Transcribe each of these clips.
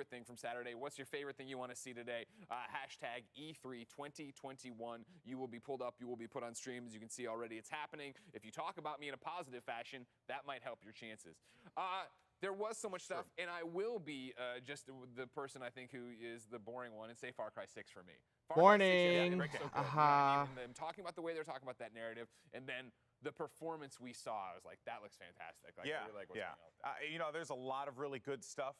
favorite thing from Saturday? What's your favorite thing you want to see today? Hashtag E3 2021. You will be pulled up. You will be put on stream. As you can see already, it's happening. If you talk about me in a positive fashion, that might help your chances. There was so much stuff, and I will be just the person I think who is the boring one and say Far Cry 6 for me. Morning. So good. You know what I mean? And them talking about the way they're talking about that narrative, and then the performance we saw, I was like, that looks fantastic. Like, I really like what's going on with that. You know, there's a lot of really good stuff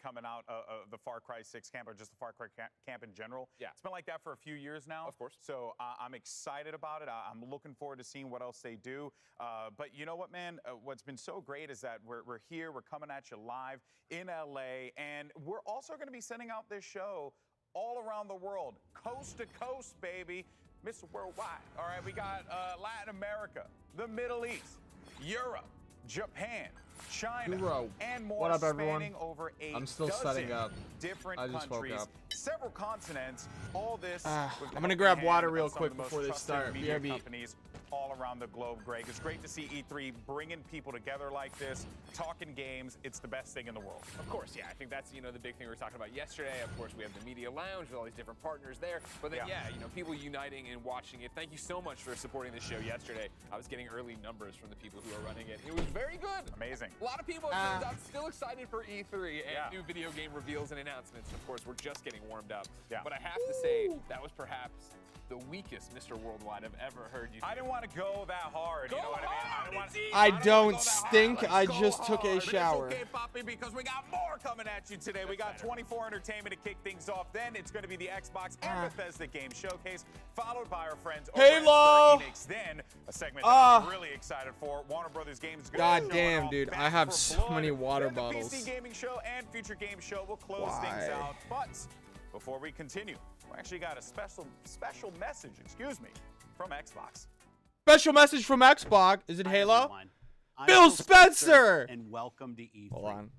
coming out of the Far Cry 6 camp, or just the Far Cry camp in general. Yeah. It's been like that for a few years now. Of course. So I'm excited about it. I'm looking forward to seeing what else they do. But you know what, man? What's been so great is that we're here. We're coming at you live in LA. And we're also going to be sending out this show all around the world, coast to coast, baby. Mr. Worldwide. All right, we got Latin America, the Middle East, Europe, Japan, China, and more. What up, everyone? Spanning over I'm still setting up. Different I just woke countries, up. several continents. All this. I'm gonna grab water real quick before they start. BRB. Companies all around the globe, Greg. It's great to see E3 bringing people together like this, talking games. It's the best thing in the world. Of course, yeah. I think that's, you know, the big thing we were talking about yesterday. Of course, we have the media lounge with all these different partners there. But then, yeah, you know, people uniting and watching it. Thank you so much for supporting the show yesterday. I was getting early numbers from the people who are running it. It was very good. Amazing. A lot of people, it turns out, still excited for E3 and new video game reveals and announcements. Of course, we're just getting warmed up. Yeah. But I have to say, that was perhaps the weakest Mr. Worldwide I've ever heard you do. I didn't want to go that hard. You know what I mean? I don't stink. I just took a shower. It's okay, Poppy, because we got more coming at you today. We got 24 Entertainment to kick things off. Then it's going to be the Xbox and Bethesda Game Showcase, followed by our friends over Halo. at Enix. Then a segment that I'm really excited for. Warner Brothers Games. God damn, dude. I have so many water then bottles. The PC Gaming Show and Future Game Show will close things out. But before we continue, we actually got a special message, from Xbox. Special message from Xbox. Is it Halo? I'm Phil Spencer! And welcome to E3. Hold on.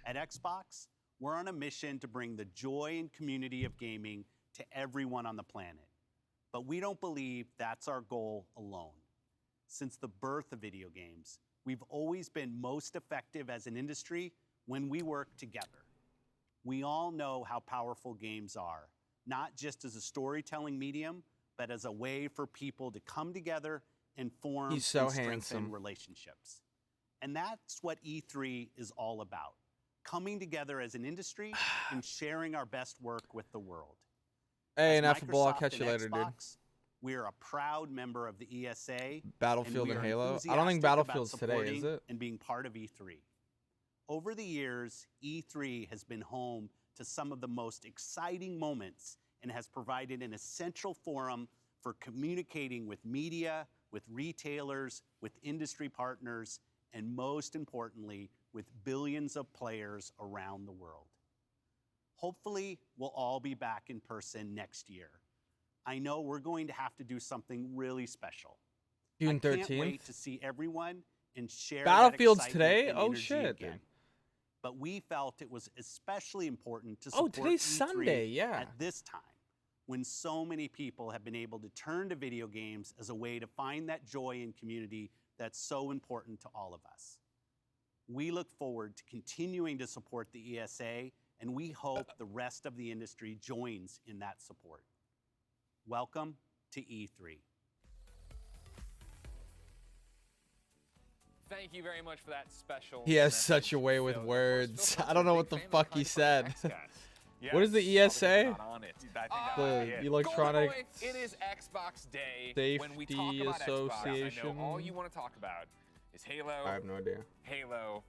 At Xbox, we're on a mission to bring the joy and community of gaming to everyone on the planet. But we don't believe that's our goal alone. Since the birth of video games, we've always been most effective as an industry when we work together. We all know how powerful games are, not just as a storytelling medium, but as a way for people to come together and form and strengthen relationships. And that's what E3 is all about, coming together as an industry and sharing our best work with the world. Hey, As ineffable. I'll Microsoft catch you and later, Xbox, we're a proud member of the ESA. Battlefield and Halo. I don't think enthusiastic Battlefield's about today, is supporting it? And being part of E3. Over the years, E3 has been home to some of the most exciting moments and has provided an essential forum for communicating with media, with retailers, with industry partners, and most importantly, with billions of players around the world. Hopefully, we'll all be back in person next year. I know we're going to have to do something really special. June 13th? I can't wait to see everyone and share Battlefield's that today? and Oh, energy shit. again. But we felt it was especially important to support today's E3 Sunday, yeah. at this time, when so many people have been able to turn to video games as a way to find that joy and community that's so important to all of us. We look forward to continuing to support the ESA, and we hope the rest of the industry joins in that support. Welcome to E3. Thank you very much for that special. He has such a way with words. I don't know what the fuck he said. Yes. What is the ESA? Not on it. The Electronic Golden Boy, it is Xbox Day. Safety When we talk about Association. Xbox, I know all you want to talk about is Halo. I have no idea. Halo.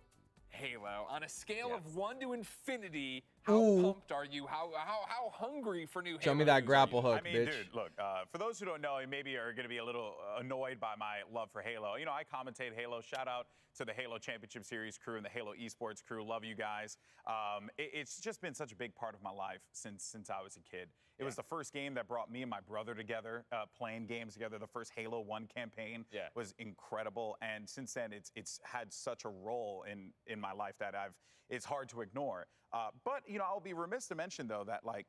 On a scale of 1 to infinity, how Ooh. pumped are you? How hungry for new Halo? Show me that news grapple are you? hook, I mean, bitch. dude, look, for those who don't know, you maybe are going to be a little annoyed by my love for Halo. You know, I commentate Halo. Shout out to the Halo Championship Series crew and the Halo Esports crew. Love you guys. It's just been such a big part of my life since I was a kid. It was the first game that brought me and my brother together, playing games together. The first Halo 1 campaign was incredible. And since then, it's had such a role in my life that it's hard to ignore. But, you know, I'll be remiss to mention, though, that, like,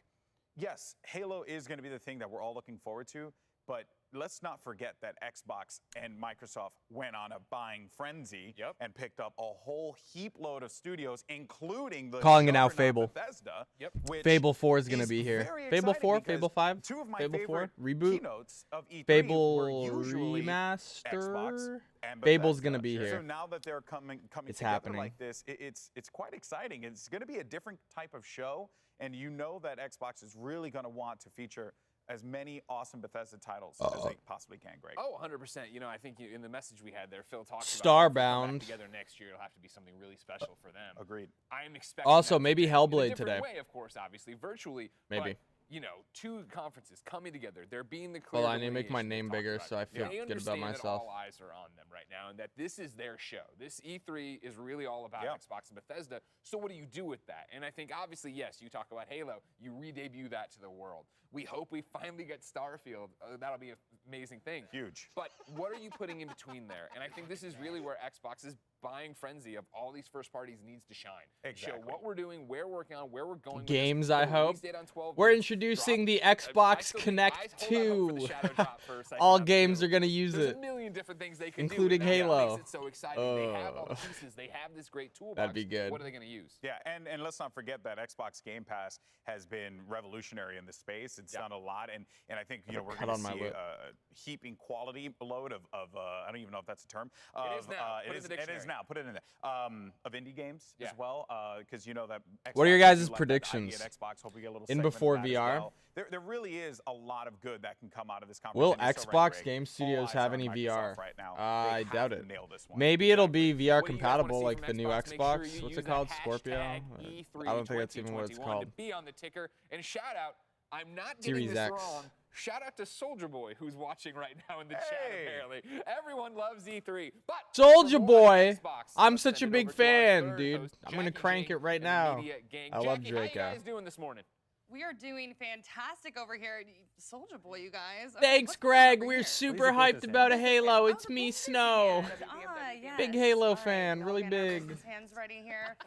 yes, Halo is going to be the thing that we're all looking forward to, but let's not forget that Xbox and Microsoft went on a buying frenzy and picked up a whole heap load of studios, including the Calling it out, juggernaut Fable. Bethesda. Bethesda. Yep. Which Fable 4 is gonna is be here. very Fable exciting 4, because Fable 5, two of my Fable 4 favorite reboot, keynotes of E3 were Fable usually Xbox remaster. and Fable's Bethesda. gonna be So here. now that they're coming It's together happening. like this, it's quite exciting. It's going to be a different type of show, and you know that Xbox is really going to want to feature as many awesome Bethesda titles as they possibly can, Greg. Oh, 100%. You know, I think in the message we had there, Phil talked about Starbound. if we come back together next year, it'll have to be something really special for them. Agreed. I am expecting Also, that maybe today, in a Hellblade different today. way, of course, obviously, virtually. Maybe. But, you know, two conferences coming together. They're being the clear Well, I need to make my delineation they've name talked bigger about. so I feel They good about understand myself. that all eyes are on them right now and that this is their show. This E3 is really all about Yeah. Xbox and Bethesda. So what do you do with that? And I think, obviously, yes, you talk about Halo. You re-debut that to the world. We hope we finally get Starfield. That'll be an amazing thing. Huge. But what are you putting in between there? And I think this is really where Xbox's buying frenzy of all these first parties needs to shine. Exactly. Show what we're doing, where we're working on, where we're going. Games, with I this. Put a release hope. date on 12 We're months. introducing the I Xbox still think- Connect I hold out hope for the 2. shadow drop for All Psychonauts games 2. are gonna use There's it, a million different things they can including do. And that's what Halo. makes it so exciting. They have all the pieces. They have this great toolbox. That'd be good. What are they going to use? Yeah, and let's not forget that Xbox Game Pass has been revolutionary in this space. It's done a lot, and I think we're cut going on to my see lip. a heaping quality load of I don't even know if that's a term. It is now. Put it in the It is dictionary. now. Put it in there. Of indie games as well, because you know that. What are your Xbox, guys' if you like that predictions? idea at Xbox, hope we get a little In segment of before that as VR? well. There really is a lot of good that can come out of this conference. Will and you're so right, Xbox Greg. Game All Studios eyes have are on any Microsoft VR? right now. I They have doubt to it. nail this one. Maybe it'll be VR What do you guys wanna compatible see like from the new Xbox? Make sure Xbox. you What's use it the called? Scorpio? hashtag I don't think that's even what it's 2021 called. To be on the ticker. And shout out, I'm not Series getting this X. wrong. Shout out to Soldier Boy, who's watching right now in the chat, Hey. apparently. Everyone loves E3. But Soulja for more on Boy, Xbox, I'm let's such a send it big over to our fan, third dude. host, I'm gonna Jackie crank Jane it right and the now. Media Gang. I love Jackie, how you Draco. guys doing this morning? We are doing fantastic over here at Soldier Boy, you guys. Okay, Thanks, what's going on Greg. over We're here? super hyped about a Halo. Oh, It's the me, business Snow. hands. Yes. Big Halo All right, fan, we're all really getting our big. business hands ready here.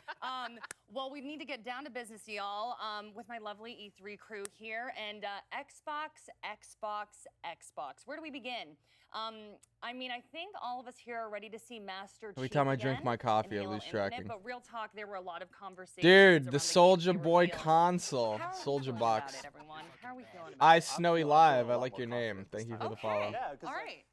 Well, we need to get down to business, y'all, with my lovely E3 crew here. And Xbox. Where do we begin? I mean, I think all of us here are ready to see Master Every Chief time I drink again my in coffee, I Halo lose Infinite, tracking. But real talk, there were a lot of conversations. Dude, around the games Soldier they Boy revealed. console, How are we Soldier feeling Box. about it, everyone? How are we feeling about I it? Snowy feeling Live. a I lot like more your name. confident Thank you this for the Okay. follow. Yeah, because All right.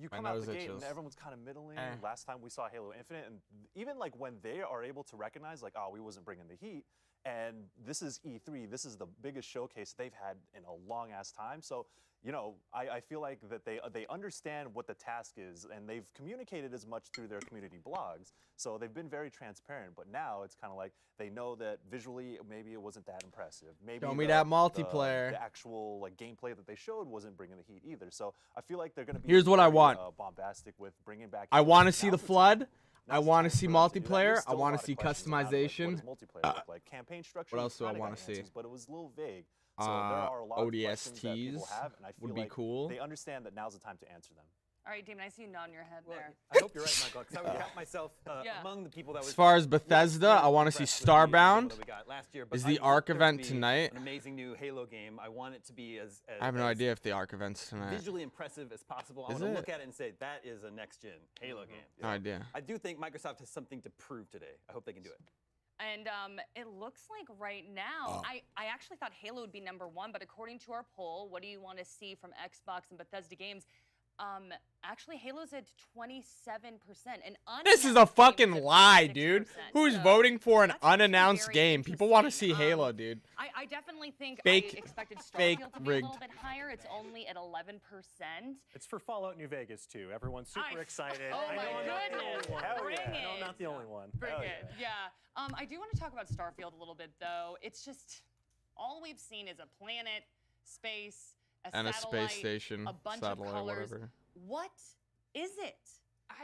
you My come out nose the gate itches. and everyone's kind of middling. Eh. Last time we saw Halo Infinite, and even like when they are able to recognize like, oh, we wasn't bringing the heat, and this is E3, this is the biggest showcase they've had in a long ass time. So I feel like that they understand what the task is, and they've communicated as much through their community blogs. So they've been very transparent. But now it's kind of like they know that visually maybe it wasn't that impressive. Maybe Show me that the multiplayer. actual like gameplay that they showed wasn't bringing the heat either. So I feel like they're going to be Here's what I very, want. bombastic with bringing back. I Halo. want to see Now's the time. flood. I Now's the want to time see for them to do that. multiplayer. There's I still a want lot to see of questions around, like, customization. what does multiplayer look like? Campaign structure. what you else do I kinda wanna got see? answers, but it was a little vague. So there are a lot of questions that people ODSTs have, and I feel would be like cool. they understand that now's the time to answer them. All right, Damon, I see you nodding your head there. I hope you're right, Michael, because I would count myself Yeah. among the people that was. As far as not Bethesda, very I want to see impressed with the Starbound. visual that we got last year, but Is I the want Arc there to event be tonight? An amazing new Halo game. I want it to be as I have no idea if the Arc event's tonight. visually impressive as possible. I Is want to it? look at it and say that is a next-gen Halo game. No idea. I do think Microsoft has something to prove today. I hope they can do it. And it looks like right now, I actually thought Halo would be #1, but according to our poll, what do you want to see from Xbox and Bethesda games? Actually, Halo's at 27%. And This is a fucking lie, dude. Who's voting for an that's actually unannounced very game? People want to see interesting. Halo, dude. I definitely think Fake- I expected fake Starfield to be a rigged. little bit higher. It's only at 11%. It's for Fallout New Vegas too. Everyone's super excited. Oh I my know I'm not the goodness. only one. Bring I know I'm it. not the only one. Bring it. Yeah. I do want to talk about Starfield a little bit, though. It's just all we've seen is a planet, space, And a satellite, space station, a bunch satellite, of colors. whatever. What is it?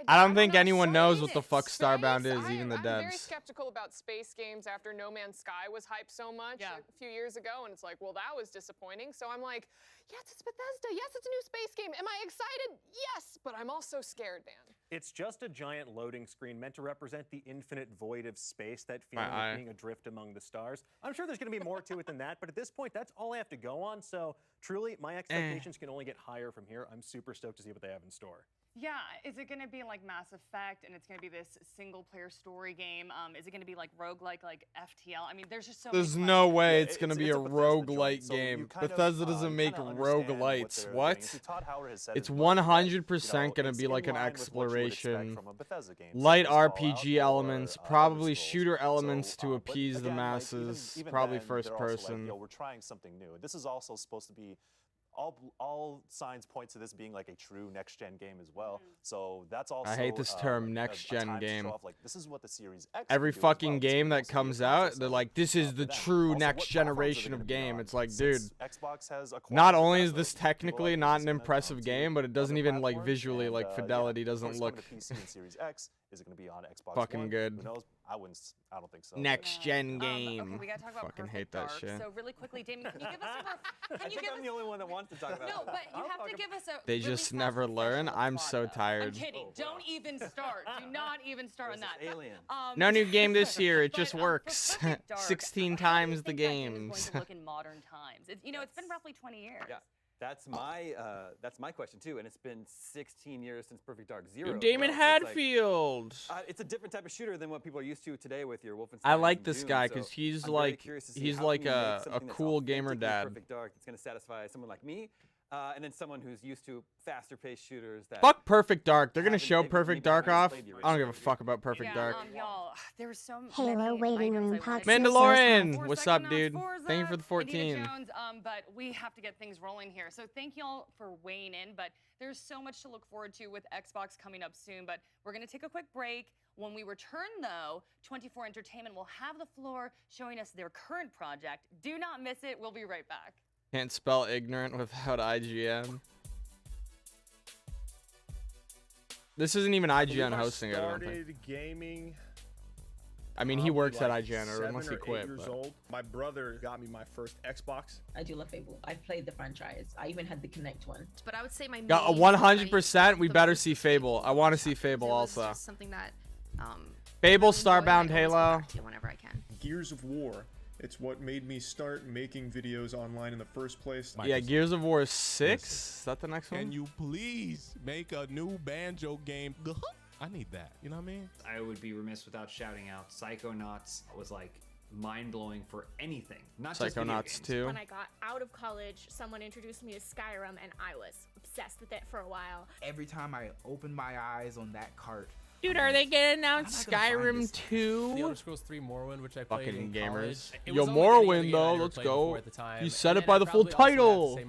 I don't think know. anyone knows what the Space. fuck Starbound is, Space, even the I'm very devs. skeptical about space games after No Man's Sky was hyped so much Yeah. a few years ago, and it's like, well, that was disappointing. So I'm like, yes, it's Bethesda. Yes, it's a new space game. Am I excited? Yes, but I'm also scared, man. It's just a giant loading screen meant to represent the infinite void of space, that feeling eye. of being adrift among the stars. I'm sure there's going to be more to it than that, but at this point, that's all I have to go on. So truly, my expectations can only get higher from here. I'm super stoked to see what they have in store. Yeah, is it gonna be like Mass Effect and it's gonna be this single-player story game? Is it gonna be like roguelike, like FTL? I mean, there's just so There's many no questions. way Yeah, it's gonna be it's a Bethesda joint, roguelite so you game. kind of, Bethesda you doesn't make kinda understand roguelites. they're What? getting into. Todd Howard has said It's as much, that, 100% gonna it's be in like an line with what you would expect exploration, from a Bethesda game, light such as Fallout RPG or, elements, Elder probably Scrolls. shooter elements So, to but appease the again, like, masses, even probably then, first they're also like, person. yo, we're trying something new. This is also supposed to be. All signs point to this being like a true next-gen game as well. So that's also. I hate this term, a next-gen time to show game. off, like, this is what the Series X Every can do as well. fucking This game can that also be a comes console out, they're seller, like, this is for the them. true Also, next what platforms are generation they of gonna be game. on? It's like, Since dude, Xbox has not acquired only is Bethesda, this people are technically like, not is an this gonna impressive come game, to but it doesn't other even like platforms? visually, And, like yeah, fidelity of course, doesn't it's look coming to PC and Series X. Is it going to be on Xbox fucking One? good. Who knows? I don't think so. Next gen Okay, game. we gotta talk about Fucking Perfect hate that Dark. shit. So really quickly, Damien, can you give us a I think I'm the only one that wants to talk about No, it. but you have to give us a They really just fast never learn. professional I'm plot, so though. tired. I'm kidding. Don't even start. Do not even start on that. Alien. No new game this year. It But, just for works. Perfect Dark, 16 how do you times the think that game is games. going to look in modern times? It's been roughly 20 years. Yeah. That's my question too, and it's been 16 years since Perfect Dark Zero. You're as Damon well, so it's like, Hadfield. it's a different type of shooter than what people are used to today with your Wolfenstein. I like and this Doom, guy so because he's I'm very like curious to see he's how like can you make a something that's cool gamer authentically dad. Perfect Dark. It's going to satisfy someone like me, and then someone who's used to faster-paced shooters. That Fuck Perfect Dark. They're gonna haven't- show they've Perfect maybe Dark haven't off. played the I don't give a original. fuck about Perfect Yeah, Dark. y'all, there were so Halo many waiting items room I wanted podcast. to Mandalorian, For what's up, Psychonauts, dude? Forza, Thank you for the 14. Indiana Jones, but we have to get things rolling here. So thank y'all for weighing in. But there's so much to look forward to with Xbox coming up soon. But we're gonna take a quick break. When we return, though, 24 Entertainment will have the floor showing us their current project. Do not miss it. We'll be right back. Can't spell ignorant without IGN. This isn't even IGN hosting it, I don't think. started gaming. I mean, he probably works at like IGN, or 7 unless he or 8 quit. years But. old. My brother got me my first Xbox. I do love Fable. I've played the franchise. I even had the Connect one. But I would say my Yeah, main 100%. We the better most see is Fable. I want to see because Fable it was also. just something that Fable, I really enjoy and I Starbound, always go Halo. back to whenever I can. Gears of War. It's what made me start making videos online in the first place. Yeah, Gears of War 6. Is that the next one? Can you please make a new Banjo game? I need that. You know what I mean? I would be remiss without shouting out Psychonauts was like mind-blowing for anything, not just video Psychonauts games. 2. When I got out of college, someone introduced me to Skyrim, and I was obsessed with it for a while. Every time I open my eyes on that cart. Dude, are they gonna announce I'm not gonna find Skyrim this. 2? The Elder Scrolls 3 Morrowind, which I played Fucking in gamers. college. It Yo, was almost anything Morrowind that though, I'd ever let's played go. before at the time. You said And it then by I the full probably also have to title. say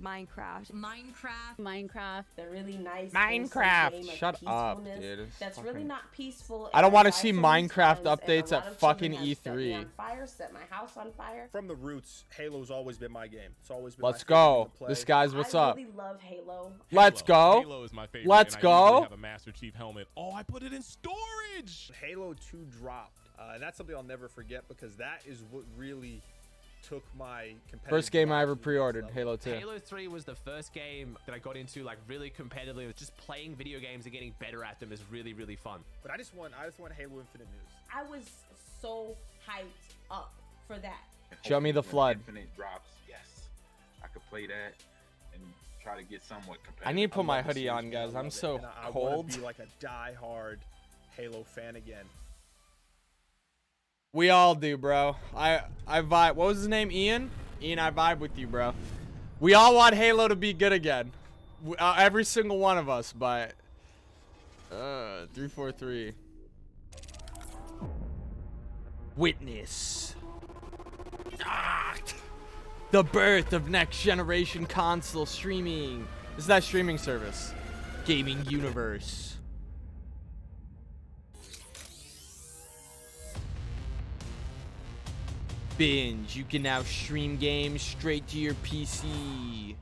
Minecraft. Minecraft. They're really nice. Minecraft. wholesome game of Shut up, peacefulness dude. That's really not peaceful. I don't and want to died see so many Minecraft times, and a updates lot at of fucking children have set me E3. on fire, set my house on fire. From the roots, Halo's always been my game. It's always been Let's my favorite game go. to play. This guy's what's I up. really love Halo. Let's go. Halo is my favorite. Let's and I usually go. have a Master Chief helmet. Oh, I put it in storage. Halo 2 dropped, and that's something I'll never forget because that is what really took my competitive First game I drive ever to the next pre-ordered, level. Halo 2. Halo 3 was the first game that I got into like really competitively. It was just playing video games and getting better at them is really, really fun. But I just want Halo Infinite news. I was so hyped up for that. Show me the flood. Infinite drops, yes. I could play that and try to get somewhat competitive. I need to put my love the hoodie series, on, man. guys. I I'm love it. so And I cold. want to be like a die-hard Halo fan again. We all do, bro. I vibe. What was his name? Ian? Ian, I vibe with you, bro. We all want Halo to be good again. Every single one of us, but 343. Witness. The birth of next generation console streaming. This is that streaming service. Gaming universe. Binge. You can now stream games straight to your PC.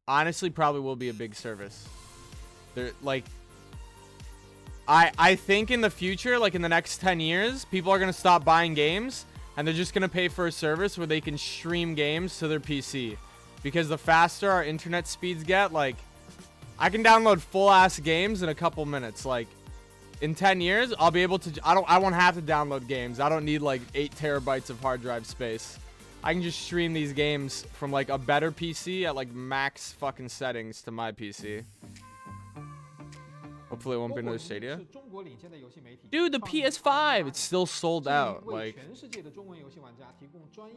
Honestly, probably will be a big service. They're like, I think in the future, like in the next 10 years, people are gonna stop buying games and they're just gonna pay for a service where they can stream games to their PC. Because the faster our internet speeds get, like, I can download full ass games in a couple minutes. Like, in 10 years, I'll be able to. I won't have to download games. I don't need like 8 terabytes of hard drive space. I can just stream these games from like a better PC at like max fucking settings to my PC. Hopefully it won't be another Stadia. Dude, the PS5, it's still sold out. Like,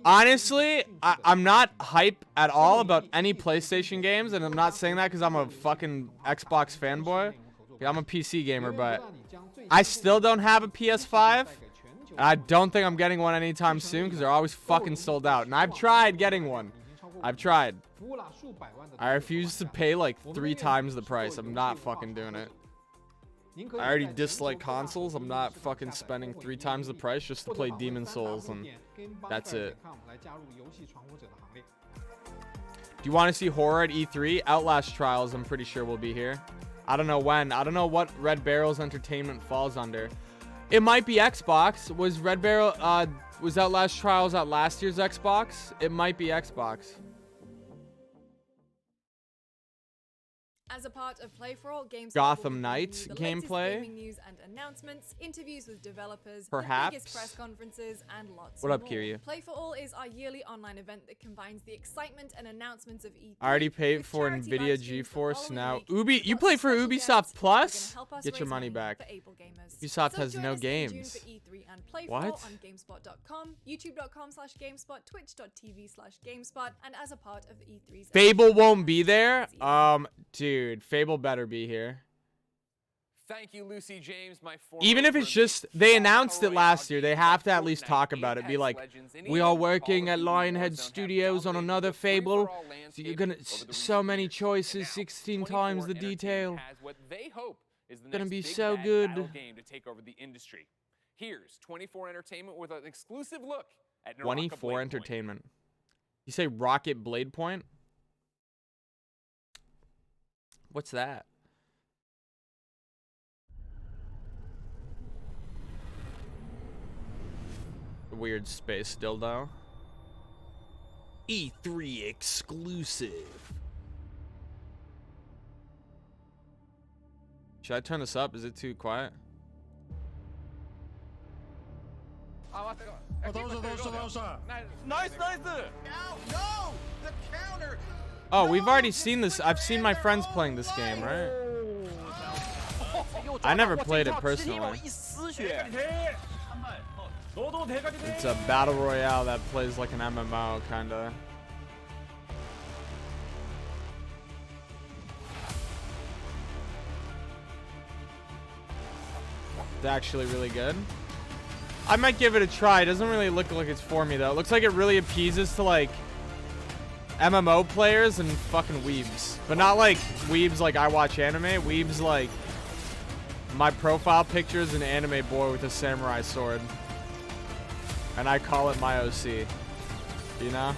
honestly, I'm not hype at all about any PlayStation games, and I'm not saying that because I'm a fucking Xbox fanboy. Yeah, I'm a PC gamer, but I still don't have a PS5. And I don't think I'm getting one anytime soon because they're always fucking sold out. And I've tried getting one. I've tried. I refuse to pay like 3 times the price. I'm not fucking doing it. I already dislike consoles. I'm not fucking spending 3 times the price just to play Demon Souls, and that's it. Do you want to see horror at E3? Outlast Trials, I'm pretty sure will be here. I don't know when. I don't know what Red Barrel's entertainment falls under. It might be Xbox. Was Red Barrel, was Outlast Trials at last year's Xbox? It might be Xbox. As a part of Play for All, GameSpot Gotham Knights the gameplay? gaming news and announcements, interviews with developers, Perhaps. the biggest press conferences, and lots What up, more. Kiryu? Play for All is our yearly online event that combines the excitement and announcements of E3. I already paid for NVIDIA GeForce now. Ubi, you play for Ubisoft Plus? Get your money back. Ubisoft has no games. What? On GameSpot.com, YouTube.com/GameSpot, Twitch.tv/GameSpot, and as a part of E3's Fable won't be there? Dude, Fable better be here. Thank you, Lucy James, my former Even if it's just, they announced it last year, they have to at least talk about it. Be like, we are working at Lionhead Studios on another Fable. So you're gonna, so many choices, 16 times the detail. Has what they hope is the Gonna next be big so bad good. battle game to take over the industry. Here's 24 Entertainment with an exclusive look at Naraka 24 Bladepoint. Entertainment. You say Rocket Bladepoint? What's that? Weird space dildo. E3 exclusive. Should I turn this up? Is it too quiet? Nice. No, the counter. Oh, we've already seen this. I've seen my friends playing this game, right? I never played it personally. It's a battle royale that plays like an MMO, kinda. It's actually really good. I might give it a try. It doesn't really look like it's for me, though. It looks like it really appeases to, like, MMO players and fucking weebs. But not like weebs like I watch anime. Weebs like my profile picture is an anime boy with a samurai sword. And I call it my OC. You know?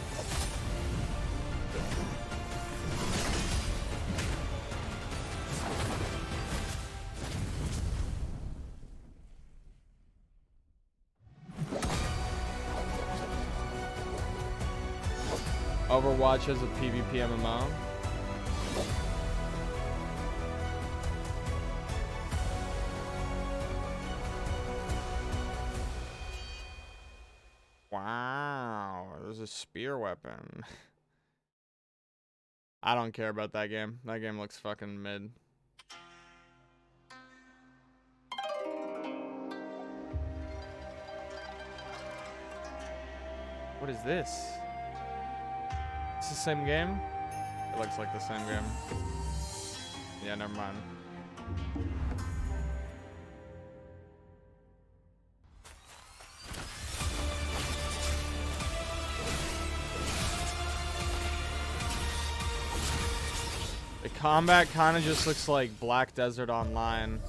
Overwatch has a PvP MMO. Wow, there's a spear weapon. I don't care about that game. That game looks fucking mid. What is this? It's the same game? It looks like the same game. Yeah, never mind. The combat kind of just looks like Black Desert Online.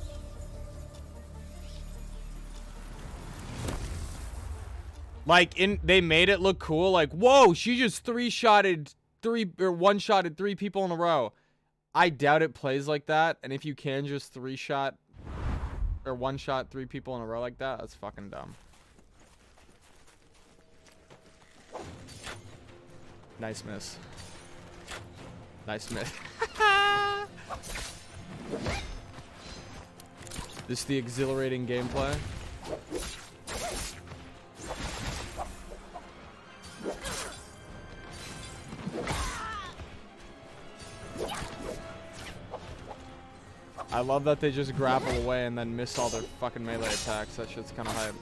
Like, they made it look cool. Like, whoa, she just one-shotted 3 people in a row. I doubt it plays like that. And if you can just one-shot 3 people in a row like that, that's fucking dumb. Nice miss. Nice miss. This is the exhilarating gameplay. I I love that they just grapple away and then miss all their fucking melee attacks. That shit's kind of hype.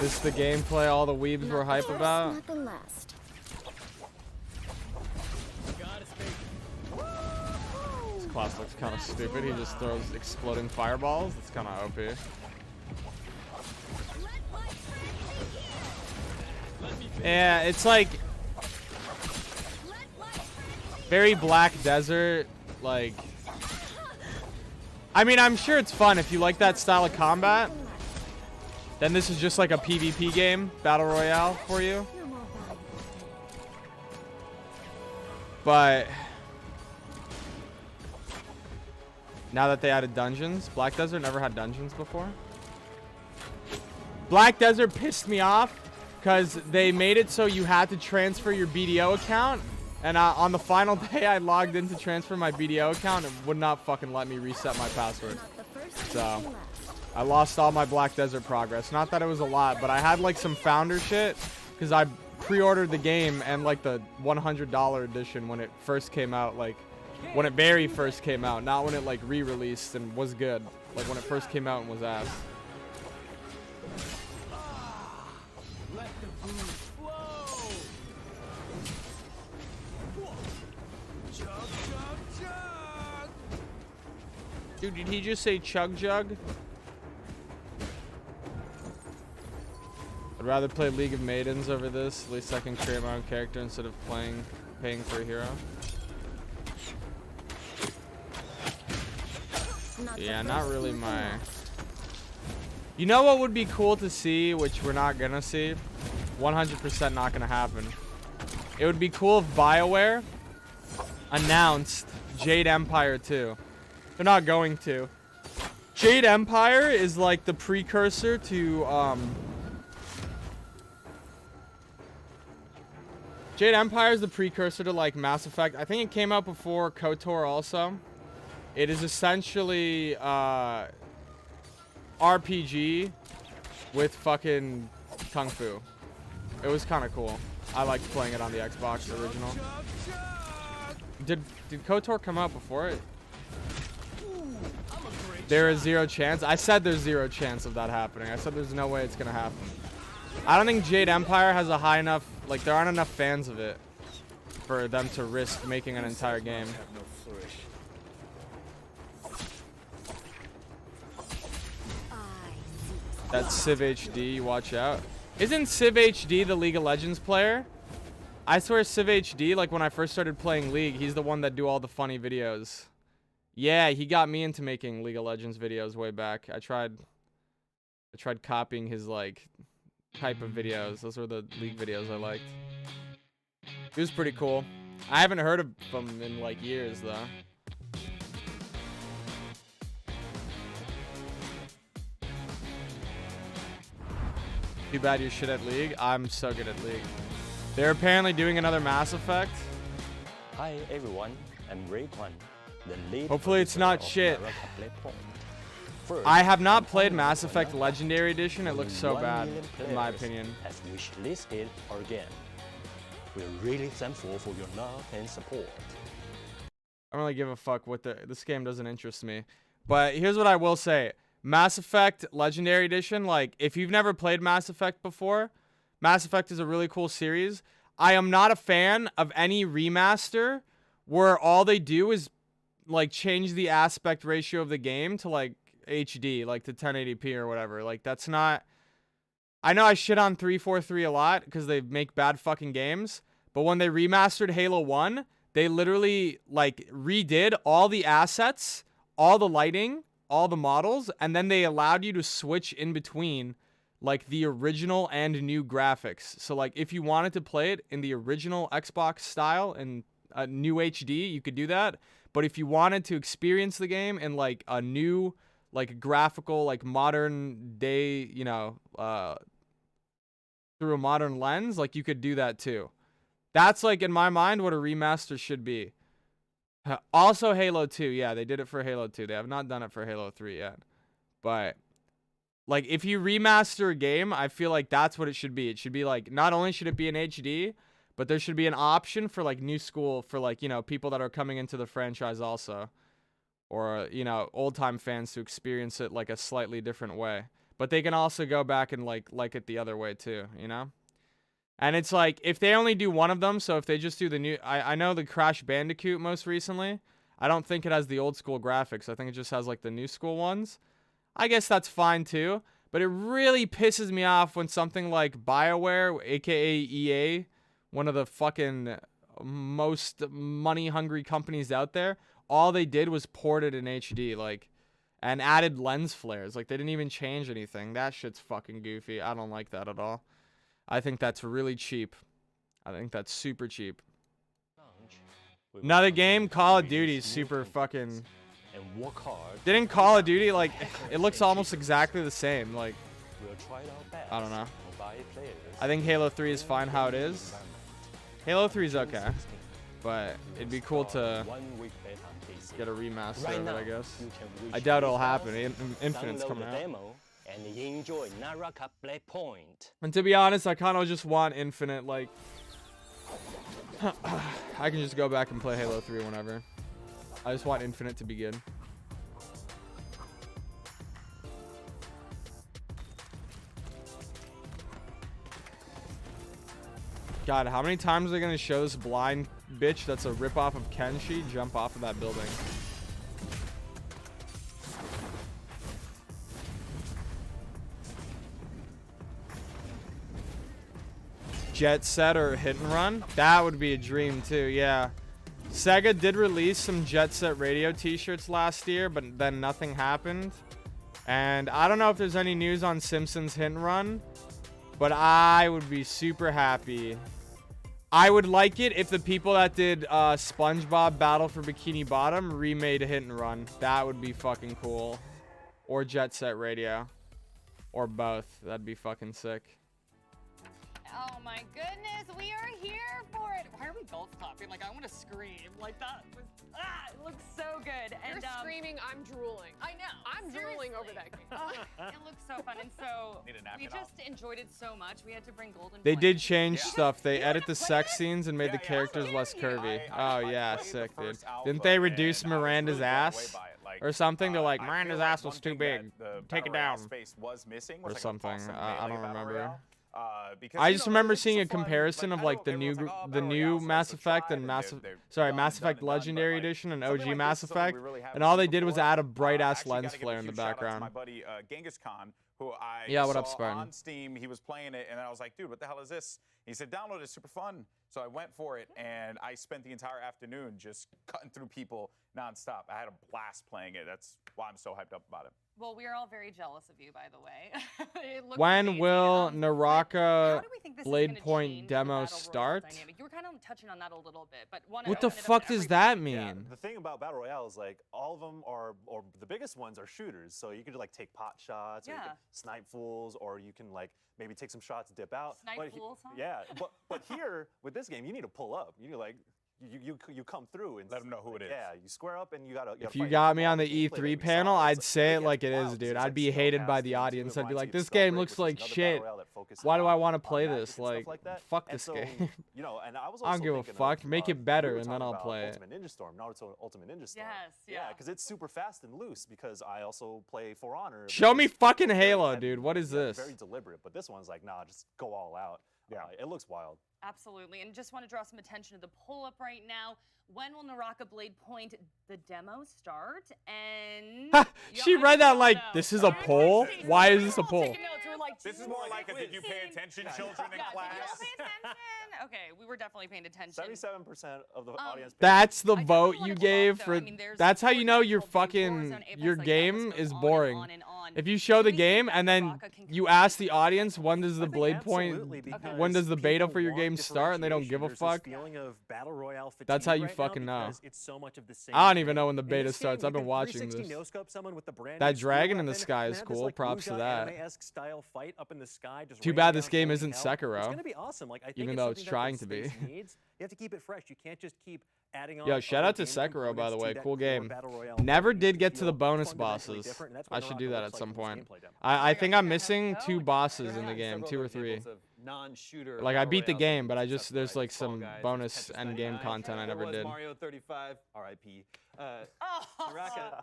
This is the gameplay all the weebs were hype about. Not the last. This class looks kind of stupid. He just throws exploding fireballs. That's kind of OP. Yeah, it's like very Black Desert. Like, I mean, I'm sure it's fun if you like that style of combat. Then this is just like a PvP game, Battle Royale for you. But now that they added dungeons, Black Desert never had dungeons before. Black Desert pissed me off because they made it so you had to transfer your BDO account. And on the final day, I logged in to transfer my BDO account and would not fucking let me reset my password. So I lost all my Black Desert progress. Not that it was a lot, but I had like some founder shit because I pre-ordered the game and like the $100 edition when it first came out, like when it very first came out, not when it like re-released and was good. Like when it first came out and was ass. Let the booze flow. Chug, chug, chug. Dude, did he just say chug jug? I'd rather play League of Maidens over this. At least I can create my own character instead of paying for a hero. Yeah, not really my... You know what would be cool to see, which we're not gonna see? 100% not gonna happen. It would be cool if BioWare announced Jade Empire 2. They're not going to. Jade Empire is like the precursor to, Jade Empire is the precursor to like Mass Effect. I think it came out before KOTOR also. It is essentially RPG with fucking Kung Fu. It was kind of cool. I liked playing it on the Xbox original. Did KOTOR come out before it? There is zero chance. I said there's zero chance of that happening. I said there's no way it's gonna happen. I don't think Jade Empire has a high enough, like there aren't enough fans of it for them to risk making an entire game. That's Civ HD, watch out. Isn't Civ HD the League of Legends player? I swear Civ HD, like when I first started playing League, he's the one that do all the funny videos. Yeah, he got me into making League of Legends videos way back. I tried copying his like type of videos. Those were the League videos I liked. He was pretty cool. I haven't heard of him in like years though. Too bad you're shit at League. I'm so good at League. They're apparently doing another Mass Effect. Hi everyone, I'm Rayquan, the lead. Hopefully it's not of shit. Naraka Bladepoint. First, I have not played Mass Effect Legendary Edition. It looks so 1 bad, million in my players opinion. Has wishlisted our game. We're really thankful for your love and support. I don't really give a fuck what this game doesn't interest me. But here's what I will say. Mass Effect Legendary Edition, like, if you've never played Mass Effect before, Mass Effect is a really cool series. I am not a fan of any remaster where all they do is, like, change the aspect ratio of the game to, like, HD, like, to 1080p or whatever. Like, that's not... I know I shit on 343 a lot because they make bad fucking games, but when they remastered Halo 1, they literally, like, redid all the assets, all the lighting, all the models, and then they allowed you to switch in between like the original and new graphics. So like if you wanted to play it in the original Xbox style and a new HD, you could do that. But if you wanted to experience the game in like a new like graphical like modern day, you know, through a modern lens, like you could do that too. That's like in my mind what a remaster should be. Also Halo 2, yeah, they did it for Halo 2. They have not done it for Halo 3 yet. But Like, if you remaster a game, I feel like that's what it should be. It should be like, not only should it be in HD, but there should be an option for like new school, for like, you know, people that are coming into the franchise also, or, you know, old time fans to experience it like a slightly different way. But they can also go back and like it the other way too, you know? And it's like, if they only do one of them, so if they just do the new, I know the Crash Bandicoot most recently, I don't think it has the old school graphics. I think it just has like the new school ones. I guess that's fine too, but it really pisses me off when something like BioWare, aka EA, one of the fucking most money-hungry companies out there, all they did was port it in HD, like, and added lens flares. Like, they didn't even change anything. That shit's fucking goofy. I don't like that at all. I think that's really cheap. I think that's super cheap. Another game, Call of Duty, super fucking... And work hard. Didn't Call of Duty, like, it looks almost exactly the same. Like, We'll try our best. I don't know. Mobile players. I think Halo 3 is fine how it is. Halo 3 is okay, but it'd be cool to get a remaster of it, I guess. I doubt it'll happen. Infinite's coming out. And enjoy Naraka Bladepoint. And to be honest, I kind of just want Infinite, like... I can just go back and play Halo 3 whenever. I just want Infinite to begin. God, how many times are they going to show this blind bitch that's a ripoff of Kenshi jump off of that building? Jet Set or Hit and Run? That would be a dream too, yeah. Sega did release some Jet Set Radio t-shirts last year, but then nothing happened. And I don't know if there's any news on Simpsons Hit and Run, but I would be super happy. I would like it if the people that did SpongeBob Battle for Bikini Bottom remade Hit and Run. That would be fucking cool. Or Jet Set Radio. Or both. That'd be fucking sick. Oh my goodness, we are here for it. Why are we both clapping? Like, I want to scream. Like, that was, it looks so good. You're screaming, I'm drooling. I know. I'm drooling over that game. It looks so fun, and so Need a napkin we just enjoyed it so much. We had to bring Golden. They Flame. did change stuff. They edit the sex scenes and made the characters less curvy. Oh yeah, sick, dude. Didn't they reduce Miranda's ass or something? They're like, Miranda's ass was too big. Take it down. Space was missing, Or was like a something. awesome I melee don't battle remember. royale. Because, I you just know, remember it's seeing a so fun. comparison Like, of like the everyone's new like, oh, the battle new royales are Mass so Effect tried and Mass Effect done, Legendary but, like, Edition and something OG like Mass this is something Effect, we really haven't and all they seen did was before. add a bright ass Actually lens gotta give a flare in the huge shout out to background. my buddy Genghis Khan, who I Yeah, what saw up, Spartan? on Steam. He was playing it, and I was like, dude, what the hell is this? He said, download it, it's super fun. So I went for it, and I spent the entire afternoon just cutting through people nonstop. I had a blast playing it. That's why I'm so hyped up about it. Well, we are all very jealous of you, by the way. It looks When amazing. will How Naraka do we think this is gonna Bladepoint change the demo battle royale start? dynamic? You were kind of touching on that a little bit, but want What the fuck does that mean? Yeah, the thing about Battle Royale is like all of them are, or the biggest ones are shooters. So you could like take pot shots, or you Yeah. can snipe fools, or you can like maybe take some shots, dip out. Snipe But fools, huh? Yeah, but here with this game, you need to pull up. You need to like you come through and let them know who it is. Yeah, you square up and you gotta. If you got me on the E3 panel, I'd say it like it is, dude. I'd be hated by the audience. I'd be like, this game looks like shit. Why do I want to play this? Like, fuck this game. You know, and I was I don't also give a thinking fuck. of, Make we it better, were and then talking I'll about play it. Ultimate Ninja Storm, Naruto Ultimate Ninja Storm. Yes, Yeah, because it's super fast and loose. Because I also play For Honor. Show me which is fucking very Halo, heavy, dude. What is this? Very deliberate, but this one's like, nah, just go all out. Yeah, it looks wild. Absolutely, and just want to draw some attention to the pull-up right now. When will Naraka Bladepoint the demo start? And She read that like, this is a poll? Why is this a poll? This is more like a did you pay attention, children in class? Did you all pay attention? Okay, we were definitely paying attention. 77% of the audience. That's the vote you gave for. That's how you know your fucking your game is boring. If you show the game and then you ask the audience when does the Bladepoint, when does the beta for your game start, and they don't give a fuck. That's how you fucking know. I don't even know when the beta starts. I've been watching this. That dragon in the sky is cool. Props to that. Too bad this game isn't Sekiro, It's gonna be awesome. Like, I think even it's though it's something that trying the to be. space needs. You have to keep it fresh. You can't just keep adding on. Yo, shout other out to game Sekiro, by the components way. to that Cool core game. Battle Royale Never mode. It did needs get to to the feel bonus fundamentally bosses. different, and that's I what should do Naraka that looks at like some in this point. gameplay demo. I think I'm missing Oh, 2 bosses in the Had game, several 2 or other 3. examples of non-shooter Like, I battle beat the royales game, that but I have been just, there's successful, like Fall some Guys, there's bonus Tetris end game 99, content I there never was did. Mario 35, RIP. Oh.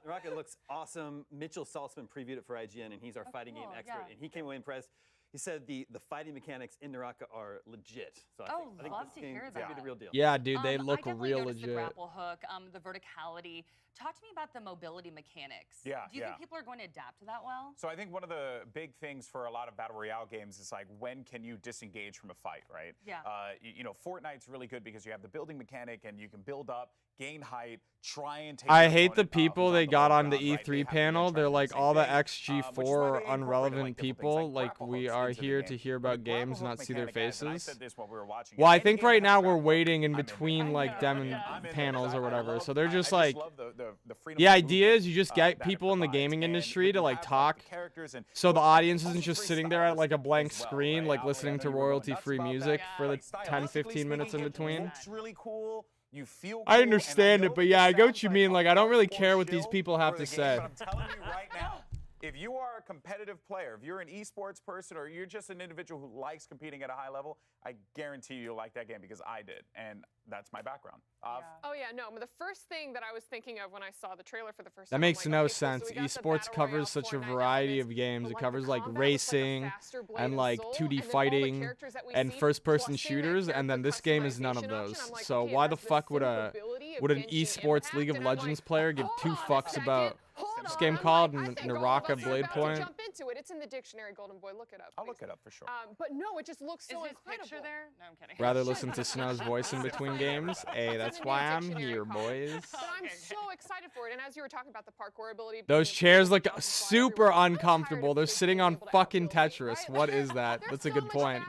Naraka looks awesome. Mitchell Saltzman previewed it for IGN, and he's our fighting game cool, expert, yeah. and he came away impressed. He said the fighting mechanics in Naraka are legit. So I think love this to game hear is gonna be that. the real deal. Yeah, dude, they I look definitely real noticed the legit. grapple hook, the verticality. Talk to me about the mobility mechanics. Yeah, Do you yeah. think people are going to adapt to that well? So I think one of the big things for a lot of battle royale games is like, when can you disengage from a fight, right? Yeah. You know, Fortnite's really good because you have the building mechanic and you can build up, gain height, try and take. I your hate the opponent, people who's they on the got low on the ground, right? They E3 have to panel. then try They're and do like same all the thing, which is why XG4 they incorporate, like, unrelevant different things people. like Like, grapple we hooks are into the here game. to hear But the about grapple games, hook not see their mechanic, guys, and I faces. said this while we were watching Well, it, I any think game right that has now grapple we're hook, waiting in I'm in between there. like them and I'm in there panels because or I whatever. love- So they're I just just like, love the freedom the of idea movement, is you just get that it people in the provides. gaming And industry when to you like have, talk, the characters and so the well, audience also isn't just free sitting there at like a stylistic blank as well, screen, right? like Ali, listening I know to you were going nuts royalty-free about that. music for the Like, 10, stylistically 15 minutes in speaking, it between. looks really cool. You feel cool, I understand and I it, know but that yeah, I this get what sounds you like mean. a Like, I don't really hardcore care what these shill people have for to the game, say. But I'm telling you right now, if you are a competitive player, if you're an esports person, or you're just an individual who likes competing at a high level, I guarantee you'll like that game because I did, and that's my background. Oh yeah, no. But the first thing that I was thinking of when I saw the trailer for the first That time, makes I'm like, no okay, cool, so sense. we got the Esports Battle Royale covers such a Fortnite variety elements, of games. but, It like, covers the like combat was, like, a racing faster blade and and like soul, 2D and then all the fighting characters that we and see, first-person plus seeing that shooters, and then character this game is none of customization those. option, I'm like, So okay, why it the has the fuck would syncability of an Genshin esports Impact, League of and I'm Legends like, player give two fucks about this game called I think all of Naraka us are about to Bladepoint? jump into it. It's in the dictionary, Golden Boy. Look it up. I'll look it up for sure. But no, it just looks so Is his incredible. picture there? No, I'm kidding. Rather listen to Snow's voice in between games. Hey, that's why I'm here, boys. But I'm so excited for it. And as you were talking about the parkour ability, Those chairs look super uncomfortable. They're sitting on fucking Tetris. What is that? That's a good point.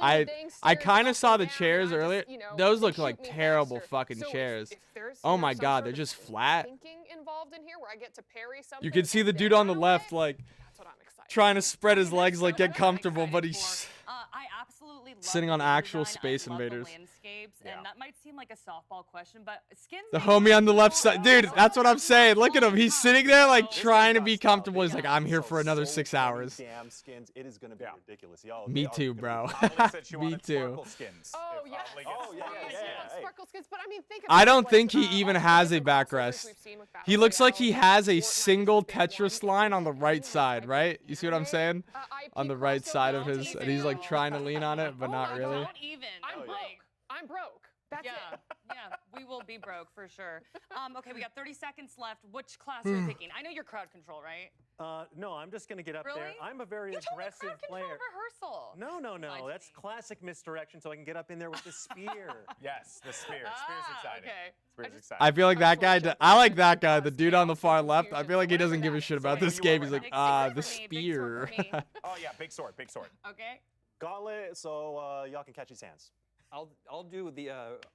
I kind of saw the chairs earlier. Those look like terrible fucking chairs. Oh my god, they're just flat. thinking involved in here where I get to parry something. You can see the dude on the left like trying to spread his legs like get comfortable, but he's I absolutely love sitting the on game actual design. Space I love Invaders. The landscapes, and that might seem like a softball question, but skins. The homie on the left side, dude, that's what I'm saying. Look at him. He's sitting there like trying to be comfortable. He's like, I'm here for another 6 hours. Damn skins. It is going to be ridiculous. Yo, Me too, bro. Me too. Oh yeah. Oh yeah. Sparkle skins, but I mean, think I don't think he even has a backrest. He looks like he has a single Tetris line on the right side, right? You see what I'm saying? On the right side of his, and he's like trying to lean on it, but not really. Don't even. I'm broke. That's it. Yeah, we will be broke for sure. Okay, we got 30 seconds left. Which class are you picking? I know you're crowd control, right? No, I'm just gonna get up there. Really? I'm a very You told me aggressive crowd player. control rehearsal. No. That's classic misdirection, so I can get up in there with the spear. Yes, the spear. Spear's exciting. Okay. Spear's exciting. I feel like that guy, I like that guy, the dude on the far left. I feel like he doesn't give a shit about this game. He's like, the spear. Oh yeah, big sword, big sword. Okay. Gauntlet, so y'all can catch his hands. I'll do the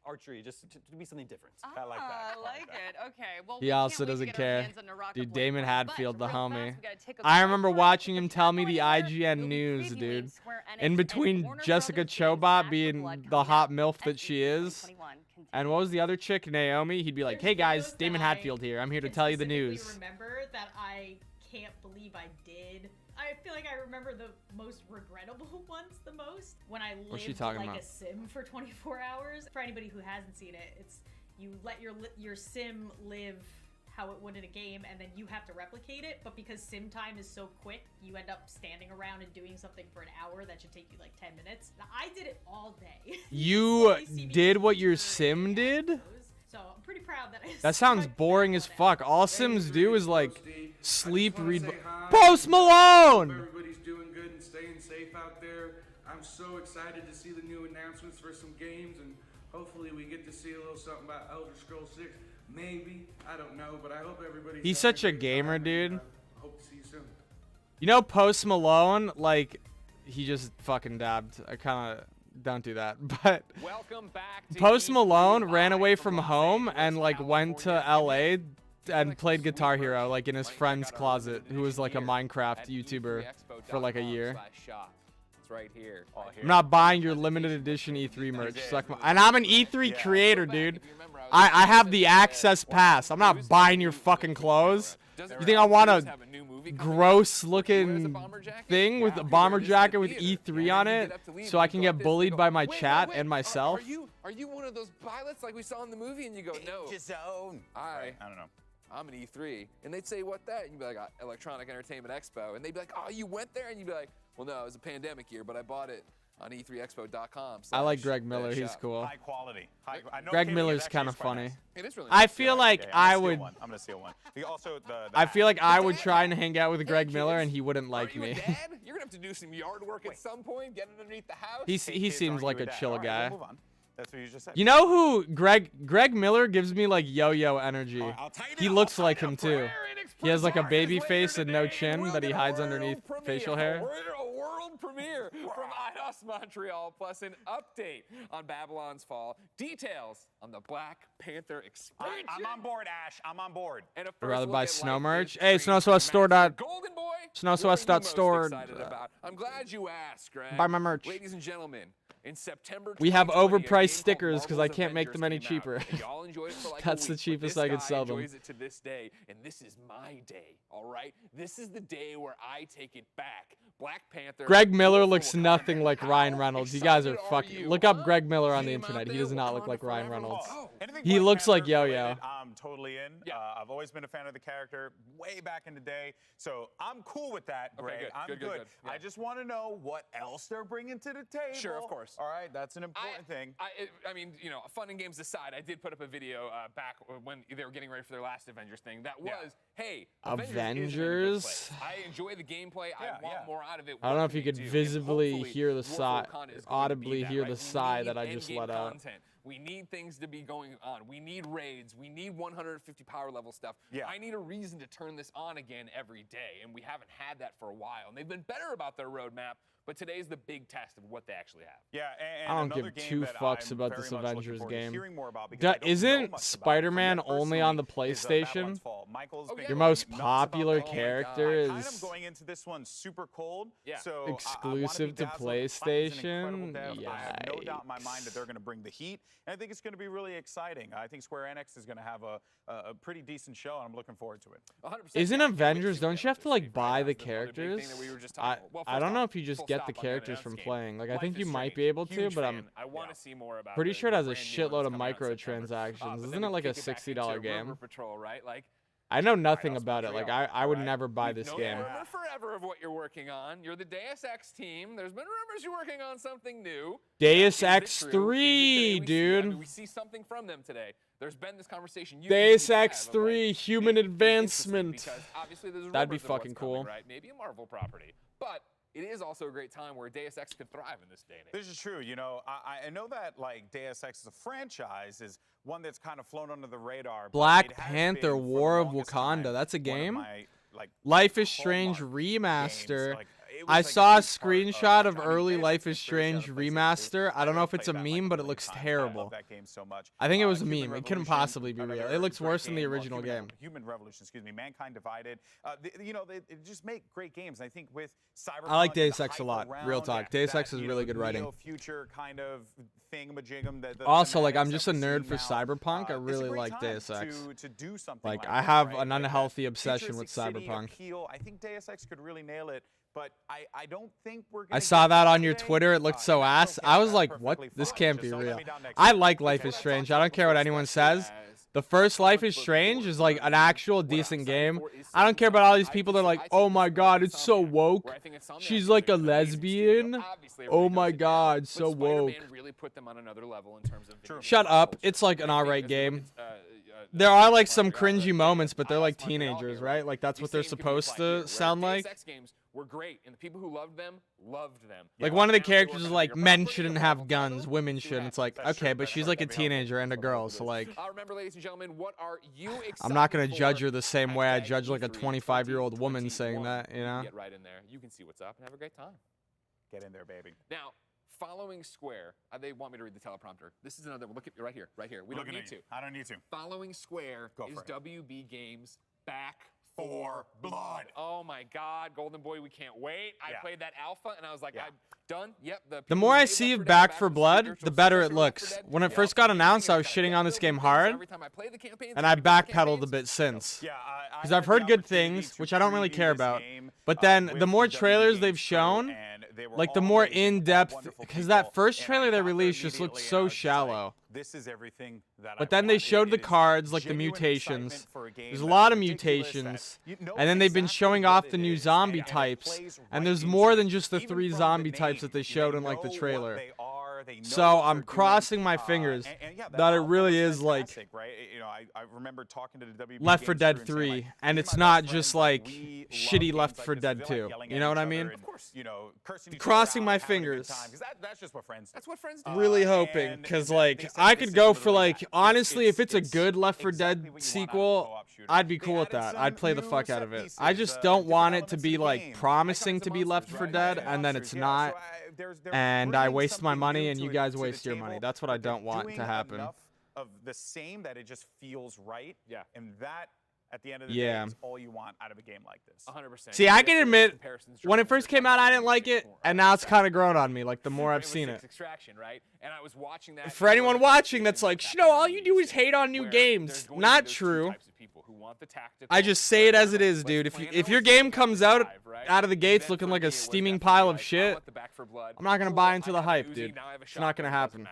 archery just to be something different. I like that. I like it. Okay. Well, He also doesn't care. Dude, Damon Hadfield, the homie. I remember watching him tell me the IGN news, dude. In between Jessica Chobot being the hot MILF that she is, and what was the other chick, Naomi? He'd be like, hey guys, Damon Hadfield here. I'm here to tell you the news. Remember that I can't believe I did. I feel like I remember the most regrettable ones the most. When I What's she lived talking like about? a sim for 24 hours. For anybody who hasn't seen it, it's you let your sim live how it would in a game, and then you have to replicate it. But because sim time is so quick, you end up standing around and doing something for an hour that should take you like 10 minutes. Now, I did it all day. You did what your sim did? So I'm pretty proud that I. That sounds boring as fuck. All Sims do is like sleep, read. Post Malone! Everybody's doing good and staying safe out there. I'm so excited to see the new announcements for some games, and hopefully we get to see a little something about Elder Scrolls 6. Maybe, I don't know, but I hope everybody's. He's such a gamer, dude. Hope to see you soon. You know, Post Malone, like, he just fucking dabbed. I kind of don't do that, but Post Malone ran away from home and like went to LA and played Guitar Hero like in his friend's closet, who was like a Minecraft YouTuber for like a year. It's It's right here. I'm not buying your limited edition E3 merch. Suck my, and I'm an E3 creator, dude. I have the access pass. I'm not buying your fucking clothes. You think I want a gross looking thing with a bomber jacket with E3 on it so I can get bullied by my chat and myself? Are you one of those pilots like we saw in the movie? And you go, no. I don't know. I'm an E3. And they'd say, what that? And you'd be like, Electronic Entertainment Expo. And they'd be like, oh, you went there? And you'd be like, well, no, it was a pandemic year, but I bought it on e3expo.com. I like Greg Miller. He's cool. High quality. I know Greg Katie Miller's actually kind is of quite funny. nice. It is really I nice. feel like I would. I'm gonna steal one. Also, I feel like I would try and hang out with Greg Miller and he wouldn't like me. Dad? You're gonna have to do some yard work at some point, get underneath the house. He seems like a chill guy. Move on. That's what you just said. You know who Greg Miller gives me like yo-yo energy. He looks like him too. He has like a baby face and no chin that he hides underneath facial hair. A world premiere from IDOS Montreal, plus an update on Babylon's Fall. Details on the Black Panther expansion. I'm on board, Ash. I'm on board. And a I'd rather buy snow merch. Hey, SnowSwestStore. Golden Boy. SnowSwest.store. I'm glad you asked, Greg. Buy my merch. Ladies and gentlemen, in September, We have 2020, overpriced stickers because I can't make them any cheaper. Y'all enjoyed it for like That's a the week, but cheapest this I could guy sell them. enjoys it to this day, and this is my day. All right, this is the day where I take it back. Black Panther. Greg Miller looks nothing like Ryan Reynolds. You guys are fucking. Look up Greg Miller on the internet. He does not look like Ryan Reynolds. He looks like Yo-Yo. I'm totally in. I've always been a fan of the character way back in the day, so I'm cool with that, Greg. good. I'm Good. Yeah. I just want to know what else they're bringing to the table. Sure, of course. All right, that's an important thing. I mean, you know, fun and games aside, I did put up a video back when they were getting ready for their last Avengers thing. That was, hey, Avengers. I enjoy the gameplay. I want more out of it. I don't know if you could visibly hear the sigh, audibly hear the sigh that I just let out. We need things to be going on. We need raids. We need 150 power level stuff. I need a reason to turn this on again every day, and we haven't had that for a while. And they've been better about their roadmap, but today's the big test of what they actually have. Yeah, and I don't another give game two that fucks I'm about very this much looking Avengers forward to game. hearing more about because I don't know Isn't much about it. Spider-Man only on the PlayStation? Babylon's Fall. Michael's been Your going most nuts popular about that. character I'm kind of is going into this one super cold. So exclusive to PlayStation. I have no doubt in my mind that they're going to bring the heat, and I think it's going to be really exciting. I think Square Enix is going to have a pretty decent show, and I'm looking forward to it. 100%. Isn't Avengers? Don't you have to like buy the characters? I don't know if you just get the characters from playing. Like I think you might be able to, but I'm pretty sure it has a shitload of microtransactions. Isn't it like a $60 game? Patrol, right? Like I know nothing about it. Like I would never buy this game. Rumor forever of what you're working on. You're the Deus Ex team. There's been rumors you're working on something new. Deus Ex 3, dude. We see something from them today. There's been this conversation. Deus Ex 3, human advancement. That'd be fucking cool. Right? Maybe a Marvel property, but it is also a great time where Deus Ex could thrive in this day and age. This is true. You know, I know that like Deus Ex as a franchise is one that's kind of flown under the radar. Black Panther: War of Wakanda. That's a game. Life is Strange remaster. I saw a screenshot of early Life is Strange remaster. I don't know if it's a meme, but it looks terrible. I think it was a meme. It couldn't possibly be real. It looks worse than the original game. Human Revolution, excuse me. Mankind Divided. You know, they just make great games. I think with Cyberpunk, I like Deus Ex a lot. Real talk. Deus Ex is really good writing. Future kind of thingamajigam. Also, like I'm just a nerd for Cyberpunk. I really like Deus Ex. To do something like I have an unhealthy obsession with Cyberpunk. I think Deus Ex could really nail it. But I don't think we're gonna I saw that on your Twitter. It looked so ass. I was like, what? This can't be real. I like Life is Strange. I don't care what anyone says. The first Life is Strange is like an actual decent game. I don't care about all these people that are like, oh my god, it's so woke. She's like a lesbian. Oh my god, so woke. Shut up. It's like an alright game. There are like some cringy moments, but they're like teenagers, right? Like that's what they're supposed to sound like. Were great, and the people who loved them loved them. Like one of the characters is like, men shouldn't have guns, women should. It's like, okay, but she's like a teenager and a girl, so like. Remember, ladies and gentlemen, what are you excited I'm not gonna judge her the same way I judge like a 25-year-old woman saying that, you know? Get right in there. You can see what's up and have a great time. Get in there, baby. Now, following Square, they want me to read the teleprompter. This is another. Look at right here. We don't need to. I don't need to. Following Square is WB Games back for blood. Oh my God, Golden Boy, we can't wait. I played that alpha and I was like, I'm done. Yep. The more I see of Back 4 Blood, the better it looks. When it first got announced, I was shitting on this game hard, and I backpedaled a bit since. Because I've heard good things, which I don't really care about. But then the more trailers they've shown, like the more in-depth, because that first trailer they released just looked so shallow. This is everything that But then they showed the cards, like the mutations. There's a lot of mutations. And then they've been showing off the new zombie types. And there's more than just the 3 zombie types that they showed in like the trailer. So I'm crossing my fingers that it really is like I remember talking to the WB Left 4 Dead Games crew and saying, 3, and it's not just like shitty Left 4 Dead 2. You know what I mean? Crossing my fingers. That's just what friends do. That's what friends do. Really hoping, because like I could go for like, honestly, if it's a good Left 4 Dead sequel, I'd be cool with that. I'd play the fuck out of it. I just don't want it to be like promising to be Left 4 Dead and then it's not, and I waste my money and you guys waste your money. That's what I don't want to happen. Of the same that it just feels right. Yeah. And that, at the end of the day, is all you want out of a game like this. 100%. See, I can admit, when it first came out, I didn't like it, and now it's kind of grown on me, like the more I've seen it. Extraction, right? And I was watching that. For anyone watching that's like, no, all you do is hate on new games. Not true. I just say it as it is, dude. If your game comes out of the gates looking like a steaming pile of shit, I'm not going to buy into the hype, dude. It's not going to happen.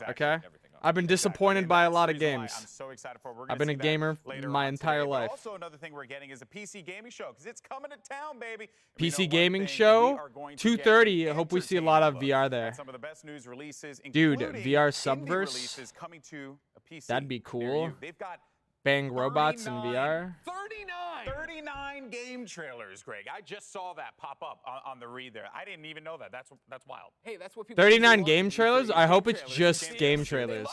Okay? I've been disappointed by a lot of games. I'm so excited for. We're I've been a gamer my entire life. Also, another thing we're getting is a PC gaming show because it's coming to town, baby. PC gaming show, 2:30. I hope we see a lot of VR there. Some of the best news releases, dude, VR Subverse. Coming to a PC. That'd be cool. They've got Bang robots in VR. 39 game trailers, Greg. I just saw that pop up on the read there. I didn't even know that. That's wild. Hey, that's what people 39 game trailers? I hope it's just game trailers.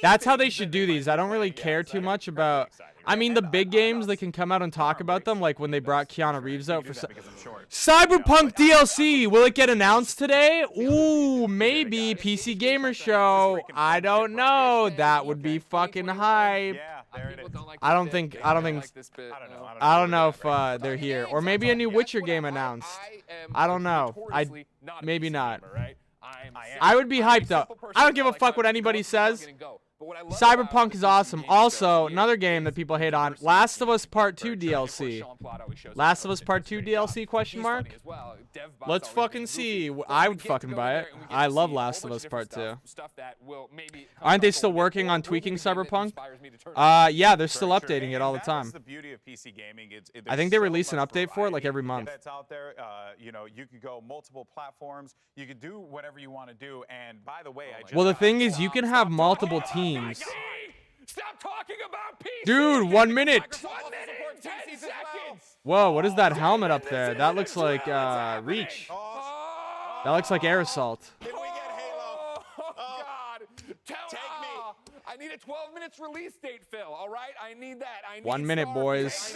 That's how they should do these. I don't really care too much about... I mean, the big games, they can come out and talk about them, like when they brought Keanu Reeves out for... Cyberpunk DLC! Will it get announced today? Ooh, maybe. PC Gamer Show. I don't know. That would be fucking hype. I don't think I don't know if they're here, or maybe a new Witcher game announced. I don't know. Maybe not. I would be hyped though. I don't give a fuck what anybody says. Cyberpunk is awesome. Also, another game that people hate on, Last of Us Part 2 DLC. Last of Us Part 2 DLC, question mark? Let's fucking see. I would fucking buy it. I love Last of Us Part 2. Aren't they still working on tweaking Cyberpunk? Yeah, they're still updating it all the time. I think they release an update for it like every month. That's out there. You know, you could go multiple platforms. You could do whatever you want to do. And by the way, well, the thing is, you can have multiple teams. Stop talking about PC. Dude, 1 minute. 1 minute, 10 seconds. Whoa, what is that helmet up there? That looks like Reach. That looks like air assault. Can we get Halo? Oh, God. Take me. I need a 12 minutes release date, Phil. All right? I need that. I need 1 minute, boys.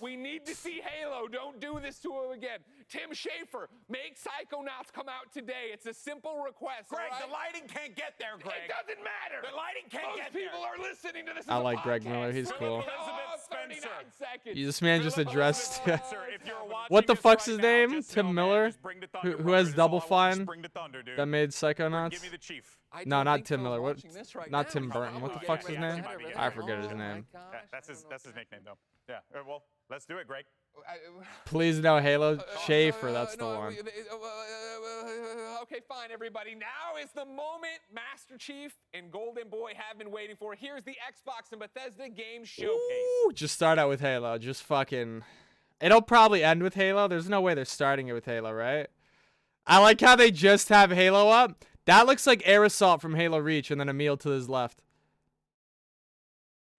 We need to see Halo. Don't do this to him again. Tim Schafer, make Psychonauts come out today. It's a simple request. Greg, the lighting can't get there, Greg. It doesn't matter. The lighting can't get there. Most people are listening to this. I like Greg Miller. He's cool. 39 seconds. This man just addressed... What the fuck's his name? Tim Miller? Who has Double Fine? That made Psychonauts? No, not Tim Miller. What? Not Tim Burton. What the fuck's his name? I forget his name. That's his nickname, though. Yeah. Well, let's do it, Greg. Please no Halo. Schafer, that's the one. Okay, fine, everybody. Now is the moment Master Chief and Golden Boy have been waiting for. Here's the Xbox and Bethesda Game Showcase. Ooh, just start out with Halo. Just fucking... It'll probably end with Halo. There's no way they're starting it with Halo, right? I like how they just have Halo up. That looks like Air Assault from Halo Reach, and then Emil to his left.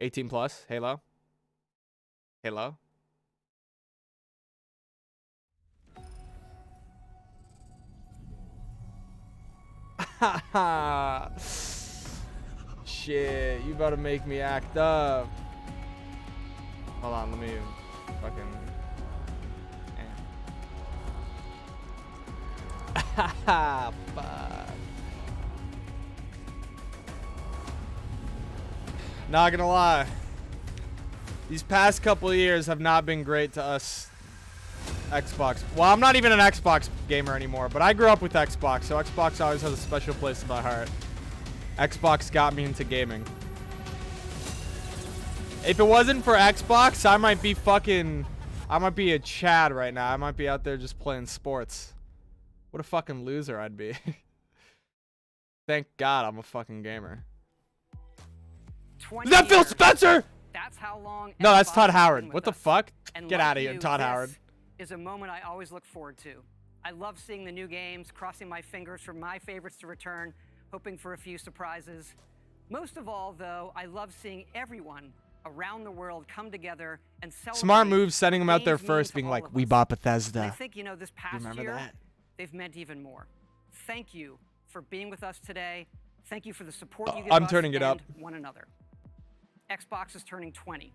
18 plus. Halo. Halo. Shit, you better make me act up. Hold on, let me fucking... Haha, fuck. Not gonna lie. These past couple of years have not been great to us Xbox. Well, I'm not even an Xbox gamer anymore, but I grew up with Xbox, so Xbox always has a special place in my heart. Xbox got me into gaming. If it wasn't for Xbox, I might be a Chad right now. I might be out there just playing sports. What a fucking loser I'd be. Thank God I'm a fucking gamer. Is that Phil Spencer? That's how long. No, that's Xbox Todd has been Howard. with What the us. fuck? And Get like out of here, you, Todd this Howard. is a moment I always look forward to. I love seeing the new games, crossing my fingers for my favorites to return, hoping for a few surprises. Most of all, though, I love seeing everyone around the world come together and celebrate. Smart move sending them out there games mean first, to being all like, of we us. bought And Bethesda. I think, this past remember year, that? they've meant even more. Thank you for being with us today. Thank you for the support you give I'm us turning it up. and one another. Xbox is turning 20.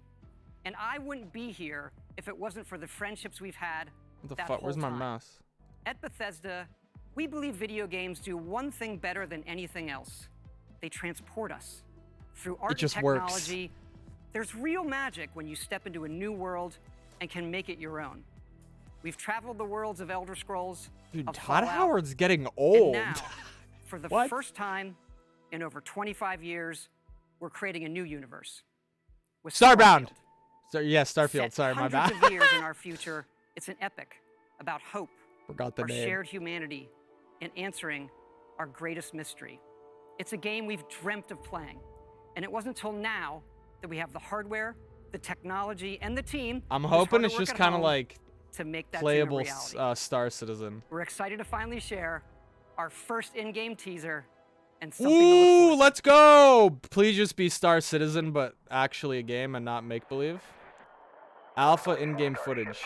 And I wouldn't be here if it wasn't for the friendships we've had What the that fuck? Where's whole my time. mouse? At Bethesda, we believe video games do one thing better than anything else. They transport us. Through art just and works. technology, there's real magic when you step into a new world and can make it your own. We've traveled the worlds of Elder Scrolls, Dude, of Todd Fallout, Howard's getting and old. now, for the What? first time in over 25 years, we're creating a new universe. With Starbound. Starfield. Yeah, Starfield. Set Sorry, my hundreds bad. of years in our future, it's an epic about hope, Forgot the our name. shared humanity, and answering our greatest mystery. It's a game we've dreamt of playing, and it wasn't until now that we have the hardware, the technology, and the team. I'm who's hoping hard it's to work just at kind of home like to make that dream a playable reality. Star Citizen. We're excited to finally share our first in-game teaser and something to look forward Ooh, let's go! Please just be Star Citizen, but actually a game and not make-believe. Alpha in-game footage.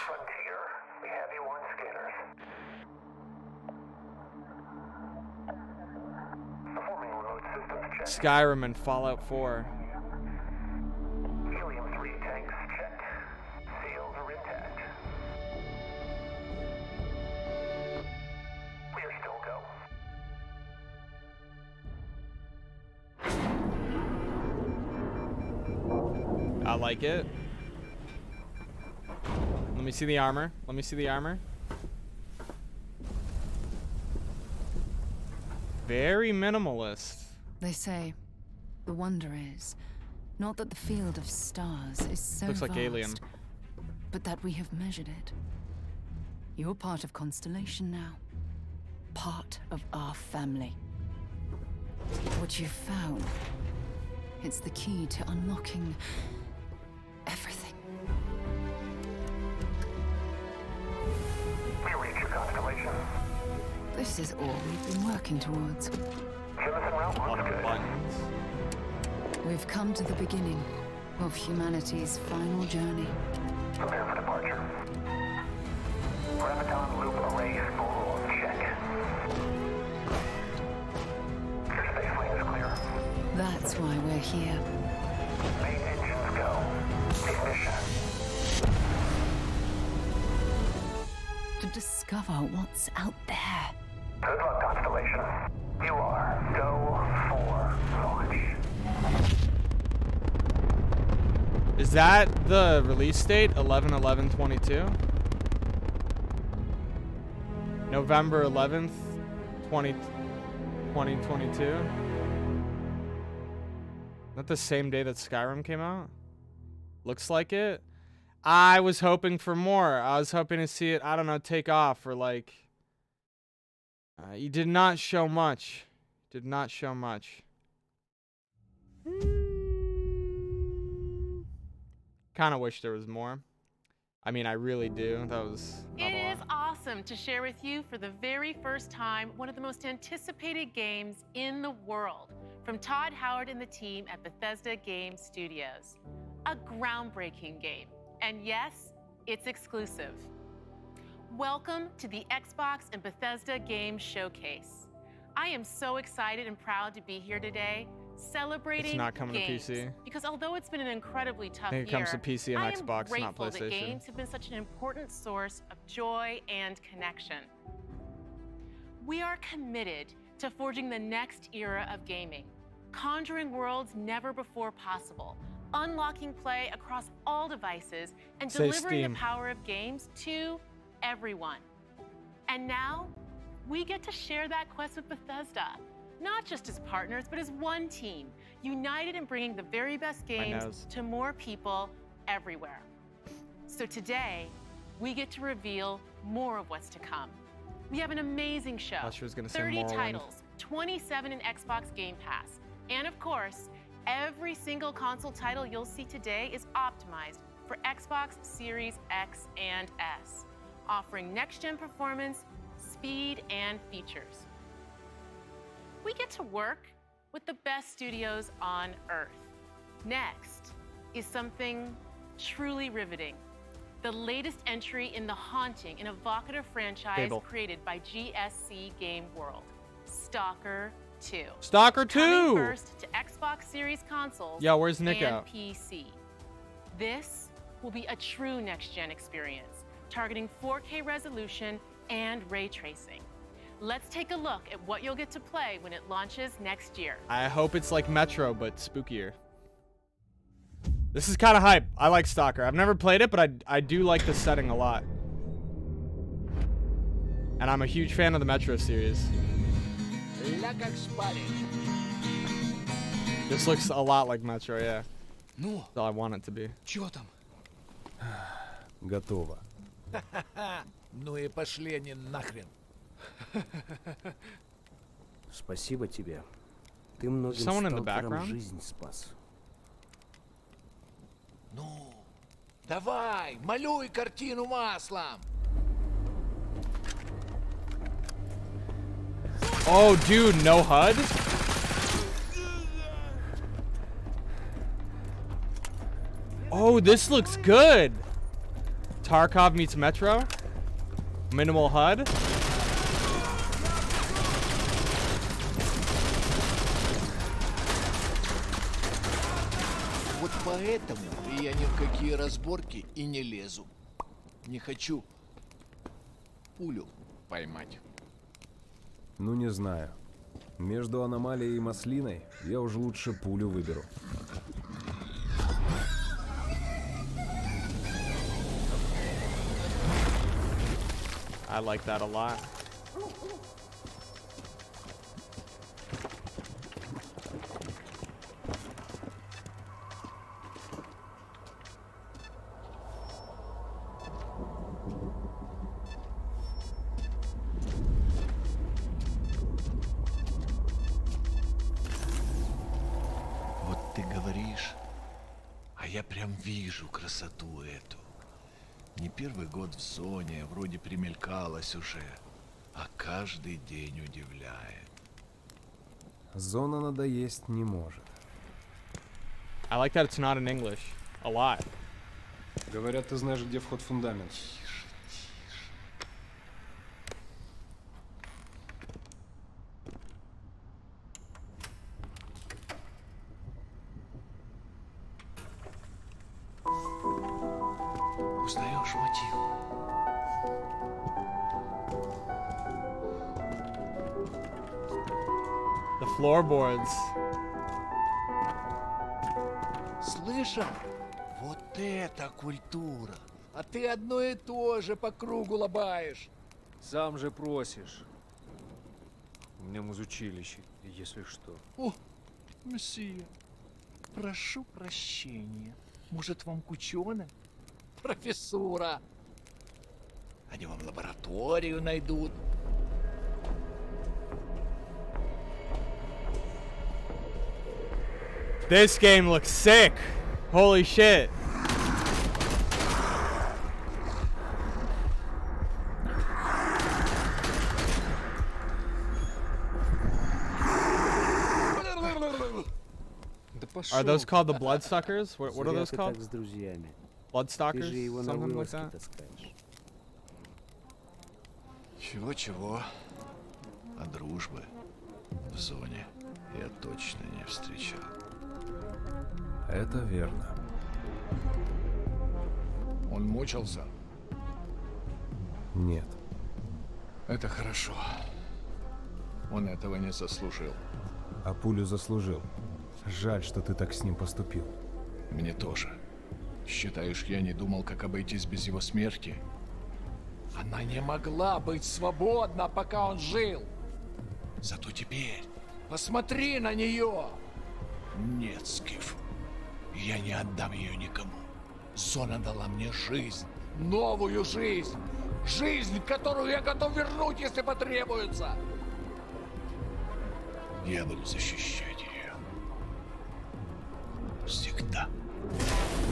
Skyrim and Fallout 4. Helium-3 tanks checked. Seals are intact. We are still go. I like it. Let me see the armor. Let me see the armor. Very minimalist. They say the wonder is not that the field of stars is so Looks like vast, Alien. but that we have measured it. You're part of Constellation now. Part of our family. What you've found, it's the key to unlocking everything. We reach your constellation. This is all we've been working towards. Jemison route looks good. We've come to the beginning of humanity's final journey. Prepare for departure. Graviton loop array full check. Your space lane is clear. That's why we're here. Main engines go. Ignition. To discover what's out there. Good luck, Constellation. You are go for launch. Is that the release date? 11/11/22? November 11th, 2022? Not the same day that Skyrim came out? Looks like it. I was hoping for more. I was hoping to see it, I don't know, take off or like... you did not show much. Did not show much. Kind of wish there was more. I mean, I really do. That was not It a is lot. awesome to share with you for the very first time one of the most anticipated games in the world from Todd Howard and the team at Bethesda Game Studios. A groundbreaking game. And yes, it's exclusive. Welcome to the Xbox and Bethesda Game Showcase. I am so excited and proud to be here today celebrating It's not coming to games. PC. Because although it's been an incredibly tough I think it year, comes to PC and I am Xbox, not grateful that PlayStation. games have been such an important source of joy and connection. We are committed to forging the next era of gaming, conjuring worlds never before possible, unlocking play across all devices and Say delivering Steam. the power of games to everyone. And now, we get to share that quest with Bethesda, not just as partners, but as one team, united in bringing the very best games nose. to more people everywhere. So today, we get to reveal more of what's to come. We have an amazing show, Thought she was gonna say 30 Morrowind. titles, 27 in Xbox Game Pass, and of course, every single console title you'll see today is optimized for Xbox Series X and S, offering next-gen performance, speed, and features. We get to work with the best studios on Earth. Next is something truly riveting. The latest entry in the haunting and evocative franchise Fable. created by GSC Game World, S.T.A.L.K.E.R 2. S.T.A.L.K.E.R 2! Coming first to Xbox Series consoles Yo, where's Nick and at? PC. This will be a true next-gen experience, targeting 4K resolution and ray tracing. Let's take a look at what you'll get to play when it launches next year. I hope it's like Metro, but spookier. This is kind of hype. I like S.T.A.L.K.E.R. I've never played it, but I do like the setting a lot. And I'm a huge fan of the Metro series. This looks a lot like Metro, yeah. Ну, That's all I want it to be. чё там? Готово. Ну и пошли они нахрен. Спасибо тебе. Ты многим Someone in the сталкерам background? жизнь спас. Ну, давай, малюй картину маслом. Oh, dude, no HUD? Oh, this looks good. Tarkov meets Metro. Minimal HUD. Вот поэтому я ни в какие разборки и не лезу. Не хочу пулю поймать. Ну, не знаю. Между аномалией и маслиной я уже лучше пулю выберу. I like that a lot. Вот ты говоришь, а я прям вижу красоту эту. Не первый год в зоне, вроде примелькалась уже, а каждый день удивляет. Зона надоесть не может. I like that it's not in English. A lot. Говорят, ты знаешь, где вход в фундамент. Узнаешь мотив? The floorboards. Слышал? Вот это культура! А ты одно и то же по кругу лобаешь. Сам же просишь. У меня музучилище, если что. О, месье, прошу прощения. Может, вам к ученым? Профессура. Они вам лабораторию найдут. This game looks sick. Holy shit. Are those called the Bloodsuckers? What are those called? с друзьями. Bloodstockers? Ты же его на Something like вылазке that? таскаешь. Чего-чего, а дружбы в зоне я точно не встречал. Это верно. Он мучился? Нет. Это хорошо. Он этого не заслужил. А пулю заслужил. Жаль, что ты так с ним поступил. Мне тоже. Считаешь, я не думал, как обойтись без его смерти? Она не могла быть свободна, пока он жил. Зато теперь посмотри на нее. Нет, Скиф, я не отдам ее никому. Зона дала мне жизнь, новую жизнь. Жизнь, которую я готов вернуть, если потребуется. Я буду защищать ее. Всегда.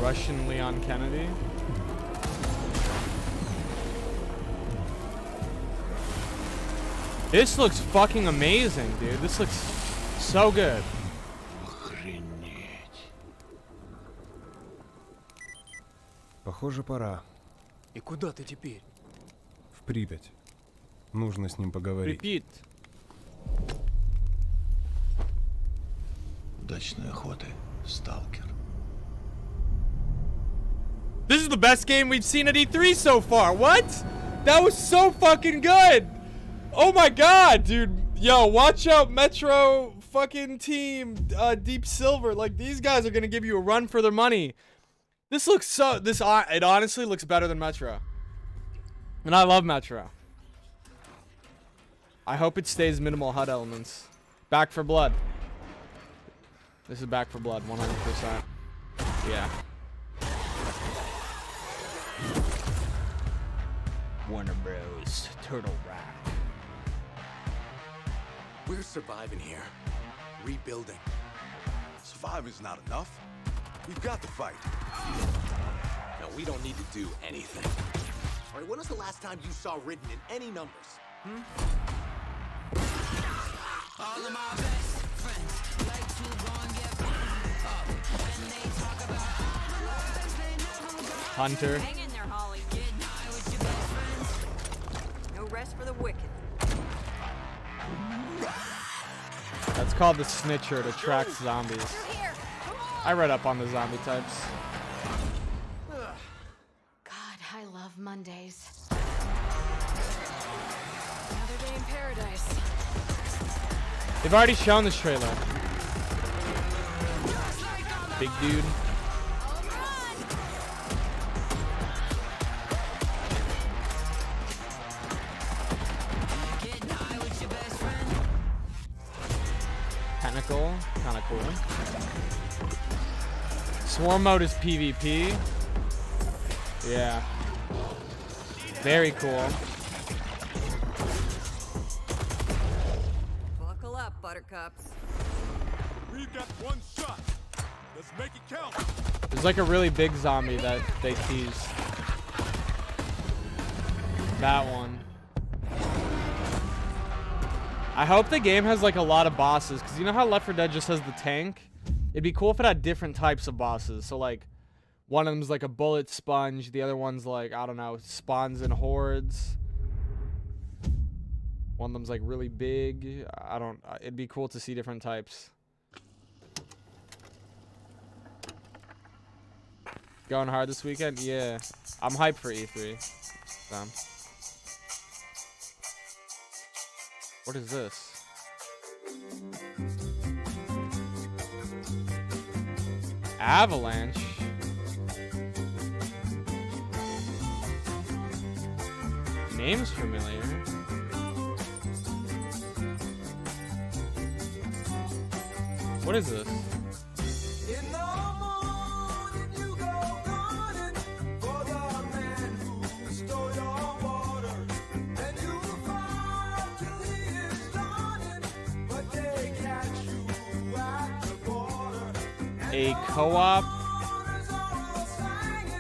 Russian Leon Kennedy. This looks fucking amazing, dude. This looks so good. Охренеть. Похоже, пора. И куда ты теперь? В Припять. Нужно с ним поговорить. Repeat. Удачной охоты, Сталкер. This is the best game we've seen at E3 so far. What? That was so fucking good. Oh my god, dude. Yo, watch out, Metro fucking team, Deep Silver. Like, these guys are gonna give you a run for their money. This looks so, it honestly looks better than Metro. And I love Metro. I hope it stays minimal HUD elements. Back for Blood. This is Back for Blood, 100%. Yeah. Warner Bros. Turtle Rock. We're surviving here. Rebuilding. Surviving's not enough. We've got to fight. No, we don't need to do anything. All right, when was the last time you saw written in any numbers? All of my best friends like to go and get up when they talk about lives they never got. Hunter. Hang in there, Holly. Get high with your best friends. No rest for the wicked. That's called the Snitcher. It attracts zombies. I read up on the zombie types. God, I love Mondays. Another day in paradise. They've already shown this trailer. Big dude. Tentacle, kind of cool. Swarm mode is PvP. Yeah. Very cool. Buckle up, buttercups. We've got one shot. Let's make it count. There's like a really big zombie that they teased. That one. I hope the game has like a lot of bosses, because you know how Left 4 Dead just has the tank? It'd be cool if it had different types of bosses. So like, one of them's like a bullet sponge, the other one's like, I don't know, spawns in hordes. One of them's like really big. It'd be cool to see different types. Going hard this weekend? Yeah. I'm hyped for E3. So. What is this? Avalanche? Name's familiar. What is this? A co-op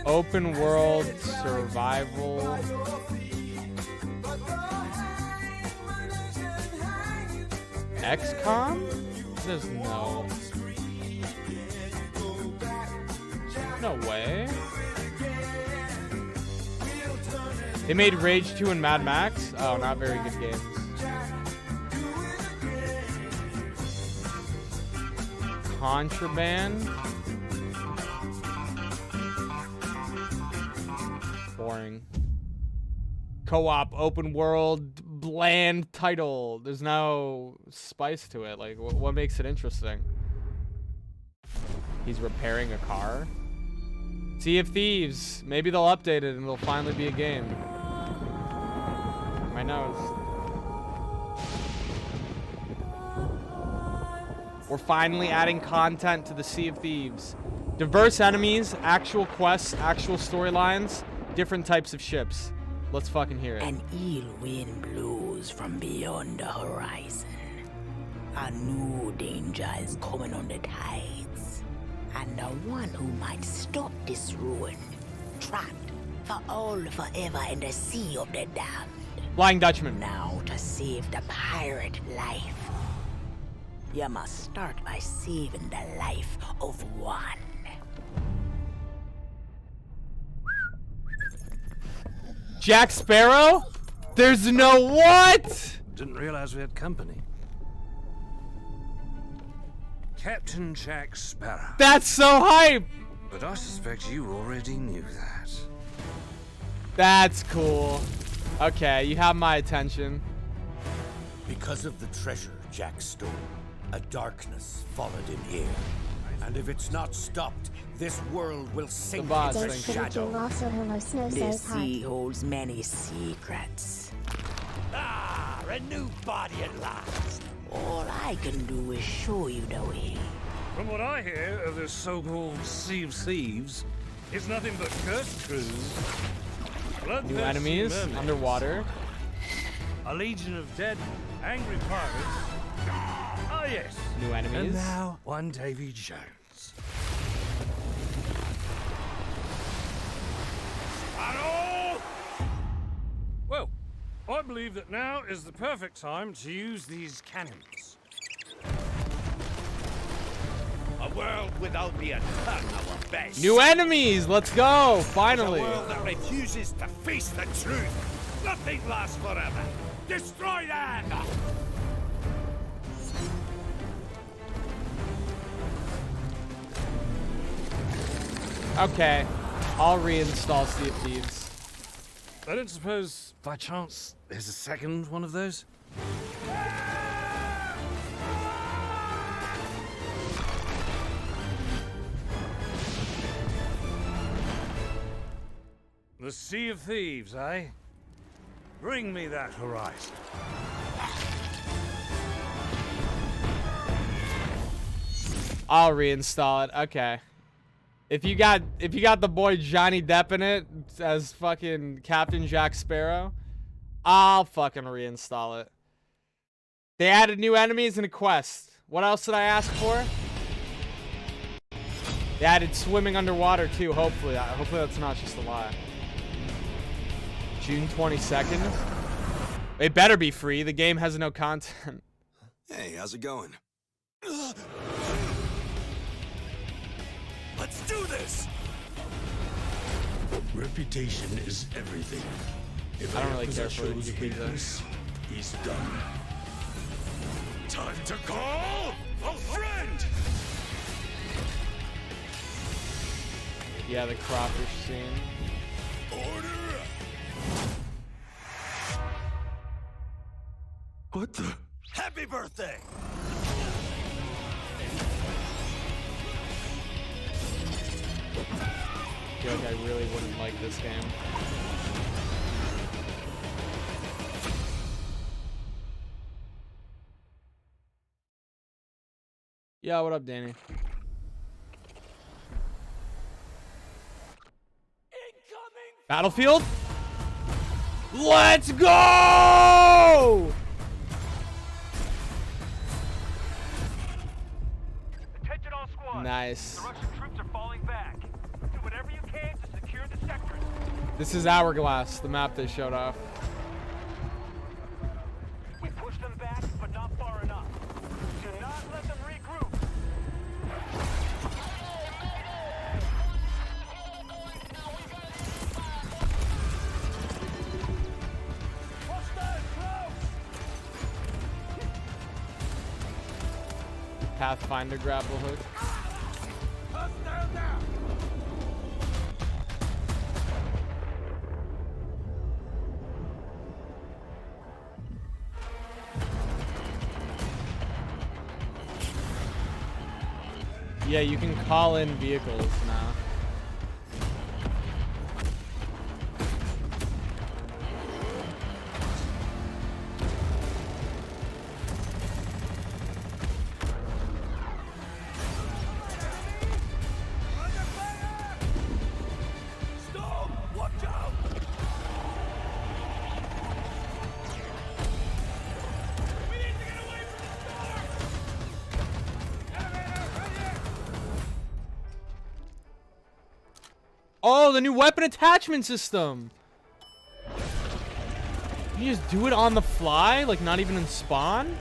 open world survival XCOM? There's no way. They made Rage 2 and Mad Max? Oh, not very good games. Contraband. Boring. Co-op, open world, bland title. There's no spice to it. Like, what makes it interesting? He's repairing a car. Sea of Thieves. Maybe they'll update it and it'll finally be a game. My nose. We're finally adding content to the Sea of Thieves. Diverse enemies, actual quests, actual storylines, different types of ships. Let's fucking hear it. An ill wind blows from beyond the horizon. A new danger is coming on the tides. And the one who might stop this ruin, trapped for all forever in the sea of the damned. Flying Dutchman. Now to save the pirate life, you must start by saving the life of one. Jack Sparrow? There's no what? Didn't realize we had company. Captain Jack Sparrow. That's so hype. But I suspect you already knew that. That's cool. Okay, you have my attention. Because of the treasure Jack stole, a darkness followed him here. And if it's not stopped, this world will sink into shadow. This sea holds many secrets. Ah, a new body at last. All I can do is show you the way. From what I hear of this so-called Sea of Thieves, it's nothing but cursed crews. New enemies underwater. A legion of dead, angry pirates. Oh yes. New enemies. And now one Davy Jones. Sparrow! Well, I believe that now is the perfect time to use these cannons. A world without the attack our best. New enemies. Let's go. Finally. A world that refuses to face the truth. Nothing lasts forever. Destroy that! Okay. I'll reinstall Sea of Thieves. I don't suppose, by chance, there's a second one of those? The Sea of Thieves, eh? Bring me that horizon. I'll reinstall it. Okay. If you got the boy Johnny Depp in it as fucking Captain Jack Sparrow, I'll fucking reinstall it. They added new enemies and a quest. What else did I ask for? They added swimming underwater too, hopefully. Hopefully that's not just a lie. June 22nd. It better be free. The game has no content. Hey, how's it going? Let's do this! Reputation is everything. If I don't really care Yakuza for shows Yakuza. weakness, he's done. Time to call a friend! Yeah, the crawfish scene. Order up! What the? Happy birthday! I feel like I really wouldn't like this game. Yeah, what up, Danny? Battlefield? Let's go! Attention all squads. Nice. The Russian troops are falling back. Do whatever you can to secure the sectors. This is Hourglass, the map they showed off. We pushed them back, but not far enough. Do not let them regroup. Pathfinder grapple hook. Yeah, you can call in vehicles now. Oh, the new weapon attachment system. You just do it on the fly, like not even in spawn?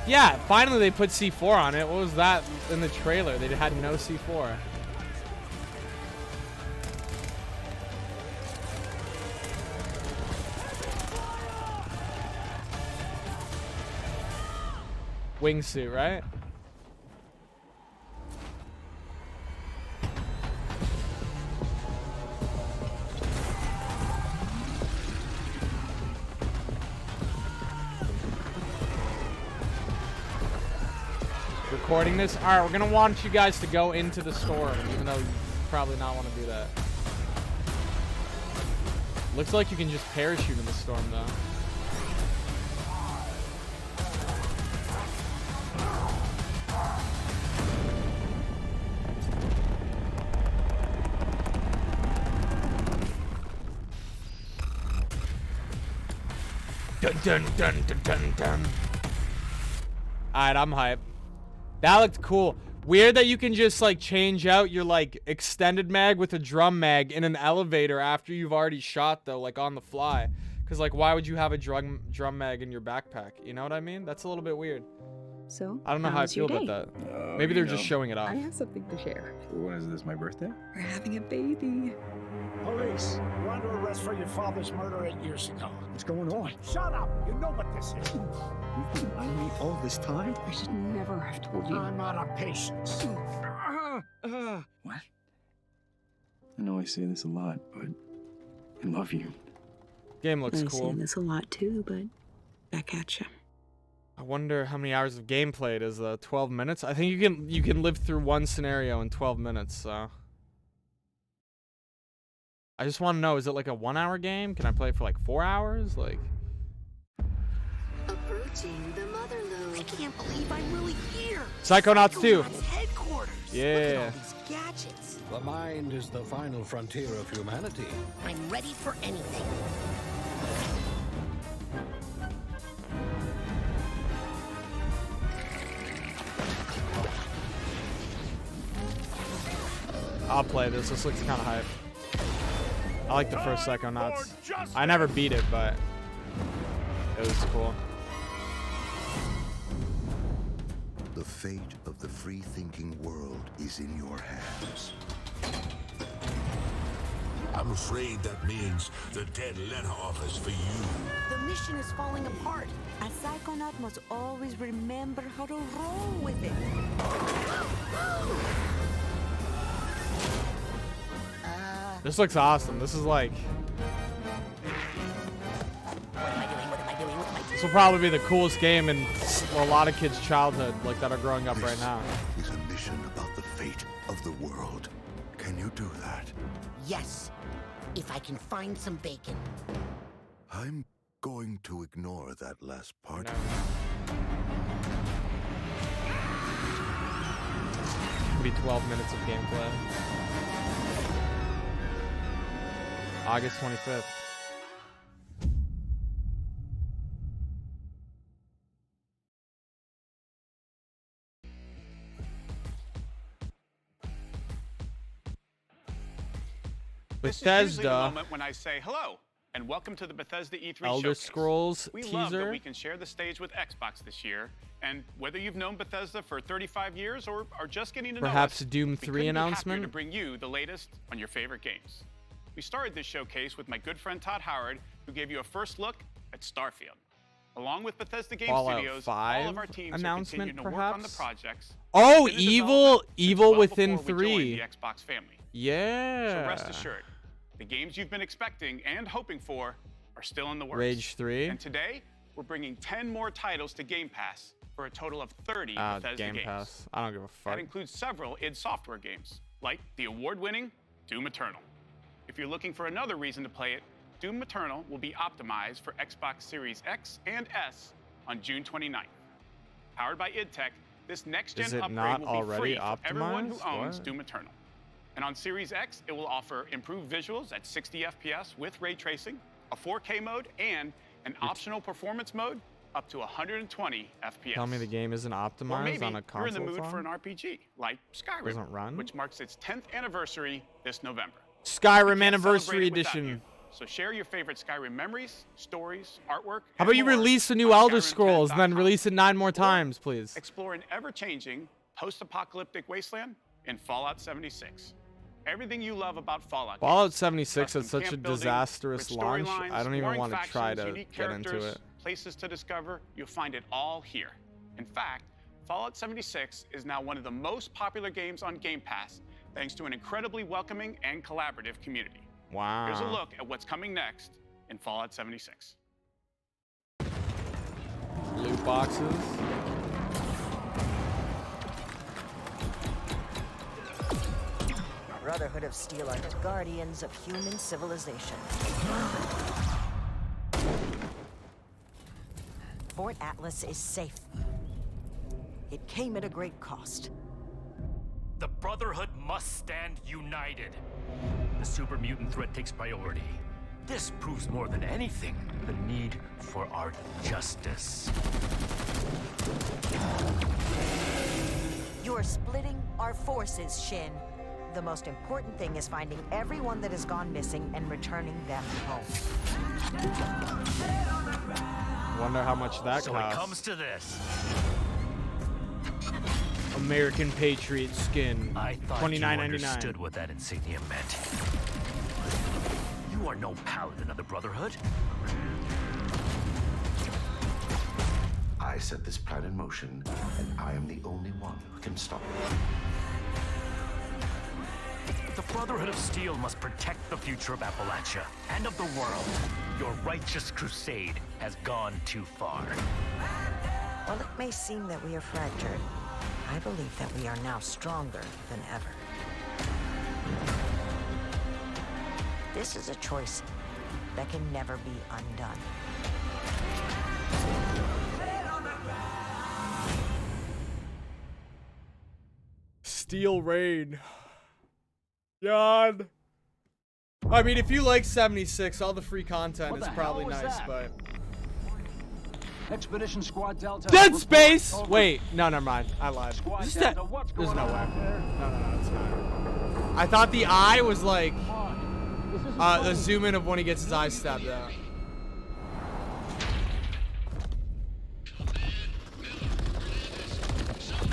Yeah, finally they put C4 on it. What was that in the trailer? They had no C4. Wingsuit, right? Recording this. All right, we're gonna want you guys to go into the storm, even though you probably not want to do that. Looks like you can just parachute in the storm, though. Dun dun dun dun dun dun. All right, I'm hyped. That looked cool. Weird that you can just like change out your like extended mag with a drum mag in an elevator after you've already shot though, like on the fly. Cause like why would you have a drum mag in your backpack? You know what I mean? That's a little bit weird. So, I don't know how I feel about that. Maybe they're just showing it off. I have something to share. When is this, my birthday? We're having a baby. Police, you're under arrest for your father's murder 8 years ago. What's going on? Shut up! You know what this is. You've been lying to me all this time? I should never have told you. I'm out of patience. What? I know I say this a lot, but I love you. Game looks I cool. say this a lot too, but back at you. I wonder how many hours of gameplay it is. 12 minutes. I think you can live through one scenario in 12 minutes. So I just want to know: is it like a 1 hour game? Can I play it for like 4 hours? Like. Approaching the motherlode. I can't believe I'm really here. Psychonauts 2. Headquarters. Yeah. Look at all these gadgets. The mind is the final frontier of humanity. I'm ready for anything. I'll play this. This looks kind of hype. I like the first Psychonauts. I never beat it, but it was cool. The fate of the free-thinking world is in your hands. I'm afraid that means the dead letter office for you. The mission is falling apart. A Psychonaut must always remember how to roll with it. This looks awesome. This is like... This will probably be the coolest game in a lot of kids' childhood, like that are growing up right now. This is a mission about the fate of the world. Can you do that? Yes, if I can find some bacon. I'm going to ignore that last part. It'll be 12 minutes of gameplay. August 25th. This is usually the Bethesda. moment when I say hello and welcome to the Bethesda E3 Elder Showcase. Scrolls We love that teaser. we can share the stage with Xbox this year, and whether you've known Bethesda for 35 years or are just getting to Perhaps know us, Doom we 3 couldn't be happier announcement. to bring you the latest on your favorite games. We started this showcase with my good friend Todd Howard, who gave you a first look at Starfield. Along with Bethesda Game Fallout Studios, 5 all of our teams are announcement, continuing to work on the perhaps? projects. Oh, Been in Evil development since Evil well Within before we joined 3. the Xbox family. Yeah. So rest assured, the games you've been expecting and hoping for are still in the works. Rage 3. And today, we're bringing 10 more titles to Game Pass for a total of 30 Bethesda Game games. Pass. I don't give a fuck. That includes several id Software games, like the award-winning Doom Eternal. If you're looking for another reason to play it, Doom Eternal will be optimized for Xbox Series X and S on June 29th. Powered by id Tech, this next-gen Is it upgrade not will be already free for everyone who optimized? owns What? Doom Eternal. And on Series X, it will offer improved visuals at 60 FPS with ray tracing, a 4K mode, and an optional performance mode up to 120 FPS. Tell me the game isn't Or optimized maybe on a console you're in the mood for phone? an RPG, like Skyrim, Doesn't run? which marks its 10th anniversary this November. Skyrim We can't Anniversary celebrate it without Edition. you. So share your favorite Skyrim memories, stories, artwork. How about you release a new Elder Scrolls and then release it 9 more times, please? Explore an ever-changing post-apocalyptic wasteland in Fallout 76. Everything you love about Fallout. Fallout games, 76 is custom such a camp building, disastrous rich launch. storylines, I don't even warring want to try factions, to unique get into characters, it. Places to discover, you'll find it all here. In fact, Fallout 76 is now one of the most popular games on Game Pass, thanks to an incredibly welcoming and collaborative community. Wow. Here's a look at what's coming next in Fallout 76. Loot boxes. Brotherhood of Steel are the guardians of human civilization. Fort Atlas is safe. It came at a great cost. The Brotherhood must stand united. The super mutant threat takes priority. This proves more than anything the need for our justice. You're splitting our forces, Shin. The most important thing is finding everyone that has gone missing and returning them home. Wonder how much that So costs. it comes to this. American Patriot skin. I thought you $29.99. understood what that insignia meant. You are no paladin of the Brotherhood. I set this plan in motion, and I am the only one who can stop it. The Brotherhood of Steel must protect the future of Appalachia and of the world. Your righteous crusade has gone too far. While it may seem that we are fractured, I believe that we are now stronger than ever. This is a choice that can never be undone. Steel Rain. God. I mean, if you like 76, all the free content is probably nice, but... Expedition Squad Delta. Dead Space! Wait, no, never mind. I lied. Is this There's no way. No, it's not. I thought the eye was like the zoom in of when he gets his eyes stabbed out.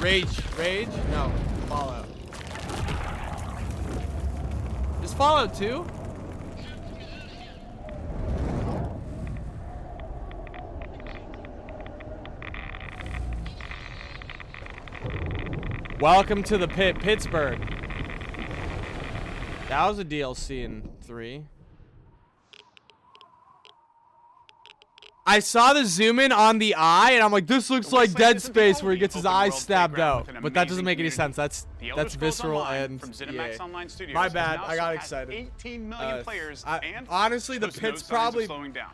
Rage? No. Fallout. Is Fallout 2? Welcome to the pit, Pittsburgh. That was a DLC in 3. I saw the zoom in on the eye, and I'm like, this looks like Dead Space where he gets his eyes stabbed out. But that doesn't make any sense. That's visceral and yeah. My bad. I got excited. 18 million players and honestly, the shows no Pit's signs of probably slowing down.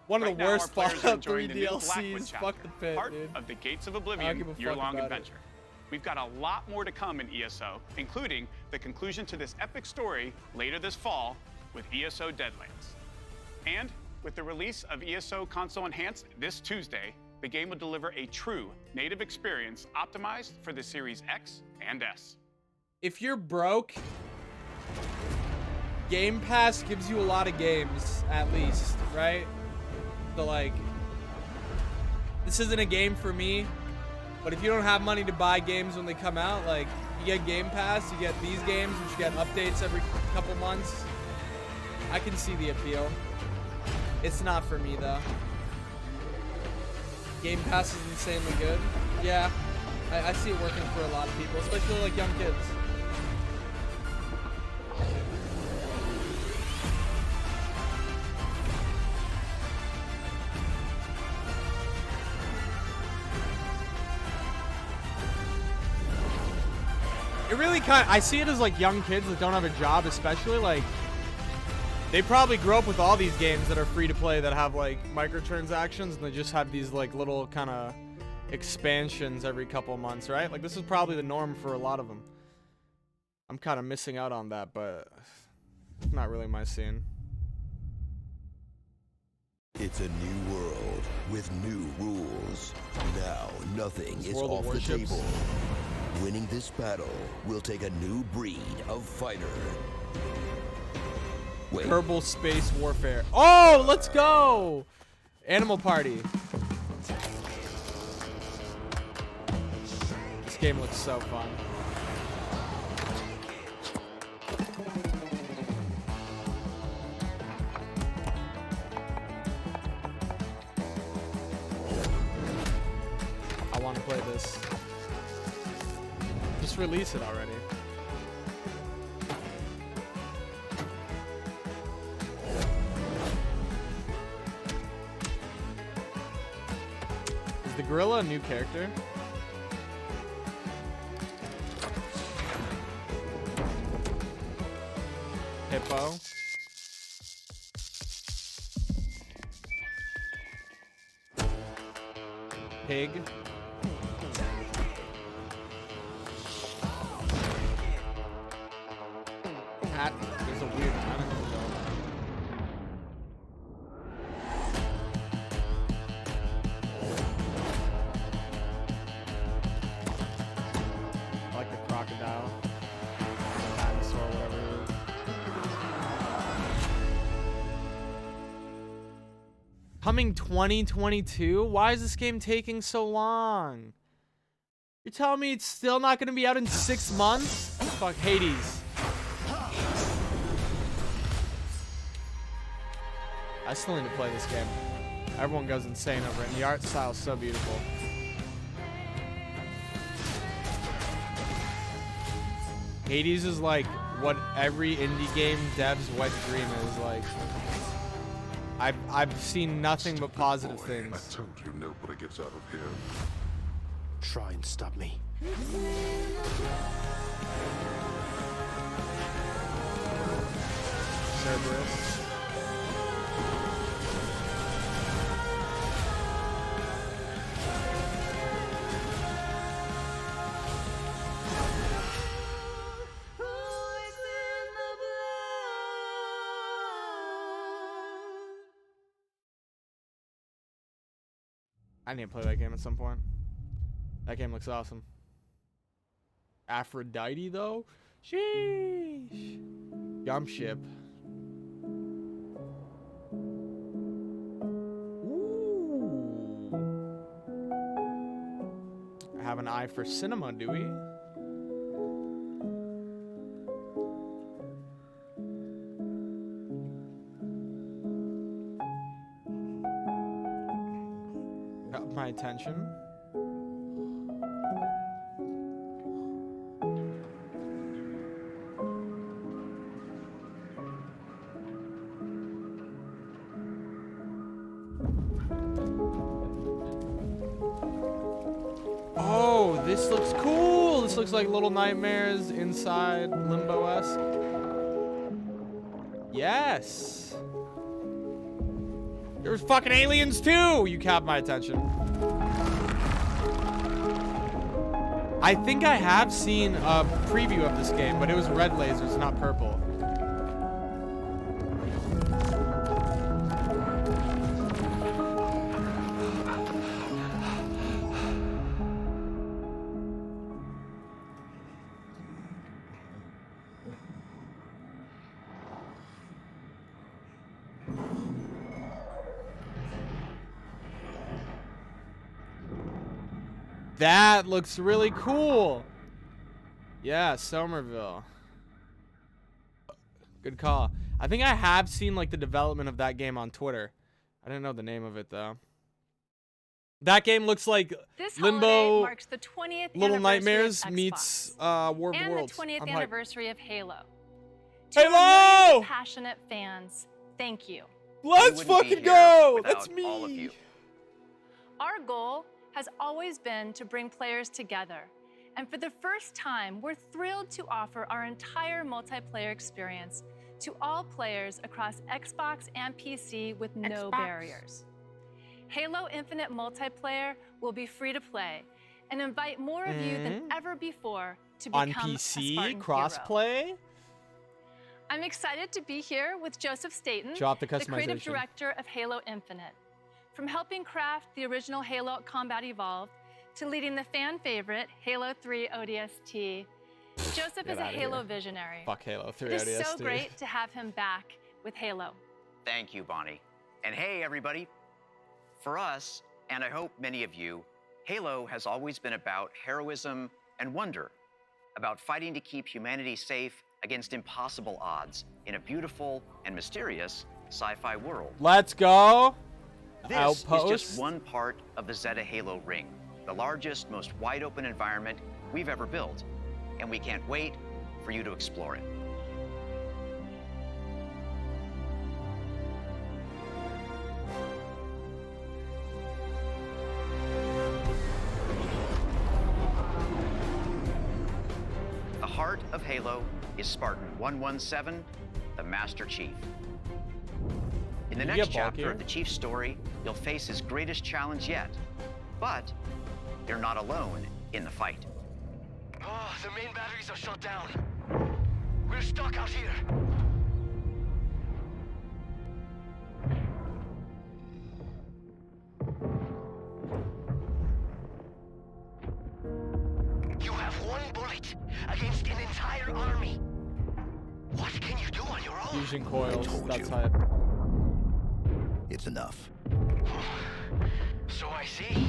one of Right the now, worst our players are Fallout 3 enjoying the new Blackwood DLCs. chapter, Fuck the Pit, part dude. of the Gates of I don't Oblivion give a fuck year-long about it. adventure. We've got a lot more to come in ESO, including the conclusion to this epic story later this fall with ESO Deadlands. And with the release of ESO Console Enhanced this Tuesday, the game will deliver a true native experience optimized for the Series X and S. If you're broke, Game Pass gives you a lot of games, at least, right? So, like, this isn't a game for me, but if you don't have money to buy games when they come out, like, you get Game Pass, you get these games, which get updates every couple months. I can see the appeal. It's not for me, though. Game Pass is insanely good. Yeah, I see it working for a lot of people, especially like young kids. I see it as like young kids that don't have a job, especially like they probably grew up with all these games that are free to play that have like microtransactions, and they just have these like little kind of expansions every couple months, right? Like this is probably the norm for a lot of them. I'm kind of missing out on that, but it's not really my scene. It's a new world with new rules. Now, nothing is World of off the Warships. table. Winning this battle will take a new breed of fighter. Wait. Kerbal Space Warfare. Oh, let's go! Animal Party. This game looks so fun. I want to play this. Just release it already. Is the gorilla a new character? Hippo. Pig. Cat. There's a weird tentacle though. I like the crocodile. Dinosaur, whatever it is. Coming 2022? Why is this game taking so long? You're telling me it's still not going to be out in 6 months? Fuck Hades. I still need to play this game. Everyone goes insane over it, and the art style is so beautiful. Hades is like what every indie game dev's wet dream is like. I've seen nothing but positive things. I told you nobody gets out of here. Try and stop me. Cerberus. I need to play that game at some point. That game looks awesome. Aphrodite, though? Sheesh. Gump ship. Ooh. I have an eye for cinema, do we? Got my attention. Oh, this looks cool. This looks like Little Nightmares inside Limbo-esque. Yes. There's fucking aliens too. You caught my attention. I think I have seen a preview of this game, but it was red lasers, not purple. That looks really cool. Yeah, Somerville. Good call. I think I have seen like the development of that game on Twitter. I didn't know the name of it though. That game looks like This Limbo, holiday marks the 20th Little anniversary Nightmares of Xbox meets War of the and Worlds. the 20th I'm hyped. anniversary of Halo. To Halo! our millions of passionate fans, thank you. Let's fucking go! That's me. All of you. Our goal has always been to bring players together And for the first time, we're thrilled to offer our entire multiplayer experience to all players across Xbox and PC with no barriers. Halo Infinite multiplayer will be free to play and invite more of you than ever before to become on a PC Spartan crossplay. hero. I'm excited to be here with Joseph Staten, Drop the creative customization. director of Halo Infinite. From helping craft the original Halo Combat Evolved to leading the fan favorite Halo 3 ODST, Joseph is a Halo visionary. Fuck Halo 3 It is ODST. so great to have him back with Halo. Thank you, Bonnie. And hey, everybody. For us, and I hope many of you, Halo has always been about heroism and wonder, about fighting to keep humanity safe against impossible odds in a beautiful and mysterious sci-fi world. Let's go. This Outpost. is just one part of the Zeta Halo ring, the largest, most wide-open environment we've ever built, and we can't wait for you to explore it. The heart of Halo is Spartan 117, the Master Chief. In the next chapter of the Chief's story, you'll face his greatest challenge yet. But you're not alone in the fight. Oh, the main batteries are shut down. We're stuck out here. You have one bullet against an entire army. What can you do on your own? Fusion coils. That's hype. It's enough. So I see.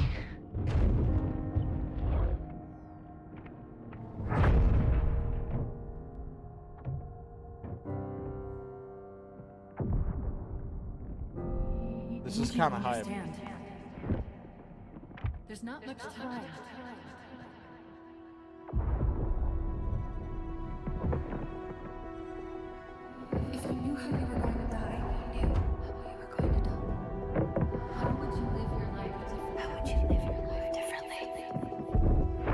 This is kind of hype. There's not much time. If you knew how you were going to die, you knew how you were going to die. How would you live your life differently? How would you live your life differently?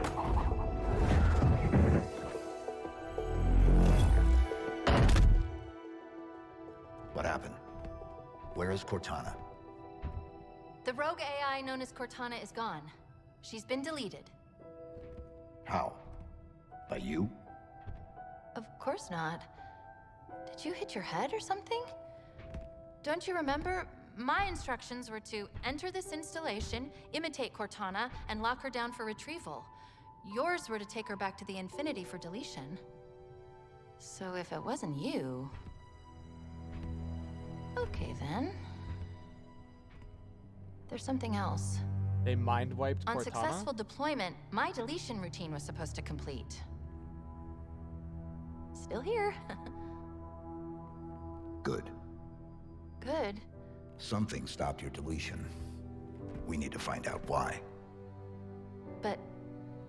What happened? Where is Cortana? The rogue AI known as Cortana is gone. She's been deleted. How? By you? Of course not. Did you hit your head or something? Don't you remember? My instructions were to enter this installation, imitate Cortana, and lock her down for retrieval. Yours were to take her back to the Infinity for deletion. So if it wasn't you... Okay then. There's something else. They mind wiped On Cortana. successful deployment, my deletion routine was supposed to complete. Still here. Good. Good. Something stopped your deletion. We need to find out why. But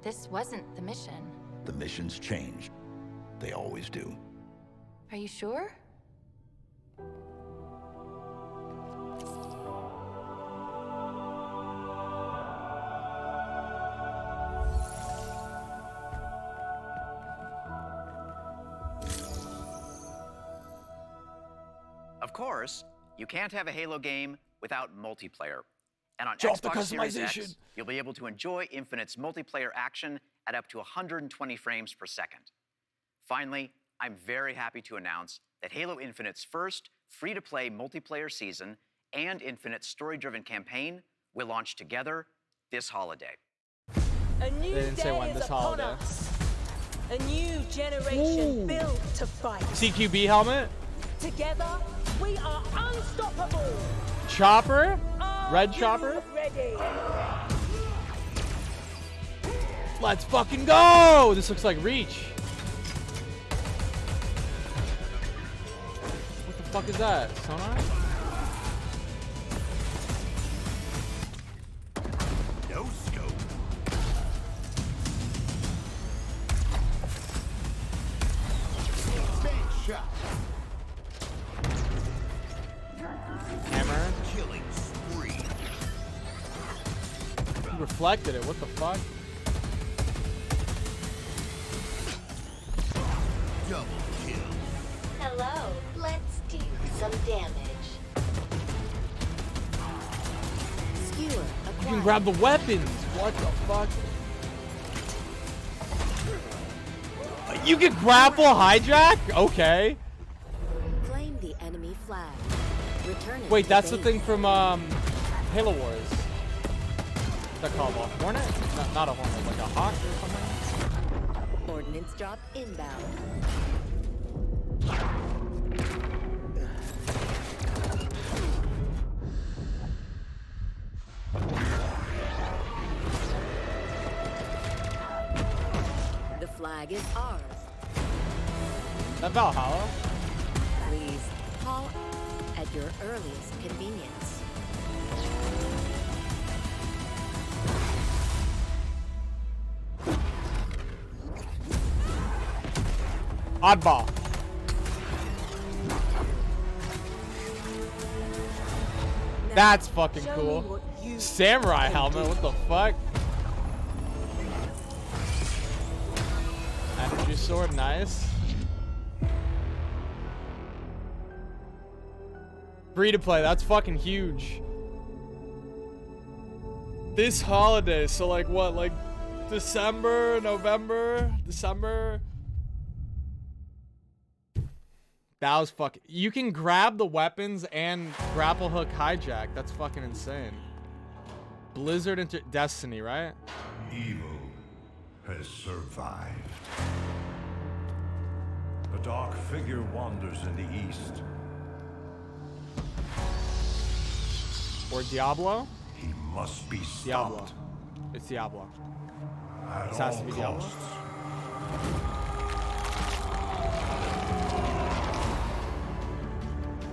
this wasn't the mission. The missions changed. They always do. Are you sure? Of course, you can't have a Halo game without multiplayer. And on Drop the Xbox Series customization. X, you'll be able to enjoy Infinite's multiplayer action at up to 120 frames per second. Finally, I'm very happy to announce that Halo Infinite's first free-to-play multiplayer season and Infinite's story-driven campaign will launch together this holiday. A new They didn't say day when is this upon holiday. us. A new generation built to fight. CQB helmet. Together, we are unstoppable. Chopper. Red Are Chopper. you ready? Let's fucking go! This looks like Reach. What the fuck is that? Sonar? No scope. Big shot. Hammer. Killing spree. He reflected it. What the fuck? Double kill. Hello. Let's do some damage. Skewer You acquired. can grab the weapons. What the fuck? You can grapple hijack? Okay. Claim the enemy flag. Return it Wait, to that's the base. thing from Halo Wars. What's that called? A hornet? Not a hornet, like a hawk or something? Ordnance drop inbound. The flag is ours. That Valhalla? Please call at your earliest convenience. Oddball. That's fucking cool. Samurai helmet, what the fuck? Energy sword, nice. Free to play, that's fucking huge. This holiday, so like what, like December, November, December? That was fucking. You can grab the weapons and grapple hook hijack. That's fucking insane. Blizzard into Destiny, right? Evil has survived. A dark figure wanders in the east. Or Diablo? He must be stopped. Diablo. It's Diablo. At This has to all be Diablo. costs.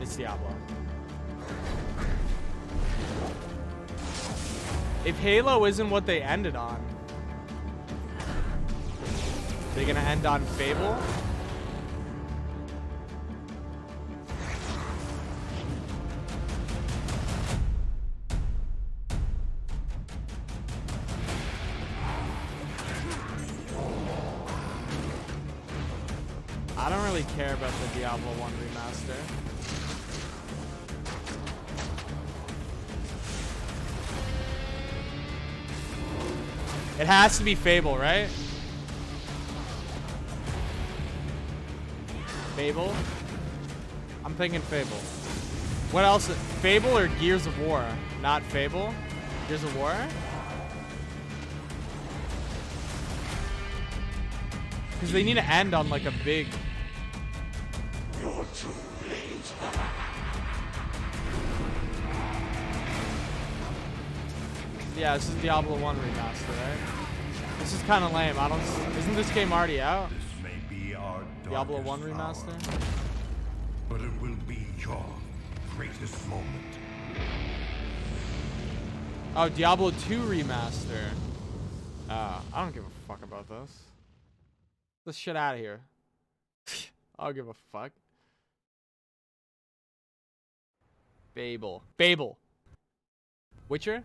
It's Diablo. If Halo isn't what they ended on, they're gonna end on Fable? I don't really care about the Diablo 1 remaster. It has to be Fable, right? Fable? I'm thinking Fable. What else? Fable or Gears of War? Not Fable? Gears of War? Because they need to end on like a big... Yeah, this is Diablo 1 remaster, right? This is kind of lame. I don't... Isn't this game already out? This may be our Diablo 1 darkest remaster? hour, but it will be your greatest moment. Oh, Diablo 2 remaster. I don't give a fuck about this. Get this shit out of here. I don't give a fuck. Fable. Fable. Witcher?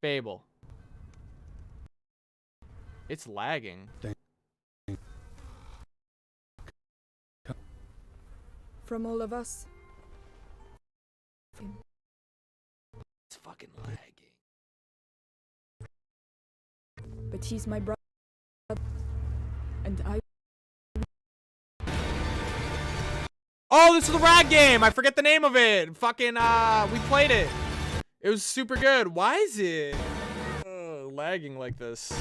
Fable. It's lagging. From all of us. It's fucking lagging. But he's my brother. And I... Oh, this is the rag game. I forget the name of it. Fucking, we played it. It was super good. Why is it lagging like this?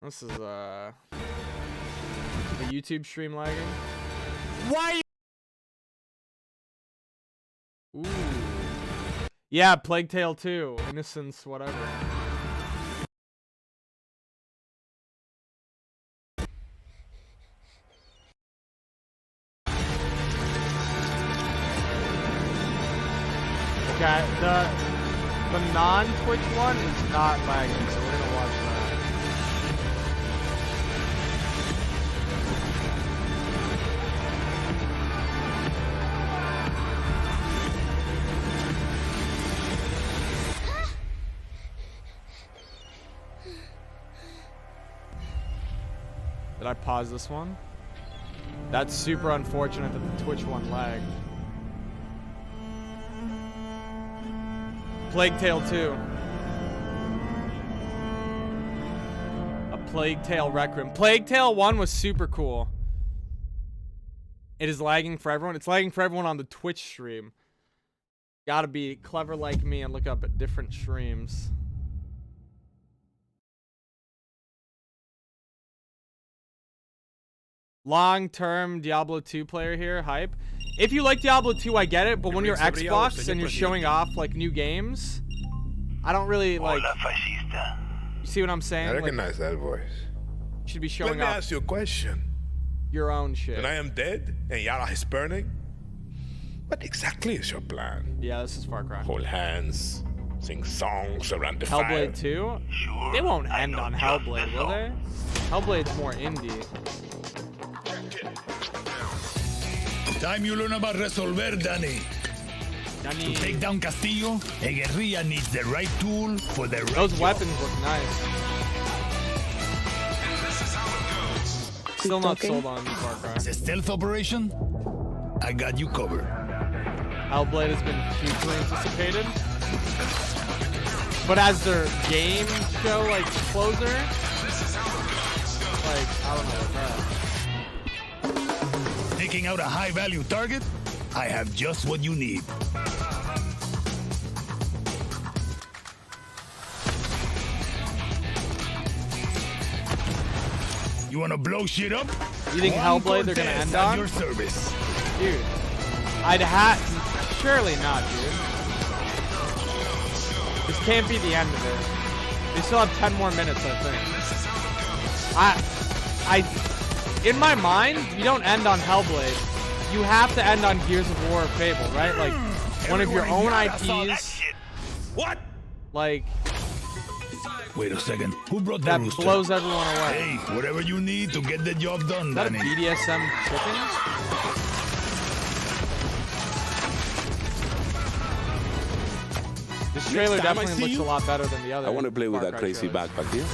This is, the YouTube stream lagging. Why? Ooh. Yeah, Plague Tale 2. Innocence, whatever. Okay, the non-Twitch one is not lagging, so we're gonna watch that. Did I pause this one? That's super unfortunate that the Twitch one lagged. Plague Tale 2. A Plague Tale Rec Room. Plague Tale 1 was super cool. It is lagging for everyone. It's lagging for everyone on the Twitch stream. Gotta be clever like me and look up at different streams. Long-term Diablo 2 player here, hype. If you like Diablo 2, I get it, but when you're Xbox and you're showing off like new games, I don't really like. You see what I'm saying? I recognize that voice. You should be showing off. Let me ask you a question. Your own shit. When I am dead and Yara is burning, what exactly is your plan? Yeah, this is Far Cry. Hold hands, sing songs around the fire. Hellblade 2? Sure, they won't end on Hellblade, will they? Hellblade's more indie. Time you learn about Resolver, Danny. To take down Castillo, a guerrilla needs the right tool for the right Those job. weapons look nice. Still not sold on Far Cry. It's a stealth operation. I got you covered. Hellblade has been hugely anticipated. But as their game show, like, closer, like, I don't know about that. Taking out a high-value target? I have just what you need. You wanna blow shit up? You think Hellblade they're gonna end on? Your service. Dude, surely not, dude. This can't be the end of it. They still have 10 more minutes, I think. In my mind, you don't end on Hellblade. You have to end on Gears of War or Fable, right? Like, one of your own IPs. What? Like, wait a second. Who brought that the rooster? blows everyone away. Hey, whatever you need to get the job done, Is that a Danny. BDSM chicken? This trailer definitely looks a lot better than the other. I want to play with Far that Cry crazy trailers. backpack here.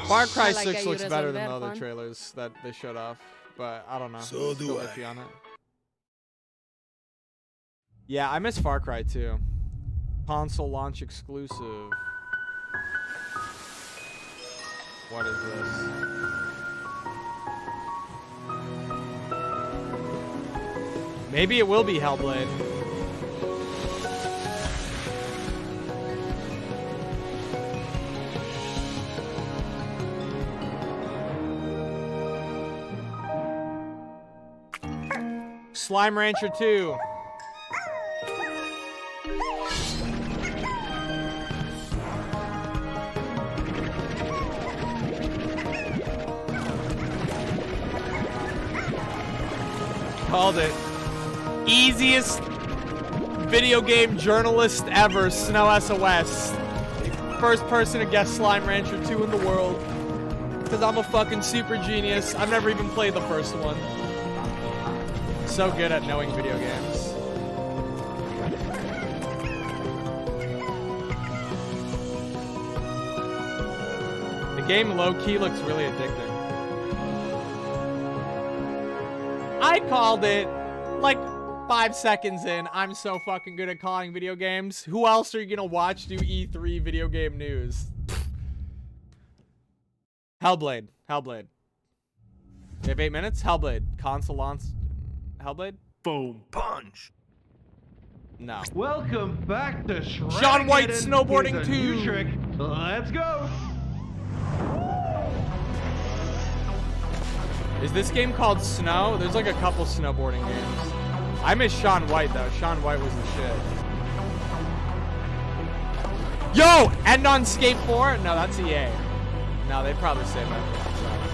Far Cry 6 looks better than the other trailers that they showed off, but I don't know. So do I. Iffy on it. Yeah, I miss Far Cry 2. Console launch exclusive. What is this? Maybe it will be Hellblade. Slime Rancher 2. Called it. Easiest video game journalist ever, Snow SOS. First person to guess Slime Rancher 2 in the world. Because I'm a fucking super genius. I've never even played the first one. So good at knowing video games. The game low-key looks really addicting. I called it like 5 seconds in. I'm so fucking good at calling video games. Who else are you gonna watch do E3 video game news? Hellblade. Hellblade. We have 8 minutes? Hellblade. Console launch. Hellblade? Boom. Punch. No. Welcome back to Shrek. Sean White snowboarding 2. Trick. Let's go. Is this game called Snow? There's like a couple snowboarding games. I miss Sean White though. Sean White was the shit. Yo! End on Skate 4? No, that's EA. No, they'd probably say that for themselves.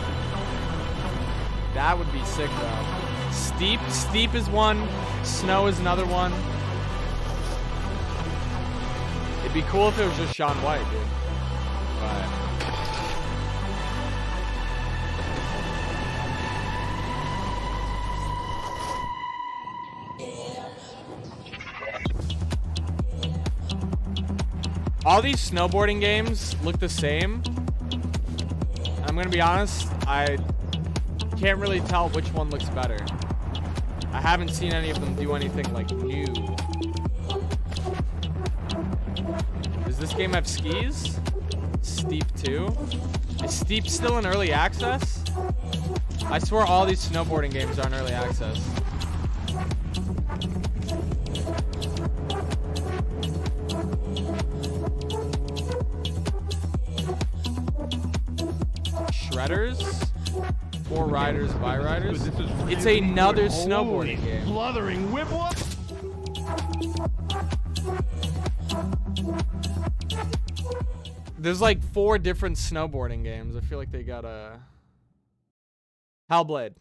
That would be sick though. Steep is one. Snow is another one. It'd be cool if it was just Sean White, dude. But All these snowboarding games look the same. I'm gonna be honest, I can't really tell which one looks better. I haven't seen any of them do anything like new. Does this game have skis? Steep 2? Is Steep still in early access? I swear all these snowboarding games are in early access. Shredders? 4 riders by riders? It's another snowboarding game. Bluthering whip whoop. There's like 4 different snowboarding games. I feel like they got a... Hellblade.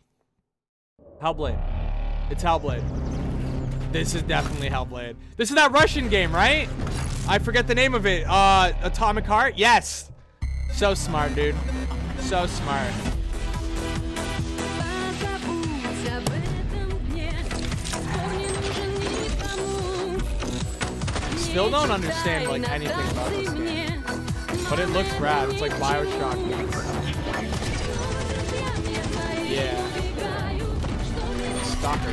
Hellblade. It's Hellblade. This is definitely Hellblade. This is that Russian game, right? I forget the name of it. Atomic Heart? Yes. So smart, dude. So smart. Still don't understand like anything about this game, but it looks rad. It's like BioShock. Yeah. Stalker.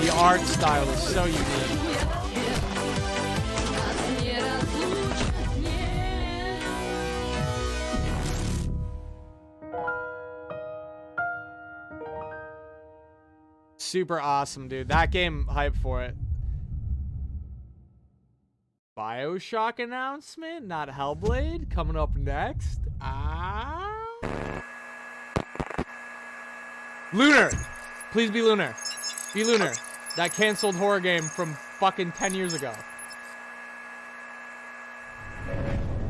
The art style is so unique. Super awesome, dude. That game, hype for it. BioShock announcement, not Hellblade, coming up next. Lunar! Please be Lunar. Be Lunar. That canceled horror game from fucking 10 years ago.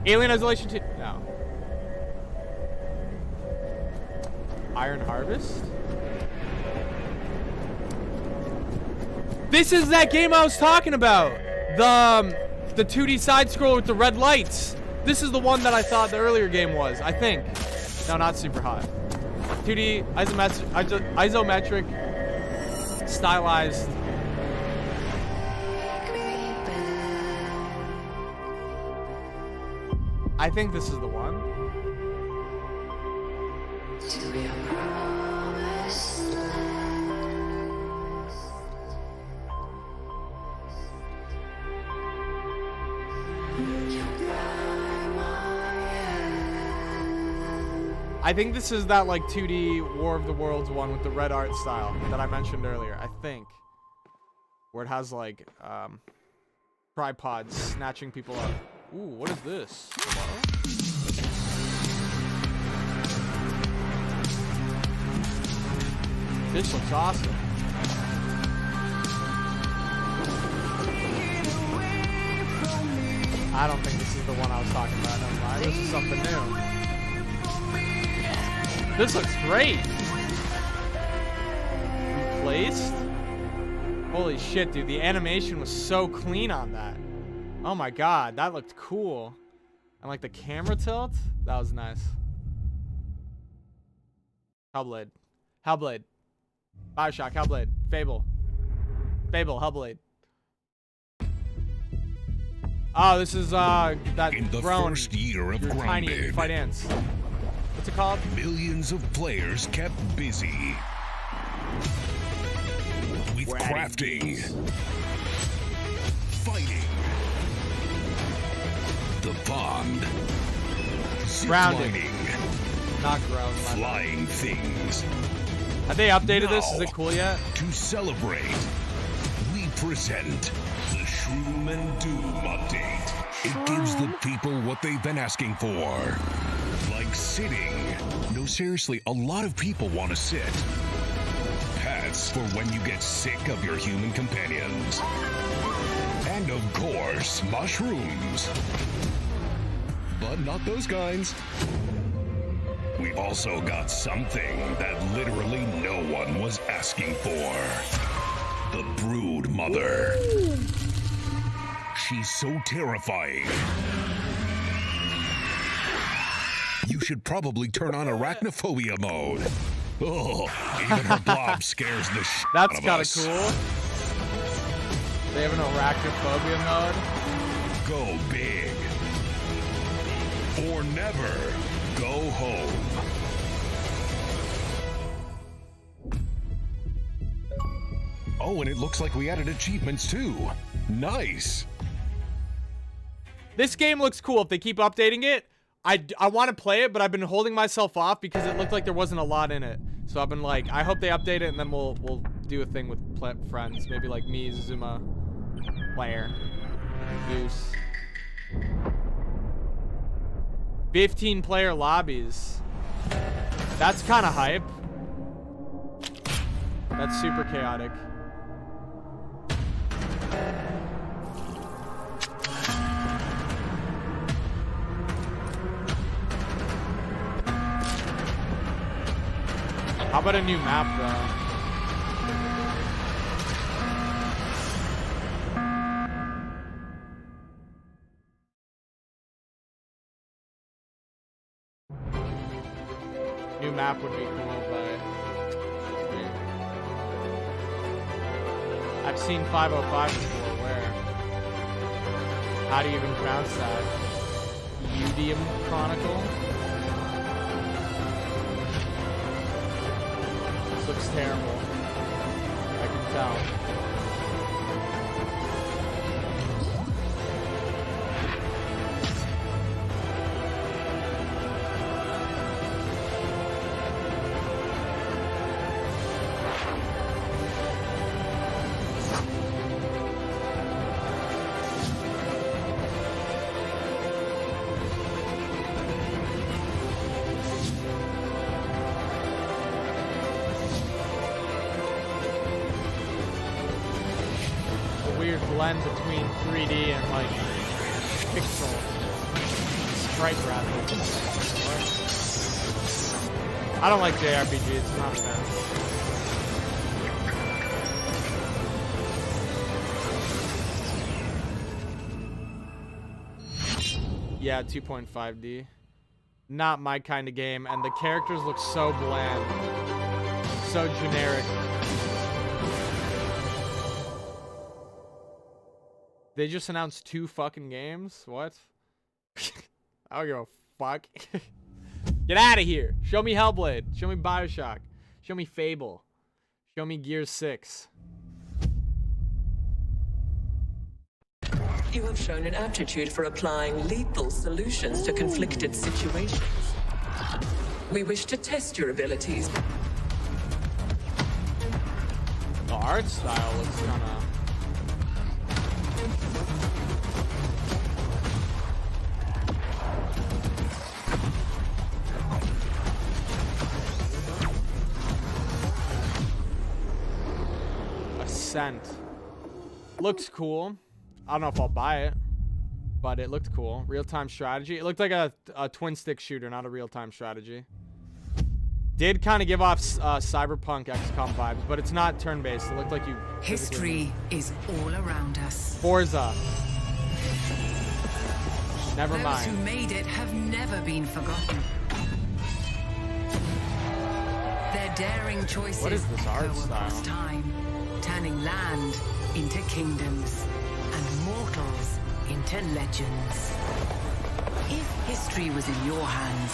Alien Isolation 2. No. Iron Harvest? This is that game I was talking about. The 2D side scroller with the red lights. This is the one that I thought the earlier game was, I think. No, not super hot. 2D isometric stylized. I think this is the one. I think this is that like 2D War of the Worlds one with the red art style that I mentioned earlier, I think. Where it has like tripods snatching people up. Ooh, what is this? Hello? This looks awesome. I don't think this is the one I was talking about. Never mind. This is something new. This looks great. Replaced? Holy shit, dude. The animation was so clean on that. Oh my god, that looked cool. And like the camera tilt, that was nice. Hellblade. Hellblade. BioShock, Hellblade. Fable. Fable, Hellblade. Oh, this is that in the drone. first year of You're tiny, you Grounded, fight ants. What's it called? Millions of players kept busy with crafting, fighting, the pond, ziplining, not ground, flying things. Have they updated this? Is it cool yet? To celebrate, we present the Shroom and Doom update. It gives the people what they've been asking for. Like sitting. No, seriously, a lot of people want to sit. Pets for when you get sick of your human companions. And of course, mushrooms. But not those kinds. We've also got something that literally no one was asking for. The Brood Mother. She's so terrifying. should probably turn on arachnophobia mode. Oh, even our blob scares the shit out That's of kind of us. cool. They have an arachnophobia mode. Go big. Or never go home. Oh, and it looks like we added achievements too. Nice. This game looks cool. If they keep updating it, I want to play it, but I've been holding myself off because it looked like there wasn't a lot in it. So I've been like, I hope they update it, and then we'll do a thing with friends. Maybe like me, Zuma, Claire, Goose. 15-player lobbies. That's kind of hype. That's super chaotic. How about a new map, though? New map would be cool, but I've seen 505 before. Where? How do you even pronounce that? Udium Chronicle? This looks terrible. I can tell. Blend between 3D and like pixel sprite graphics. I don't like JRPGs, I'm not a fan. Yeah, 2.5D. Not my kind of game, and the characters look so bland. So generic. They just announced 2 fucking games? What? I don't give a fuck. Get out of here. Show me Hellblade. Show me Bioshock. Show me Fable. Show me Gears 6. You have shown an aptitude for applying lethal solutions to conflicted situations. We wish to test your abilities. The art style looks kind of... Ascent. Looks cool. I don't know if I'll buy it, but it looked cool. Real-time strategy. It looked like a twin-stick shooter, not a real-time strategy. Did kind of give off Cyberpunk XCOM vibes, but it's not turn-based. It looked like you... History is all around us. Forza. Never Those mind. who made it have never been forgotten. Their daring choices What is this art go across style? time, turning land into kingdoms and mortals into legends. If history was in your hands,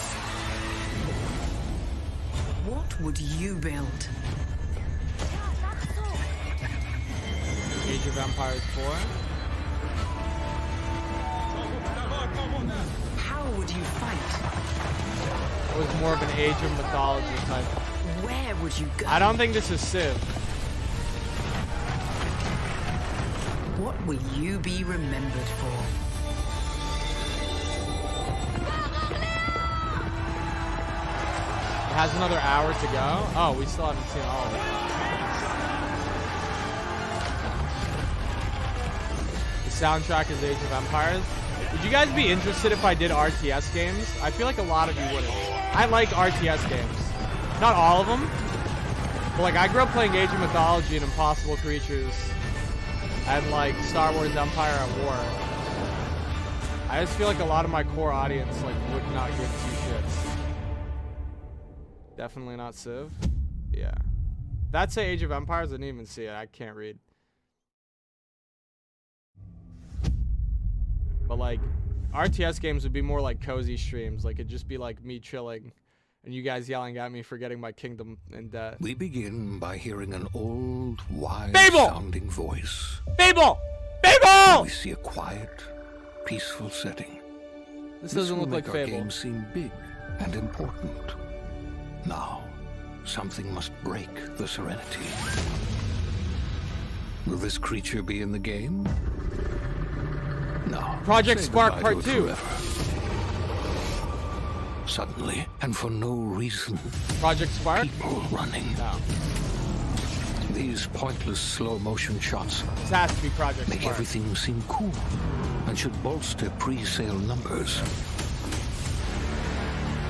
what would you build? Age of Empires 4. How would you fight? It was more of an Age of Mythology type. Where would you go? I don't think this is Civ. What will you be remembered for? It has another hour to go. Oh, we still haven't seen all of it. The soundtrack is Age of Empires. Would you guys be interested if I did RTS games? I feel like a lot of you wouldn't. I like RTS games. Not all of them. But like, I grew up playing Age of Mythology and Impossible Creatures and like Star Wars Empire at War. I just feel like a lot of my core audience like would not give two shits. Definitely not Civ. Yeah. That's Age of Empires. I didn't even see it. I can't read. But like, RTS games would be more like cozy streams. Like it'd just be like me chilling, and you guys yelling at me for getting my kingdom in debt. We begin by hearing an old, Babel! wise-sounding voice. Babel! Babel! We see a quiet, peaceful setting. This doesn't will look like make our Fable. game seem big and important. Now, something must break the serenity. Will this creature be in the game? No. Project Say Spark goodbye Part to it 2. forever. Suddenly, and for no reason. Project Spark? People running. No. These pointless slow motion shots This has to be Project make Spark. everything seem cool and should bolster pre-sale numbers.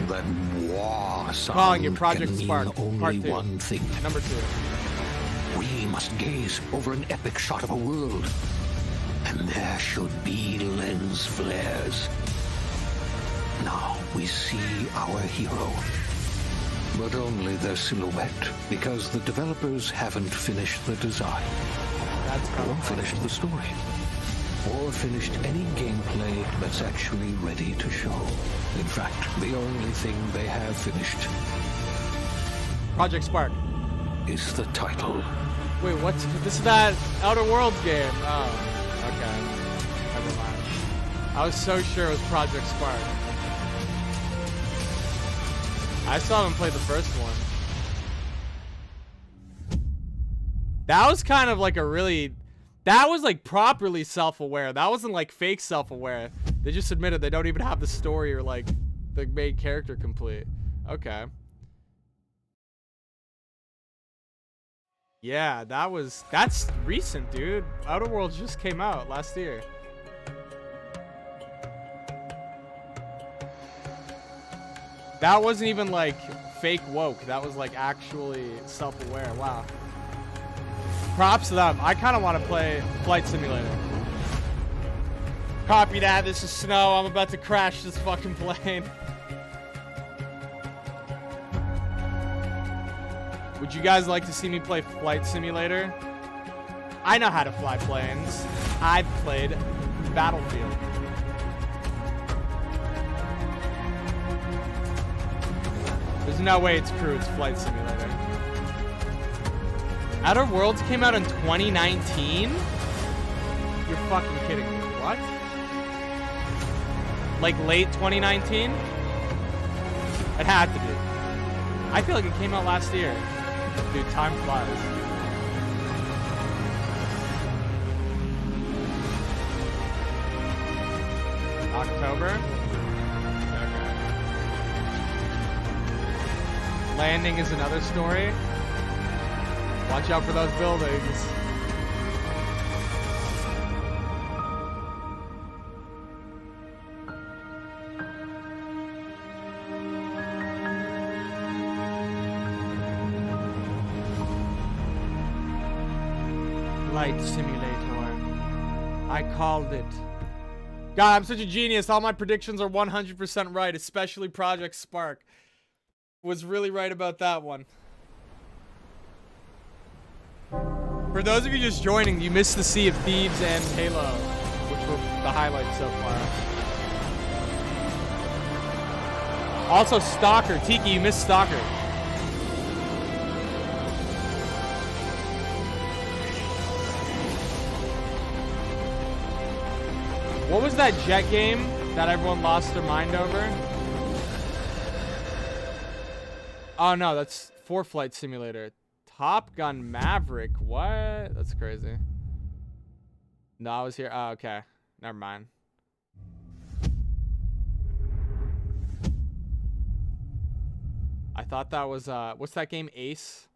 That wah sound Calling it Project can mean Spark, only Part 2. one thing. Number 2. We must gaze over an epic shot of a world, and there should be lens flares. Now we see our hero, but only their silhouette, because the developers haven't finished the design, or finished the story, or finished any gameplay that's actually ready to show. In fact, the only thing they have finished, Project Spark, is the title. Wait, what's this? Is that Outer Worlds game? Oh, okay. Never mind. I was so sure it was Project Spark. I still haven't played the first one. That was kind of like a really... That was like properly self-aware. That wasn't like fake self-aware. They just admitted they don't even have the story or like the main character complete. Okay. Yeah, that's recent, dude. Outer Worlds just came out last year. That wasn't even like fake woke. That was like actually self-aware. Wow. Props to them. I kind of want to play Flight Simulator. Copy that. This is snow. I'm about to crash this fucking plane. Would you guys like to see me play Flight Simulator? I know how to fly planes. I've played Battlefield. There's no way it's Crew, it's Flight Simulator. Outer Worlds came out in 2019? You're fucking kidding me. What? Like late 2019? It had to be. I feel like it came out last year. Dude, time flies. October? Okay. Landing is another story. Watch out for those buildings. Flight Simulator. I called it. God, I'm such a genius. All my predictions are 100% right, especially Project Spark. Was really right about that one. For those of you just joining, you missed the Sea of Thieves and Halo, which were the highlights so far. Also, Stalker. Tiki, you missed Stalker. What was that jet game that everyone lost their mind over? Oh no, that's for Flight Simulator. Top Gun Maverick. What? That's crazy. No, I was here. Oh, okay. Never mind. I thought that was what's that game? Ace.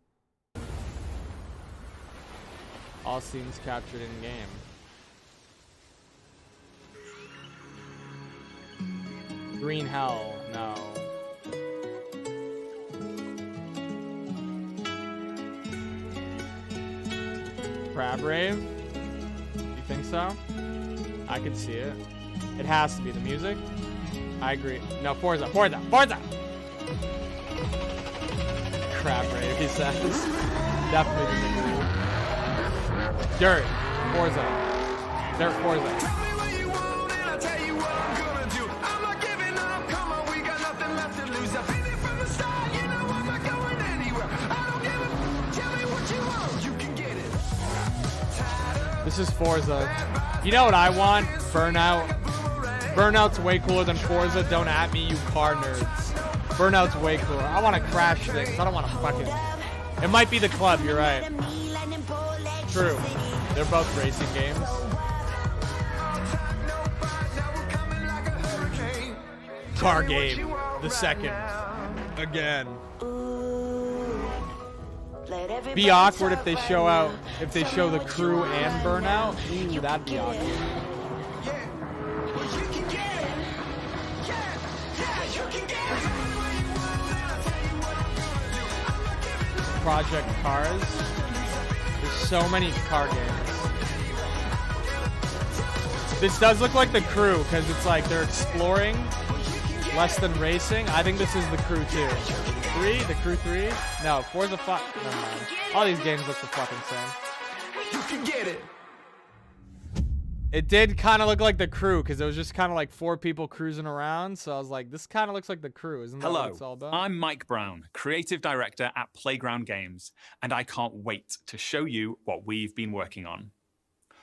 All scenes captured in game. Green Hell, no. Crab Rave? You think so? I could see it. It has to be the music. I agree. No, Forza. crap rate, he says. Definitely the nickname. Dirt. Forza. Dirt Forza. This is Forza. You know what I want? Burnout. Burnout's way cooler than Forza. Don't at me, you car nerds. Burnout's way cooler. I want to crash things. I don't want to fucking... It might be the club, you're right. True. They're both racing games. Car game. The second. Again. Be awkward if they show the crew and Burnout. Ooh, that'd be awkward. Project Cars. There's so many car games. This does look like the crew because it's like they're exploring less than racing. I think this is the crew 2. 3? The crew 3? No, Forza 5. Never mind. All these games look the fucking same. You can get it. It did kind of look like the crew because it was just kind of like 4 people cruising around. So I was like, this kind of looks like the crew. Isn't that what it's all about? I'm Mike Brown, creative director at Playground Games, and I can't wait to show you what we've been working on.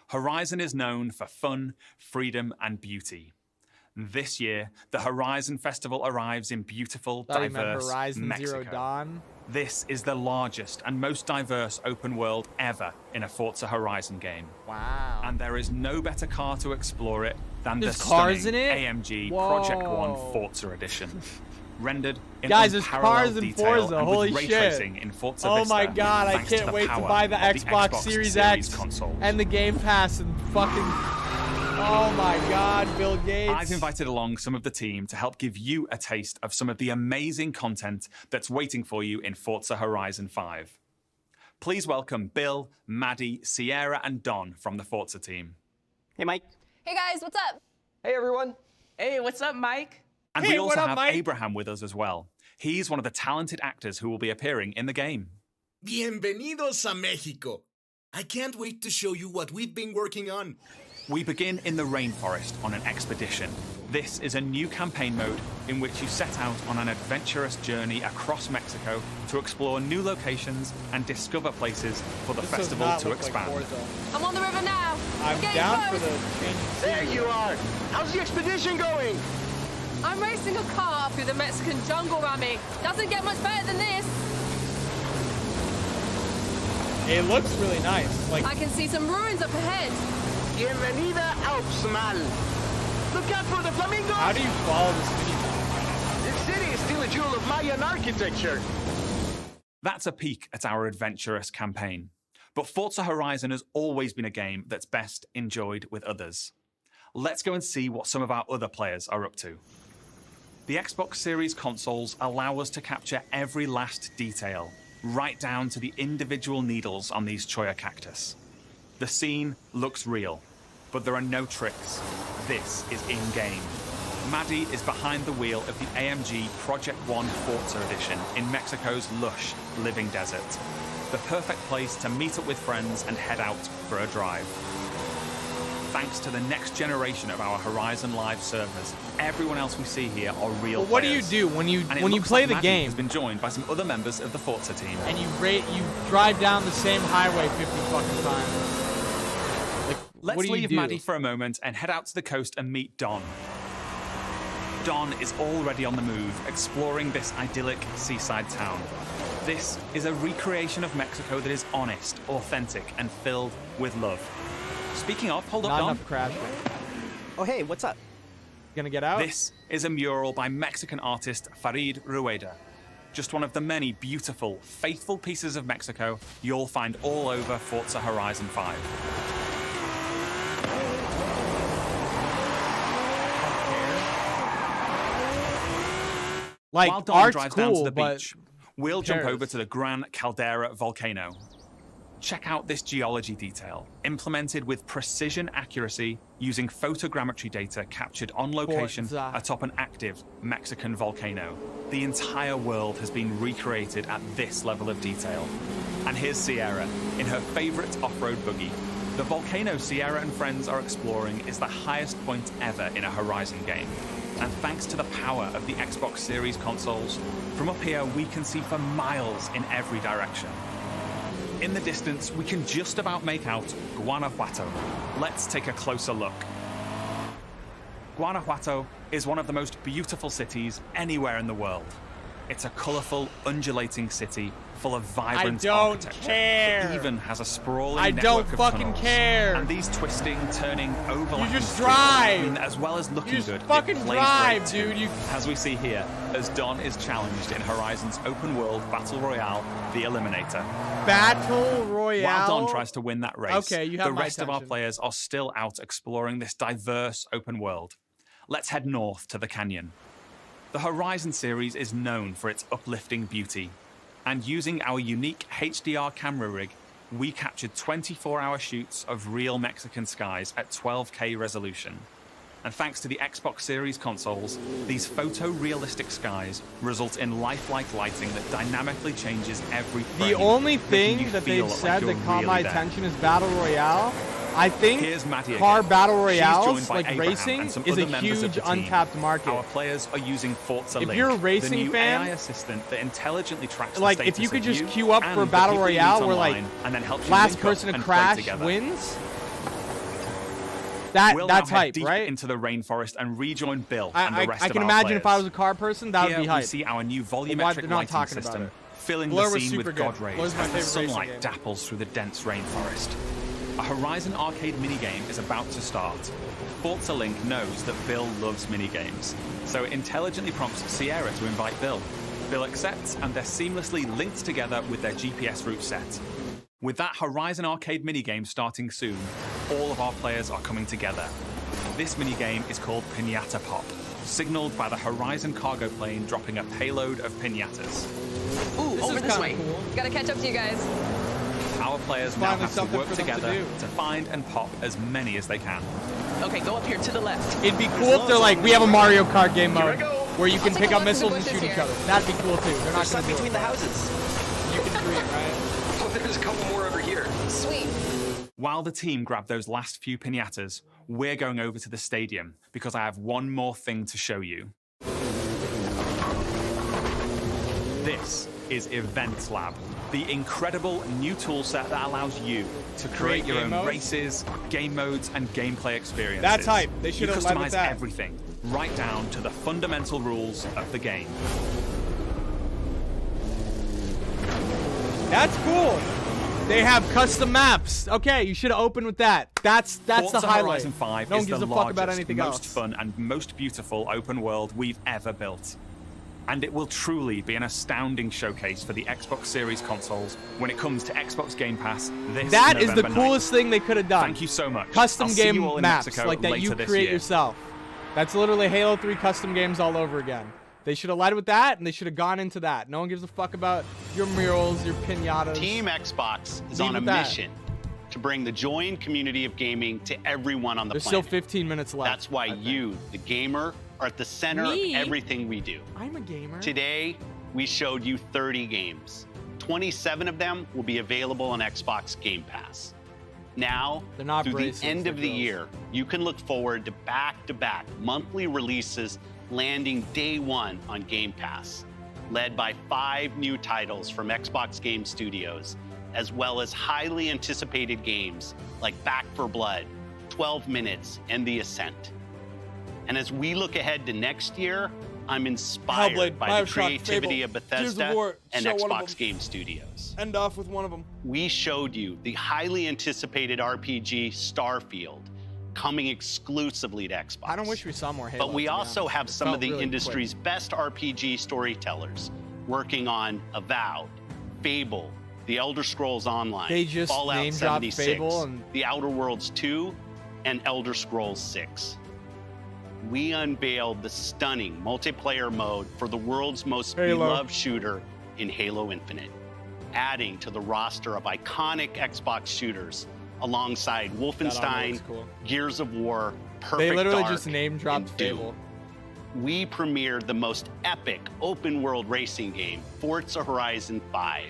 Horizon is known for fun, freedom, and beauty. This year, the Horizon Festival arrives in beautiful, diverse Horizon Mexico. Zero Dawn. This is the largest and most diverse open world ever in a Forza Horizon game. Wow. And there is no better car to explore it than There's the cars stunning in it? AMG Whoa. Project One Forza Edition. Rendered in Guys, there's unparalleled cars in detail Forza. and Holy with ray shit. tracing in Forza Oh Vista, my god, I thanks to can't the wait to power buy the of Xbox Series X consoles. and the Game Pass and fucking... Oh my god, Bill Gates. I've invited along some of the team to help give you a taste of some of the amazing content that's waiting for you in Forza Horizon 5. Please welcome Bill, Maddie, Sierra, and Don from the Forza team. Hey, Mike. Hey guys, what's up? Hey, everyone. Hey, what's up, Mike? And we also have Abraham with us as well. He's one of the talented actors who will be appearing in the game. Bienvenidos a Mexico. I can't wait to show you what we've been working on. We begin in the rainforest on an expedition. This is a new campaign mode in which you set out on an adventurous journey across Mexico to explore new locations and discover places for the festival to expand. I'm on the river now. I'm down for the change. There you are. How's the expedition going? I'm racing a car through the Mexican jungle, Rami. Doesn't get much better than this. It looks really nice. Like I can see some ruins up ahead. Bienvenida Alpsmal. Look out for the flamingos. How do you follow this mini-map? This city is still a jewel of Mayan architecture. That's a peek at our adventurous campaign. But Forza Horizon has always been a game that's best enjoyed with others. Let's go and see what some of our other players are up to. The Xbox Series consoles allow us to capture every last detail, right down to the individual needles on these cholla cactus. The scene looks real, but there are no tricks. This is in-game. Maddie is behind the wheel of the AMG Project One Forza Edition in Mexico's lush, living desert. The perfect place to meet up with friends and head out for a drive. Thanks to the next generation of our Horizon Live servers, everyone else we see here are real Well, what players. do you do when you And play the Maddie game has been joined by some other members of the Forza team. and you drive down the same highway 50 fucking times? Like, Let's what do you leave do? Maddie for a moment and head out to the coast and meet Don. Don is already on the move, exploring this idyllic seaside town. This is a recreation of Mexico that is honest, authentic, and filled with love. Speaking of, hold up, Not Don. enough crash rate. Oh, hey, what's up? Gonna get out? This is a mural by Mexican artist Farid Rueda. Just one of the many beautiful, faithful pieces of Mexico you'll find all over Forza Horizon 5. Like, While Don art's drives cool, down to the but beach, we'll who jump cares? over to the Gran Caldera volcano. Check out this geology detail, implemented with precision accuracy using photogrammetry data captured on location Forza. atop an active Mexican volcano. The entire world has been recreated at this level of detail. And here's Sierra in her favorite off-road buggy. The volcano Sierra and friends are exploring is the highest point ever in a Horizon game. And thanks to the power of the Xbox Series consoles, from up here we can see for miles in every direction. In the distance, we can just about make out Guanajuato. Let's take a closer look. Guanajuato is one of the most beautiful cities anywhere in the world. It's a colorful, undulating city full of vibrant architecture. It even has a sprawling network of tunnels. And these twisting, turning, overlapping just drive. mean that as well as looking good, fucking it plays drive, great dude. too. As we see here, as Don is challenged in Horizon's open world battle royale, The Eliminator. Battle Royale? While Don tries to win that race, Okay, you have the my rest of our attention. players are still out exploring this diverse open world. Let's head north to the canyon. The Horizon series is known for its uplifting beauty, and using our unique HDR camera rig, we captured 24-hour shoots of real Mexican skies at 12K resolution. And thanks to the Xbox Series consoles, these photorealistic skies result in lifelike lighting that dynamically changes every frame. The only making thing you that feel they've like said you're that caught really my there. attention is Battle Royale. I think Here's Maddie car again. battle She's royales, joined by like Abraham racing, and some is a other members of huge the team. untapped market. Our players are using Forza If Link, you're a the racing new fan, AI assistant that intelligently tracks like the if status you could of just you queue up and for the Battle people you meet Royale where like online, and then help you last link up person to and play crash together. wins, We'll that's now head hype, deep right? into the rainforest and rejoin Bill and the I rest of can our imagine if I players. was a car person, that would Here be hype. we see our new But why volumetric they're not lighting talking about system, it? filling Blur the was scene super with good. god rays Blur's my as the favorite racing sunlight game. dapples through the dense rainforest. A Horizon arcade minigame is about to start. Forza Link knows that Bill loves minigames, so it intelligently prompts Sierra to invite Bill. Bill accepts, and they're seamlessly linked together with their GPS route set. With that Horizon arcade minigame starting soon, all of our players are coming together. This minigame is called Piñata Pop, signaled by the Horizon cargo plane dropping a payload of piñatas. Ooh, over this way. Gotta catch up to you guys. Our players now Finally have to something work for them to together do. to find and pop as many as they can. Okay, go up here to the left. It'd be cool if they're like, we have a Mario Kart game mode where you can I'll pick take a up look in the missiles and bushes shoot each here. other. That'd be cool too. They're not There's some gonna do between it. the houses. You can dream, right? Oh, there's a couple more over here. Sweet. While the team grab those last few piñatas, we're going over to the stadium because I have one more thing to show you. This is Event Lab, the incredible new toolset that allows you to create your game own modes? races, game modes, and gameplay experiences. That's hype. They You should have led with customize that. everything, right down to the fundamental rules of the game. That's cool. They have custom maps. Okay, you should have opened with that. That's the Forza highlight. Horizon 5 no one is gives the a fuck largest, about anything most else. fun, and most beautiful open world we've ever built. And it will truly be an astounding showcase for the Xbox Series consoles when it comes to Xbox Game Pass this That is the November 9th. coolest thing they could have done. Thank you so much. Custom I'll see game you all in maps Mexico like that you later this create year. yourself. That's literally Halo 3 custom games all over again. They should have led with that, and they should have gone into that. No one gives a fuck about your murals, your piñatas. Team Xbox is Leave on a with that. mission to bring the joy and community of gaming to everyone on the There's planet. still 15 minutes left. That's why you, the gamer, are at the center Me? of everything we do. I'm a gamer. Today, we showed you 30 games. 27 of them will be available on Xbox Game Pass. Now, They're not through braces, the end they're of the girls. year, you can look forward to back-to-back monthly releases landing day one on Game Pass, led by 5 new titles from Xbox Game Studios, as well as highly anticipated games like Back 4 Blood, 12 Minutes, and The Ascent. And as we look ahead to next year, I'm inspired Hellblade, by the Bioshock, creativity Fable, of Gears of Bethesda War, and show one of Xbox them. Game Studios. End off with one of them. We showed you the highly anticipated RPG Starfield coming exclusively to Xbox. I don't wish we saw more Halo. But we to be also honest. have It some felt of the really industry's best RPG storytellers working on Avowed, Fable, The Elder Scrolls Online, They just Fallout name-dropped 76, Fable and- The Outer Worlds 2, and Elder Scrolls 6. We unveiled the stunning multiplayer mode for the world's most Halo. beloved shooter in Halo Infinite. adding to the roster of iconic Xbox shooters alongside Wolfenstein, cool. Gears of War, Perfect They literally Dark, just name dropped and Doom. Fable. We premiered the most epic open-world racing game, Forza Horizon 5.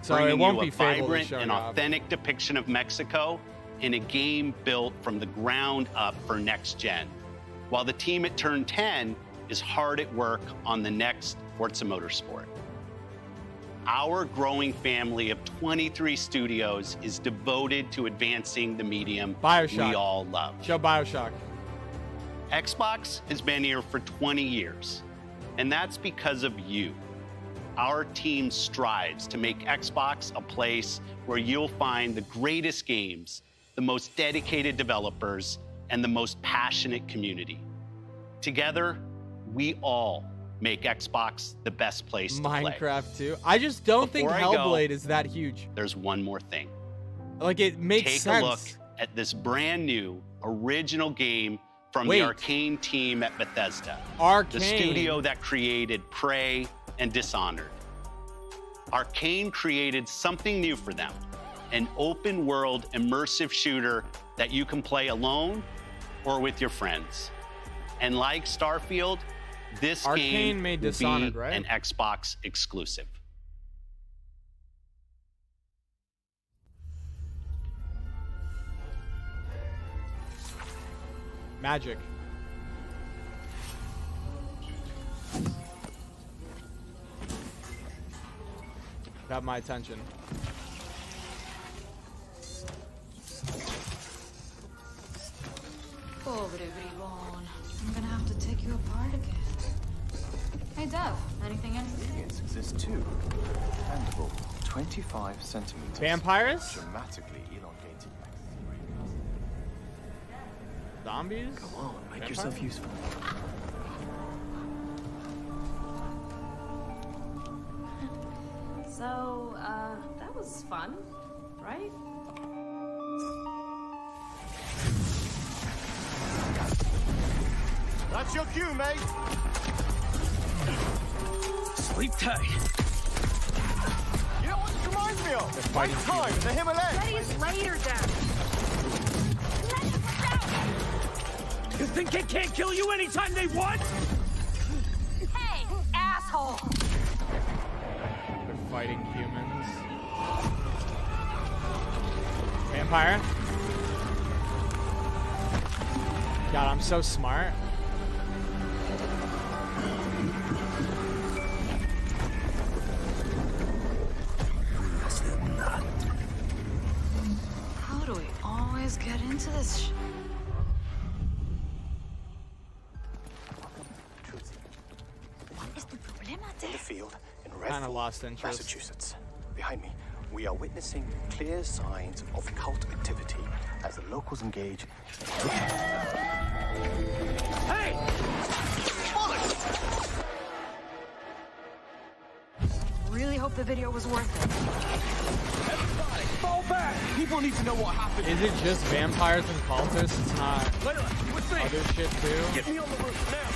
So it bringing won't you be a Fable that's vibrant showing and up. authentic depiction of Mexico in a game built from the ground up for next gen. While the team at Turn 10 is hard at work on the next Forza Motorsport. Our growing family of 23 studios is devoted to advancing the medium BioShock. we all love. Show BioShock. Xbox has been here for 20 years, and that's because of you. Our team strives to make Xbox a place where you'll find the greatest games, the most dedicated developers, and the most passionate community. Together, we all make Xbox the best place to play. Minecraft 2. I just don't think Before I go, Hellblade is that huge. There's one more thing. Like, it makes Take sense. a look at this brand new original game from Wait. the Arcane team at Bethesda. Arcane. The studio that created Prey and Dishonored. Arcane created something new for them, an open world immersive shooter that you can play alone or with your friends. And like Starfield, this Arcane game made will Dishonored, be right? an Xbox exclusive. Magic. Got my attention. Pobre bribón. I'm gonna have to take you apart again. Hey, Dev, anything in? Yes, exist too. Expandable, 25 centimeters. Vampires? Dramatically elongated. Zombies? Go on, make Vampires? yourself useful. So, that was fun, right? That's your cue, mate. Sleep tight. You know what this reminds me of? Fight time in the Himalayas. Daddy's later, Dad. You think they can't kill you anytime they want? Hey, asshole! They're fighting humans. Vampire? God, I'm so smart. How do we always get into this What is the problema, In the field in Kinda Redfall, lost interest. Massachusetts. Behind me, we are witnessing clear signs of cult activity as the locals engage. Hey! Really hope the video was worth it. Everybody, fall back! People need to know what happened. Is it just vampires and cultists? It's not Layla, with me. other shit too? Get me on the roof now.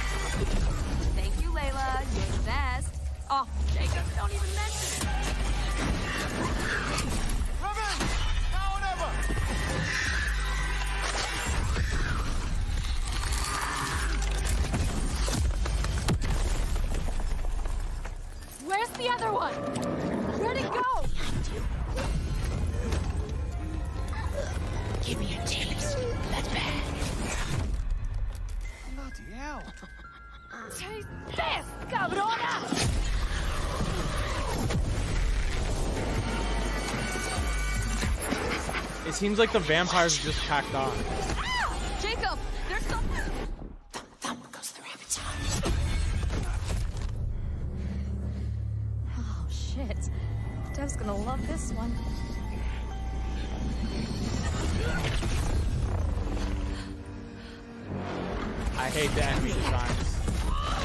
Thank you, Layla. You're the best. Oh, Jacob, don't even mention it. Come in! Now or never! Where's the other one? Where'd it go? Give me a taste. That's bad. Bloody hell. Taste this, cabrona! It seems like the vampires are just packed on. Ah! Jacob, there's something. Thumb goes through rabbit's heart. Oh, shit. Dev's gonna love this one. I hate the enemy designs.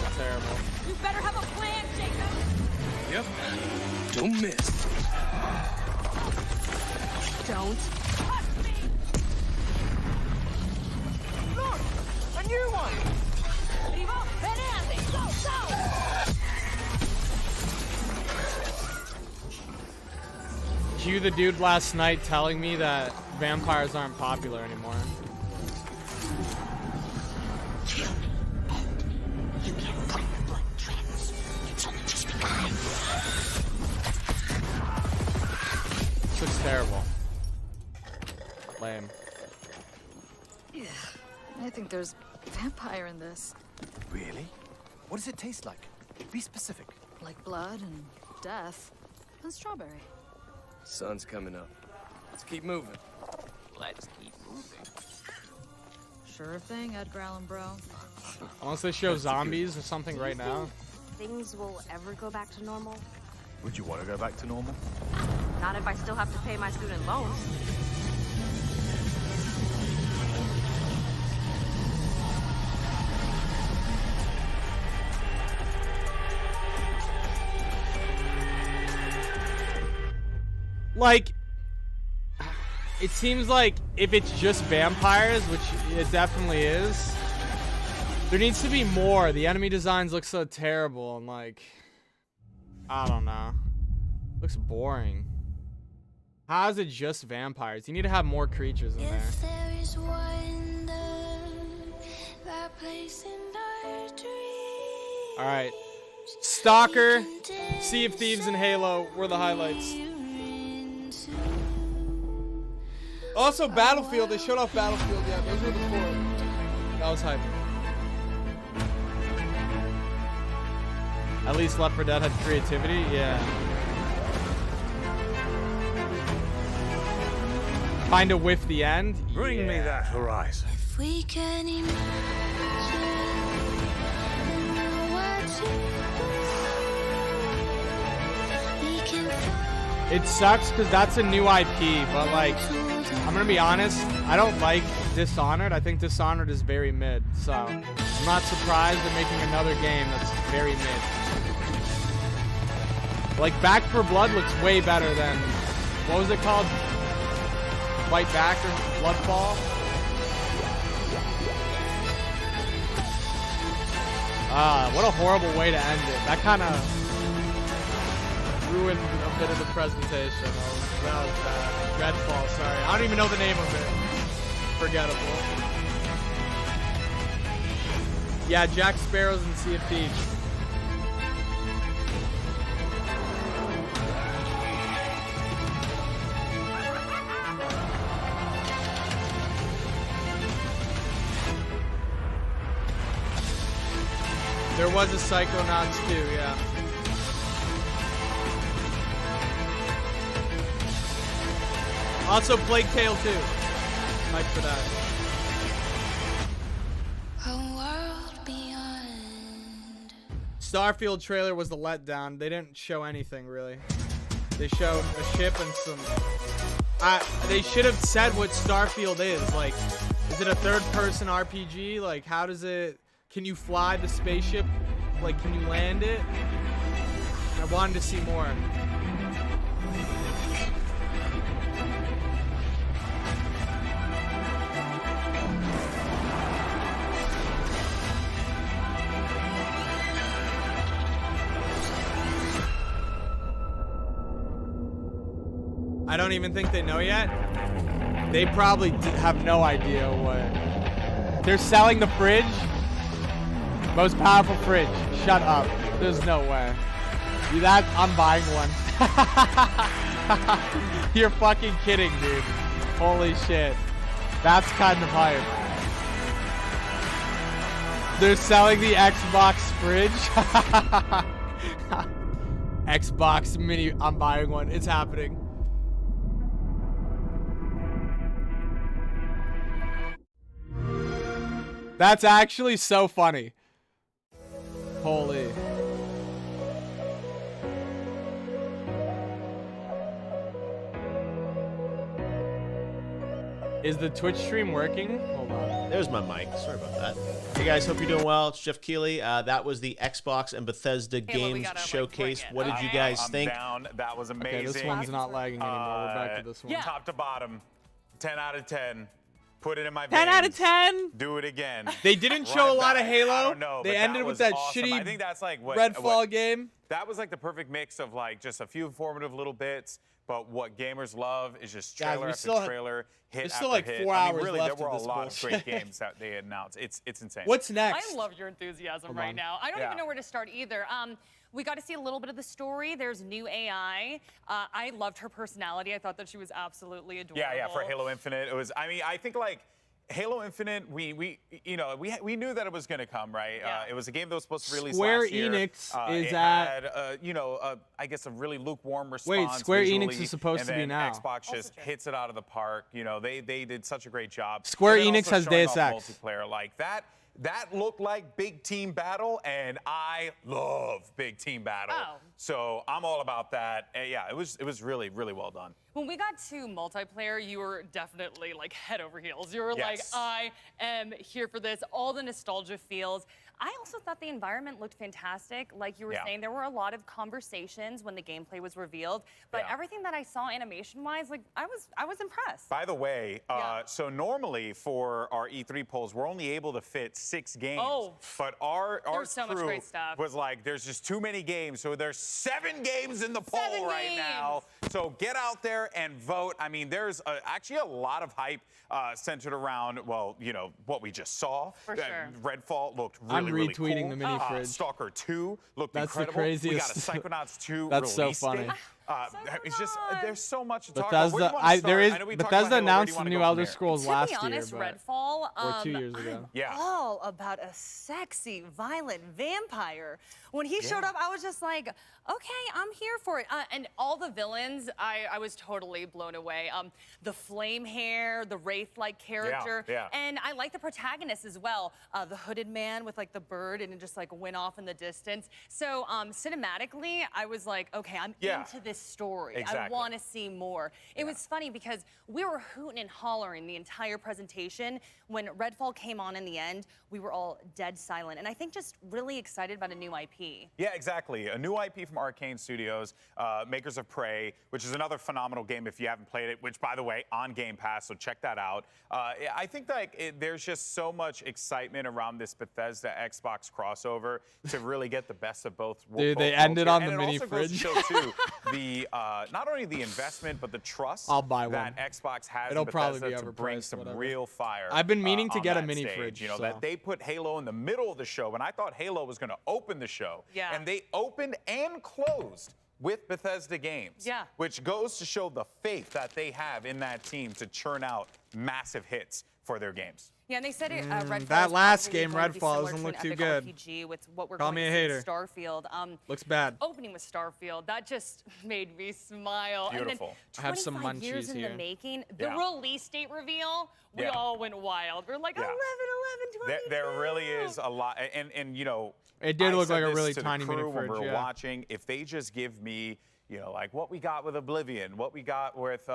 It's terrible. You better have a plan, Jacob. Yep. Don't miss. Don't touch me. Look! A new one! Vivo, venate, go, go! cue the dude last night telling me that vampires aren't popular anymore. You can't break the blood trends. It's only just begun. This looks terrible. Lame. Yeah, I think there's vampire in this. Really? What does it taste like? Be specific. Like blood and death and strawberry. Sun's coming up. Let's keep moving. Let's keep moving. Sure thing, Edgar Allan Bro. Unless they show zombies or something right now. Things will ever go back to normal? Would you want to go back to normal? Not if I still have to pay my student loans. Like, it seems like if it's just vampires, which it definitely is, there needs to be more. The enemy designs look so terrible and like, I don't know. Looks boring. How is it just vampires? You need to have more creatures in there. Alright. Stalker, Sea of Thieves, and Halo were the highlights. Also, Battlefield. They showed off Battlefield. Yeah, those were the 4. That was hype. At least Left 4 Dead had creativity. Yeah. Kinda whiff the end. Bring me that horizon. If we can It sucks because that's a new IP, but like, I'm gonna be honest, I don't like Dishonored. I think Dishonored is very mid, so I'm not surprised they're making another game that's very mid. Like, Back 4 Blood looks way better than, what was it called? Fight Back or Bloodfall? What a horrible way to end it. That kind of ruined a bit of the presentation. That was bad. Redfall, sorry. I don't even know the name of it. Forgettable. Yeah, Jack Sparrow's in Sea of Thieves. There was a Psychonauts too, yeah. Also, Plague Tale 2. Hype for that. A world beyond. Starfield trailer was the letdown. They didn't show anything really. They showed a ship and some. They should have said what Starfield is. Like, is it a third-person RPG? Like, how does it? Can you fly the spaceship? Like, can you land it? I wanted to see more. I don't even think they know yet. They probably have no idea what. They're selling the fridge. Most powerful fridge. Shut up. There's no way. That I'm buying one. You're fucking kidding, dude. Holy shit. That's kind of hype. They're selling the Xbox fridge. Xbox mini. I'm buying one. It's happening. That's actually so funny. Holy. Is the Twitch stream working? Hold on. There's my mic. Sorry about that. Hey guys, hope you're doing well. It's Jeff Keighley. That was the Xbox and Bethesda games showcase. What did you guys think? Down. That was amazing. Okay, this one's not lagging anymore. We're back to this one. Top to bottom, 10 out of 10. Put it in my 10 out of 10. Do it again. They didn't show a lot of Halo. I don't know, they but ended that with was that awesome. shitty I think that's like Redfall game. That was like the perfect mix of like just a few informative little bits, but what gamers love is just trailer after trailer, hit there's after still like hit. 4 I hours mean, really, left there were of a this lot bullshit. of great games that they announced. It's insane. What's next? I love your enthusiasm Hold right on. now. I don't even know where to start either. We got to see a little bit of the story. There's new AI. I loved her personality. I thought that she was absolutely adorable. Yeah, for Halo Infinite, it was. I mean, I think like Halo Infinite, we knew that it was going to come, right? Yeah. It was a game that was supposed to release Square last year. Enix is it at. had, I guess a really lukewarm response. Wait, Square visually, Enix is supposed and to be then now. Xbox just hits it out of the park. You know, they did such a great job. Square And then Enix also has showing Deus off Ex. multiplayer like that. That looked like big team battle, and I love big team battle. Oh. So I'm all about that. And yeah, it was really, really well done. When we got to multiplayer, you were definitely like head over heels. You were like, Yes. I am here for this. All the nostalgia feels. I also thought the environment looked fantastic. Like you were saying, there were a lot of conversations when the gameplay was revealed. But everything that I saw animation-wise, like I was impressed. By the way, so normally for our E3 polls, we're only able to fit 6 games. Oh. But our There's so much crew great stuff. was like, there's just too many games. So there's 7 games in the poll right now. So get out there and vote. I mean, there's actually a lot of hype centered around, well, you know, what we just saw. For sure. Redfall looked I'm really retweeting cool. the mini fridge. Stalker 2 looked That's the incredible. We got a craziest. Psychonauts 2 That's so release funny. date. It's just there's so much to talk about. Where do Bethesda, you wanna start? there is I know we talked Bethesda about Halo. Where do you announced the wanna new go from Elder there? Scrolls To last be honest, year, but, Redfall, or 2 years ago. Yeah. all about a sexy, violent vampire. When he showed up, I was just like, okay, I'm here for it. And all the villains, I was totally blown away. The flame hair, the wraith-like character, and I like the protagonist as well. The hooded man with like the bird, and it just like went off in the distance. So cinematically, I was like, okay, I'm into this story. I Exactly. want to see more. It was funny because we were hooting and hollering the entire presentation. When Redfall came on in the end, we were all dead silent. And I think just really excited about a new IP. Yeah, exactly. A new IP from Arcane Studios, makers of Prey, which is another phenomenal game if you haven't played it, which, by the way, on Game Pass, so check that out. I think that there's just so much excitement around this Bethesda Xbox crossover to really get the best of both worlds. Dude, they ended on the And mini it also goes to fridge. show, too, the, not only the investment, but the trust I'll buy one. that Xbox has It'll in probably Bethesda be to bring overpriced, some whatever. real fire. I've been meaning to on get a that mini stage. fridge, You know, so. that they put Halo in the middle of the show, and I thought Halo was going to open the show. Yeah. And they opened and closed with Bethesda games. Yeah. Which goes to show the faith that they have in that team to churn out massive hits for their games. Yeah, and they said it, Redfall that is last probably game, going to be Redfall, similar doesn't to look an too epic good. RPG with what we're Call going me to a see in hater. Starfield. Looks bad. Opening with Starfield, that just made me smile. Beautiful. And I have some 25 years munchies in here. the making. The Yeah. release date reveal, we Yeah. all went wild. We're like, 11/11/22. There really is a lot, and you know, It did I look said like a this really to the tiny mini crew when fridge, we were yeah. watching. If they just give me, you know, like what we got with Oblivion, what we got with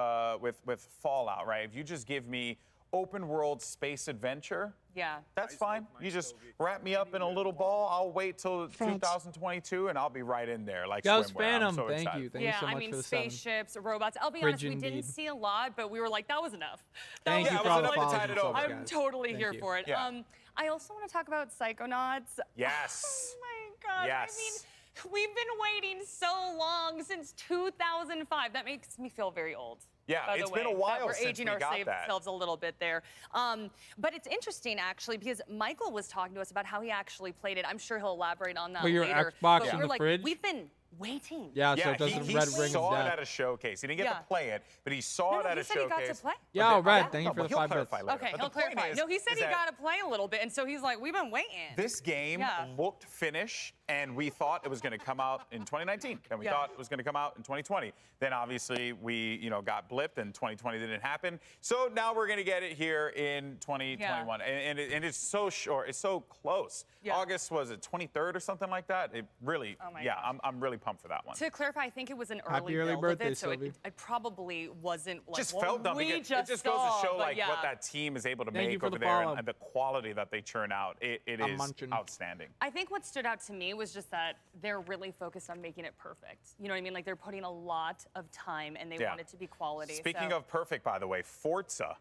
Fallout, right? If you just give me open world space adventure, Yeah. that's fine. You just wrap me up in a little ball. I'll wait till 2022, and I'll be right in there, like Ghost swimwear. I'm Phantom, so thank excited. you. Thank you so I much mean, for the 7. spaceships, robots. I'll be honest, we Fridge didn't indeed. see a lot, but we were like, that was enough. Thank you it for was all the enough to follows tide and it over. subs, I'm guys. totally Thank here you. for it. Yeah. I also want to talk about Psychonauts. Yes. Oh my God. Yes. I mean, we've been waiting so long, since 2005. That makes me feel very old. Yeah, by the it's been a way, while that we're since aging we got that. ourselves a little bit there. But it's interesting, actually, because Michael was talking to us about how he actually played it. I'm sure he'll elaborate on that But your later. Xbox But in we're the like, fridge? we've been waiting. Yeah, so it doesn't he red ring saw death. it at a showcase. He didn't get Yeah. to play it, but he saw it at he a said he showcase. got to play. Yeah, But Red, no, thank you for but the he'll 5 bits. clarify later. Okay, But he'll the point clarify. is- No, he said is he that got to play a little bit, and so he's like, we've been waiting. This game Yeah. looked finished, and we thought it was going to come out in 2019, and we Yeah. thought it was going to come out in 2020. Then obviously we, got blipped, and 2020 didn't happen. So now we're going to get it here in 2021, and it's so short, it's so close. Yeah. August was it 23rd or something like that? It really, Oh my yeah, gosh. I'm really pumped for that one. To clarify, I think it was an Happy early early build birthday, of it, so Sylvie. it probably wasn't like Just what felt dumb we because just it just saw, goes to show but like yeah. what that team is able to Thank you make for over the there follow. and the quality that they churn out. It I'm is munching. outstanding. I think what stood out to me was just that they're really focused on making it perfect. You know what I mean? Like they're putting a lot of time and they Yeah. want it to be quality. Speaking so. of perfect, by the way, Forza.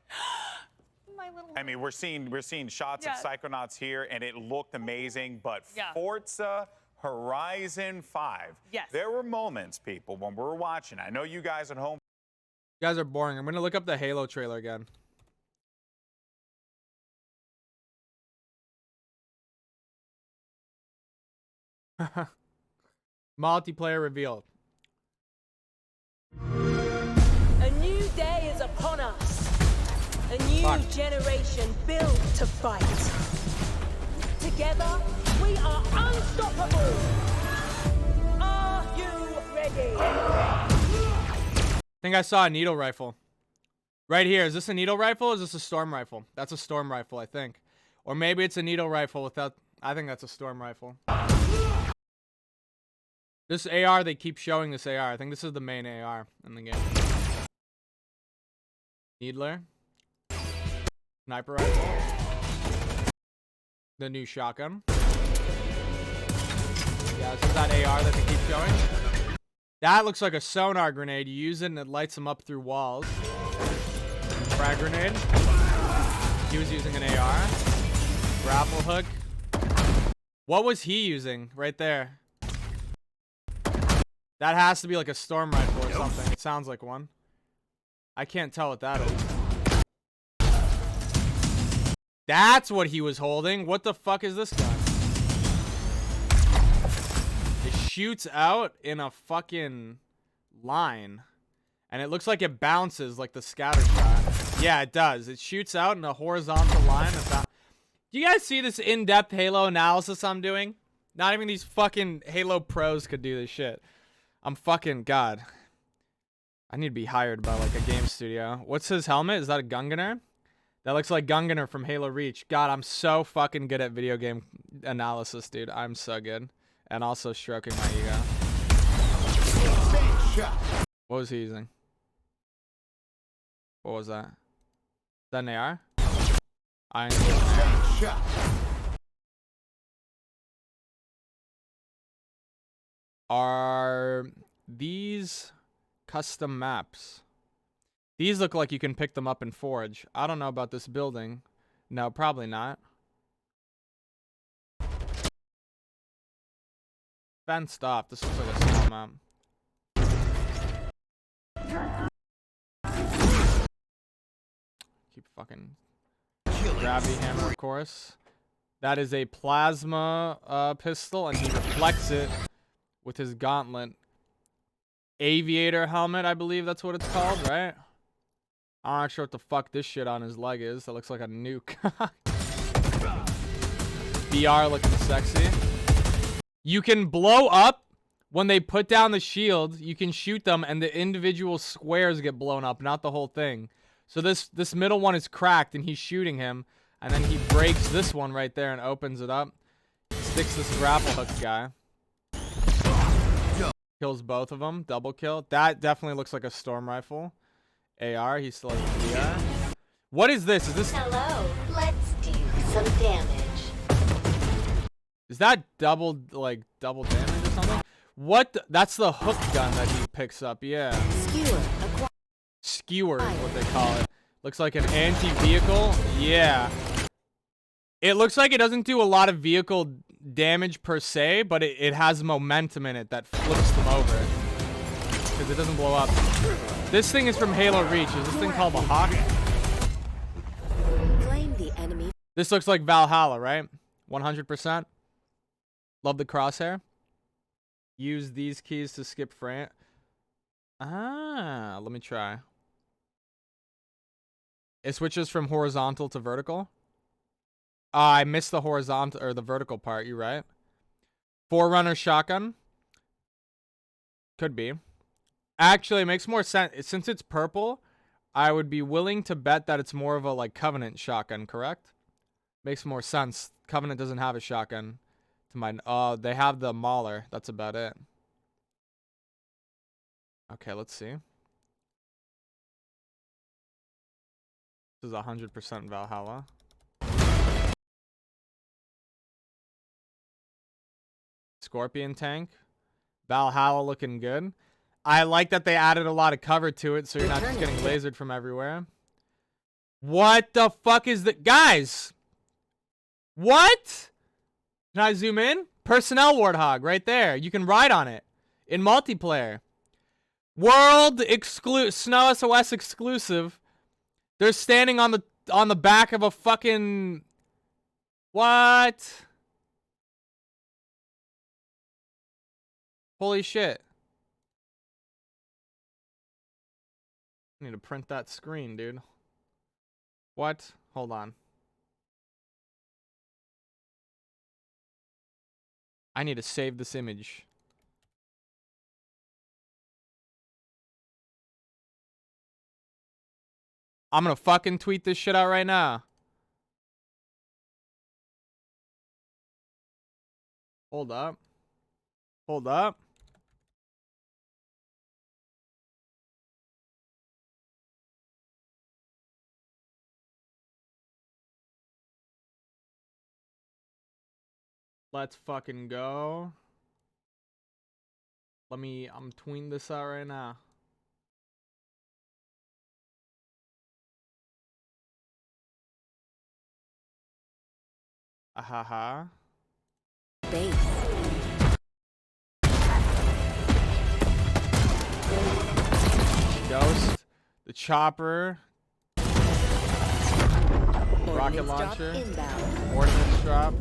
my little. I mean, we're seeing shots of Psychonauts here, and it looked amazing. But Yeah. Forza Horizon 5. Yes. There were moments, people, when we were watching. I know you guys at home. You guys are boring. I'm gonna look up the Halo trailer again. Multiplayer revealed. A new day is upon us. A new generation built to fight. Together, we are unstoppable. Are you ready? I think I saw a needle rifle. Right here. Is this a needle rifle or is this a storm rifle? That's a storm rifle, I think. Or maybe it's a needle rifle without... I think that's a storm rifle. This AR, they keep showing this AR. I think this is the main AR in the game. Needler. Sniper rifle. The new shotgun. Yeah, this is that AR that they keep showing. That looks like a sonar grenade. You use it and it lights them up through walls. Frag grenade. He was using an AR. Grapple hook. What was he using right there? That has to be like a storm rifle or something. It sounds like one. I can't tell what that is. That's what he was holding. What the fuck is this gun? It shoots out in a fucking line. And it looks like it bounces like the scatter shot. Yeah, it does. It shoots out in a horizontal line. Do you guys see this in-depth Halo analysis I'm doing? Not even these fucking Halo pros could do this shit. I'm fucking... God. I need to be hired by like a game studio. What's his helmet? Is that a Gungunner? That looks like Gungunner from Halo Reach. God, I'm so fucking good at video game analysis, dude. I'm so good. And also stroking my ego. What was he using? What was that? Is that an AR? I ain't using an AR. Are these custom maps? These look like you can pick them up in Forge. I don't know about this building. No, probably not. Fenced off. This looks like a small map. Keep fucking... Gravity hammer, of course. That is a plasma pistol, and he reflects it with his gauntlet. Aviator helmet, I believe that's what it's called, right? I'm not sure what the fuck this shit on his leg is. That looks like a nuke. VR looking sexy. You can blow up when they put down the shield. You can shoot them, and the individual squares get blown up, not the whole thing. So this middle one is cracked, and he's shooting him. And then he breaks this one right there and opens it up. Sticks this grapple hook guy. Kills both of them. Double kill. That definitely looks like a storm rifle. AR. He's still like VR. What is this? Is this... Hello. Let's do some damage. Is that double damage or something? What? That's the hook gun that he picks up. Yeah. Skewer is what they call it. Looks like an anti-vehicle. Yeah. It looks like it doesn't do a lot of vehicle damage per se, but it has momentum in it that flips them over. Because it doesn't blow up. This thing is from Halo Reach. Is this thing called the Hawk? Claim the enemy. This looks like Valhalla, right? 100%. Love the crosshair. Use these keys to skip frame. Ah, let me try. It switches from horizontal to vertical. I missed the horizontal or the vertical part. You right? Forerunner shotgun. Could be. Actually, it makes more sense since it's purple. I would be willing to bet that it's more of a like Covenant shotgun. Correct? Makes more sense. Covenant doesn't have a shotgun. To my they have the Mauler. That's about it. Okay, let's see. This is 100% Valhalla. Scorpion tank. Valhalla looking good. I like that they added a lot of cover to it so you're not just getting lasered from everywhere. What the fuck is that? Guys! What? Can I zoom in? Personnel Warthog right there. You can ride on it in multiplayer. World Snow SOS exclusive. They're standing on the back of a fucking... What? Holy shit. I need to print that screen, dude. What? Hold on. I need to save this image. I'm gonna fucking tweet this shit out right now. Hold up. Hold up. Let's fucking go. I'm tweeting this out right now. Ahaha. Ghost. The chopper. Rocket launcher. Ordnance drop.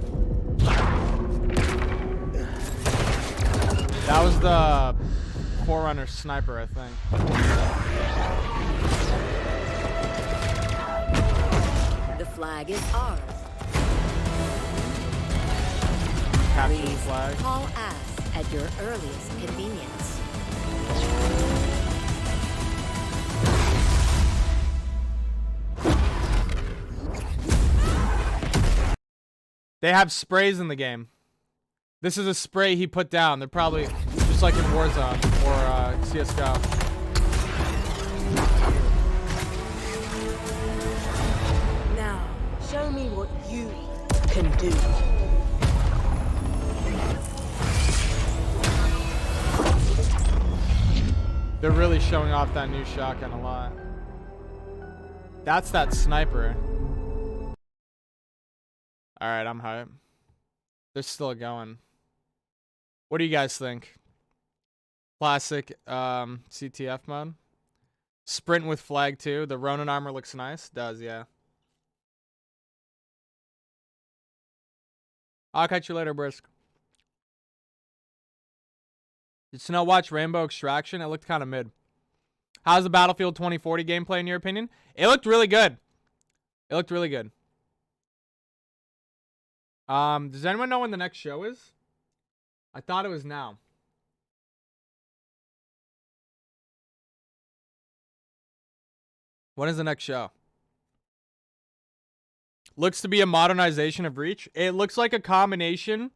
That was the Forerunner sniper, I think. The flag is ours. Capture the Please flag. call us at your earliest convenience. They have sprays in the game. This is a spray he put down. They're probably just like in Warzone or CSGO. Now, show me what you can do. They're really showing off that new shotgun a lot. That's that sniper. Alright, I'm hyped. They're still going. What do you guys think? Classic CTF mode. Sprint with flag too. The Ronin armor looks nice. Does, yeah. I'll catch you later, Brisk. Did Snow watch Rainbow Extraction? It looked kind of mid. How's the Battlefield 2040 gameplay in your opinion? It looked really good. It looked really good. Does anyone know when the next show is? I thought it was now. When is the next show? Looks to be a modernization of Reach. It looks like a combination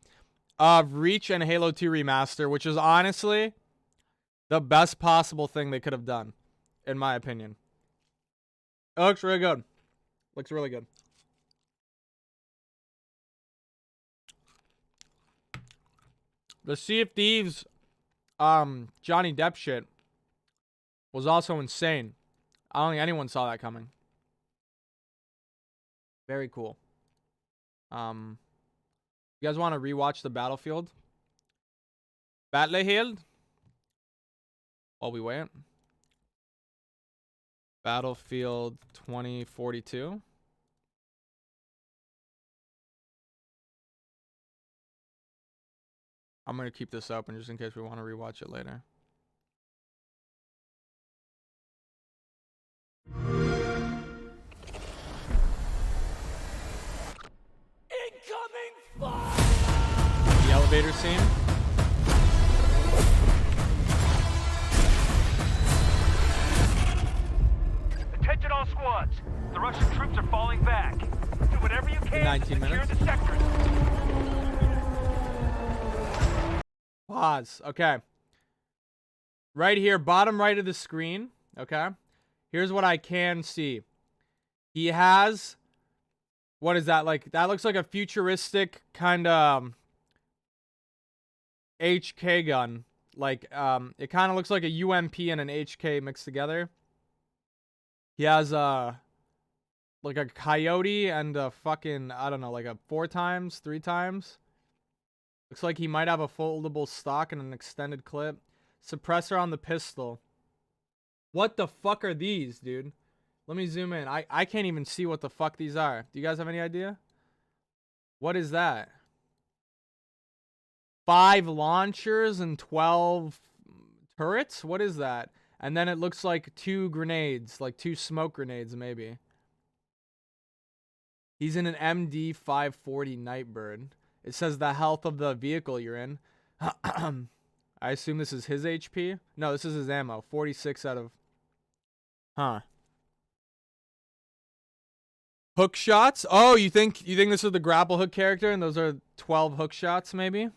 of Reach and Halo 2 Remaster, which is honestly the best possible thing they could have done, in my opinion. It looks really good. Looks really good. The Sea of Thieves, Johnny Depp shit was also insane. I don't think anyone saw that coming. Very cool. You guys want to rewatch the Battlefield? Battlefield? While we wait. Battlefield 2042. I'm going to keep this open just in case we want to rewatch it later. The elevator scene. Attention all squads. The Russian troops are falling back. Do whatever you can 19 to secure minutes. the sector. Pause. Okay. Right here, bottom right of the screen. Okay. Here's what I can see. He has... What is that? Like, that looks like a futuristic kind of HK gun. Like, it kind of looks like a UMP and an HK mixed together. He has like like a coyote and a fucking, I don't know, like a 4 times, 3 times. Looks like he might have a foldable stock and an extended clip. Suppressor on the pistol. What the fuck are these, dude? Let me zoom in. I can't even see what the fuck these are. Do you guys have any idea? What is that? 5 launchers and 12 turrets? What is that? And then it looks like 2 grenades, like 2 smoke grenades maybe. He's in an MD 540 Nightbird. It says the health of the vehicle you're in. I assume this is his HP? No, this is his ammo. 46 out of... Huh. Hook shots? Oh, you think this is the grapple hook character and those are 12 hook shots maybe?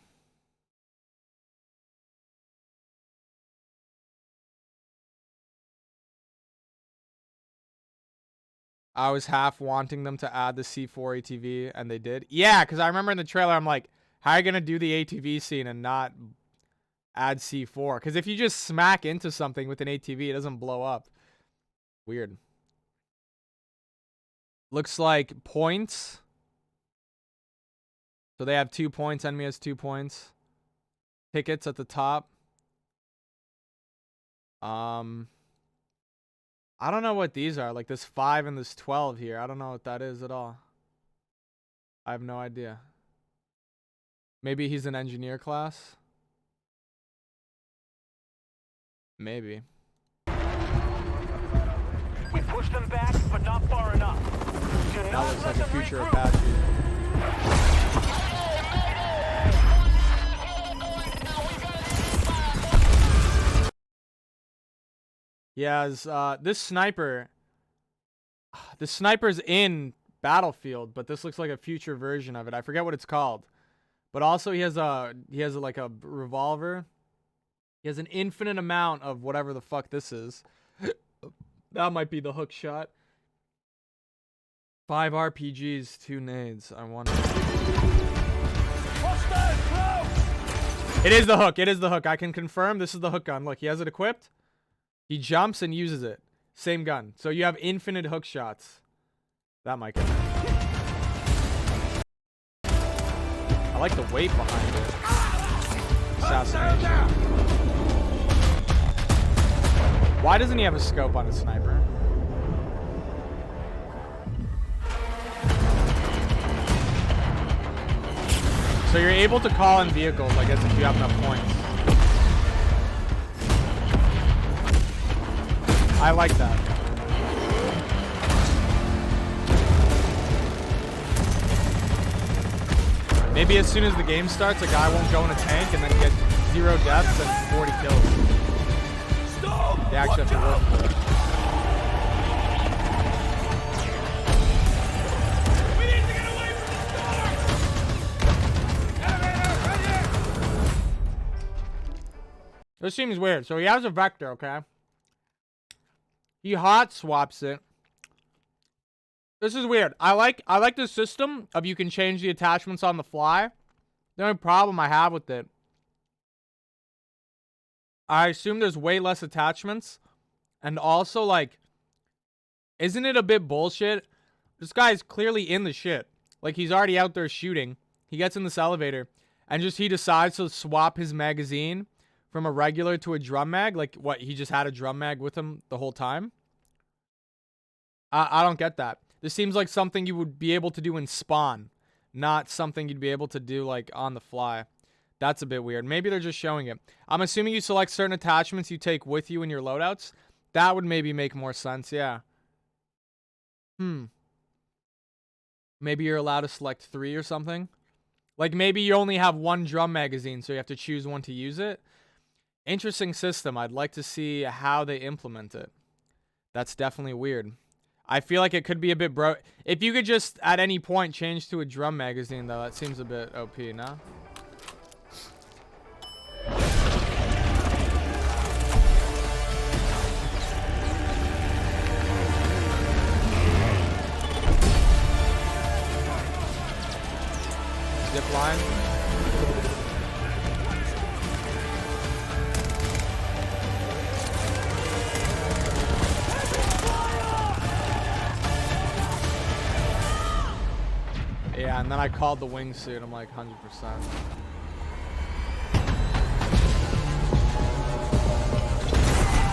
I was half wanting them to add the C4 ATV, and they did. Yeah, because I remember in the trailer, I'm like, how are you going to do the ATV scene and not add C4? Because if you just smack into something with an ATV, it doesn't blow up. Weird. Looks like points. So they have 2 points. Enemy has 2 points. Tickets at the top. I don't know what these are. Like this 5 and this 12 here. I don't know what that is at all. I have no idea. Maybe he's an engineer class. Maybe. We pushed them back, but not far enough. Do That not looks let like a them future regroup. Apache. He has this sniper. The sniper's in Battlefield, but this looks like a future version of it. I forget what it's called. But also he has like a revolver. He has an infinite amount of whatever the fuck this is. That might be the hook shot. 5 RPGs, 2 nades. I wonder. It is the hook. It is the hook. I can confirm this is the hook gun. Look, he has it equipped. He jumps and uses it. Same gun. So you have infinite hook shots. That might get it. I like the weight behind it. Assassination. Why doesn't he have a scope on his sniper? So you're able to call in vehicles, I guess, if you have enough points. I like that. Maybe as soon as the game starts, a guy won't go in a tank and then get 0 deaths and 40 kills. They actually have to work for it. This seems weird. So he has a Vector, okay? He hot swaps it. This is weird. I like the system of you can change the attachments on the fly. The only problem I have with it, I assume there's way less attachments. And also, like, isn't it a bit bullshit? This guy's clearly in the shit. Like, he's already out there shooting. He gets in this elevator. And just he decides to swap his magazine from a regular to a drum mag. Like, what, he just had a drum mag with him the whole time? I don't get that. This seems like something you would be able to do in Spawn. Not something you'd be able to do, like, on the fly. That's a bit weird. Maybe they're just showing it. I'm assuming you select certain attachments you take with you in your loadouts. That would maybe make more sense, yeah. Maybe you're allowed to select 3 or something. Like, maybe you only have 1 drum magazine, so you have to choose one to use it. Interesting system. I'd like to see how they implement it. That's definitely weird. I feel like it could be a bit bro. If you could just, at any point, change to a drum magazine, though, that seems a bit OP, no? Zip line. And then I called the wingsuit. I'm like 100%.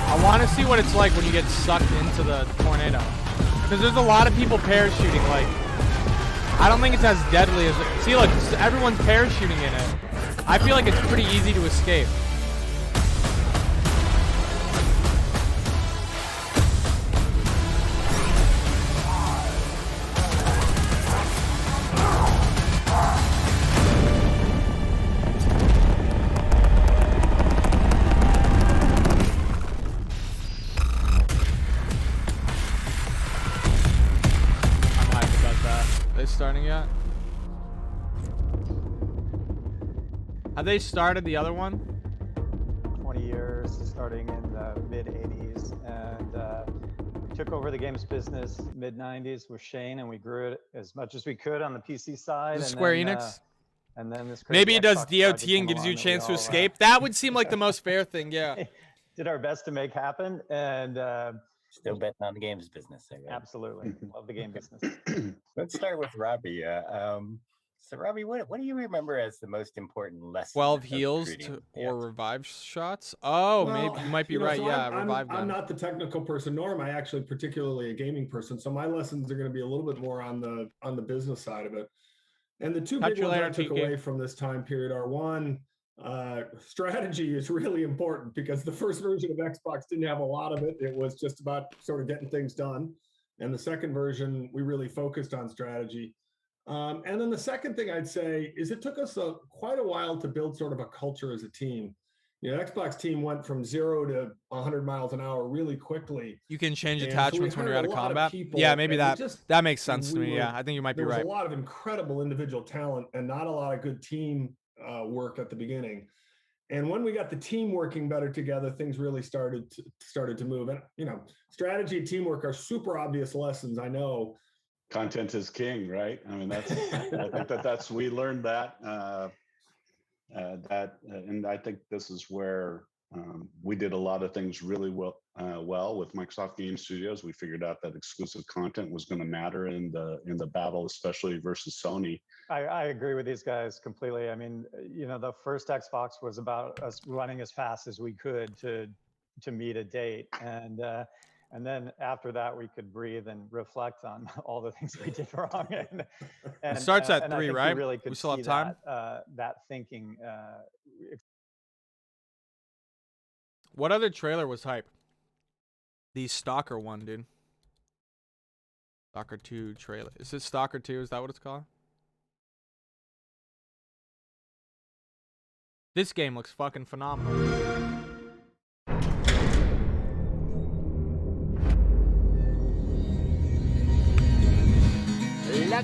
I want to see what it's like when you get sucked into the tornado. Because there's a lot of people parachuting. Like, I don't think it's as deadly as... See, look, everyone's parachuting in it. I feel like it's pretty easy to escape. Starting yet? Have they started the other one? 20 years, starting in the mid-'80s, and we took over the games business mid-'90s with Shane, and we grew it as much as we could on the PC side. Is it Square Enix? And then this maybe it does Xbox DOT and gives you a chance to escape. That would seem like the most fair thing, yeah. Did our best to make happen, and still betting on the games business. Absolutely, love the game business. Let's start with Robbie. So Robbie, what do you remember as the most important lesson? 12 heals or revive shots? Oh, well, maybe you might be right. So yeah, revive them. I'm not the technical person, nor am I actually particularly a gaming person. So my lessons are going to be a little bit more on the business side of it. And the two big ones I took away from this time period are, one, strategy is really important, because the first version of Xbox didn't have a lot of it. It was just about sort of getting things done. And the second version, we really focused on strategy. And then the second thing I'd say is it took us quite a while to build sort of a culture as a team. You know, Xbox team went from 0 to 100 miles an hour really quickly. You can change attachments when you're out of combat. Yeah, maybe that makes sense to me. Yeah, I think you might be right. There was a lot of incredible individual talent and not a lot of good team work at the beginning. And when we got the team working better together, things really started to move. And, you know, strategy and teamwork are super obvious lessons, I know. Content is king, right? I mean, I think that's we learned that. And I think this is where we did a lot of things really well with Microsoft Game Studios. We figured out that exclusive content was going to matter in the battle, especially versus Sony. I agree with these guys completely. I mean, you know, the first Xbox was about us running as fast as we could to meet a date, and then after that we could breathe and reflect on all the things we did wrong. And it starts at 3, right? Really we still have time. That thinking. What other trailer was hype? The Stalker one, dude. Stalker 2 trailer. Is it Stalker 2? Is that what it's called? This game looks fucking phenomenal.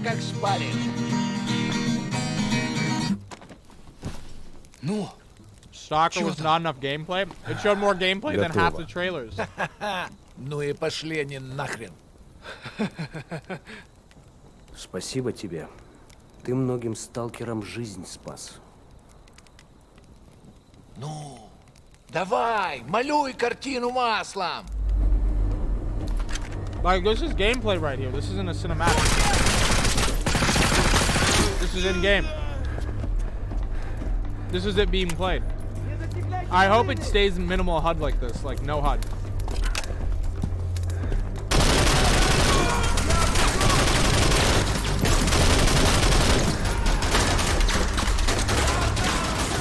Как спали. No. Stalker was not enough gameplay. It showed more gameplay than half the trailers. Ну и пошли они нахрен. Спасибо тебе. Ты многим сталкерам жизнь спас. Ну, давай, малюй картину маслом. Like, this is gameplay right here. This isn't a cinematic. This is in-game. This is it being played. I hope it stays minimal HUD like this, like no HUD.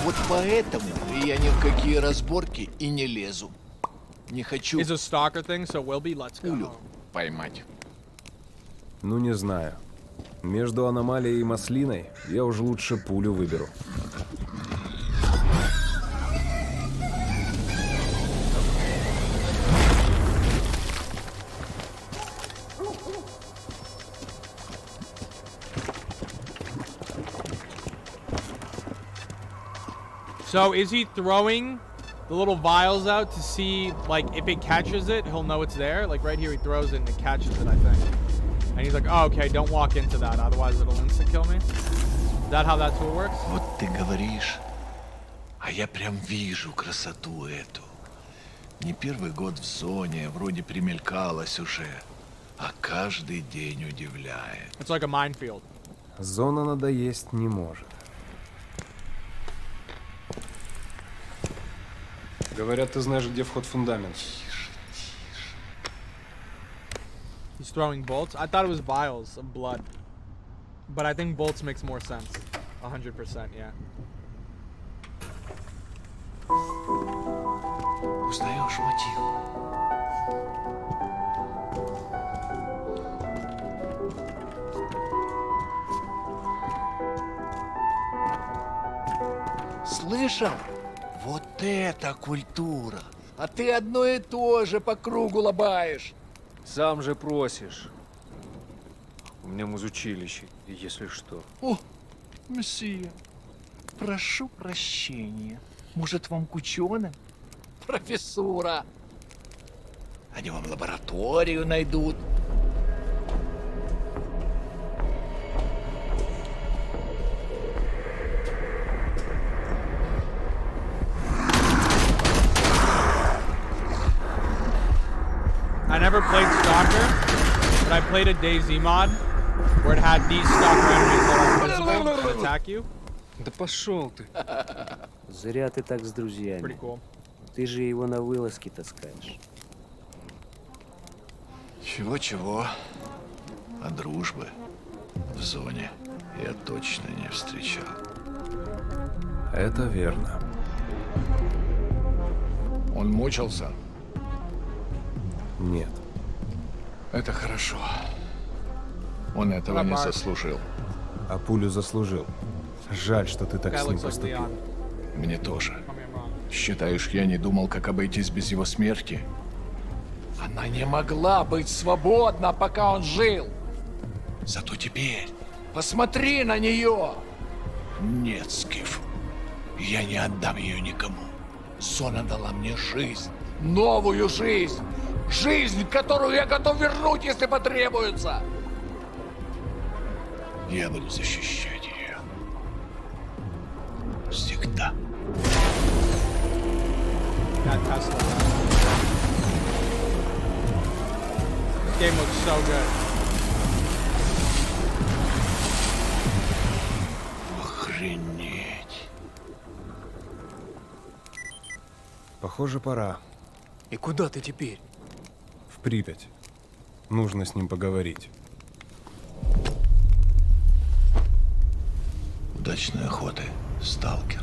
Вот поэтому я ни в какие разборки и не лезу. Не хочу. It's a stalker thing, so will be. Let's go. Поймать. Ну не знаю. Между аномалией и маслиной я уже лучше пулю выберу. So is he throwing the little vials out to see, like, if it catches it, he'll know it's there? Like right here he throws it and it catches it, I think. And he's like, oh, okay, don't walk into that, otherwise it'll insta-kill me. Is that how that tool works? Вот ты говоришь, а я прям вижу красоту эту. Не первый год в зоне, вроде примелькалась уже, а каждый день удивляет. It's like a minefield. Зона надоесть не может. Говорят, ты знаешь, где вход в фундамент. He's throwing bolts. I thought it was vials of blood, but I think bolts makes more sense. 100%, yeah. Узнаешь мотив? Слышал? Вот это культура! А ты одно и то же по кругу лобаешь. Сам же просишь. У меня музучилище, если что. О, месье, прошу прощения. Может, вам к ученым? Профессура. Они вам лабораторию найдут. I never played S.T.A.L.K.E.R, but I played a DayZ mod where it had these stalker enemies that are invisible to attack you. Да пошел ты. Зря ты так с друзьями. Pretty cool. Ты же его на вылазки таскаешь. Чего-чего, а дружбы в зоне я точно не встречал. Это верно. Он мучился? Нет. Это хорошо. Он этого не заслужил. А пулю заслужил. Жаль, что ты так с ним поступил. Мне тоже. Считаешь, я не думал, как обойтись без его смерти? Она не могла быть свободна, пока он жил. Зато теперь посмотри на нее. Нет, Скиф, я не отдам ее никому. Зона дала мне жизнь, новую жизнь. Жизнь, которую я готов вернуть, если потребуется. Я буду защищать ее. Всегда. This game looks so good. Охренеть. Похоже, пора. И куда ты теперь? В Припять. Нужно с ним поговорить. Удачной охоты, сталкер.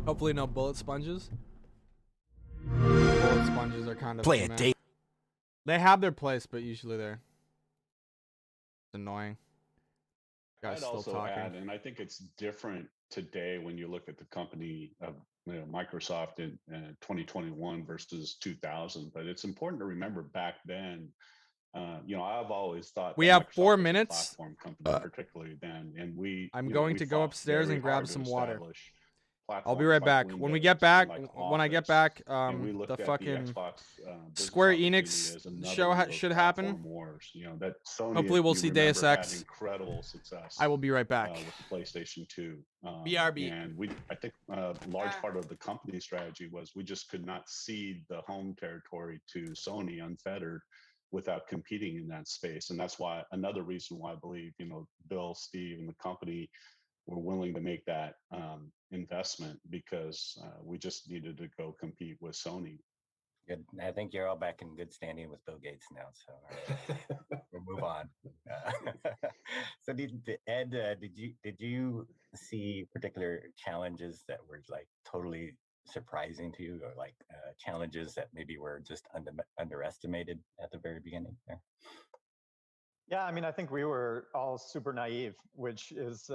Hopefully no bullet sponges. Bullet sponges are kind of Play it, Dave. They have their place, but usually they're annoying. Guys I'd still also talking. add, and I think it's different today when you look at the company of Microsoft in 2021 versus 2000. But it's important to remember back then. I've always thought We that have Microsoft 4 was a minutes. platform company, particularly then, and I'm going to go upstairs and grab some water. I'll be platforms right like back. When we get Windows back, and like when I get Office, back, and we the looked at fucking Xbox, business Square opportunity Enix as another show one of those should platform happen. wars. That Sony, Hopefully if we'll you see remember, Deus had Ex. incredible success. I will be right back. With the PlayStation 2. BRB. And I think a large part of the company strategy was we just could not cede the home territory to Sony unfettered without competing in that space. And that's why another reason why I believe, Bill, Steve, and the company were willing to make that investment, because we just needed to go compete with Sony. Good. I think you're all back in good standing with Bill Gates now, so we'll move on. So, Ed, did you see particular challenges that were like totally surprising to you, or like challenges that maybe were just underestimated at the very beginning there? Yeah, I mean, I think we were all super naive, which is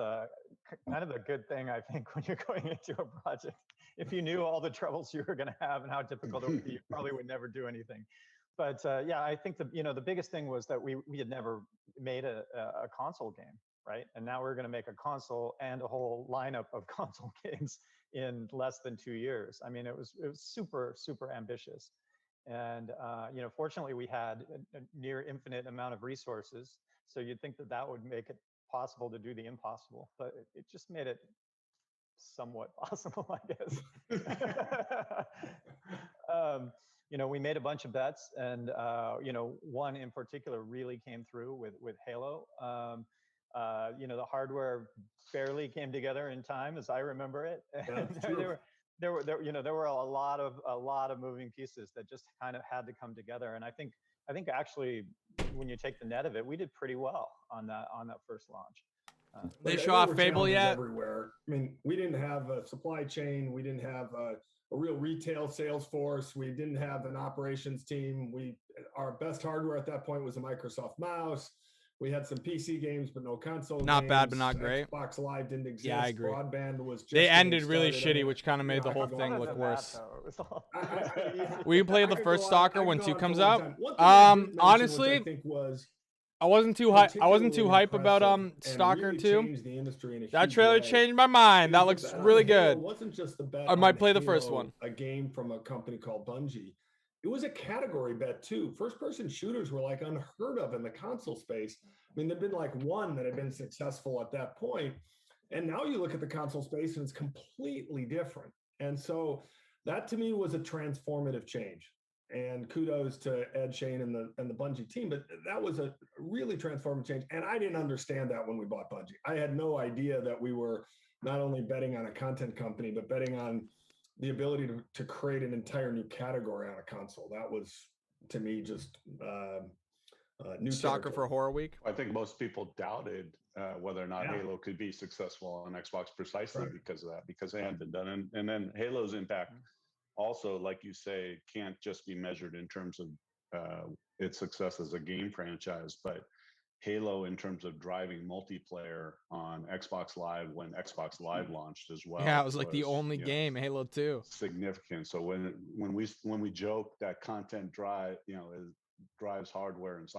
kind of a good thing, I think, when you're going into a project. If you knew all the troubles you were going to have and how difficult it would be, you probably would never do anything. But yeah, I think the biggest thing was that we had never made a console game, right? And now we're going to make a console and a whole lineup of console games in less than 2 years. I mean, it was super, super ambitious. And fortunately, we had a near infinite amount of resources. So you'd think that would make it possible to do the impossible, but it just made it somewhat possible, I guess. We made a bunch of bets, and one in particular really came through with Halo. The hardware barely came together in time, as I remember it. Yeah, that's true. There were a lot of moving pieces that just kind of had to come together. And I think actually, when you take the net of it, we did pretty well on that first launch. They But show there off were Fable challenges yet? everywhere. I mean, we didn't have a supply chain. We didn't have a real retail sales force. We didn't have an operations team. Our best hardware at that point was a Microsoft mouse. We had some PC games, but no console games. Not bad, but not great. Xbox Live didn't exist. Yeah, I agree. Broadband was just They getting ended really started. I shitty, mean, which kind of made the I whole could go thing on look and worse. yeah. Will you play the I could first go on- Stalker I when could 2 go on comes for a long out? time. One thing I didn't mention, which Honestly, I think was I wasn't too hype. I wasn't too particularly hype about impressive and Stalker really 2. changed the industry in a That huge trailer way. changed my mind. That The looks bet on really Halo good. wasn't just the bet I might on play the first Halo, one. a game from a company called Bungie. It was a category bet too. First-person shooters were like unheard of in the console space. I mean, there'd been like one that had been successful at that point, and now you look at the console space and it's completely different. And so that to me was a transformative change. And kudos to Ed, Shane, and the Bungie team. But that was a really transformative change. And I didn't understand that when we bought Bungie. I had no idea that we were not only betting on a content company, but betting on the ability to create an entire new category on a console. That was, to me, just new Stalker territory. for Horror Week. I think most people doubted whether or not Yeah. Halo could be successful on Xbox precisely Right. because of that, because they hadn't been done. And then Halo's impact also, like you say, can't just be measured in terms of its success as a game franchise, but Halo in terms of driving multiplayer on Xbox Live when Xbox Live launched as well. Yeah, it was like the only game, Halo 2. Significant. So when we joke that content drives hardware and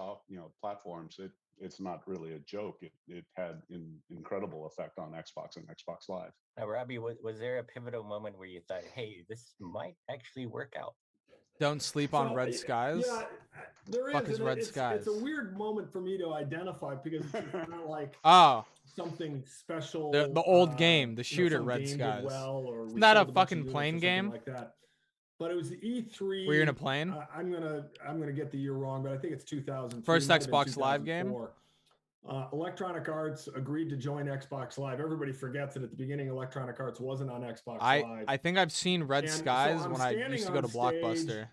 platforms, it's not really a joke. It had an incredible effect on Xbox and Xbox Live. Now, Robbie, was there a pivotal moment where you thought, "Hey, this might actually work out"? Don't sleep on Red Skies. Yeah, there Fuck is. is Red It's Skies? a weird moment for me to identify because it's not like Oh, something special. the old game, the shooter some Red game did Skies. well, or Isn't we that a sold bunch of fucking units or plane something game? like that. But it was the E3. Were you in a plane? I'm gonna get the year wrong, but I think it's 2003. First It might have been Xbox Live game? 2004. Electronic Arts agreed to join Xbox Live. Everybody forgets that at the beginning, Electronic Arts wasn't on Xbox Live. I think I've seen Red And so Skies I'm when I standing used to go to on Blockbuster, stage,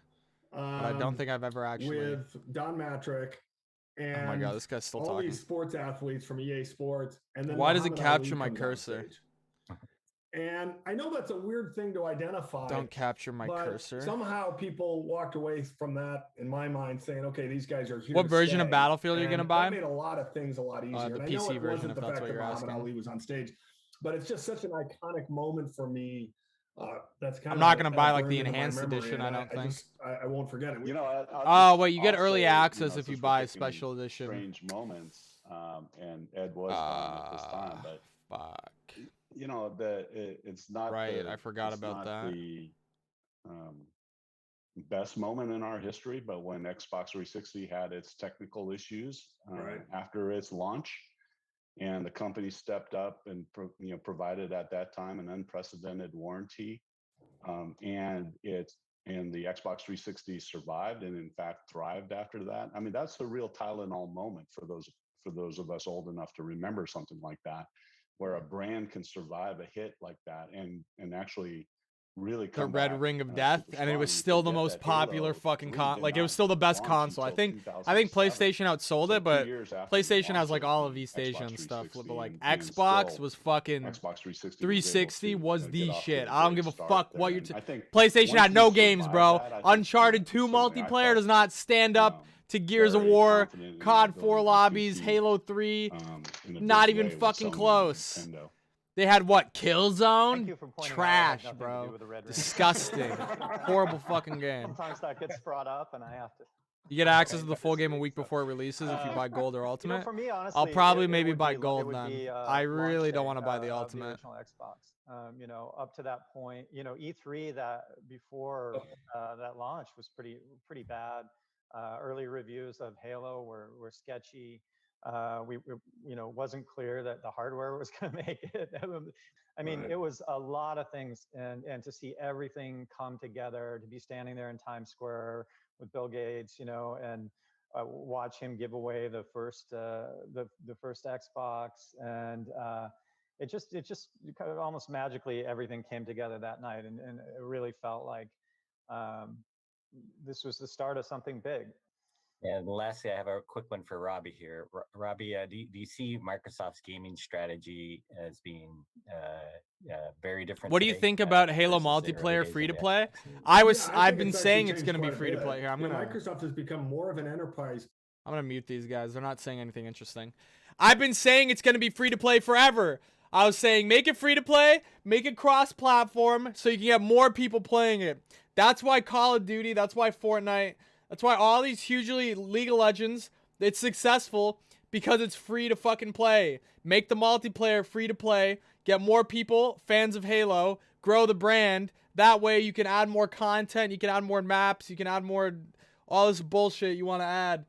but I don't think I've ever actually. with Don Matrick and Oh my God, this guy's still all talking. these sports athletes from EA Sports, and then Why does it Muhammad capture Ali my comes on cursor? stage. And I know that's a weird thing to identify. Don't capture my but cursor. Somehow people walked away from that, in my mind, saying, "Okay, these guys are here." What to version of stay." Battlefield are you And gonna buy? That made a lot of things a lot easier. The And I know PC it version, wasn't if the that's fact what that you're Muhammad asking. Ali was on stage, but it's just such an iconic moment for me. That's kind I'm of not gonna buy like burned the into my enhanced memory, edition. and I don't think. I won't forget it. Oh wait, you get early access if you buy special edition. Strange moments, and Ed was gone at this time, but fuck. It's not right. I forgot it's about not that. The best moment in our history, but when Xbox 360 had its technical issues after its launch, and the company stepped up and provided at that time an unprecedented warranty, and the Xbox 360 survived and in fact thrived after that. I mean, that's the real Tylenol moment for those of us old enough to remember something like that, where a brand can survive a hit like that and actually really The come Red back, Ring of Death, super and it was strong. You still the forget most that popular Halo fucking 3 did like it was not still the best launch console. I until think 2007. PlayStation outsold So it, 2 but years after the PlayStation has launch like of all of the these station Xbox stuff. But 360, like and Xbox still was fucking Xbox 360 360 was get the off to shit. a I don't great give a start fuck there. what you're. And I think PlayStation once had we no games, survived bro. that, I think, Uncharted 2 certainly I multiplayer felt, does not stand up to Gears of very War, confident in our COD 4 ability to lobbies, compete, Halo 3. in a Not big even way with fucking Sony and close. Nintendo. They had what? Thank Killzone? you for pointing out it had Trash, nothing to do bro. with the Red Ring. Disgusting. Horrible fucking game. Sometimes that gets brought up, and I have to. You get access to the full game a week before it releases if you buy Gold or Ultimate. For me, honestly, I'll probably it maybe would buy be- it Gold would then. be, I really launch don't day, want to buy the of Ultimate. original Xbox. Up to that point, E3 that before that launch was pretty bad. Early reviews of Halo were sketchy. wasn't clear that the hardware was going to make it. I mean, it was a lot of things, and to see everything come together, to be standing there in Times Square with Bill Gates, and watch him give away the first Xbox, and it just kind of almost magically everything came together that night, and it really felt like this was the start of something big. And lastly, I have a quick one for Robbie here. Robbie, do you see Microsoft's gaming strategy as being very different? What do you think about Halo multiplayer free to play? I've been saying it's going to be free to play here. Microsoft has become more of an enterprise. I'm going to mute these guys. They're not saying anything interesting. I've been saying it's going to be free to play forever. I was saying make it free to play, make it cross-platform so you can get more people playing it. That's why Call of Duty, that's why Fortnite, that's why all these hugely League of Legends, it's successful because it's free to fucking play. Make the multiplayer free to play, get more people, fans of Halo, grow the brand. That way you can add more content, you can add more maps, you can add more, all this bullshit you want to add.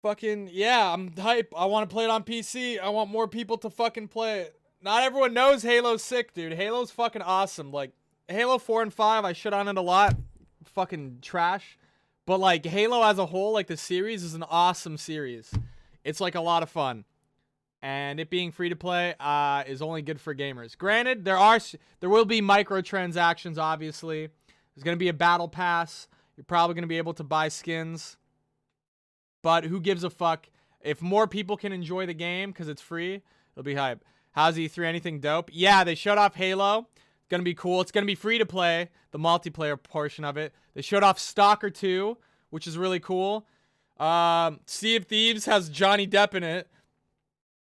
Fucking, yeah, I'm hype. I want to play it on PC. I want more people to fucking play it. Not everyone knows Halo's sick, dude. Halo's fucking awesome. Like, Halo 4 and 5, I shit on it a lot. Fucking trash. But, like, Halo as a whole, like, the series is an awesome series. It's, like, a lot of fun. And it being free to play is only good for gamers. Granted, there will be microtransactions, obviously. There's going to be a battle pass. You're probably going to be able to buy skins. But who gives a fuck? If more people can enjoy the game because it's free, it'll be hype. How's E3? Anything dope? Yeah, they showed off Halo. It's going to be cool. It's going to be free to play, the multiplayer portion of it. They showed off S.T.A.L.K.E.R 2, which is really cool. Sea of Thieves has Johnny Depp in it.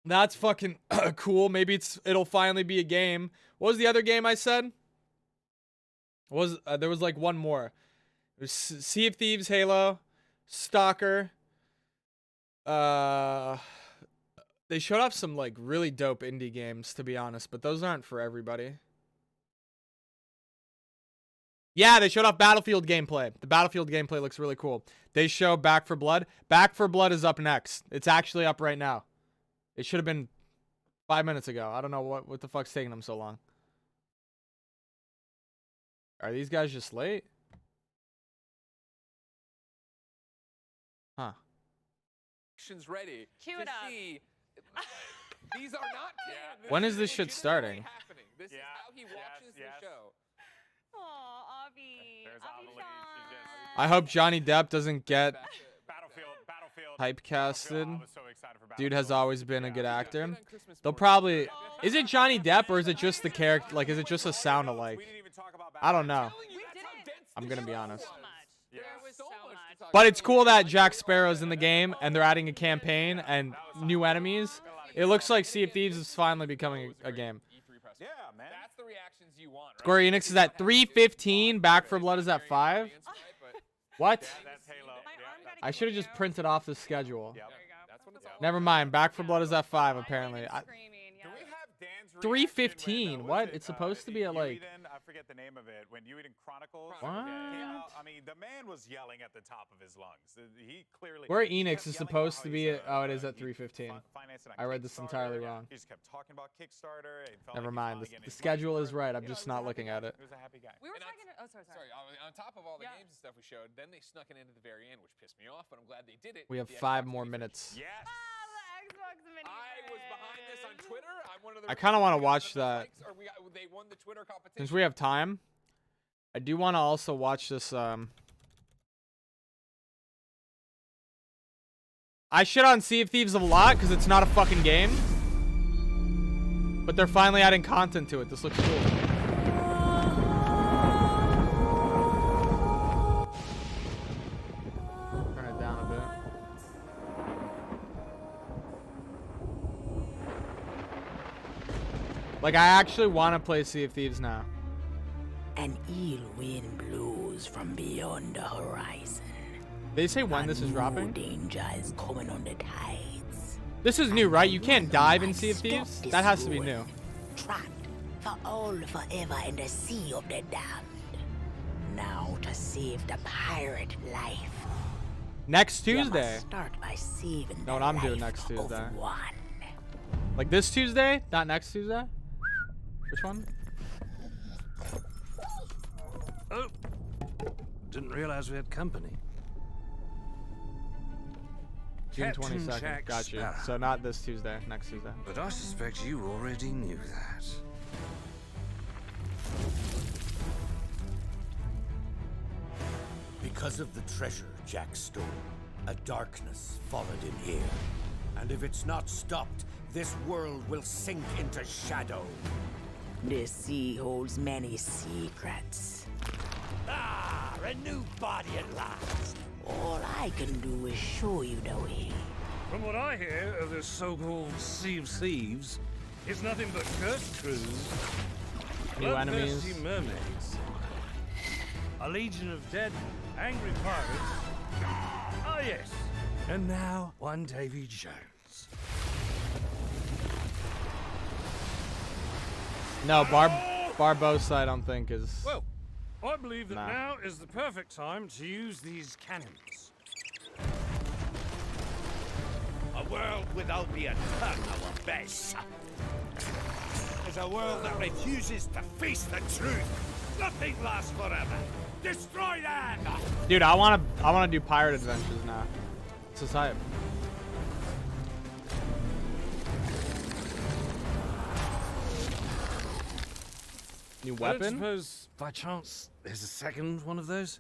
That's fucking cool. Maybe it'll finally be a game. What was the other game I said? There was like one more. It was Sea of Thieves, Halo, S.T.A.L.K.E.R. They showed off some like really dope indie games, to be honest, but those aren't for everybody. Yeah, they showed off Battlefield gameplay. The Battlefield gameplay looks really cool. They show Back 4 Blood. Back 4 Blood is up next. It's actually up right now. It should have been 5 minutes ago. I don't know what the fuck's taking them so long. Are these guys just late? Huh. Ready. Cue it up. These are not canon. When is this shit starting? This is how he watches the show. Aw, Avi. I hope Johnny Depp doesn't get Battlefield. typecasted. Dude has always been a good actor. They'll probably... Is it Johnny Depp or is it just the character? Like, is it just a sound alike? I don't know. I'm gonna be honest. But it's cool that Jack Sparrow's in the game and they're adding a campaign and new enemies. It looks like Sea of Thieves is finally becoming a game. Yeah, man. That's the reactions you want, right? Square Enix is at 3:15. Back 4 Blood is at 5. What? I should have just printed off the schedule. Never mind. Back 4 Blood is at 5 apparently. 3:15. What? It's supposed to be at like. I forget the name of it. When you in Chronicles. What? I mean, the man was yelling at the top of his lungs. He clearly. Where Enix is supposed to be at. Oh, it is at 3:15. I read this entirely wrong. He just kept talking about Kickstarter. Never mind. The schedule is right. I'm just not looking at it. He was a happy guy. We were talking. Oh, sorry. On top of all the games and stuff we showed, then they snuck it into the very end, which pissed me off. But I'm glad they did it. We have 5 more minutes. Yes. I was behind this on Twitter. I'm one of the. I kind of want to watch that. They won the Twitter competition. Since we have time, I do want to also watch this. I shit on Sea of Thieves a lot because it's not a fucking game. But they're finally adding content to it. This looks cool. Turn it down a bit. Like, I actually want to play Sea of Thieves now. An ill wind blows from beyond the horizon. They say when this is dropping? Danger is coming on the tides. This is new, right? You can't dive in Sea of Thieves? That has to be new. Trapped for all forever in the sea of the damned. Now to save the pirate life, Next Tuesday. Start by saving Know what I'm doing next Tuesday? one. Like this Tuesday? Not next Tuesday? Which one? Oh, didn't realize we had company. June Captain 22nd. Jack Got you. Sparrow. So not this Tuesday, next Tuesday. But I suspect you already knew that. Because of the treasure Jack stole, a darkness followed him here. And if it's not stopped, this world will sink into shadow. This sea holds many secrets. Ah, a new body at last. All I can do is show you the way. From what I hear of this so-called Sea of Thieves, it's nothing but cursed crews, New bloodthirsty enemies. mermaids, a legion of dead, angry pirates. Ah, yes. And now, one Davy Jones. No, Barbosa I don't think is. Well, I believe that Nah. now is the perfect time to use these cannons. A world without the attack our best. Is a world that refuses to face the truth. Nothing lasts forever. Destroy that! Dude, I wanna do pirate adventures now. This is hype. New I don't weapon? suppose, by chance, there's a second one of those?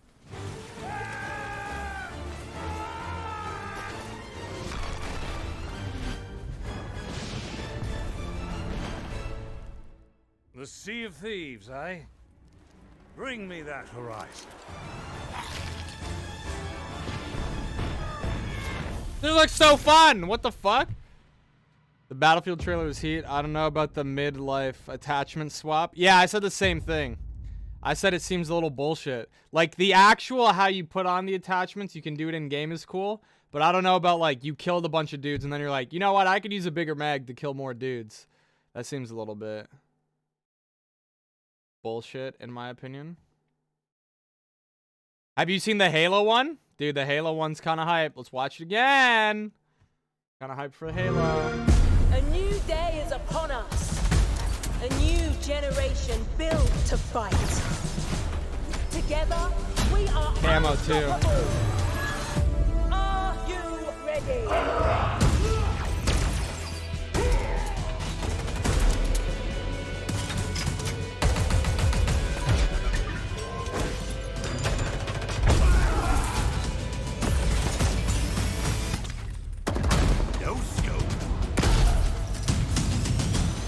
The Sea of Thieves, eh? Bring me that horizon. This looks so fun! What the fuck? The Battlefield trailer was heat. I don't know about the midlife attachment swap. Yeah, I said the same thing. I said it seems a little bullshit. Like, the actual how you put on the attachments, you can do it in-game is cool. But I don't know about, like, you killed a bunch of dudes and then you're like, you know what? I could use a bigger mag to kill more dudes. That seems a little bit bullshit, in my opinion. Have you seen the Halo one? Dude, the Halo one's kind of hype. Let's watch it again. Kind of hype for Halo. A new day is upon us. A new generation built to fight. Together, we are Camo too. unstoppable. Are you ready?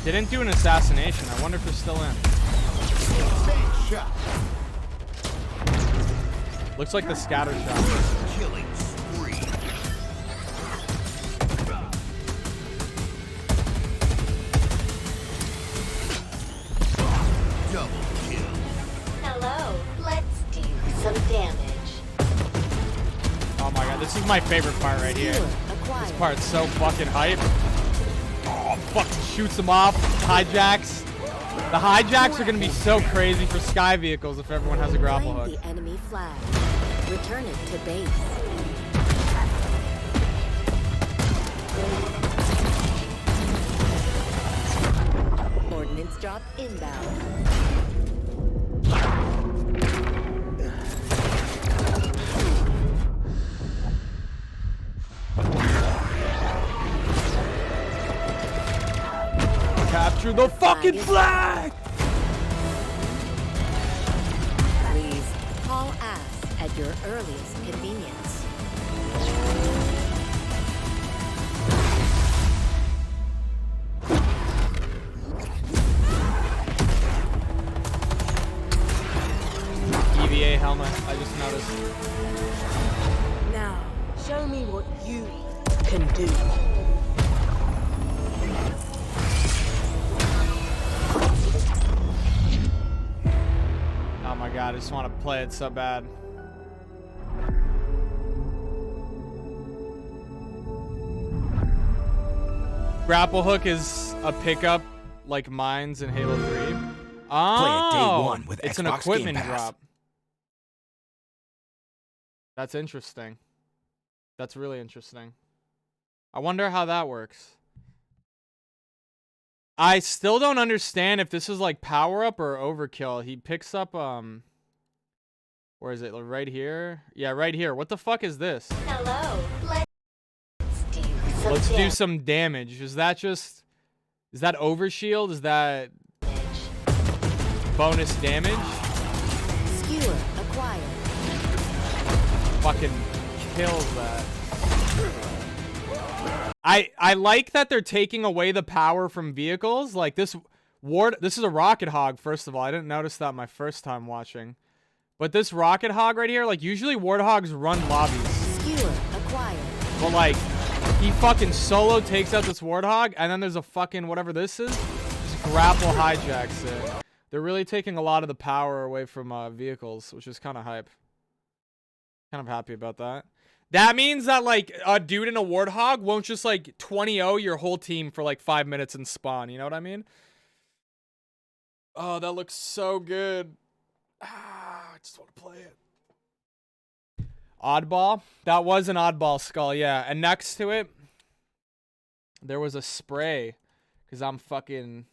Didn't do an assassination. I wonder if they're still in. Looks like the scatter shot. Killing spree. Double kill. Hello, let's do some damage. Oh my god, this is my favorite part right here. This part's so fucking hype. Oh, fucking shoots them off. Hijacks. The hijacks are gonna be so crazy for sky vehicles if everyone has a grapple hook. The enemy flag. Return it to base. Ordnance drop inbound. Capture the fucking flag! Please haul ass at your earliest convenience. EVA helmet, I just noticed. Now, show me what you can do. Oh my god, I just want to play it so bad. Grapple hook is a pickup like mines in Halo 3. Oh, Play it day one with it's an Xbox equipment Game Pass. drop. That's interesting. That's really interesting. I wonder how that works. I still don't understand if this is like power up or overkill. He picks up where is it? Like right here? Yeah, right here. What the fuck is this? Hello. Let's do some damage. Is that overshield? Is that bonus damage? Skewer acquired. Fucking kills that. I like that they're taking away the power from vehicles. Like this is a rocket hog, first of all. I didn't notice that my first time watching. But this rocket hog right here, like usually warthogs run lobbies. Skewer acquired. But like he fucking solo takes out this warthog, and then there's a fucking whatever this is, just grapple hijacks it. They're really taking a lot of the power away from vehicles, which is kind of hype. Kind of happy about that. That means that like a dude in a warthog won't just like 20-0 your whole team for like 5 minutes and spawn. You know what I mean? Oh, that looks so good. I just want to play it. Oddball. That was an oddball skull, yeah. And next to it, there was a spray. Because I'm fucking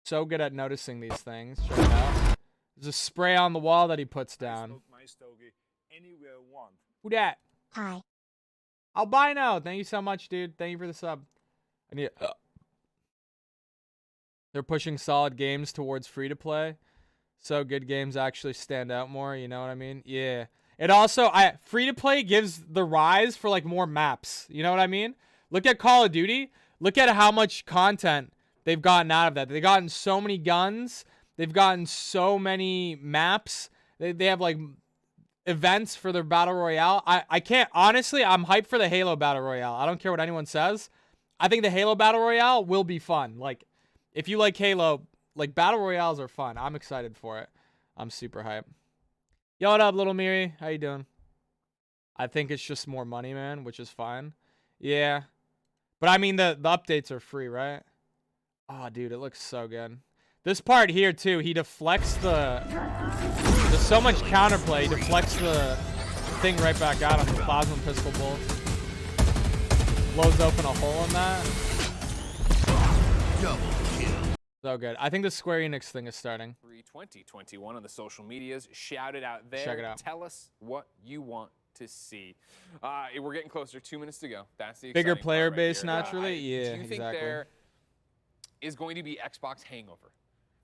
so good at noticing these things. Check it out. There's a spray on the wall that he puts down. Who dat? Hi. Albino. Thank you so much, dude. Thank you for the sub. I need. They're pushing solid games towards free-to-play. So good games actually stand out more. You know what I mean? Yeah. It also, free-to-play gives the rise for, like, more maps. You know what I mean? Look at Call of Duty. Look at how much content they've gotten out of that. They've gotten so many guns. They've gotten so many maps. They have, like, events for their Battle Royale. I can't, honestly, I'm hyped for the Halo Battle Royale. I don't care what anyone says. I think the Halo Battle Royale will be fun. Like, if you like Halo, like, Battle Royales are fun. I'm excited for it. I'm super hyped. Yo, what up, little Miri? How you doing? I think it's just more money, man, which is fine. Yeah. But I mean, the updates are free, right? Oh, dude, it looks so good. This part here, too, he deflects the... There's so much counterplay. He deflects the thing right back out on the plasma pistol bolts. Blows open a hole in that. Double kill. So good. I think the Square Enix thing is starting. 2021 on the social medias. Shout it out there. Check it out. Tell us what you want to see. We're getting closer. 2 minutes to go. That's the Bigger exciting player part right base, here. naturally. Yeah, do you think exactly. there is going to be Xbox hangover?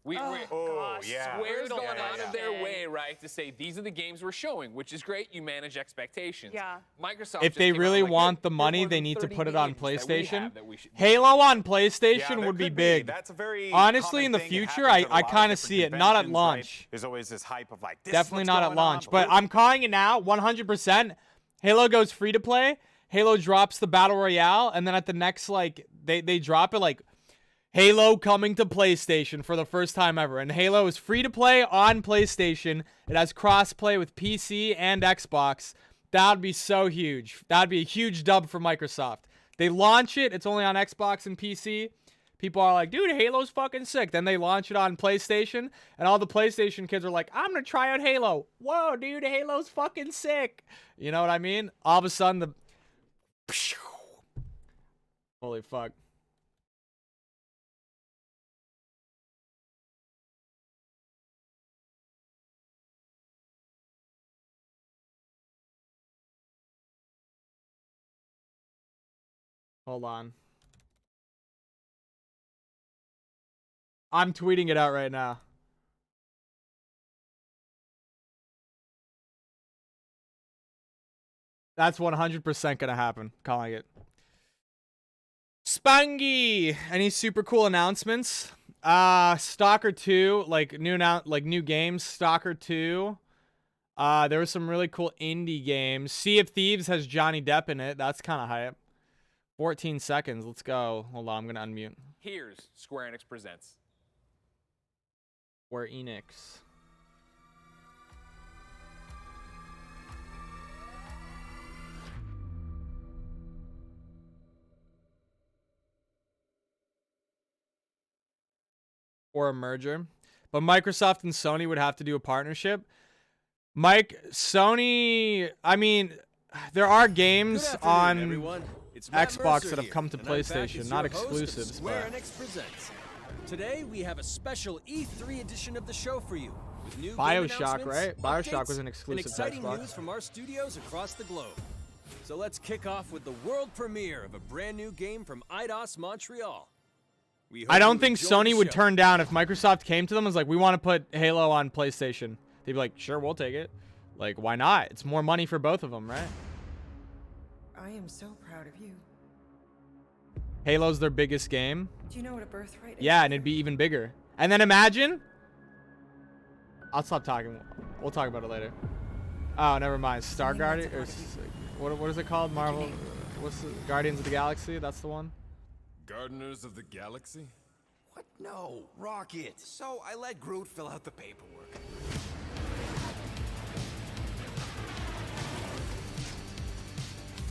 Yeah. Square's Brutal. going out Yeah. of their way, right, to say these are the games we're showing, which is great. You manage expectations. Yeah. Microsoft. If just they came out really like, want "Hey, the here are money, more they than need to 30 put it on games that we PlayStation. have that we should-" Halo on PlayStation Yeah, would be could big. That's a very Honestly, in the common thing. It future, happens at a I lot of kind of different see it. Not at conventions, launch. right? There's always this hype of like, this Definitely is not what's at going launch. on, But I'm calling it now, 100%. Halo goes free to play. Halo drops the Battle Royale. And then at the next, like, they drop it like, Halo coming to PlayStation for the first time ever. And Halo is free to play on PlayStation. It has cross-play with PC and Xbox. That would be so huge. That would be a huge dub for Microsoft. They launch it. It's only on Xbox and PC. People are like, dude, Halo's fucking sick. Then they launch it on PlayStation. And all the PlayStation kids are like, I'm going to try out Halo. Whoa, dude, Halo's fucking sick. You know what I mean? All of a sudden, the... Holy fuck. Hold on. I'm tweeting it out right now. That's 100% gonna happen. Calling it. Spangy! Any super cool announcements? Stalker 2, like new games. Stalker 2. There were some really cool indie games. Sea of Thieves has Johnny Depp in it. That's kind of hype. 14 seconds. Let's go. Hold on. I'm going to unmute. Here's Square Enix Presents. Square Enix. Or a merger. But Microsoft and Sony would have to do a partnership. Sony, I mean... there are games on everyone. It's Matt Xbox Mercer that have here, come to and I'm back as PlayStation, not your host of exclusives, Square but Enix Presents. Today we have a special E3 edition of the show for you. With new game BioShock, announcements, right? BioShock updates, was an exclusive and exciting to Xbox. news from our studios across the globe. So let's kick off with the world premiere of a brand new game from Eidos Montreal. I don't think Sony would turn down if Microsoft came to them and was like, we want to put Halo on PlayStation. They'd be like, sure, we'll take it. Like, why not? It's more money for both of them, right? I am so proud of you. Halo's their biggest game. Do you know what a birthright is? Yeah, and it'd be even bigger. And then imagine... I'll stop talking. We'll talk about it later. Oh, never mind. Star Guardian? Or what is it called? Marvel? What's the Guardians of the Galaxy? That's the one? Gardeners of the Galaxy? What? No, Rocket. So I let Groot fill out the paperwork.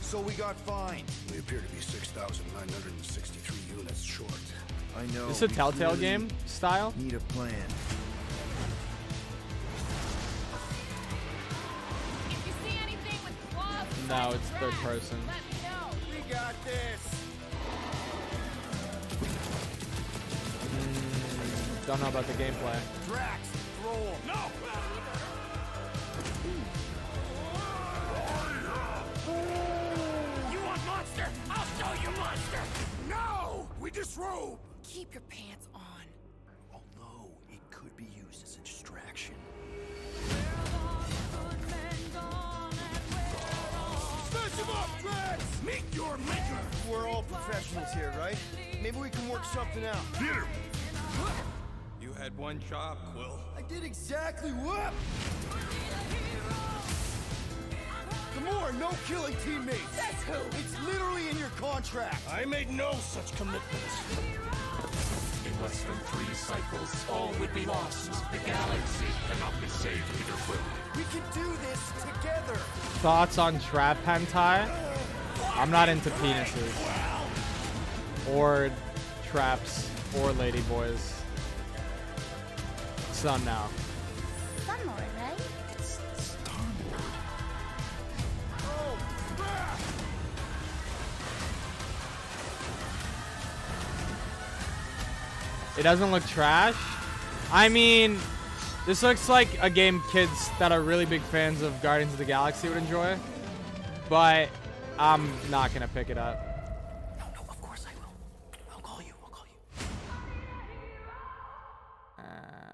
So we got fined. We appear to be 6,963 units short. I know. Is this a Telltale game style? Need a plan. If you see anything with gloves, No, it's third person. let me know. We got this. Don't know about the gameplay. Drax, throw him. No! You want monster? I'll show you monster! No! We disrobe! Keep your pants on. Although it could be used as a distraction. Smash him up, Drax! Meet your maker! We're all professionals here, right? Maybe we can work something out. Get him! You had one job, Quill. I did exactly what? Gamora, no killing teammates. That's who. It's literally in your contract. I made no such commitments. In less than 3 cycles, all would be lost. The galaxy cannot be saved, Peter Quill. We can do this together. Thoughts on trap hentai? I'm not into penises. Or traps. Or ladyboys. So no. Some more, right? It's Star-Lord. Oh, crap! It doesn't look trash. I mean, this looks like a game kids that are really big fans of Guardians of the Galaxy would enjoy. But I'm not going to pick it up. No, of course I will. I'll call you.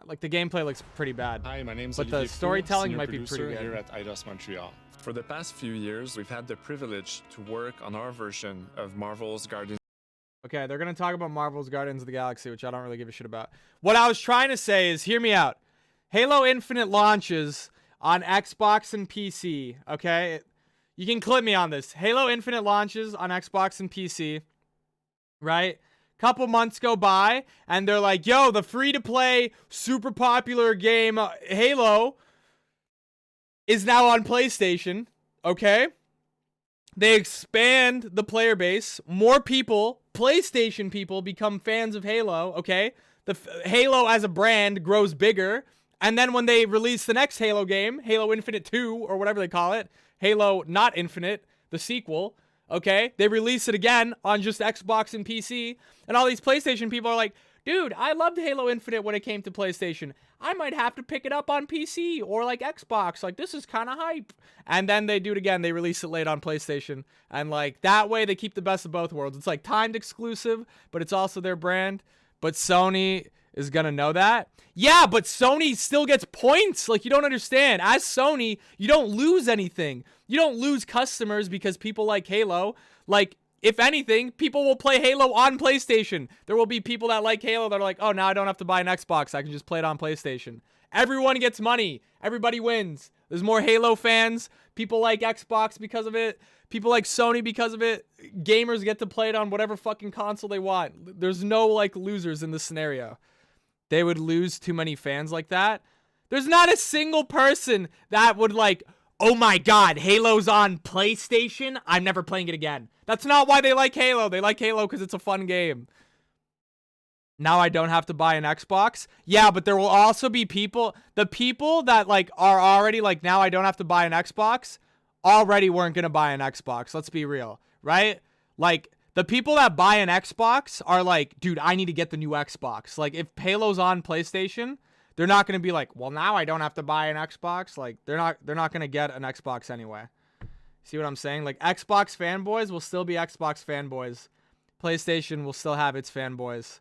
Like, the gameplay looks pretty bad. Hi, my name's But Olivier the storytelling Senior might be producer pretty good. here at Eidos Montreal. For the past few years, we've had the privilege to work on our version of Marvel's Guardians. Okay, they're going to talk about Marvel's Guardians of the Galaxy, which I don't really give a shit about. What I was trying to say is, hear me out. Halo Infinite launches on Xbox and PC, okay? You can clip me on this. Halo Infinite launches on Xbox and PC, right? Couple months go by, and they're like, yo, the free-to-play, super popular game Halo is now on PlayStation, okay? They expand the player base. More people, PlayStation people, become fans of Halo, okay? Halo as a brand grows bigger. And then when they release the next Halo game, Halo Infinite 2, or whatever they call it, Halo Not Infinite, the sequel, okay? They release it again on just Xbox and PC. And all these PlayStation people are like, dude, I loved Halo Infinite when it came to PlayStation. I might have to pick it up on PC or like Xbox. Like, this is kind of hype. And then they do it again. They release it late on PlayStation. And like, that way they keep the best of both worlds. It's like timed exclusive, but it's also their brand. But Sony is going to know that. Yeah, but Sony still gets points. Like, you don't understand. As Sony, you don't lose anything. You don't lose customers because people like Halo. Like, if anything, people will play Halo on PlayStation. There will be people that like Halo that are like, oh, now I don't have to buy an Xbox. I can just play it on PlayStation. Everyone gets money. Everybody wins. There's more Halo fans. People like Xbox because of it. People like Sony because of it. Gamers get to play it on whatever fucking console they want. There's no, like, losers in this scenario. They would lose too many fans like that. There's not a single person that would like, oh my god, Halo's on PlayStation? I'm never playing it again. That's not why they like Halo. They like Halo because it's a fun game. Now I don't have to buy an Xbox? Yeah, but there will also be people, the people that like are already like, now I don't have to buy an Xbox, already weren't going to buy an Xbox. Let's be real, right? Like, the people that buy an Xbox are like, dude, I need to get the new Xbox. Like, if Halo's on PlayStation, they're not going to be like, well, now I don't have to buy an Xbox. Like, they're not going to get an Xbox anyway. See what I'm saying? Like, Xbox fanboys will still be Xbox fanboys. PlayStation will still have its fanboys.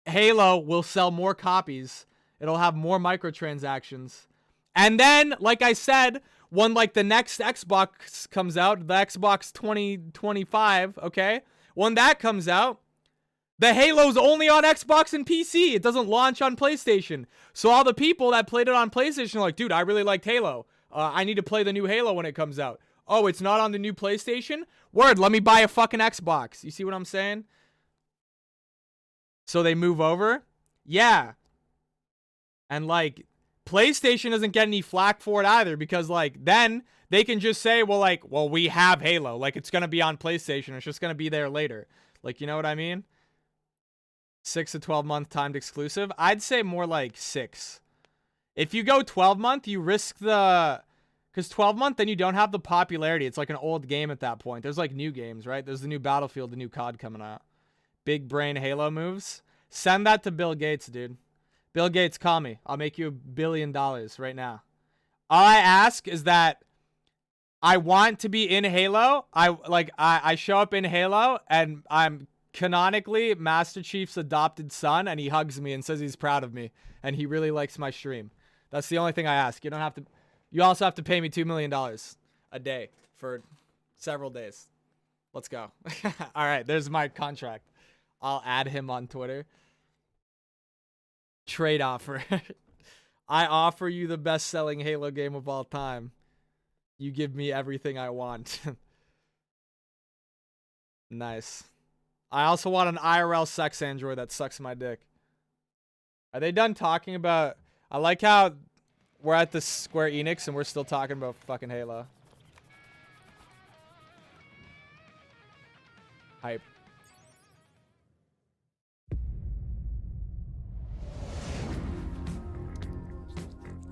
Halo will sell more copies. It'll have more microtransactions. And then, like I said, when like the next Xbox comes out, the Xbox 2025, okay? When that comes out, the Halo's only on Xbox and PC. It doesn't launch on PlayStation. So all the people that played it on PlayStation are like, dude, I really liked Halo. I need to play the new Halo when it comes out. Oh, it's not on the new PlayStation? Word, let me buy a fucking Xbox. You see what I'm saying? So they move over? Yeah. And like, PlayStation doesn't get any flack for it either, because like then they can just say, well, we have Halo. Like, it's going to be on PlayStation. It's just going to be there later. Like, you know what I mean? 6 to 12 month timed exclusive. I'd say more like 6. If you go 12 month, you risk the, because 12 month, then you don't have the popularity. It's like an old game at that point. There's like new games, right? There's the new Battlefield, the new COD coming out. Big brain Halo moves. Send that to Bill Gates, dude. Bill Gates, call me. I'll make you $1 billion right now. All I ask is that I want to be in Halo. I show up in Halo and I'm canonically Master Chief's adopted son, and he hugs me and says he's proud of me and he really likes my stream. That's the only thing I ask. You don't have to. You also have to pay me $2 million a day for several days. Let's go. All right, there's my contract. I'll add him on Twitter. Trade offer. I offer you the best-selling Halo game of all time. You give me everything I want. Nice. I also want an IRL sex android that sucks my dick. Are they done talking about... I like how we're at the Square Enix and we're still talking about fucking Halo. Hype.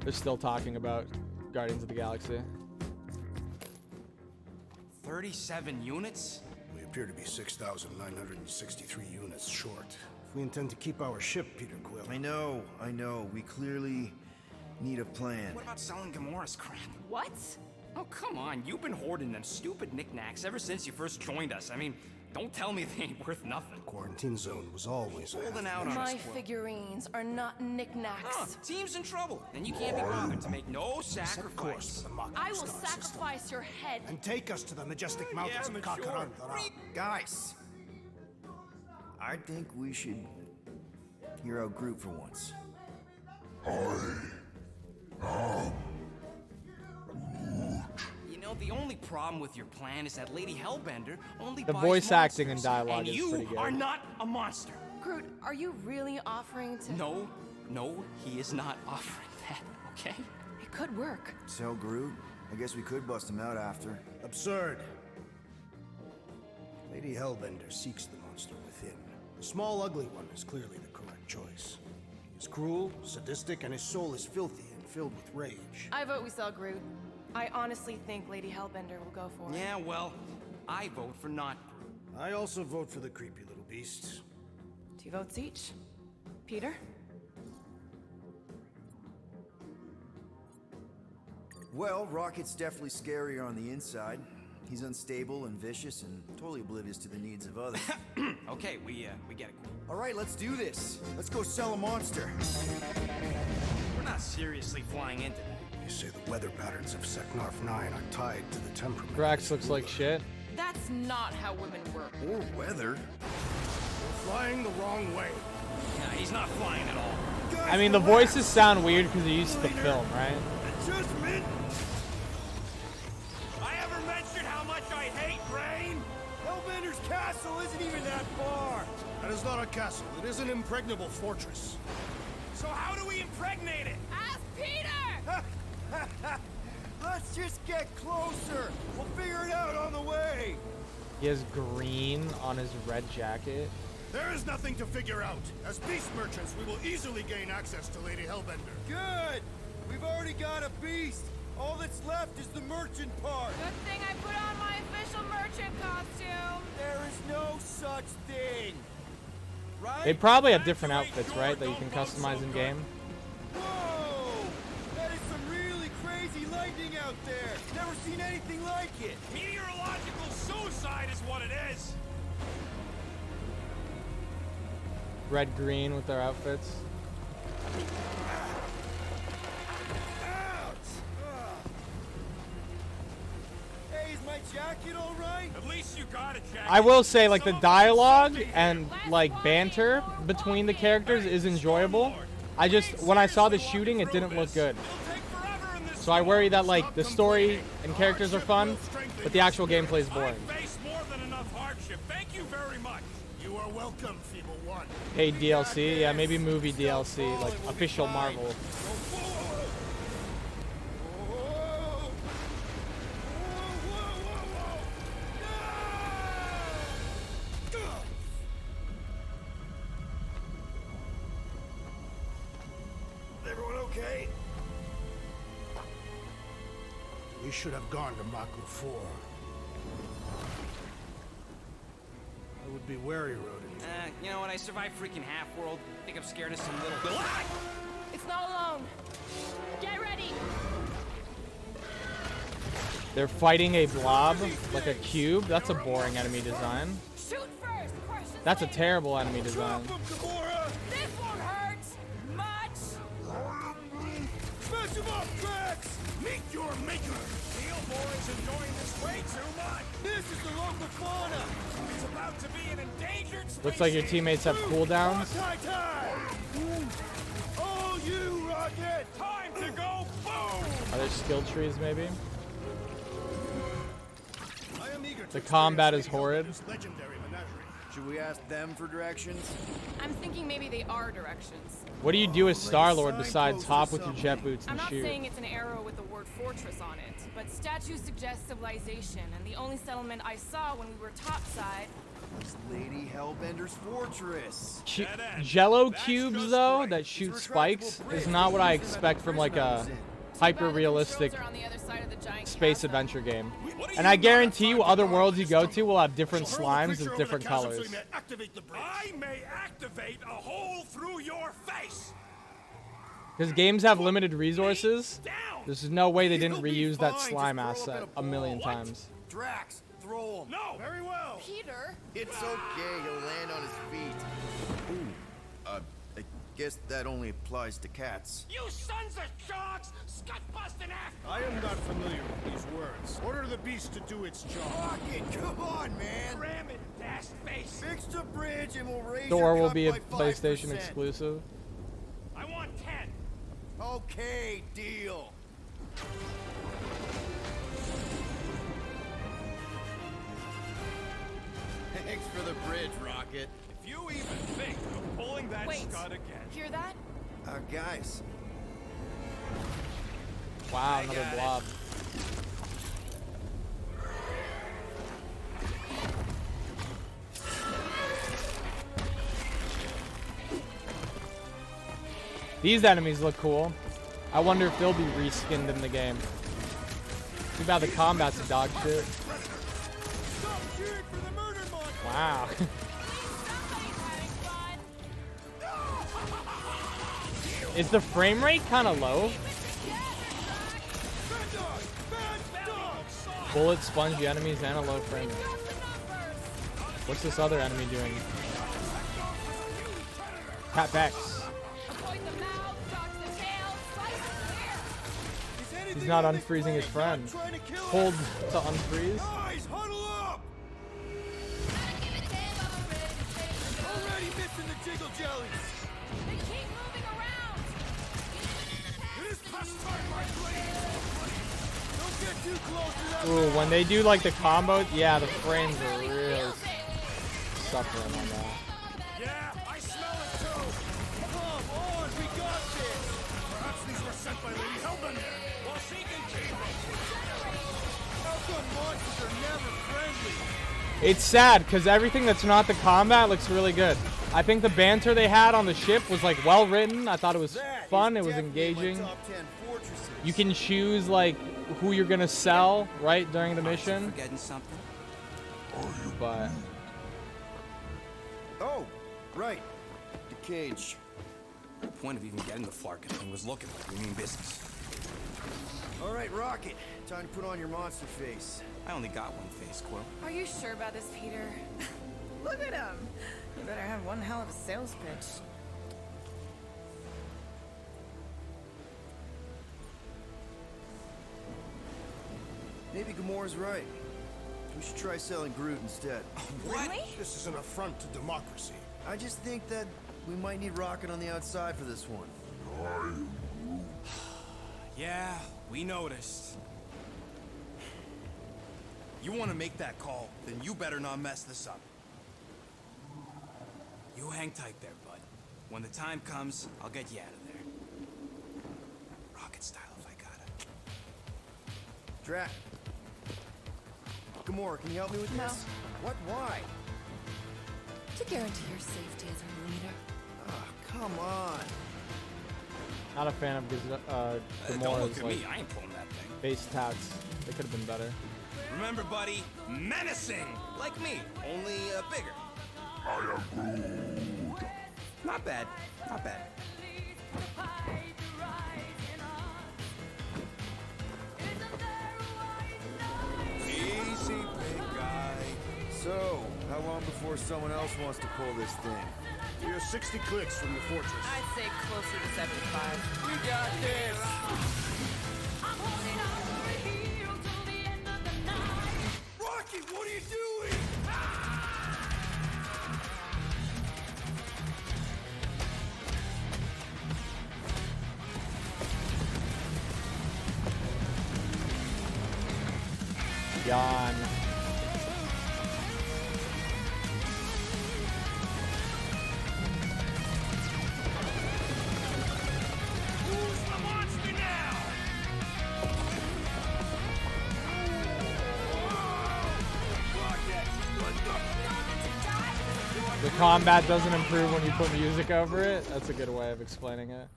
They're still talking about Guardians of the Galaxy. 37 units? We appear to be 6,963 units short. If we intend to keep our ship, Peter Quill. I know. We clearly need a plan. What about selling Gamora's crap? What? Oh, come on. You've been hoarding them stupid knickknacks ever since you first joined us. I mean, don't tell me they ain't worth nothing. Quarantine zone was always holding out on us. My figurines are not knickknacks. Team's in trouble, and you can't be bothered to make no sacrifice. I will sacrifice your head. And take us to the majestic mountains of Kakaran. Guys, I think we should hear out Groot for once. You know, the only problem with your plan is that Lady Hellbender only The buys voice acting and monsters, dialogue and is pretty good. you are not a monster. Groot, are you really offering to... No, he is not offering that, okay? It could work. Tell Groot. I guess we could bust him out after. Absurd. Lady Hellbender seeks the monster within. The small, ugly one is clearly the correct choice. He is cruel, sadistic, and his soul is filthy and filled with rage. I vote we sell Groot. I honestly think Lady Hellbender will go for it. Yeah, well, I vote for not Groot. I also vote for the creepy little beast. 2 votes each. Peter? Well, Rocket's definitely scarier on the inside. He's unstable and vicious and totally oblivious to the needs of others. Okay, we get it. All right, let's do this. Let's go sell a monster. We're not seriously flying into that. You say the weather patterns of Psychonauts 9 are tied to the temperament. Grax looks like shit. That's not how women work. Or weather. We're flying the wrong way. Yeah, he's not flying at all. Guys, I mean, the voices sound weird because they're used to the film, right? Adjustment. I ever mentioned how much I hate rain? Hellbender's castle isn't even that far. That is not a castle. It is an impregnable fortress. So how do we impregnate it? Ask Peter! Let's just get closer. We'll figure it out on the way. He has green on his red jacket. There is nothing to figure out. As beast merchants, we will easily gain access to Lady Hellbender. Good. We've already got a beast. All that's left is the merchant part. Good thing I put on my official merchant costume. There is no such thing. Right? They probably have different outfits, right, that you can customize in game. Whoa! That is some really crazy lightning out there. Never seen anything like it. Meteorological suicide is what it is. Red, green with their outfits. Hey, is my jacket all right? At least you got a jacket. I will say, like, the dialogue and, like, banter between the characters is enjoyable. I just, when I saw the shooting, it didn't look good. So I worry that, like, the story and characters are fun, but the actual gameplay is boring. Face more than enough hardship. Thank you very much. You are welcome, Feeble One. Paid DLC, yeah, maybe movie DLC, like official Marvel. Everyone okay? We should have gone to Mach 4. I would be wary, Rodent. You know what? I survived freaking Half-World. I think I'm scared of some little... It's not alone. Get ready. They're fighting a blob, like a cube. That's a boring enemy design. Shoot first. That's a terrible enemy design. This won't hurt much. Smash him up, Drax! Meet your maker. Boy's enjoying this way too much. This is the local fauna. It's about to be an endangered species. Looks like your teammates have cooldowns. Oh, you Rocket! Time to go boom! Are there skill trees, maybe? I am eager to The combat is experience horrid. this legendary menagerie. Should we ask them for directions? I'm thinking maybe they are directions. What do you do as Star-Lord besides hop with your jet boots I'm and not shoot? saying it's an arrow with the word fortress on it, but statues suggest civilization, and the only settlement I saw when we were topside was Lady Hellbender's fortress. Jello cubes, though, that shoot spikes is not what I expect from, like, a hyper-realistic space adventure game. And I guarantee you other worlds you go to will have different slimes of different colors. I may activate a hole through your face. Because games have limited resources, there's no way they didn't reuse that slime asset a million times. Drax, throw him. No. Very well. Peter. It's okay. He'll land on his feet. Ooh. I guess that only applies to cats. You sons of sharks! Scut busting ass! I am not familiar with these words. Order the beast to do its job. Rocket, come on, man. Ram it, dash face. Fix the bridge and we'll raise Thor your will cut be a by PlayStation 5%. exclusive. I want 10. Okay, deal. Thanks for the bridge, Rocket. If you even think of pulling that Wait. scud again. Hear that? Guys. Wow, another blob. These enemies look cool. I wonder if they'll be reskinned in the game. Too bad the combat's a dog shit. Wow. Is the frame rate kind of low? Bullet, spongy enemies, and a low frame rate. What's this other enemy doing? Cat Bex. He's not unfreezing his friend. Hold to unfreeze. Guys, huddle up! Already missing the jiggle jellies. They keep moving around. It is past time, my blade. Don't get too close to that. Ooh, when they do like the combo, yeah, the frames are really suffering on that. Yeah, I smell it too. Come on, we got this. Perhaps these were sent by Lady Hellbender. Well, she can keep it. How come monsters are never friendly? It's sad because everything that's not the combat looks really good. I think the banter they had on the ship was like well written. I thought it was fun. It was engaging. You can choose like who you're gonna sell right during the mission. Forgetting something? But oh, right, the cage. The point of even getting the Flarkin thing was looking like we mean business. All right, Rocket, time to put on your monster face. I only got one face, Quill. Are you sure about this, Peter? Look at him. You better have one hell of a sales pitch. Maybe Gamora's right. We should try selling Groot instead. Really? This is an affront to democracy. I just think that we might need Rocket on the outside for this one. Yeah, we noticed. You want to make that call, then you better not mess this up. You hang tight there, bud. When the time comes, I'll get you out of there. Rocket style if I got it. Drac. Gamora, can you help me with this? What? Why? To guarantee your safety as our leader. Ah, come on. not a fan of Don't look Gamora's at like me, I ain't pulling that thing. base attacks. They could have been better. Remember, buddy, menacing, like me, only bigger. I am Groot. Not bad, not bad. Easy, big guy. So, how long before someone else wants to pull this thing? You're 60 clicks from the fortress. I'd say closer to 75. We got this. Rocky, what are you doing? Yawn. Who's the monster now? The combat doesn't improve when you put music over it. That's a good way of explaining it.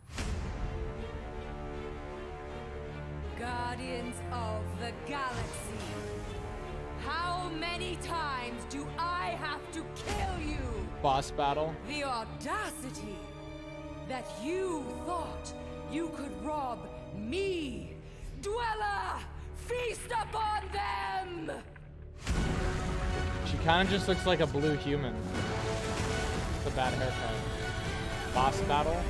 Guardians of the Galaxy. How many times do I have to kill you? Boss battle. The audacity that you thought you could rob me. Dweller, feast upon them! She kind of just looks like a blue human. It's a bad haircut. Boss battle.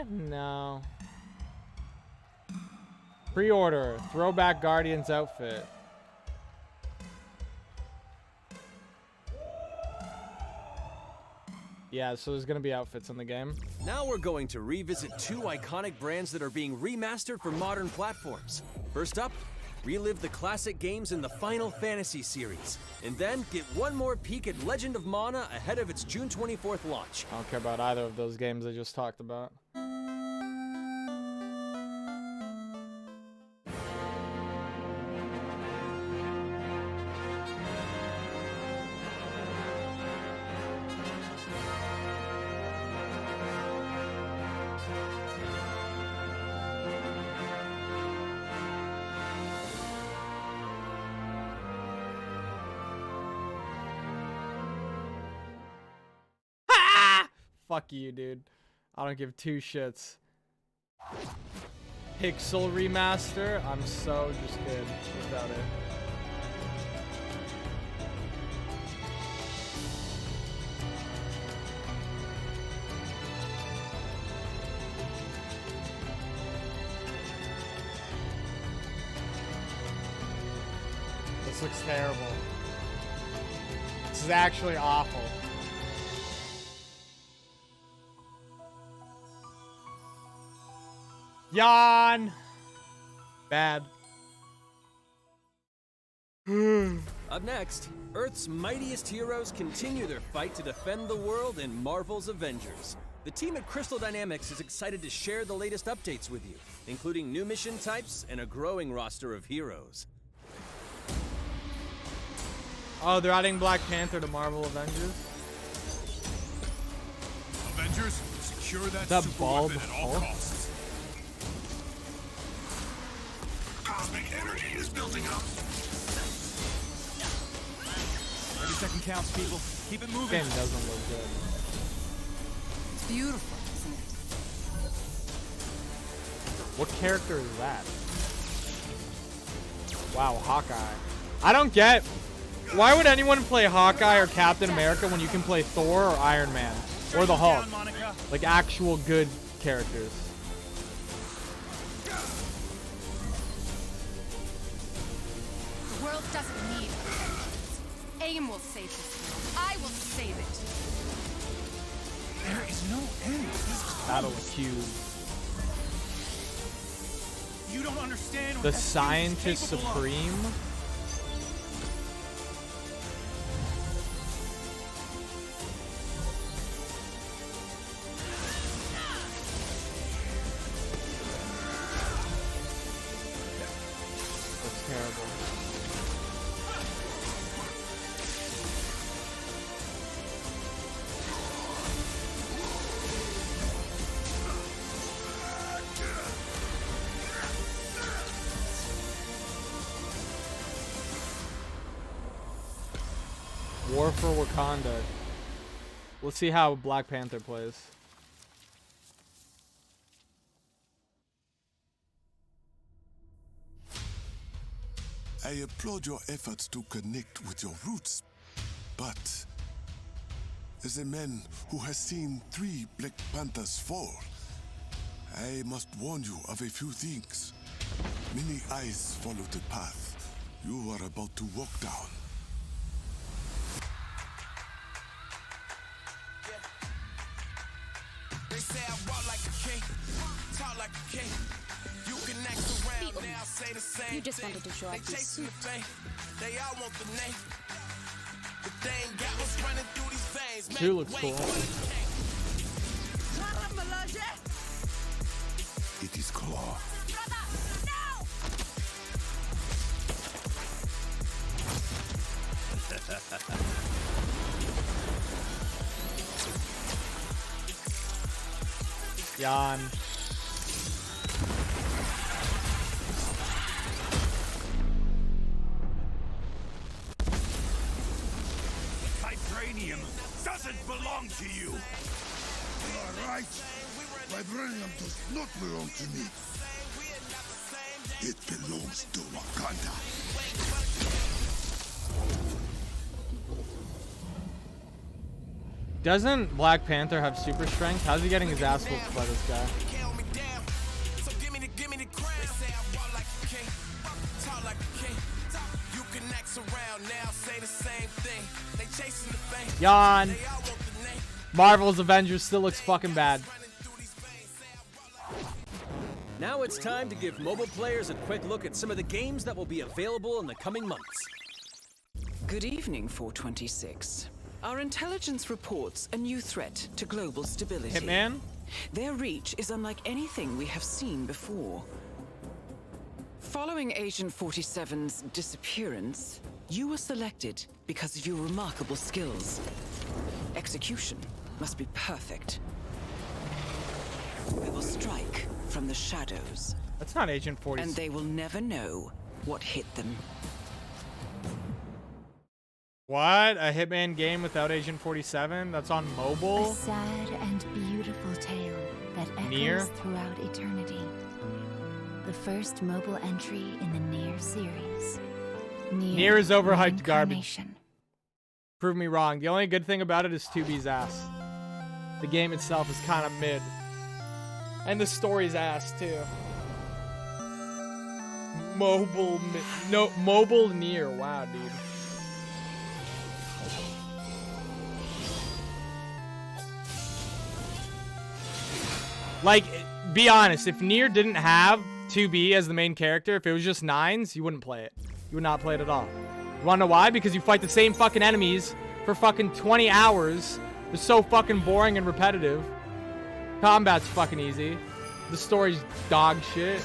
No. Pre-order. Throwback Guardians outfit. Yeah, so there's gonna be outfits in the game. Now we're going to revisit two iconic brands that are being remastered for modern platforms. First up, relive the classic games in the Final Fantasy series. And then get one more peek at Legend of Mana ahead of its June 24th launch. I don't care about either of those games I just talked about. Fuck you, dude. I don't give two shits. Pixel remaster? I'm so just good without it. This looks terrible. This is actually awful. Yawn. Bad. Up next, Earth's mightiest heroes continue their fight to defend the world in Marvel's Avengers. The team at Crystal Dynamics is excited to share the latest updates with you, including new mission types and a growing roster of heroes. Oh, they're adding Black Panther to Marvel Avengers. Avengers, secure that super bald weapon at all costs. Cosmic energy is building up. Every second counts, people. Keep it moving. Game doesn't look good. It's beautiful, isn't it? What character is that? Wow, Hawkeye. I don't get. Why would anyone play Hawkeye or Captain America when you can play Thor or Iron Man or the Hulk? Like actual good characters. The world doesn't need us. AIM will save this world. I will save it. There is no end to this Battle accused. You don't understand what The that Scientist thing is capable of. Supreme. That's terrible. War for Wakanda. Let's see how Black Panther plays. I applaud your efforts to connect with your roots, but as a man who has seen 3 Black Panthers fall, I must warn you of a few things. Many eyes follow the path you are about to walk down. They say I walk like a king, talk like a king. You can act around now, say the same. You just wanted to show off your suit. They all want the name, but they ain't got what's running through these veins. Suit looks cool. It is Claw. Jan. Vibranium doesn't belong to you. You are right. Vibranium does not belong to me. It belongs to Wakanda. Doesn't Black Panther have super strength? How's he getting his ass whooped by this guy? Yawn. Marvel's Avengers still looks fucking bad. Now it's time to give mobile players a quick look at some of the games that will be available in the coming months. Good evening, 426. Our intelligence reports a new threat to global stability. Hitman? Their reach is unlike anything we have seen before. Following Agent 47's disappearance, you were selected because of your remarkable skills. Execution must be perfect. We will strike from the shadows. That's not Agent 47. And they will never know what hit them. What? A Hitman game without Agent 47? That's on mobile? A sad and beautiful tale that echoes Nier? throughout eternity. The first mobile entry in the Nier series. Nier is overhyped garbage. Reincarnation. Prove me wrong. The only good thing about it is 2B's ass. The game itself is kind of mid. And the story's ass, too. Mobile Nier. Wow, dude. Like, be honest, if Nier didn't have 2B as the main character, if it was just 9s, you wouldn't play it. You would not play it at all. You wanna know why? Because you fight the same fucking enemies for fucking 20 hours. They're so fucking boring and repetitive. Combat's fucking easy. The story's dog shit.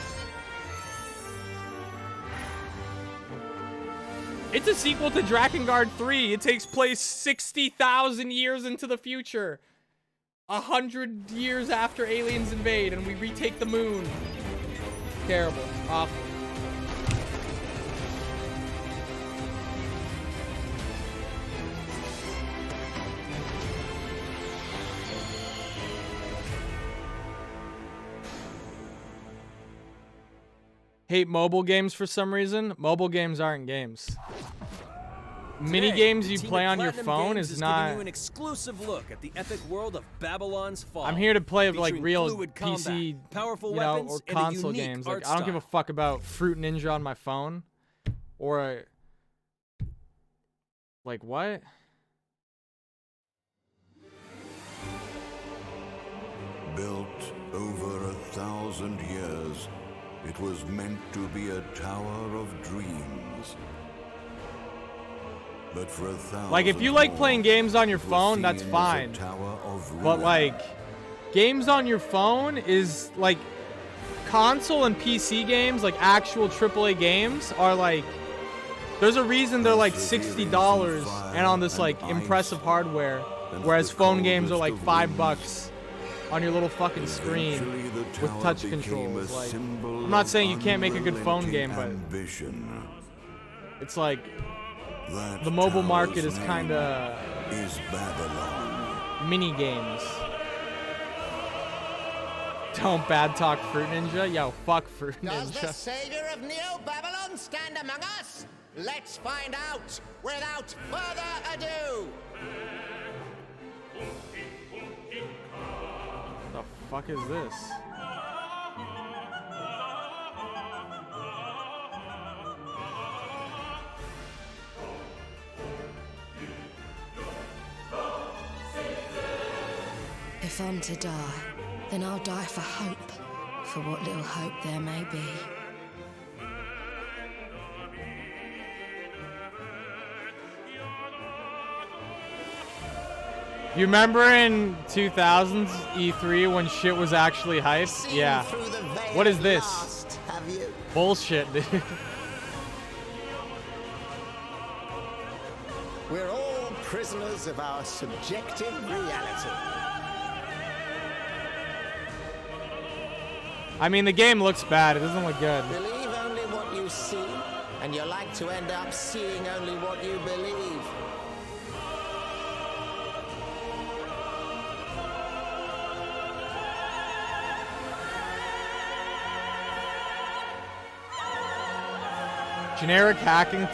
It's a sequel to Drakengard 3. It takes place 60,000 years into the future. 100 years after aliens invade and we retake the moon. Terrible. Awful. Hate mobile games for some reason. Mobile games aren't games. Mini games you play on your phone is not. Giving you an exclusive look at the epic world of Babylon's Fall. I'm here to play like featuring real fluid PC, combat, powerful you know, weapons, or and a console unique games. art Like I don't give a style. fuck about Fruit Ninja on my phone, or like what? Built over 1,000 years, it was meant to be a tower of dreams. But for 1,000 Like if you like playing games on your phone, that's fine. But like games on your phone is like console and PC games, like actual AAA games are like there's a reason they're like $60 and on this like impressive hardware, whereas phone games are like $5 on your little fucking screen with touch controls. Like I'm not saying you can't make a good phone game, but it's like the mobile market is kind of mini games. Don't bad talk Fruit Ninja. Yo, fuck Fruit Does the Ninja. savior of Neo Babylon stand among us? Let's find out without further ado. The fuck is this? If I'm to die, then I'll die for hope, for what little hope there may be. You remember in 2000s E3 when shit was actually hype? Yeah. What is this? Have you? Bullshit, dude. We're all prisoners of our subjective reality. I mean, the game looks bad. It doesn't look good. Believe only what you see, and you're like to end up seeing only what you believe. Generic hacking.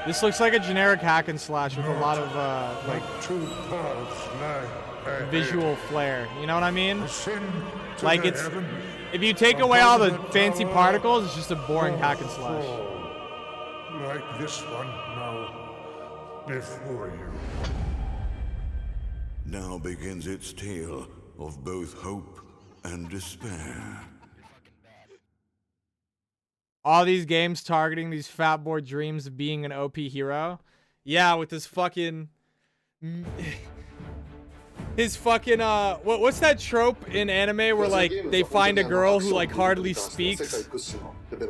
This looks like a generic hack and slash with a lot of like visual flair. You know what I mean? Like it's if you take away all the fancy particles, it's just a boring hack and slash. Like this one now before you. Now begins its tale of both hope and despair. All these games targeting these fat boy dreams of being an OP hero. Yeah, with this fucking his fucking what's that trope in anime where like they find a girl who like hardly speaks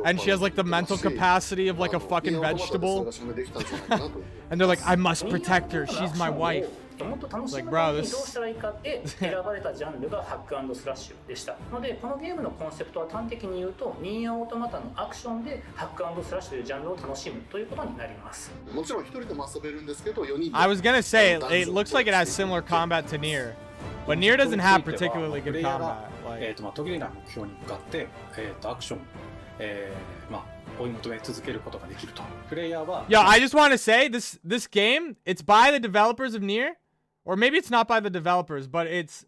and she has like the mental capacity of like a fucking vegetable and they're like, I must protect her, she's my wife. もっと楽し Like, む bro, ために this どうしたらいいかって選ばれたジャンルがハック&スラッシュでしたのでこのゲームのコンセプトは端的に言うとニーアオートマタのアクションでハック&スラッシュというジャンルを楽しむということになります もちろん一人でも遊べるんですけど4人で I was gonna say it looks like it has similar combat to Nier, but Nier doesn't have particularly good combat. Like, 途切れない目標に向かってアクション追い求め続けることができるとプレイヤーは Yo, I just want to say this game, it's by the developers of Nier, or maybe it's not by the developers, but it's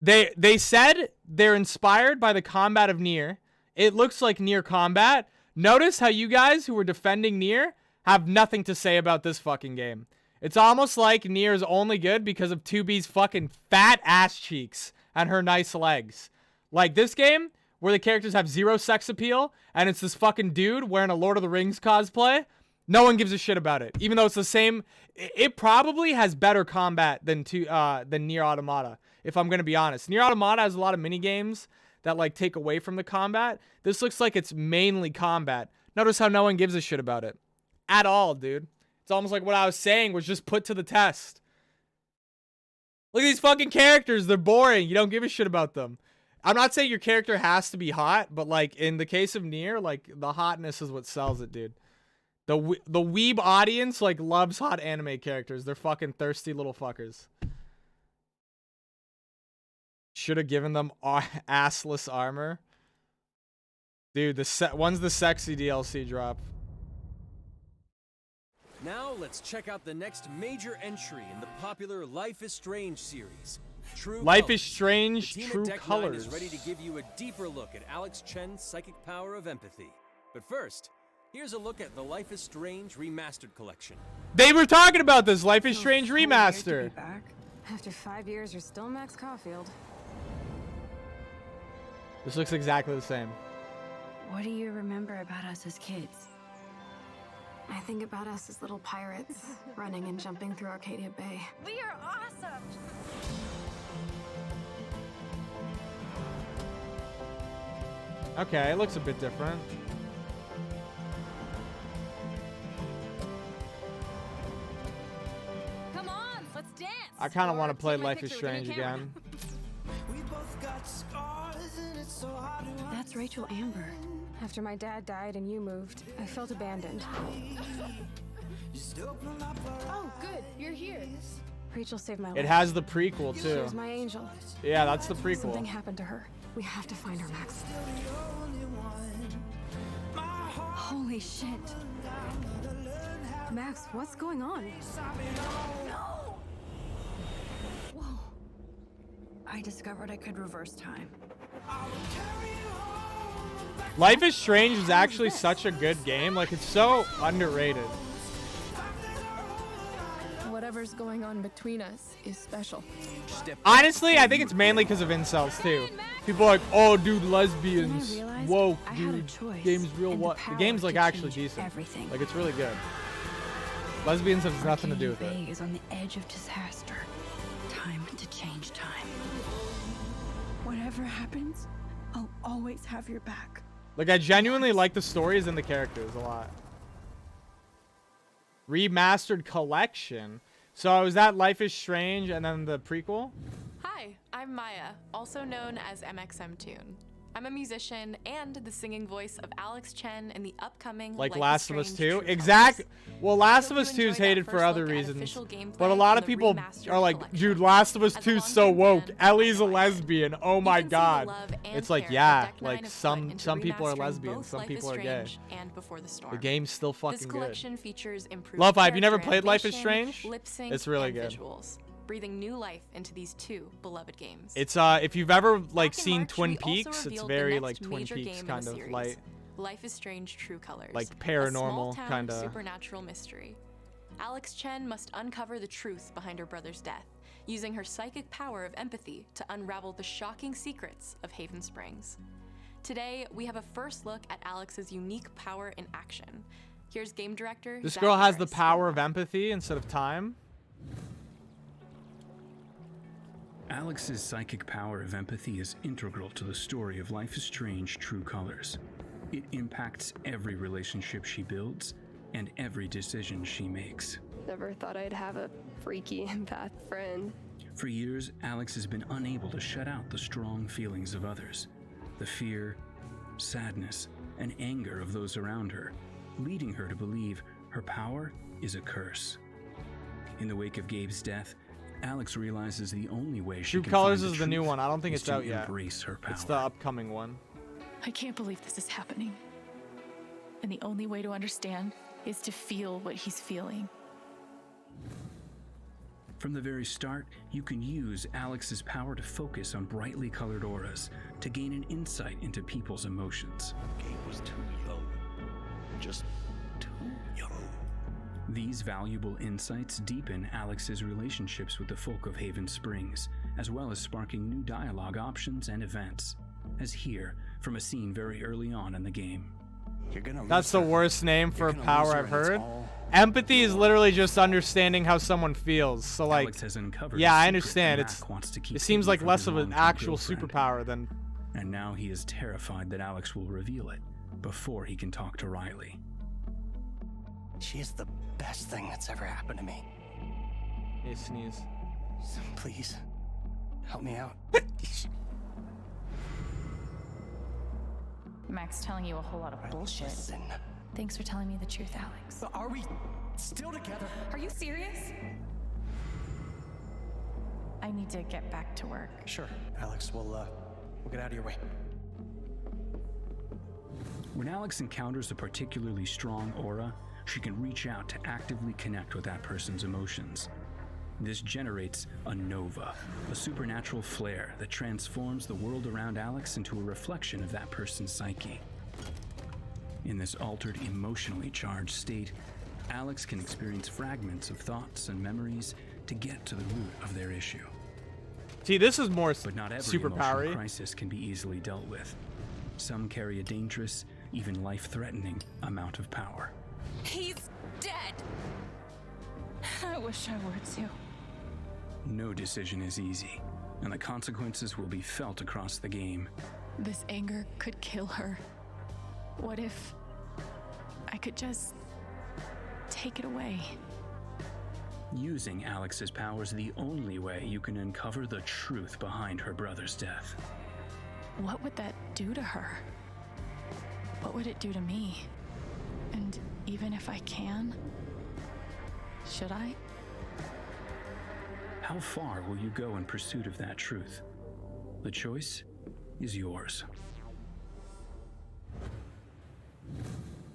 they said they're inspired by the combat of Nier. It looks like Nier combat. Notice how you guys who were defending Nier have nothing to say about this fucking game. It's almost like Nier is only good because of 2B's fucking fat ass cheeks and her nice legs. Like this game, where the characters have zero sex appeal, and it's this fucking dude wearing a Lord of the Rings cosplay, no one gives a shit about it. Even though it's the same, it probably has better combat than Nier Automata. if I'm gonna be honest. Nier Automata has a lot of mini games that like take away from the combat. This looks like it's mainly combat. Notice how no one gives a shit about it at all, dude. It's almost like what I was saying was just put to the test. Look at these fucking characters. They're boring. You don't give a shit about them. I'm not saying your character has to be hot, but like in the case of Nier, like the hotness is what sells it, dude. The weeb audience like loves hot anime characters. They're fucking thirsty little fuckers. Should have given them assless armor. Dude, when's the sexy DLC drop? Now let's check out the next major entry in the popular Life is Strange series. True Life Colors. is Strange, The team True at Deck Colors. 9 is ready to give you a deeper look at Alex Chen's psychic power of empathy. But first, here's a look at the Life is Strange Remastered Collection. They were talking about this Life is Strange Remaster. After 5 years, you're still Max Caulfield. This looks exactly the same. What do you remember about us as kids? I think about us as little pirates, running and jumping through Arcadia Bay. We are awesome! Okay, it looks a bit different. Come on, let's dance! I kind of want to play Life is Strange again. That's Rachel Amber. After my dad died and you moved, I felt abandoned. Oh, good, you're here. Rachel saved my life. It has the prequel She too. was my angel. Yeah, that's the prequel. Something happened to her. We have to find her, Max. Holy shit. Max, what's going on? No! Whoa. I discovered I could reverse time. Life is Strange is actually such a good game. Like, it's so underrated. Whatever's going on between us is special. Honestly, I think it's mainly because of incels too. People are like, oh, dude, lesbians. Whoa, dude. Game's real what? The game's like actually decent. Everything. Like, it's really good. Lesbians have nothing to do with Arcadia it. Bay is on the edge of disaster. Time to change time. Whatever happens, I'll always have your back. Like, I genuinely like the stories and the characters a lot. Remastered collection. So is that Life is Strange and then the prequel? Hi, I'm Maya, also known as MXM Tune. I'm a musician and the singing voice of Alex Chen in the upcoming Like Life Last is of Us Strange 2? True Exact. Colors. Well, Last of Hope Us you 2 is enjoyed that hated for first other look at reasons. official gameplay But a lot of from the people remastered are like, collection. dude, Last of Us As 2 a is so longtime woke. fan, Ellie's a lesbian. Oh my you can see the god. love and It's like, care yeah, that Deck Nine like has put some into people are remastering lesbians, both some Life is people are gay. Strange and Before the Storm. The game's still fucking This good. collection features improved Love Vibe, you never character played Life is animation, Strange? lip sync, It's really and good. visuals, breathing new life into these two beloved games. It's if you've ever like Back in seen March, Twin we also Peaks, it's revealed the very next like Twin major Peaks game in kind the of series, light. Life is Strange True Colors. Like a paranormal small-town kinda. supernatural mystery. Alex Chen must uncover the truth behind her brother's death, using her psychic power of empathy to unravel the shocking secrets of Haven Springs. Today, we have a first look at Alex's unique power in action. Here's game director This Zach girl has the Harris. power of empathy instead of time. Alex's psychic power of empathy is integral to the story of Life is Strange True Colors. It impacts every relationship she builds and every decision she makes. Never thought I'd have a freaky empath friend. For years, Alex has been unable to shut out the strong feelings of others, the fear, sadness, and anger of those around her, leading her to believe her power is a curse. In the wake of Gabe's death, Alex realizes the only way she True can Colors find is the new truth one. I don't think is it's to out yet. embrace her power. It's the upcoming one. I can't believe this is happening. And the only way to understand is to feel what he's feeling. From the very start, you can use Alex's power to focus on brightly colored auras to gain an insight into people's emotions. Gabe was too young. Just too young. These valuable insights deepen Alex's relationships with the folk of Haven Springs, as well as sparking new dialogue options and events, as here from a scene very early on in the game. That's the worst name for a power I've heard. Empathy is literally just understanding how someone feels. So like, Alex has uncovered yeah, a I secret understand. that Mac wants to keep It seems hidden like from less his of an long-term actual girlfriend. superpower than. And now he is terrified that Alex will reveal it before he can talk to Riley. She is the best thing that's ever happened to me. Hey, sneeze. So please, help me out. Mac's telling you a whole lot of bullshit. Listen. Thanks for telling me the truth, Alex. But are we still together? Are you serious? I need to get back to work. Sure, Alex. We'll get out of your way. When Alex encounters a particularly strong aura, she can reach out to actively connect with that person's emotions. This generates a nova, a supernatural flare that transforms the world around Alex into a reflection of that person's psyche. In this altered, emotionally charged state, Alex can experience fragments of thoughts and memories to get to the root of their issue. See, this is more But not every superpower-y. emotional crisis can be easily dealt with. Some carry a dangerous, even life-threatening amount of power. He's dead! I wish I were too. No decision is easy, and the consequences will be felt across the game. This anger could kill her. What if I could just take it away? Using Alex's powers the only way you can uncover the truth behind her brother's death. What would that do to her? What would it do to me? And even if I can, should I? How far will you go in pursuit of that truth? The choice is yours.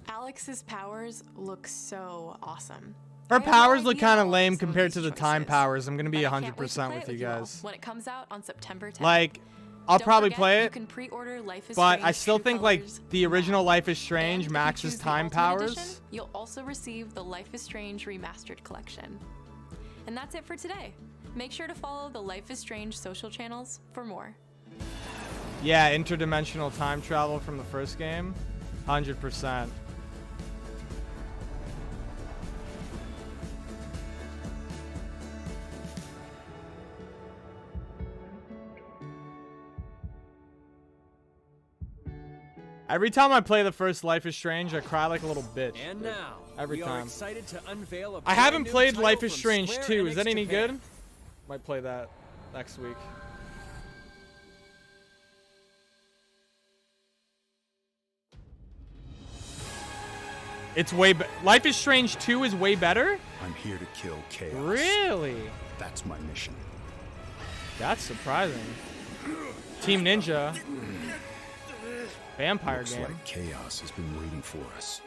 Alex's powers look so awesome. Her powers look kind of lame compared to the time powers. I'm gonna be 100% with you guys. When it comes out on September 10th. Like, I'll probably forget, play you it, can pre-order Life is but Strange I still True think like Colors the original Life is Strange And if you maxes choose the time Ultimate powers. Edition, you'll also receive the Life is Strange Remastered Collection. And that's it for today. Make sure to follow the Life is Strange social channels for more. Yeah, interdimensional time travel from the first game, 100%. Every time I play the first Life is Strange, I cry like a little bitch. And now, every we are time. excited to unveil a I haven't brand new played title Life is from Strange Square 2. Is that Enix any Japan. good? Might play that next week. It's way better. Life is Strange 2 is way better? I'm here to kill chaos. Really? That's my mission. That's surprising. Team Ninja. Vampire Looks game. like chaos has been waiting for us.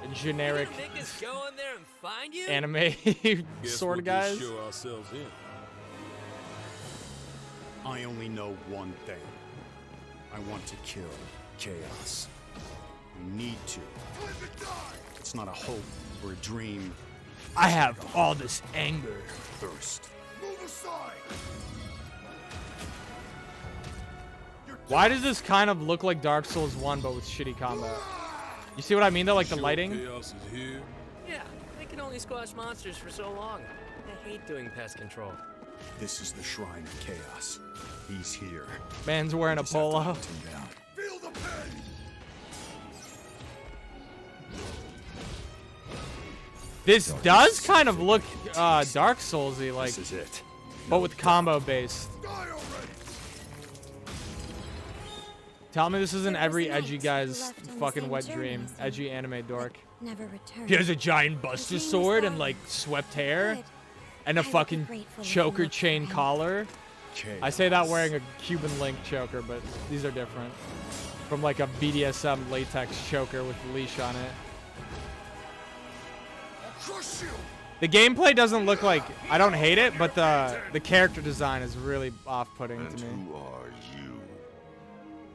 A generic You make us go in there and find you? anime sort of guys. Show ourselves in. I only know one thing. I want to kill chaos. We need to. It's not a hope or a dream. I have all this anger. Thirst. Move aside! Why does this kind of look like Dark Souls 1 but with shitty combat? You see what I mean though, like the lighting? Chaos is here. Yeah, they can only squash monsters for so long. I hate doing pest control. This is the shrine of chaos. He's here. Man's wearing a Just have to polo. hunt him down. Feel the pain! This does kind of look Dark Souls-y, like, This is it. but with combo based. Tell me this isn't every edgy guy's fucking wet dream. Edgy anime dork. Never returned. He has a giant Buster Sword and like swept hair and a fucking choker chain collar. I say that wearing a Cuban link choker, but these are different. From like a BDSM latex choker with a leash on it. The gameplay doesn't look like, I don't hate it, but the character design is really off-putting to me. Who are you?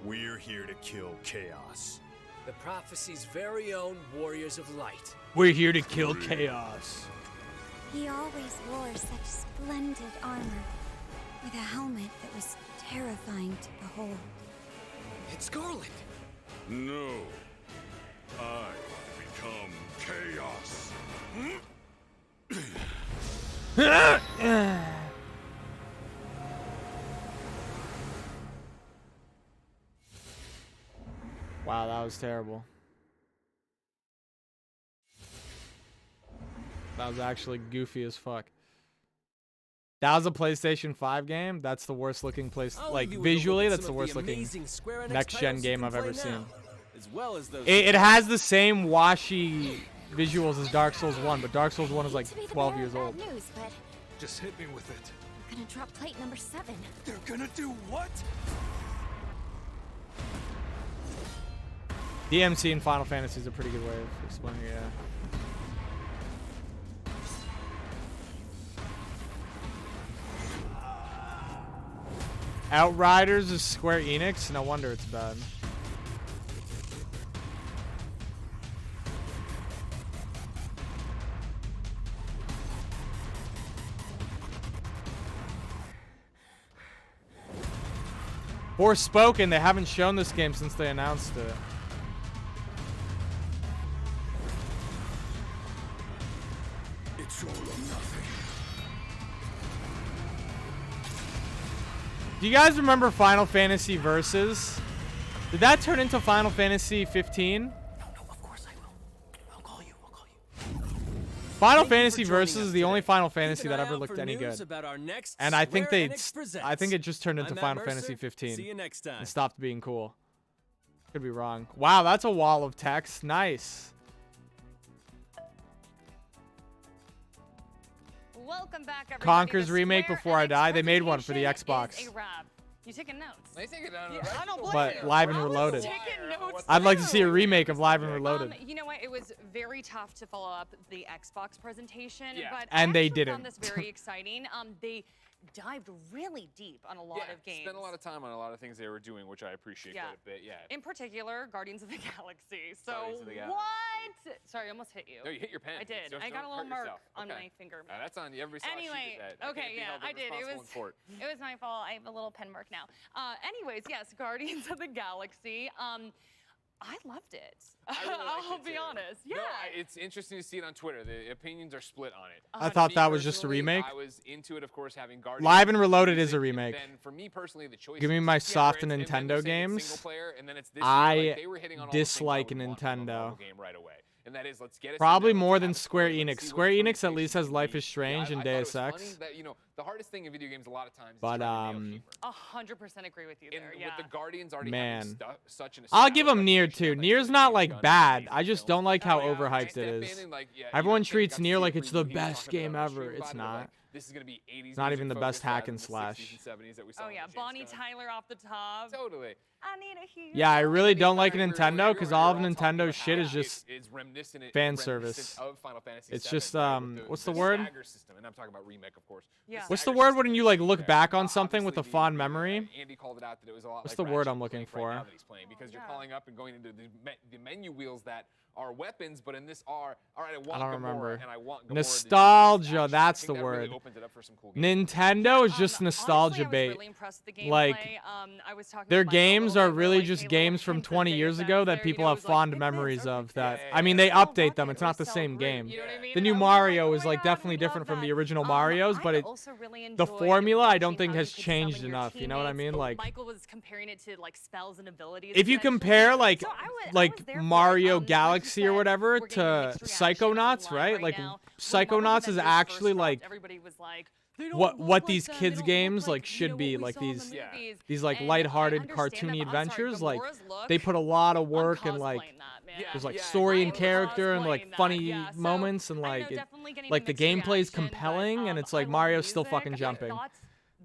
We're here to kill chaos. The prophecy's very own warriors of light. We're here to kill chaos. He always wore such splendid armor, with a helmet that was terrifying to behold. It's Garland. No. I become chaos. Wow, that was terrible. That was actually goofy as fuck. That was a PlayStation 5 game. That's the worst looking place. Like visually, that's the worst looking next gen game I've ever seen. It has the same washy visuals as Dark Souls 1, but Dark Souls 1 is like 12 years old. News, but Just hit me with it. we're gonna drop plate number 7. They're gonna do what? DMC in Final Fantasy is a pretty good way of explaining it, yeah. Outriders is Square Enix? No wonder it's bad. Forspoken, they haven't shown this game since they announced it. It's all or nothing. Do you guys remember Final Fantasy Versus? Did that turn into Final Fantasy 15? No, of course I will. I'll call you. Final Fantasy Versus is the only Final Fantasy that ever looked any good. And I think I think it just turned into Final Fantasy 15. See you next time. And stopped being cool. Could be wrong. Wow, that's a wall of text. Nice. Welcome back, everybody. Conker's The remake Square Before I Enix Die. They made one for the presentation Xbox. is a wrap. You taking notes? I take it down. I don't blame But you. Live and I was Reloaded. taking notes I'd like to see a too. remake of Live and Reloaded. You know what? It was very tough to follow up the Xbox presentation, but And I they actually found didn't. this very exciting. They dived really deep on a lot of games. Spent a lot of time on a lot of things they were doing, which I appreciate quite a bit. Yeah. In particular, Guardians of the Galaxy. So Guardians of the Galaxy. what? Sorry, I almost hit you. No, you hit your pen. I did. Don't I got a little hurt mark yourself. on Okay. my finger. That's on you. Everybody saw she Anyway, did that. okay, Can't be yeah, held I did. It responsible was in court. it was my fault. I have a little pen mark now. Anyways, yes, Guardians of the Galaxy. I loved it. I'll be honest. Yeah. No, it's interesting to see it on Twitter. The opinions are split on it. I thought Me that was just a personally, remake. I was into it, of course, having Guardians. Live and Reloaded is a remake. Then for me personally, the choice. Give me my soft Nintendo games. I dislike Nintendo. Game right away. And that is, let's get it. Probably more than Square Enix. Square Enix at least has Life is Strange and Deus Ex. That, the hardest thing in video games a lot of times But 100% agree with you there. with the Guardians already man, such an I'll give them Nier too. Nier's not like bad. I just don't like how overhyped it is. Everyone treats Nier like it's the best game ever. It's not. This is gonna be 80s. It's not even the best hack and slash. Oh yeah, Bonnie Tyler off the top. Totally. I need a hero. Yeah, I really don't like Nintendo because all of Nintendo's shit is just fan service. It's just what's the word? And I'm talking about remake, of course. Yeah. What's the word when you like look back on something with a fond memory? Andy called it out that it was a lot What's like the word Ratchet I'm looking Clank right now for? that he's playing, because you're calling up and going into the menu wheels that are weapons, but in this are all right. I want I don't Gamora, remember. and I want Gamora to do Nostalgia, this that's action. the I think that really word. opens it up for some cool games. Nintendo is just nostalgia Honestly, I was bait. really impressed with the Like gameplay. I was talking their with Michael a games little are bit, really like, just hey, games little from hints 20 that years they ago found that there, people you know, have it was like, fond pick this memories or of. pick That that. I mean, they Little update them. bucket It's not the or same cell game. group, you know what I mean? The And new I was like, Mario oh is my like God, definitely we different love from the that. original Marios, but I it also really the enjoyed formula I don't watching think how has you could changed summon your enough. You know what I teammates. mean? Like Michael was comparing it to like spells and abilities. if you essentially. compare like So I was there for it. Mario Like you Galaxy or said, whatever we're getting to mixed reaction Psychonauts, online right? right Like now. Psychonauts is actually like Everybody was like, they don't what look these like them, kids they don't games look like you should know, be what we like saw in the these movies. like And lighthearted I understand cartoony that, but I'm sorry, adventures. Like Gamora's look, they put a lot of work I'm and like cosplaying that, man. there's like Yeah, story and I'm character and like cosplaying that, funny yeah. So, moments and I like know it, definitely getting like the mixed gameplay is reaction, but, compelling and it's like I love Mario's still music. fucking I jumping. thought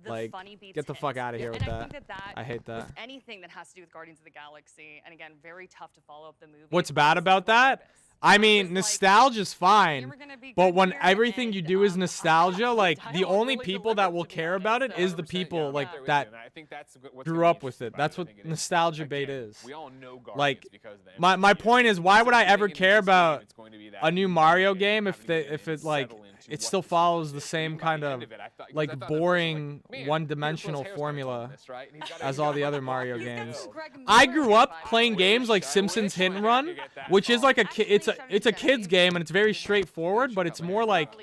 the Like funny beats get the hit. fuck out of here with And I that. think that I hate that. with anything that has to do with Guardians of the Galaxy, and again, very tough to follow up the movie. What's bad about that? I mean, nostalgia's fine, but when everything you do is nostalgia, like the only people that will care about it is the people like that grew up with it. That's what nostalgia bait is. We all know Guardians Like because of them. my point is, why would I ever care about a new Mario game if it like it still follows the same kind of 'cause I like thought at first, I'm boring like, man, one-dimensional Peter Quill's hair's formula on this, right? And he's got a- as he's all got the a other bunch of Mario Mario games. games. I grew up playing games like Simpsons Hit and Run, which is like it's a kids game and it's very straightforward, but it's more like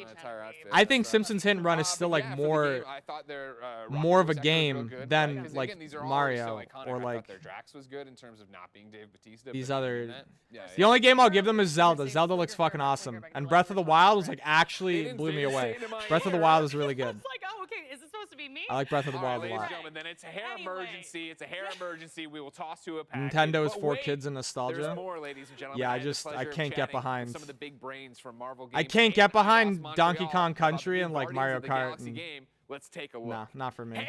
I think Simpsons Hit and Run is still like more of a game than like Mario or like their Drax was good in terms of not being Dave Bautista. these but other. doing that. Yeah, The only game I'll give them is Zelda. Zelda looks fucking awesome, and Breath of the Wild was like actually blew me away. Breath of the Wild is really good. It's like, oh, okay, is it supposed to be me? I like Breath of the All right, Wild a ladies lot. and gentlemen, then it's a hair emergency. It's a hair emergency. We will toss to a package. Nintendo is But for wait, kids and nostalgia. There's more, ladies and gentlemen. Yeah, I had the just I pleasure of can't get chatting with behind. some of the big brains from Marvel I Games can't and get Eidos behind Montreal Donkey Kong about the Country new and like Guardians Mario of the Kart. Galaxy And, game. Let's take a look. nah, not for me. Hair.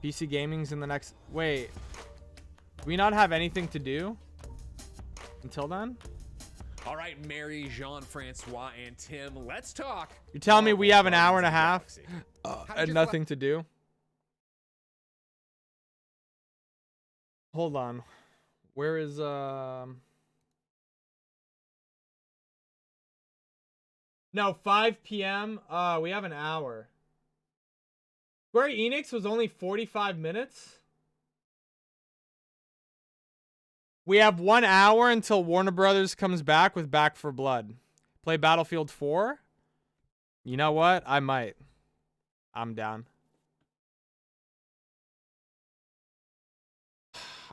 PC gaming's in the next. Wait, do we not have anything to do until then? All right, Mary, Jean-Francois, and Tim, let's talk. You're telling me Marvel we have an hour and a Guardians half of the Galaxy. and nothing to do? Hold on. Where is No, 5 p.m. We have an hour. Square Enix was only 45 minutes. We have 1 hour until Warner Brothers comes back with Back for Blood. Play Battlefield 4? You know what? I might. I'm down.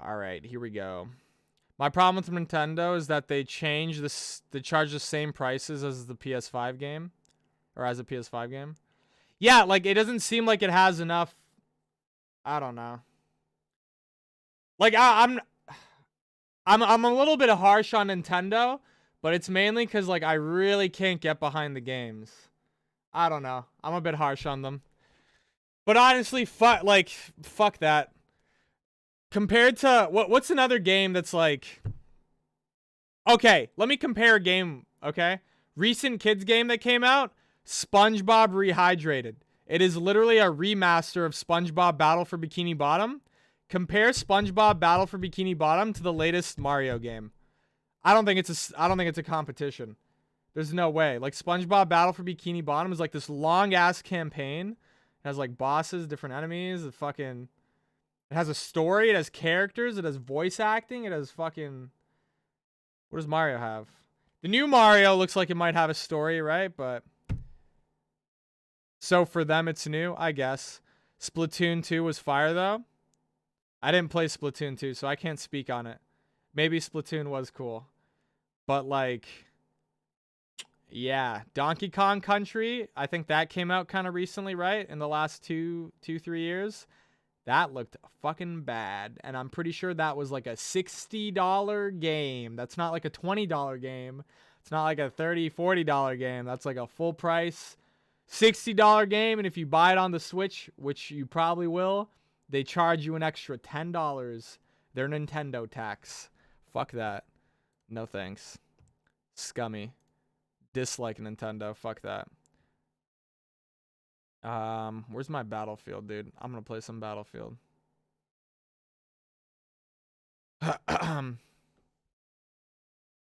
All right, here we go. My problem with Nintendo is that they change this. They charge the same prices as the PS5 game, or as a PS5 game. Yeah, like it doesn't seem like it has enough. I don't know. Like I'm a little bit harsh on Nintendo, but it's mainly because like I really can't get behind the games. I don't know. I'm a bit harsh on them. But honestly, fuck that. Compared to what's another game that's like, okay, let me compare a game, okay? Recent kids game that came out, SpongeBob Rehydrated. It is literally a remaster of SpongeBob Battle for Bikini Bottom. Compare SpongeBob Battle for Bikini Bottom to the latest Mario game. I don't think it's a competition. There's no way. Like SpongeBob Battle for Bikini Bottom is like this long ass campaign. It has like bosses, different enemies, it has a story, it has characters, it has voice acting, it has fucking... What does Mario have? The new Mario looks like it might have a story, right? But... So for them, it's new, I guess. Splatoon 2 was fire, though. I didn't play Splatoon 2, so I can't speak on it. Maybe Splatoon was cool. But, like... Yeah. Donkey Kong Country, I think that came out kind of recently, right? In the last 3 years. That looked fucking bad. And I'm pretty sure that was like a $60 game. That's not like a $20 game. It's not like a $30, $40 game. That's like a full price $60 game. And if you buy it on the Switch, which you probably will, they charge you an extra $10. Their Nintendo tax. Fuck that. No thanks. Scummy. Dislike Nintendo. Fuck that. Where's my Battlefield, dude? I'm gonna play some Battlefield.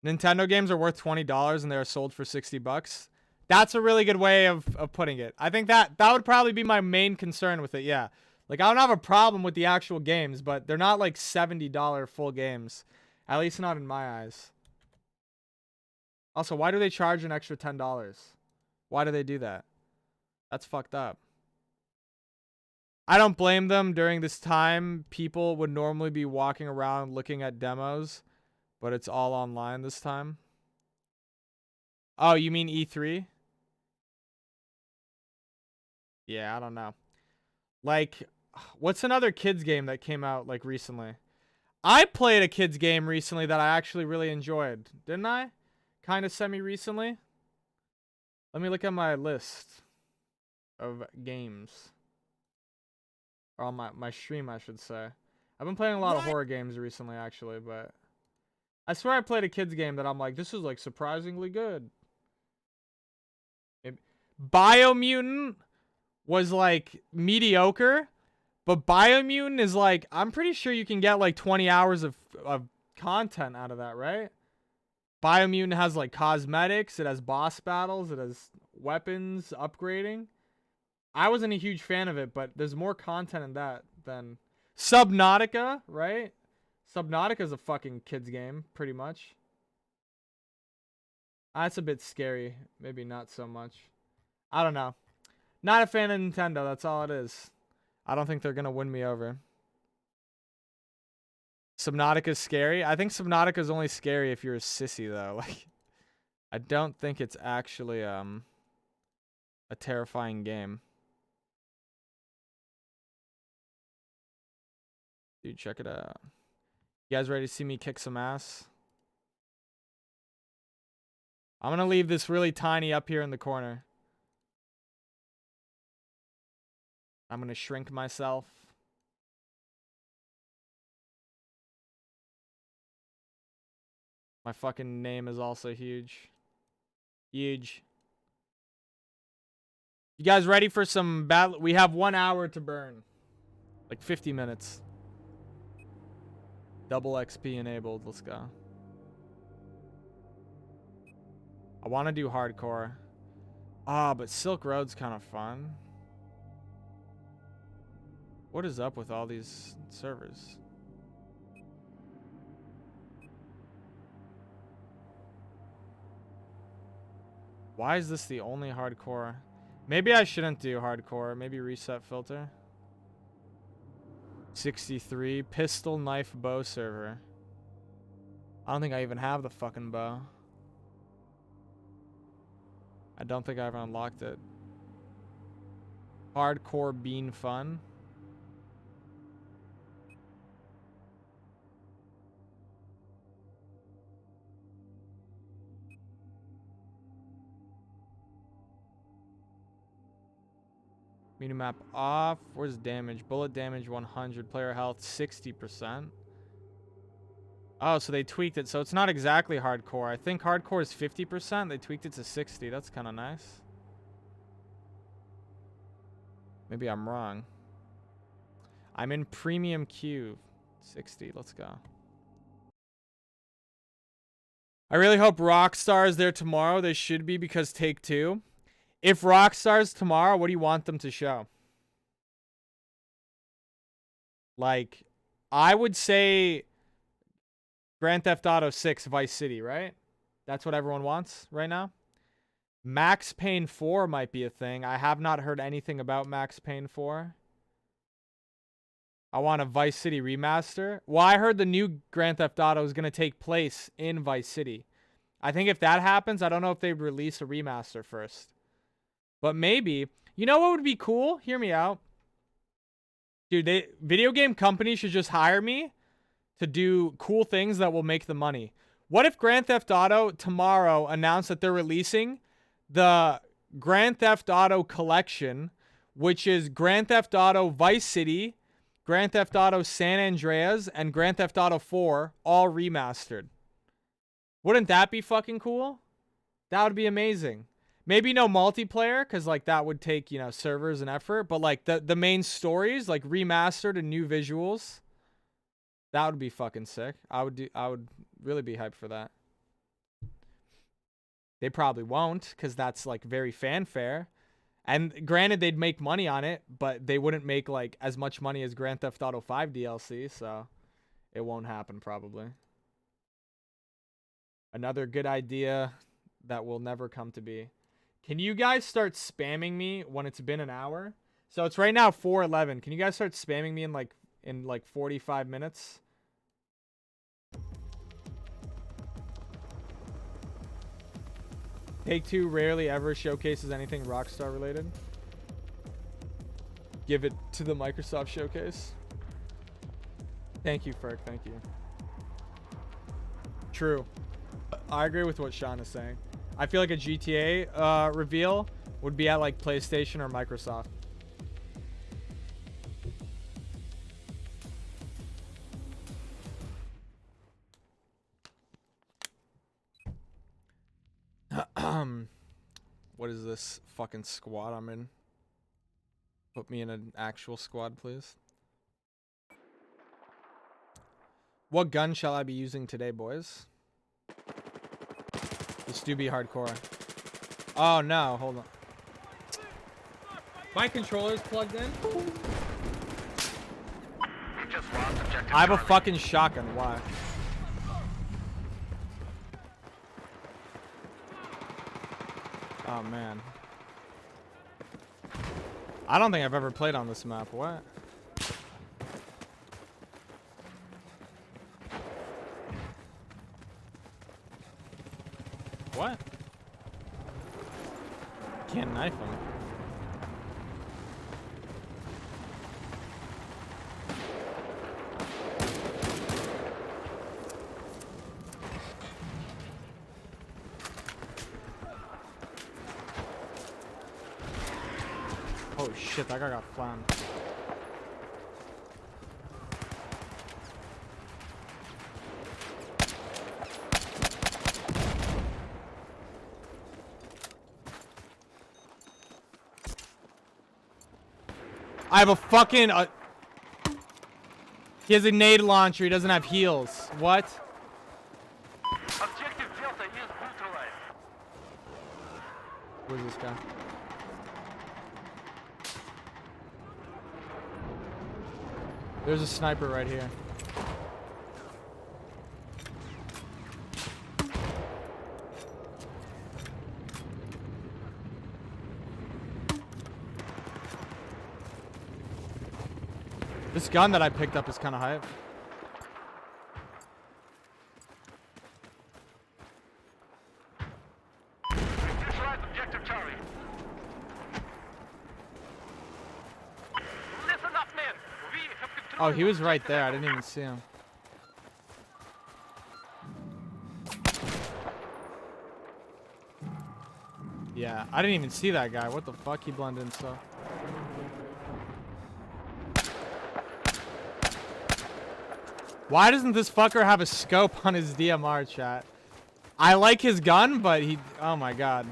Nintendo games are worth $20 and they're sold for $60. That's a really good way of putting it. I think that would probably be my main concern with it, yeah. Like, I don't have a problem with the actual games, but they're not like $70 full games. At least not in my eyes. Also, why do they charge an extra $10? Why do they do that? That's fucked up. I don't blame them. During this time, people would normally be walking around looking at demos, but it's all online this time. Oh, you mean E3? Yeah, I don't know. Like, what's another kids game that came out like recently? I played a kids game recently that I actually really enjoyed. Didn't I? Kind of semi-recently. Let me look at my list of games. Or on my stream, I should say. I've been playing a lot of horror games recently, actually, but I swear I played a kids game that I'm like, this is like surprisingly good. Biomutant was like mediocre, but Biomutant is like, I'm pretty sure you can get like 20 hours of content out of that, right? Biomutant has like cosmetics, it has boss battles, it has weapons, upgrading. I wasn't a huge fan of it, but there's more content in that than Subnautica, right? Subnautica's a fucking kids game, pretty much. That's a bit scary. Maybe not so much. I don't know. Not a fan of Nintendo, that's all it is. I don't think they're gonna win me over. Subnautica's scary. I think Subnautica's only scary if you're a sissy though. Like, I don't think it's actually a terrifying game. Dude, check it out. You guys ready to see me kick some ass? I'm gonna leave this really tiny up here in the corner. I'm gonna shrink myself. My fucking name is also huge. Huge. You guys ready for some battle? We have 1 hour to burn. Like 50 minutes. Double XP enabled. Let's go. I want to do hardcore. Ah, but Silk Road's kind of fun. What is up with all these servers? Why is this the only hardcore? Maybe I shouldn't do hardcore. Maybe reset filter. 63. Pistol, knife, bow server. I don't think I even have the fucking bow. I don't think I ever unlocked it. Hardcore bean fun. Minimap off. Where's damage? Bullet damage 100. Player health 60%. Oh, so they tweaked it. So it's not exactly hardcore. I think hardcore is 50%. They tweaked it to 60. That's kind of nice. Maybe I'm wrong. I'm in premium queue. 60. Let's go. I really hope Rockstar is there tomorrow. They should be because Take-Two. If Rockstar's tomorrow, what do you want them to show? Like, I would say Grand Theft Auto 6 Vice City, right? That's what everyone wants right now. Max Payne 4 might be a thing. I have not heard anything about Max Payne 4. I want a Vice City remaster. Well, I heard the new Grand Theft Auto is going to take place in Vice City. I think if that happens, I don't know if they'd release a remaster first. But maybe. You know what would be cool? Hear me out. Dude, video game companies should just hire me to do cool things that will make the money. What if Grand Theft Auto tomorrow announced that they're releasing the Grand Theft Auto collection, which is Grand Theft Auto Vice City, Grand Theft Auto San Andreas, and Grand Theft Auto 4 all remastered? Wouldn't that be fucking cool? That would be amazing. Maybe no multiplayer, because like that would take, you know, servers and effort, but like the main stories, like remastered and new visuals. That would be fucking sick. I would really be hyped for that. They probably won't, because that's like very fanfare. And granted, they'd make money on it, but they wouldn't make like as much money as Grand Theft Auto 5 DLC, so it won't happen probably. Another good idea that will never come to be. Can you guys start spamming me when it's been an hour? So it's right now 4:11. Can you guys start spamming me in like 45 minutes? Take-Two rarely ever showcases anything Rockstar related. Give it to the Microsoft showcase. Thank you, Ferk. Thank you. True. I agree with what Sean is saying. I feel like a GTA reveal would be at like PlayStation or Microsoft. What is this fucking squad I'm in? Put me in an actual squad, please. What gun shall I be using today, boys? This do be hardcore. Oh no, hold on. My controller's plugged in. I have a fucking shotgun. Why? Oh man. I don't think I've ever played on this map. What? What? Can't knife him. Oh shit, that guy got flammed. I have a fucking... he has a nade launcher. He doesn't have heals. What? Objective Delta is neutralized. Where's this guy? There's a sniper right here. This gun that I picked up is kind of hype. Neutralize objective Charlie. Listen up, men. We have control. Oh, he was right there. I didn't even see him. Yeah, I didn't even see that guy. What the fuck? He blended in so. Why doesn't this fucker have a scope on his DMR, chat? I like his gun, but he... oh my god.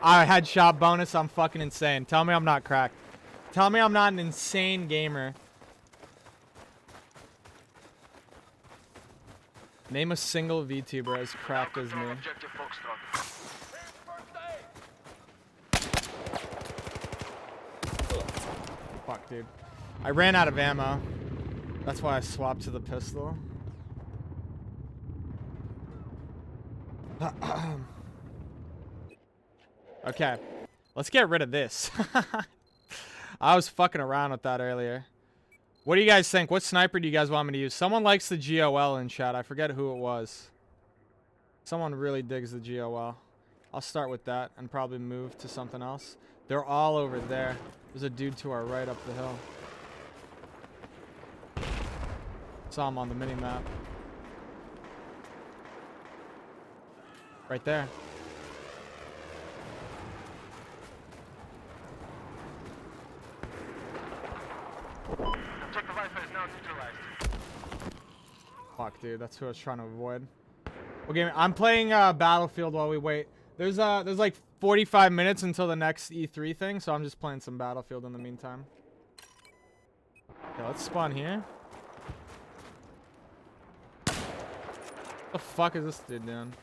I had shot bonus. I'm fucking insane. Tell me I'm not cracked. Tell me I'm not an insane gamer. Name a single VTuber as cracked as me. Fuck, dude. I ran out of ammo. That's why I swapped to the pistol. Okay. Let's get rid of this. I was fucking around with that earlier. What do you guys think? What sniper do you guys want me to use? Someone likes the GOL in chat. I forget who it was. Someone really digs the GOL. I'll start with that and probably move to something else. They're all over there. There's a dude to our right up the hill. Saw him on the mini-map. Right there. Objective Alpha is now neutralized. Fuck, dude. That's who I was trying to avoid. Okay, I'm playing Battlefield while we wait. There's like 45 minutes until the next E3 thing, so I'm just playing some Battlefield in the meantime. Okay, let's spawn here. What the fuck is this dude doing?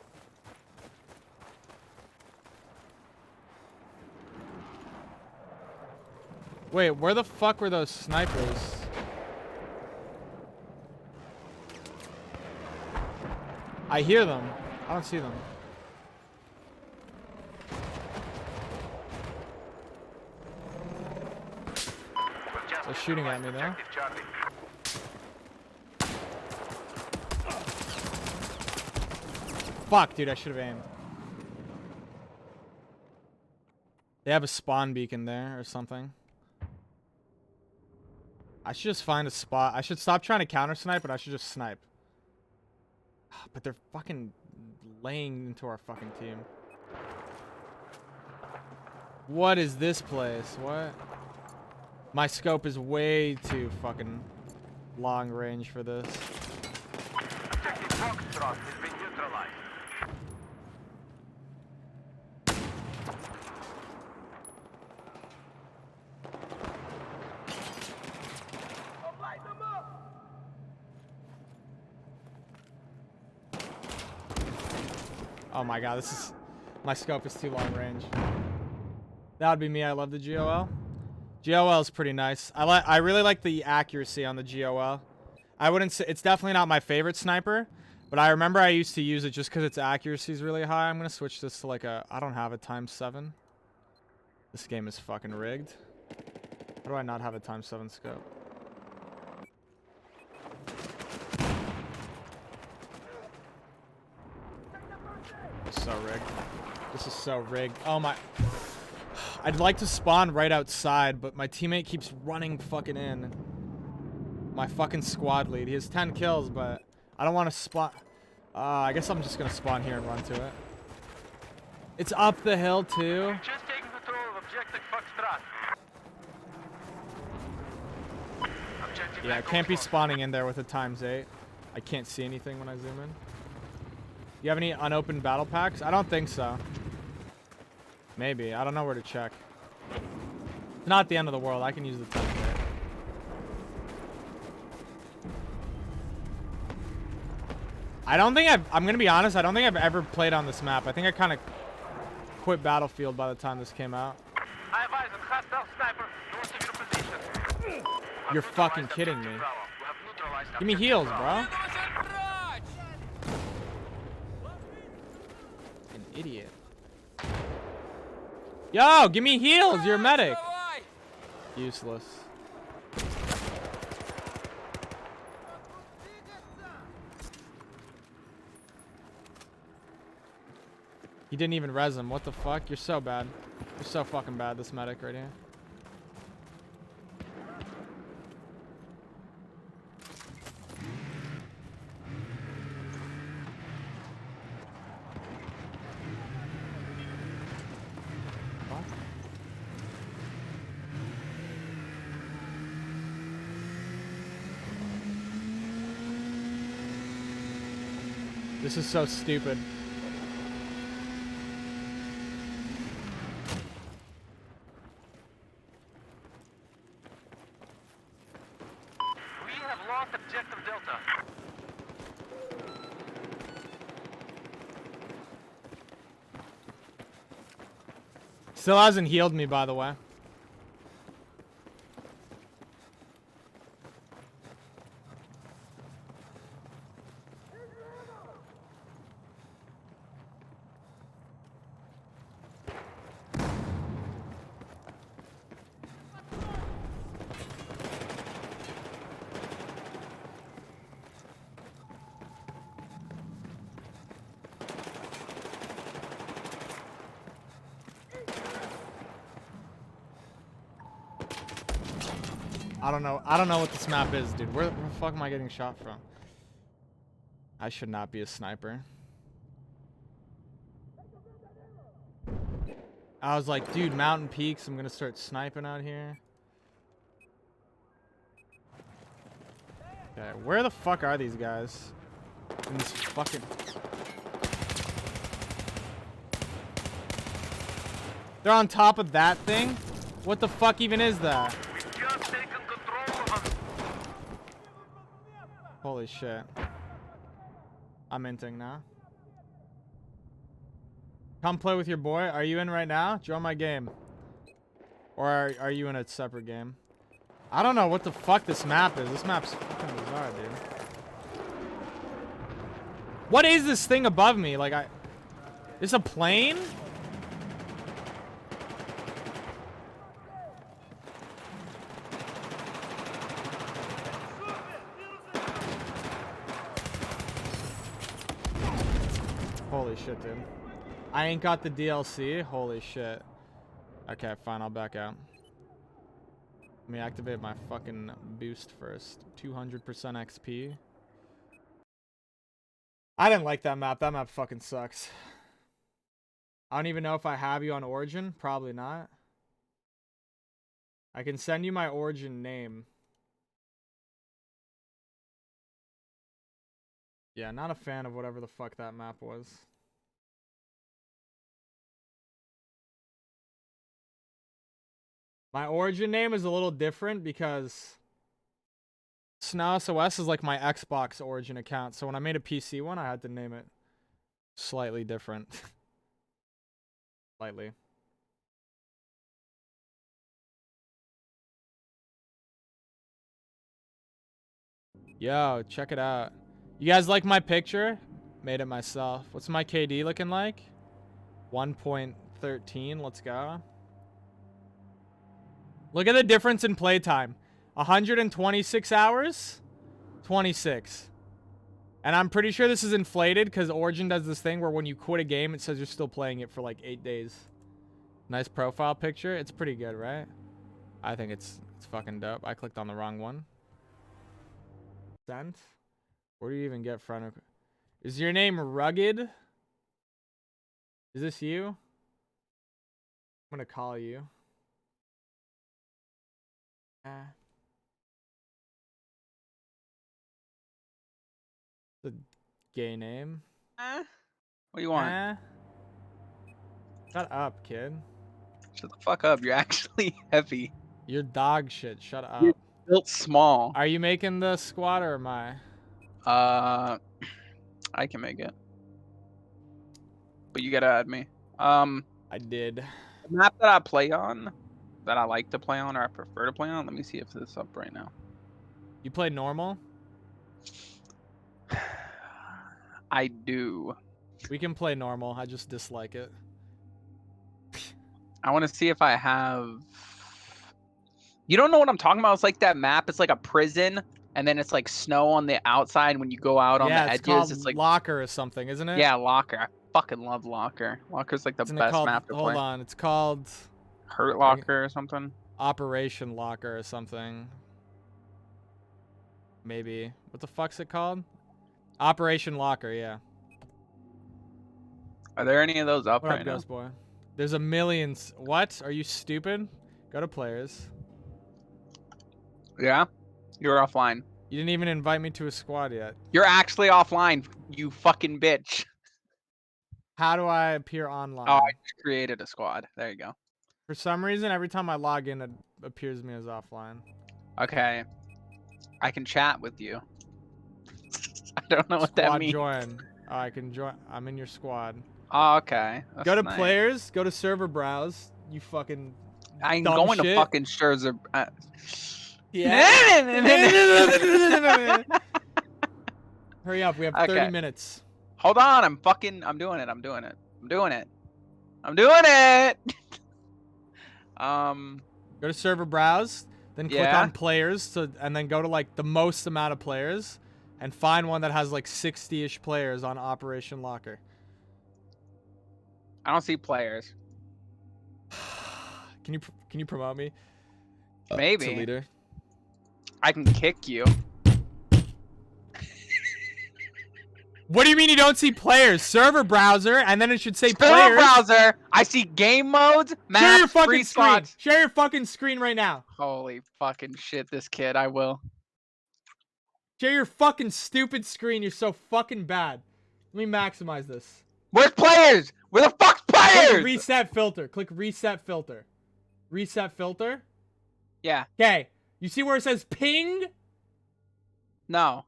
Wait, where the fuck were those snipers? I hear them. I don't see them. They're shooting at me now. Fuck, dude, I should have aimed. They have a spawn beacon there or something. I should just find a spot. I should stop trying to counter snipe, but I should just snipe. But they're fucking laying into our fucking team. What is this place? What? My scope is way too fucking long range for this. Objective Foxtrot has been neutralized. Oh my god, this is... My scope is too long range. That would be me. I love the GOL. GOL is pretty nice. I really like the accuracy on the GOL. I wouldn't say... It's definitely not my favorite sniper. But I remember I used to use it just because its accuracy is really high. I'm going to switch this to like a... I don't have a ×7. This game is fucking rigged. How do I not have a ×7 scope? So rigged. This is so rigged. Oh my... I'd like to spawn right outside, but my teammate keeps running fucking in. My fucking squad lead. He has 10 kills, but I don't want to spawn... I guess I'm just going to spawn here and run to it. It's up the hill, too. Just taking control of objective Foxtrot. Objective Yeah, I Echo can't be Fox. spawning in there with a ×8. I can't see anything when I zoom in. You have any unopened battle packs? I don't think so. Maybe. I don't know where to check. It's not the end of the world. I can use the ×8. I don't think I'm going to be honest. I don't think I've ever played on this map. I think I kind of quit Battlefield by the time this came out. I advise a hostile sniper north of your position. You're fucking kidding me. Give me heals, bro. An idiot. Yo, give me heals. You're a medic. Useless. He didn't even res him. What the fuck? You're so bad. You're so fucking bad, this medic right here. What? This is so stupid. Objective Delta. Still hasn't healed me, by the way. I don't know what this map is, dude. Where the fuck am I getting shot from? I should not be a sniper. I was like, dude, mountain peaks. I'm gonna start sniping out here. Okay, where the fuck are these guys? In this fucking... They're on top of that thing? What the fuck even is that? Holy shit. I'm inting now. Come play with your boy. Are you in right now? Join my game. Or are you in a separate game? I don't know what the fuck this map is. This map's fucking bizarre, dude. What is this thing above me? Like, Is a plane? Holy shit, dude. I ain't got the DLC. Holy shit. Okay, fine. I'll back out. Let me activate my fucking boost first. 200% XP. I didn't like that map. That map fucking sucks. I don't even know if I have you on Origin. Probably not. I can send you my Origin name. Yeah, not a fan of whatever the fuck that map was. My Origin name is a little different because SNOWS OS is like my Xbox Origin account. So when I made a PC one, I had to name it Slightly different. Slightly. Yo, check it out. You guys like my picture? Made it myself. What's my KD looking like? 1.13. Let's go. Look at the difference in playtime. 126 hours. 26. And I'm pretty sure this is inflated because Origin does this thing where when you quit a game, it says you're still playing it for like 8 days. Nice profile picture. It's pretty good, right? I think it's fucking dope. I clicked on the wrong one. Sent? Where do you even get front of... Is your name Rugged? Is this you? I'm gonna call you. The gay name. What do you want? Shut up, kid. Shut the fuck up. You're actually heavy. You're dog shit. Shut up. You're built small. Are you making the squad or am I? I can make it. But you gotta add me. I did. The map that I play on, that I like to play on or I prefer to play on, let me see if this is up right now. You play normal? I do. We can play normal. I just dislike it. I want to see if I have... You don't know what I'm talking about? It's like that map. It's like a prison, and then it's like snow on the outside. When you go out on the edges, called it's like Locker or something, isn't it? Yeah, Locker. I fucking love Locker. Locker's like the best map to play. Hold on, it's called Hurt Locker or something. Operation Locker or something. Maybe. What the fuck's it called? Operation Locker, yeah. Are there any of those up What right up, now? Ghost Boy? There's a million. What? Are you stupid? Go to players. Yeah? You're offline. You didn't even invite me to a squad yet. You're actually offline, you fucking bitch. How do I appear online? Oh, I just created a squad. There you go. For some reason, every time I log in, it appears me as offline. Okay. I can chat with you. I don't know what that Squad means. join. Oh, I can join. I'm in your squad. Oh, okay. That's Go to nice. players. Go to server browse. You fucking. I'm dumb going shit. to fucking Scherzer. Yeah. Hurry up. We have 30 minutes. Hold on. I'm doing it. I'm doing it. I'm doing it. Go to server browse. Then click Yeah. on players. And then go to like the most amount of players. And find one that has like 60-ish players on Operation Locker. I don't see players. Can you promote me? Maybe. To leader. I can kick you. What do you mean you don't see players? Server browser, and then it should say Server players. browser. I see game modes, maps, Share your fucking free screen. spots. Share your fucking screen right now. Holy fucking shit, this kid. I will. Share your fucking stupid screen. You're so fucking bad. Let me maximize this. Where's players? Where the fuck's players? Click reset filter. Click reset filter. Reset filter. Yeah. Okay. You see where it says ping? No.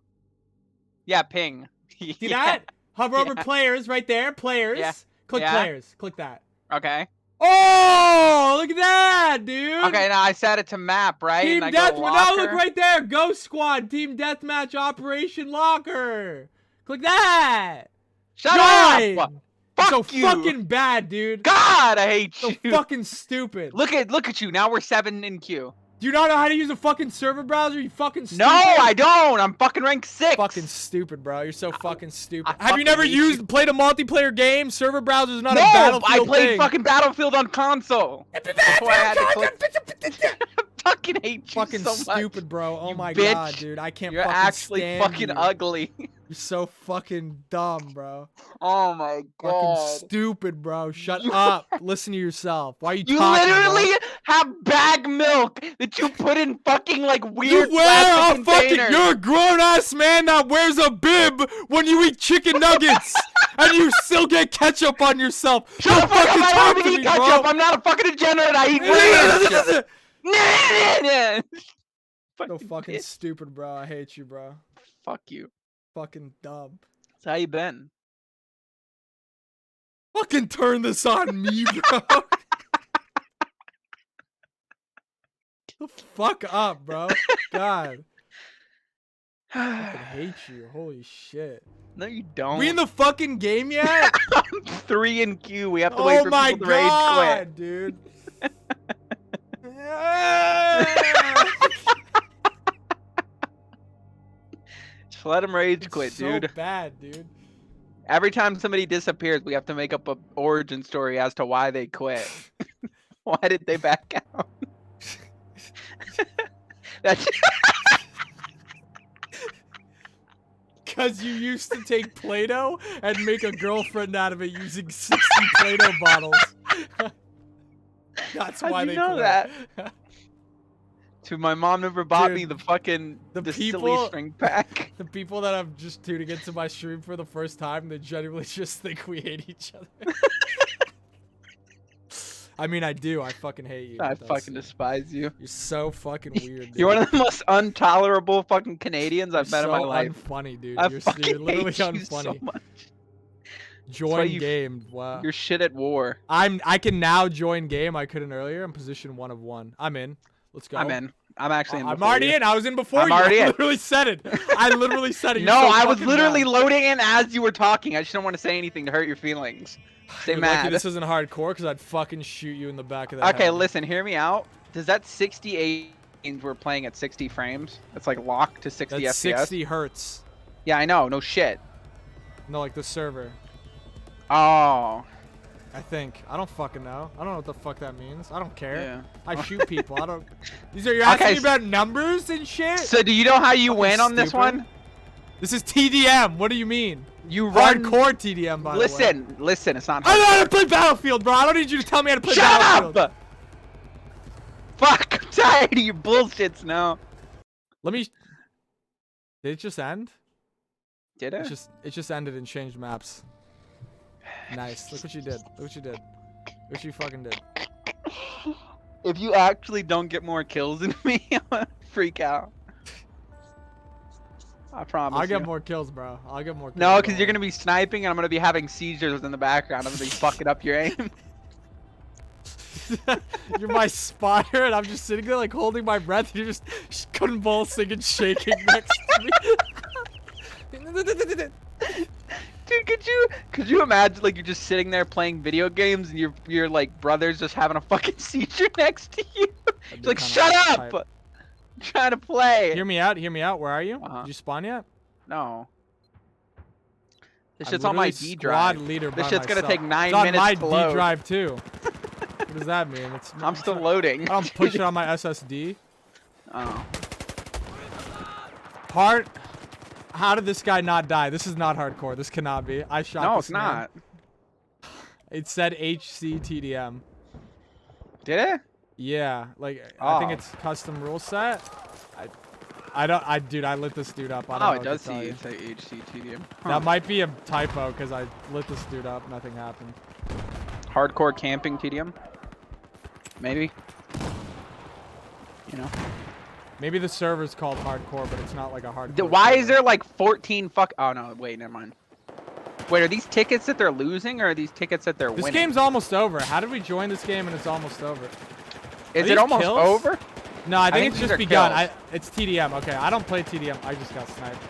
Yeah, ping. See that? Hover over players right there. Players. Yeah. Click Yeah. players. Click that. Okay. Oh, look at that, dude. Okay, now I set it to map, right? Team And I go Deathmatch. Now look locker. right there. Ghost Squad. Team Deathmatch Operation Locker. Click that. Shut Join. up. So Fuck you. fucking bad, dude. God, I hate So you. fucking stupid. Look at you. Now we're 7 in queue. Do you not know how to use a fucking server browser? You fucking stupid. No, I don't. I'm fucking rank 6. Fucking stupid, bro. You're so fucking stupid. I Have you fucking never hate played a multiplayer game? Server browser is not No, a Battlefield I played thing. fucking Battlefield on console. That's why I had to click. I fucking hate you Fucking so much. stupid, bro. Oh You my bitch. god, dude. I can't You're fucking actually stand fucking you. ugly. You're so fucking dumb, bro. Oh my Fucking god. stupid, bro. Shut up. Listen to yourself. Why are you You talking, literally bro? have bag milk that you put in fucking like weird You wear a plastic fucking. containers. You're a grown ass man that wears a bib when you eat chicken nuggets, and you still get ketchup on yourself. Shut the fuck up! I talk don't to even me, eat ketchup. I'm not a fucking degenerate. I eat ranch. So fucking stupid, bro. I hate you, bro. Fuck you. Fucking dumb. So how you been? Fucking turn this on me, bro. The fuck up, bro. God. I fucking hate you. Holy shit. No, you don't. We in the fucking game yet? 3 in queue. We have to wait for people to rage quit. Dude. Just let them rage quit, dude. So bad, dude. Every time somebody disappears, we have to make up a origin story as to why they quit. Why did they back out? That's because you used to take Play-Doh and make a girlfriend out of it using 60 Play-Doh bottles. That's why they know quit. that? Dude, my mom never bought me the fucking silly string pack. The people that I'm just tuning into my stream for the first time, they genuinely just think we hate each other. I mean, I do. I fucking hate you. I fucking despise you. You're so fucking weird, dude. You're one of the most intolerable fucking Canadians I've met in my life. Unfunny, dude. You're literally unfunny. So much. Join game. Wow. You're shit at war. I can now join game. I couldn't earlier. I'm position 1 of 1. I'm in. Let's go. I'm in. I'm actually in. I'm already in. I was in before I'm you. already I in. literally said it. I literally said it. No, I was literally loading in as you were talking. I just don't want to say anything to hurt your feelings. Stay You're mad. lucky this isn't hardcore because I'd fucking shoot you in the back of the head. Okay, listen, hear me out. Does that 68 means we're playing at 60 frames? It's like locked to 60 That's FPS. 60 hertz. Yeah, I know. No shit. No, like the server. Oh. I think. I don't fucking know. I don't know what the fuck that means. I don't care. Yeah. I shoot people. I don't. You're asking me about numbers and shit? So do you know how you win on this one? This is TDM. What do you mean? You run hardcore TDM, by the way. Listen, it's not I know how to play Battlefield, bro. I don't need you to tell me how to play Battlefield. Shut up! Fuck, I'm tired of your bullshits now. Let me... Did it just end? Did it? It just ended and changed maps. Nice. Look what you did. Look what you did. Look what you fucking did. If you actually don't get more kills than me, I'm gonna freak out. I promise. I'll get more kills, bro. I'll get more kills. No, because you're gonna be sniping and I'm gonna be having seizures in the background. I'm gonna be fucking up your aim. You're my spotter and I'm just sitting there like holding my breath. You're just convulsing and shaking next to me. Dude, could you imagine like you're just sitting there playing video games and your like brother's just having a fucking seizure next to you? He's like, shut up! I'm trying to play. Hear me out. Hear me out. Where are you? Did you spawn yet? No. This shit's on my D drive. Leader this by shit's gonna myself. take 9 it's minutes on to my load. D drive too. What does that mean? I'm still loading. I don't push it on my SSD. Oh. How did this guy not die? This is not hardcore. This cannot be. I shot No, this it's man. not. It said HCTDM. Did it? Yeah, like I think it's custom rule set. Dude, I lit this dude up. I don't know it what does to tell you. say HCTDM. That might be a typo because I lit this dude up. Nothing happened. Hardcore camping TDM? Maybe. You know. Maybe the server's called hardcore, but it's not like a hardcore. Why is there like 14 Oh no, wait, never mind. Wait, are these tickets that they're losing or are these tickets that they're winning? This game's almost over. How did we join this game and it's almost over? Is it almost over? No, I think it's just begun. Kills. It's TDM. Okay, I don't play TDM. I just got sniped.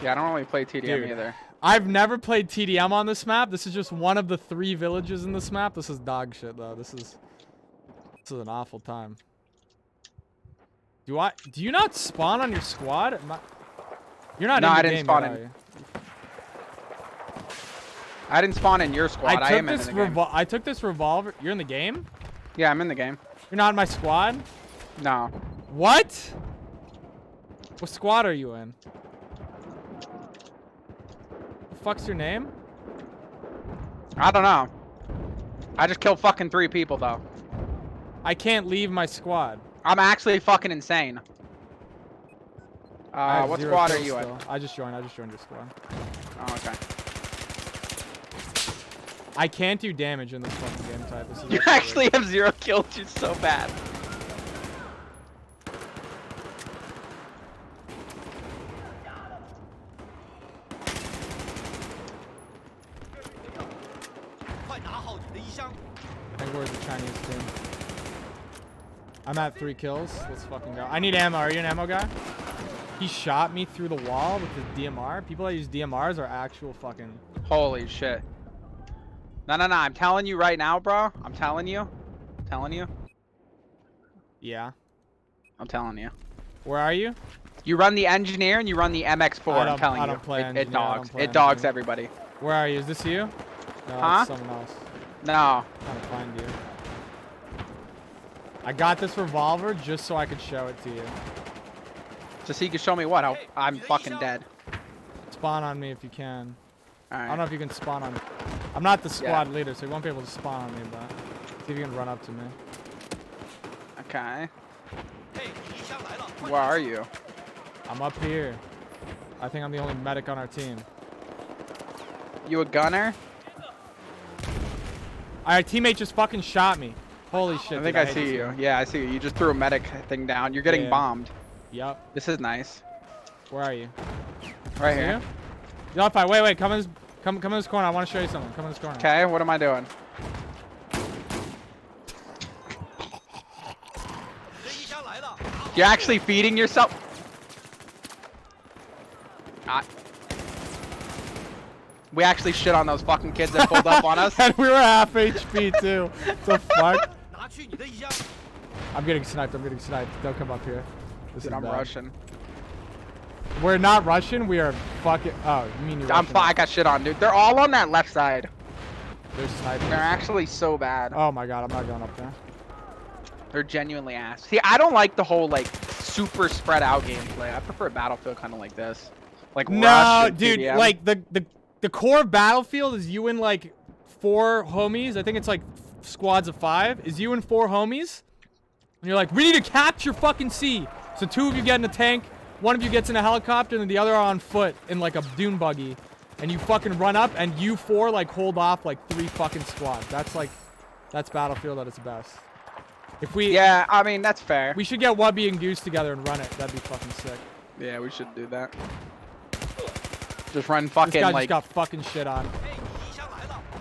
Yeah, I don't really play TDM either. I've never played TDM on this map. This is just one of the 3 villages in this map. This is dog shit though. This is an awful time. Do you not spawn on your squad? You're not in the I didn't game spawn yet, in. are you? I didn't spawn in your squad. I am in the game. I took this revolver. You're in the game? Yeah, I'm in the game. You're not in my squad? No. What? What squad are you in? The fuck's your name? I don't know. I just killed fucking 3 people though. I can't leave my squad. I'm actually fucking insane. What squad are you in? I just joined your squad. Oh, okay. I can't do damage in this fucking game type. This is You actually have 0 kills. You're so bad. I'm at 3 kills. Let's fucking go. I need ammo. Are you an ammo guy? He shot me through the wall with his DMR. People that use DMRs are actual fucking... Holy shit. No, no, no. I'm telling you right now, bro. I'm telling you. Yeah. I'm telling you. Where are you? You run the engineer and you run the MX4. I'm telling you. I don't play It engineer. dogs. It dogs everybody. Where are you? Is this you? No, Huh? that's someone else. No. I'm trying to find you. I got this revolver just so I could show it to you. Just so you can show me what? I'm fucking dead. Spawn on me if you can. All right. I don't know if you can spawn on me. I'm not the squad leader, so you won't be able to spawn on me, but see if you can run up to me. Okay. Where are you? I'm up here. I think I'm the only medic on our team. You a gunner? Our teammate just fucking shot me. Holy shit. I think dude, I see you. Yeah, I see you. You just threw a medic thing down. You're getting bombed. Yep. This is nice. Where are you? Right here. Yo, wait. Come in this corner. I want to show you something. Come in this corner. Okay, what am I doing? You're actually feeding yourself? We actually shit on those fucking kids that pulled up on us. And we were half HP too. The fuck? I'm getting sniped. Don't come up here. This is I'm bad. rushing. We're not rushing. We are fucking. Oh, you mean you're rushing? I got shit on, dude. They're all on that left side. They're sniping. They're actually so bad. Oh my god, I'm not going up there. They're genuinely ass. See, I don't like the whole like super spread out gameplay. I prefer Battlefield kind of like this. Like no, dude. TDM. Like the core of Battlefield is you and like 4 homies. I think it's like squads of 5. Is you and 4 homies, and you're like, we need to capture fucking C. So 2 of you get in a tank, 1 of you gets in a helicopter, and then the other are on foot in like a dune buggy, and you fucking run up, and you 4 like hold off like 3 fucking squads. That's Battlefield at its best. If we I mean that's fair. We should get Wubby and Goose together and run it. That'd be fucking sick. Yeah, we should do that. Just run fucking this guy like. Just got fucking shit on.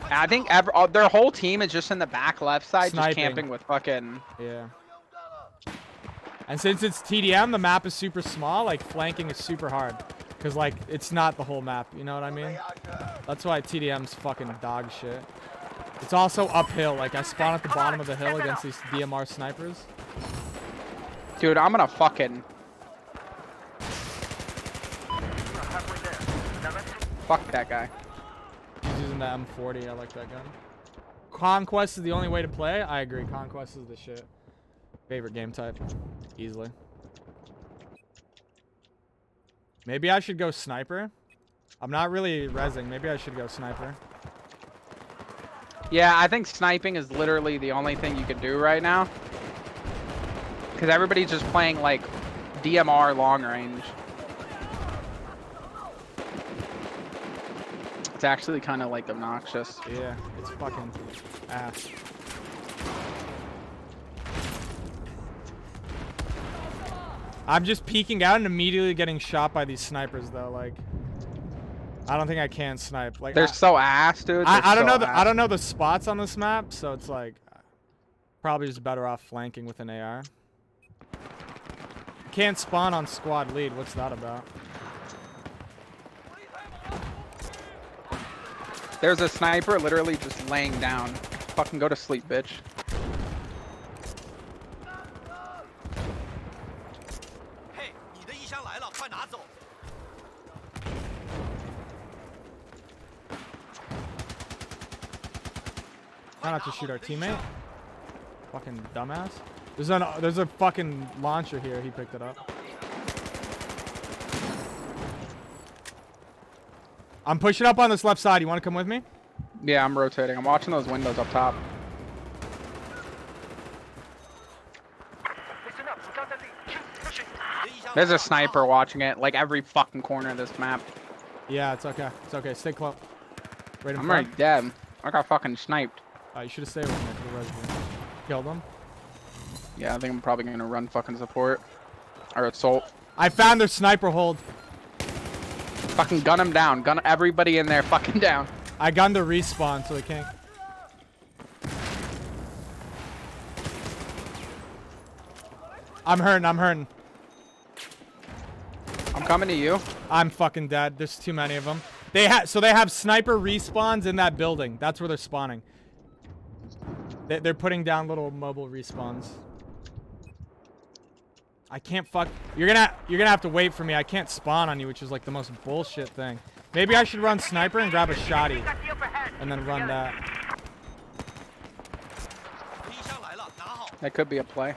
I think their whole team is just in the back left side, sniping. Just camping with fucking. Yeah. And since it's TDM, the map is super small. Like flanking is super hard, cause like it's not the whole map. You know what I mean? That's why TDM's fucking dog shit. It's also uphill. Like I spawn at the bottom of the hill against these DMR snipers. Dude, I'm gonna fucking. Fuck that guy. He's using the M40. I like that gun. Conquest is the only way to play. I agree. Conquest is the shit. Favorite game type. Easily. Maybe I should go sniper. I'm not really rezzing. Maybe I should go sniper. Yeah, I think sniping is literally the only thing you can do right now. Because everybody's just playing like DMR long range. It's actually kind of like obnoxious. Yeah, it's fucking ass. I'm just peeking out and immediately getting shot by these snipers though. Like, I don't think I can snipe. Like they're so ass, dude. I don't know I don't know the spots on this map, so it's like probably just better off flanking with an AR. Can't spawn on squad lead. What's that about? There's a sniper literally just laying down. Fucking go to sleep, bitch. Try not to shoot our teammate. Fucking dumbass. There's a fucking launcher here. He picked it up. I'm pushing up on this left side. You want to come with me? Yeah, I'm rotating. I'm watching those windows up top. There's a sniper watching it, like every fucking corner of this map. Yeah, it's okay. It's okay. Stay close. Right in I'm front. already dead. I got fucking sniped. You should have stayed with me. Killed him. Yeah, I think I'm probably gonna run fucking support. Or assault. I found their sniper hold. Fucking gun him down. Gun everybody in there fucking down. I gunned the respawn so they can't. I'm hurting. I'm hurting. I'm coming to you. I'm fucking dead. There's too many of them. They have sniper respawns in that building. That's where they're spawning. They're putting down little mobile respawns. I can't fuck. You're gonna have to wait for me. I can't spawn on you, which is like the most bullshit thing. Maybe I should run sniper and grab a shotty, and then run that. That could be a play.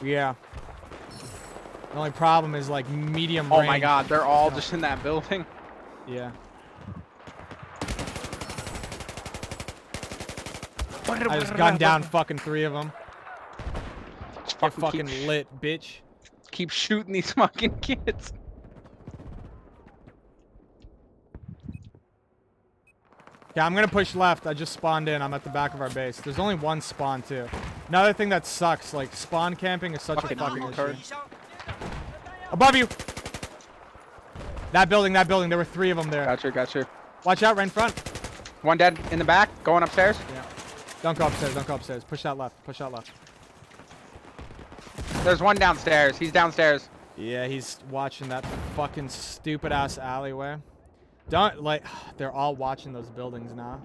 Yeah. The only problem is like medium Oh range. my god, they're all just in that building. Yeah. I just gunned down fucking 3 of them. Get fucking lit, bitch. Keep shooting these fucking kids. Yeah, I'm gonna push left. I just spawned in. I'm at the back of our base. There's only one spawn too. Another thing that sucks, like spawn camping is such a fucking issue. Above you! That building, that building. There were 3 of them there. Gotcha. Watch out, right in front. One dead in the back, going upstairs. Yeah. Don't go upstairs, don't go upstairs. Push that left, push that left. There's one downstairs. He's downstairs. Yeah, he's watching that fucking stupid ass alleyway. Don't, like, they're all watching those buildings now.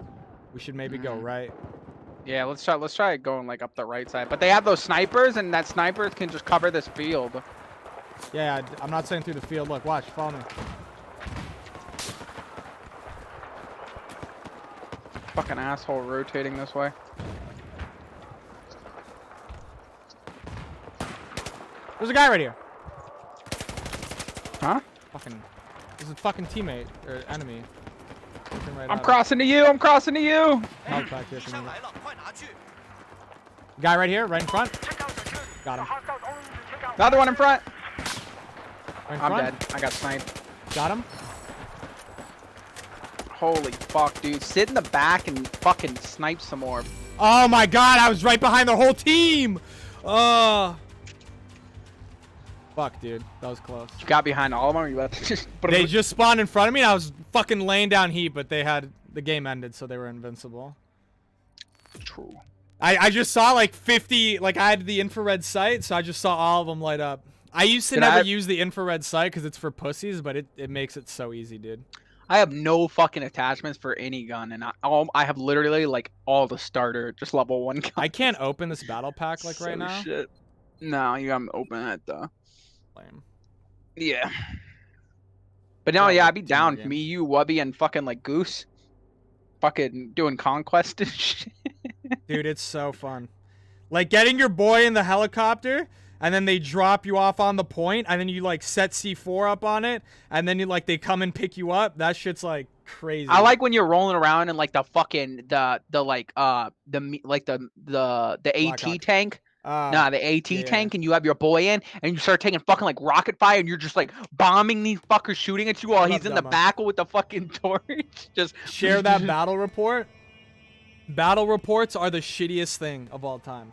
We should maybe go right. Yeah, let's try going like up the right side. But they have those snipers, and that snipers can just cover this field. Yeah, I'm not saying through the field. Look, watch, follow me. Fucking asshole rotating this way. There's a guy right here. Huh? Fucking, there's a fucking teammate or enemy. Right I'm crossing to you. I'm crossing to you. Back here for me. Guy right here, right in front. Got him. Another one in front. Right in I'm front. dead. I got sniped. Got him. Holy fuck, dude. Sit in the back and fucking snipe some more. Oh my god, I was right behind the whole team. Fuck, dude. That was close. You got behind all of them, or you left? They just spawned in front of me, and I was fucking laying down heat, but the game ended, so they were invincible. True. I just saw like 50, like I had the infrared sight, so I just saw all of them light up. I used to never use the infrared sight because it's for pussies, but it makes it so easy, dude. I have no fucking attachments for any gun, and I have literally like all the starter, just level 1 guns. I can't open this battle pack like right now. Shit. No, you haven't opened it though. Lame. Yeah. But no, yeah, I'd be down. Me, you, Wubby, and fucking like Goose. Fucking doing conquest and shit. Dude, it's so fun. Like getting your boy in the helicopter, and then they drop you off on the point, and then you like set C4 up on it, and then you like they come and pick you up. That shit's like crazy. I like when you're rolling around in like the fucking the AT tank. Nah, the AT tank, and you have your boy in, and you start taking fucking like rocket fire, and you're just like bombing these fuckers, shooting at you while he's in the back with the fucking torch. Just share that battle report. Battle reports are the shittiest thing of all time.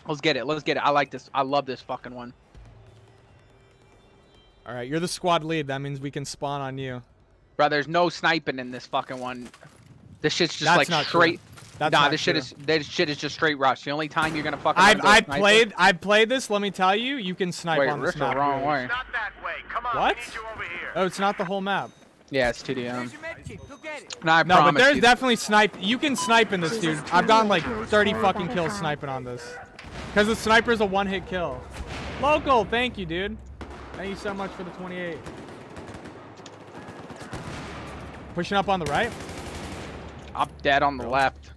Let's get it. Let's get it. I like this. I love this fucking one. All right, you're the squad lead. That means we can spawn on you. Bro, there's no sniping in this fucking one. This shit's just That's like straight. Nah, this shit is just straight rush. The only time you're gonna fucking. I've played this. Let me tell you, you can snipe on this map. The wrong way. Not that way. Come on, What? we need you over here. Oh, it's not the whole map. Yeah, it's 2DM. No, but there's definitely snipe. You can snipe in this, dude. I've gotten like 30 fucking kills sniping on this. Because the sniper's a one-hit kill. Local, thank you, dude. Thank you so much for the 28. Pushing up on the right. I'm dead on the left.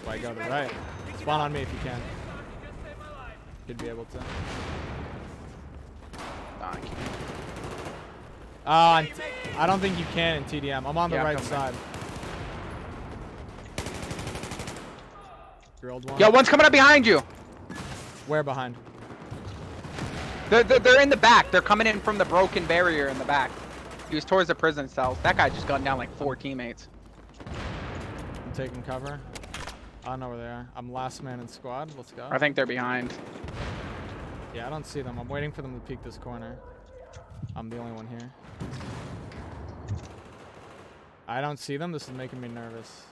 Why go to the right? Spawn on me if you can. Should be able to. Nah, I can't. I don't think you can in TDM. I'm on the right side. Drilled one. Yo, one's coming up behind you. Where behind? They're in the back. They're coming in from the broken barrier in the back. He was towards the prison cells. That guy just gunned down like 4 teammates. I'm taking cover. I don't know where they are. I'm last man in squad. Let's go. I think they're behind. Yeah, I don't see them. I'm waiting for them to peek this corner. I'm the only one here. I don't see them. This is making me nervous.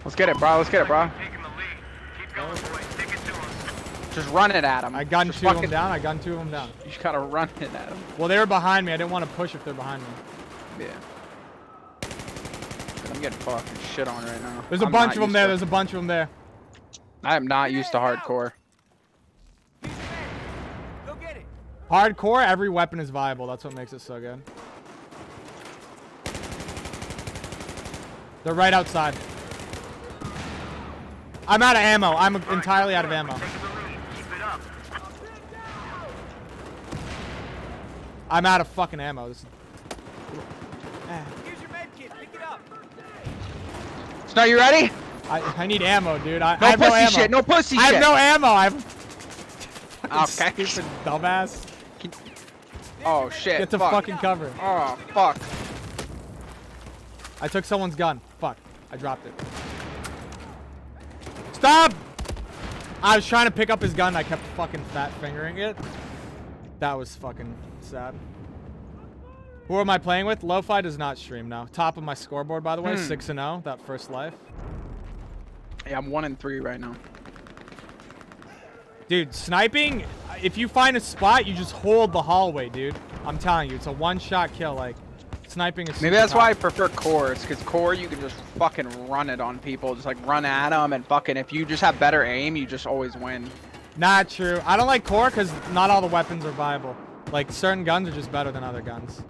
Let's get it, bro. Let's get it, bro. Just run it at him. I gunned two of them down. I gunned two of them down. You just gotta run it at him. Well, they were behind me. I didn't want to push if they're behind me. Yeah. I'm getting fucking shit on right now. There's a bunch of them there. There's a bunch of them there. I am not used to hardcore. Hardcore, every weapon is viable. That's what makes it so good. They're right outside. I'm out of ammo. I'm entirely out of ammo. I'm out of fucking ammo. This is... Here's your med kit. Pick it up. So, you ready? I need ammo, dude. I no have pussy no ammo. shit. No pussy shit. I have no ammo. I'm okay. Stupid dumbass. Oh shit. Get to fucking cover. Oh fuck. I took someone's gun. Fuck. I dropped it. Stop! I was trying to pick up his gun. I kept fucking fat fingering it. That was fucking sad. Who am I playing with? Lo-Fi does not stream now. Top of my scoreboard, by the way. 6-0. That first life. Yeah, I'm 1-3 right now. Dude, sniping, if you find a spot, you just hold the hallway, dude. I'm telling you, it's a one-shot kill. Like, sniping is Maybe that's why I prefer core. It's because core, you can just fucking run it on people. Just, like, run at them and fucking, if you just have better aim, you just always win. Not true. I don't like core because not all the weapons are viable. Like, certain guns are just better than other guns.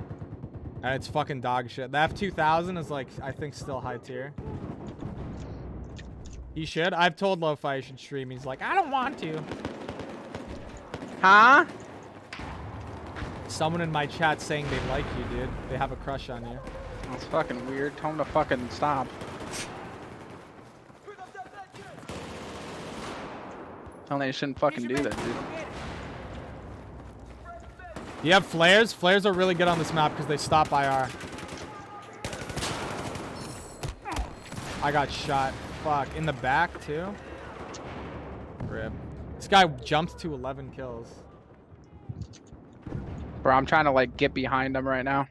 And it's fucking dog shit. The F2000 is, like, I think still high tier. He should. I've told Lo-Fi he should stream. He's like, I don't want to. Huh? Someone in my chat saying they like you, dude. They have a crush on you. That's fucking weird. Tell him to fucking stop. Tell him they shouldn't fucking do that, dude. You have flares? Flares are really good on this map because they stop IR. I got shot. Fuck. In the back, too? Rip. This guy jumped to 11 kills. Bro, I'm trying to, like, get behind him right now.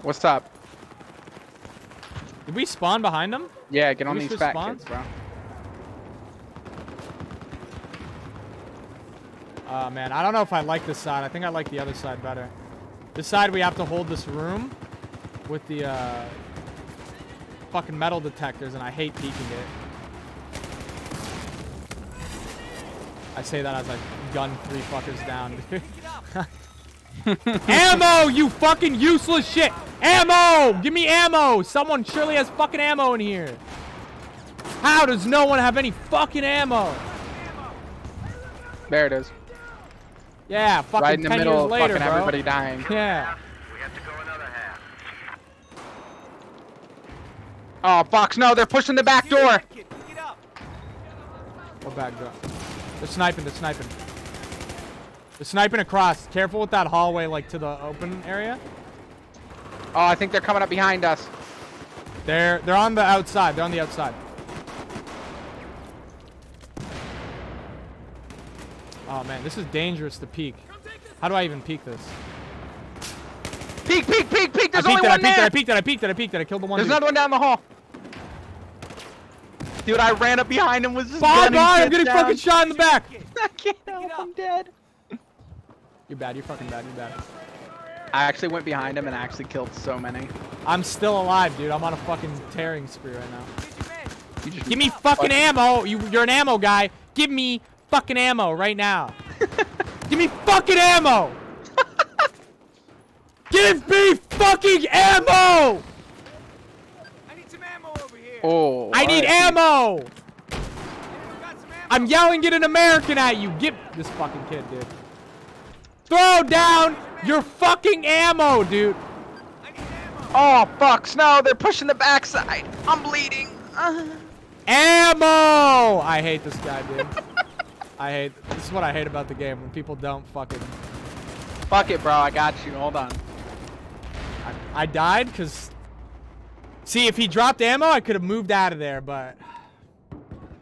What's up? Did we spawn behind him? Yeah, get on these fat spawn? kids, bro. Man, I don't know if I like this side. I think I like the other side better. This side, we have to hold this room with the fucking metal detectors, and I hate peeking it. I say that as I gun 3 fuckers down, dude. Ammo, you fucking useless shit! Ammo! Give me ammo! Someone surely has fucking ammo in here. How does no one have any fucking ammo? There it is. Yeah, fucking right in the 10 middle years of later, fucking bro. everybody dying. Yeah. Oh, Fox, no, they're pushing the back door. What back door? They're sniping, they're sniping. They're sniping across. Careful with that hallway, like, to the open area. Oh, I think they're coming up behind us. They're on the outside. They're on the outside. Oh, man, this is dangerous to peek. How do I even peek this? Peek, peek, peek, peek. There's only one there. I peeked it. I killed the one. There's dude. another one down the hall. Dude, I ran up behind him. Was just bye. I'm getting fucking shot in the back. I can't help. I'm dead. You're bad. You're fucking bad. You're bad. I actually went behind him and actually killed so many. I'm still alive, dude. I'm on a fucking tearing spree right now. Give me fucking ammo. You're an ammo guy. Give me fucking ammo right now. Give me fucking ammo. Give me fucking ammo. I need some ammo over here. Oh. I need ammo. I'm yelling it in American at you. Get this fucking kid, dude. Throw down your fucking ammo, dude. Oh, fuck. No, they're pushing the backside. I'm bleeding. Ammo! I hate this guy, dude. This is what I hate about the game, when people don't fucking... Fuck it, bro. I got you. Hold on. I died because... See, if he dropped ammo, I could have moved out of there, but...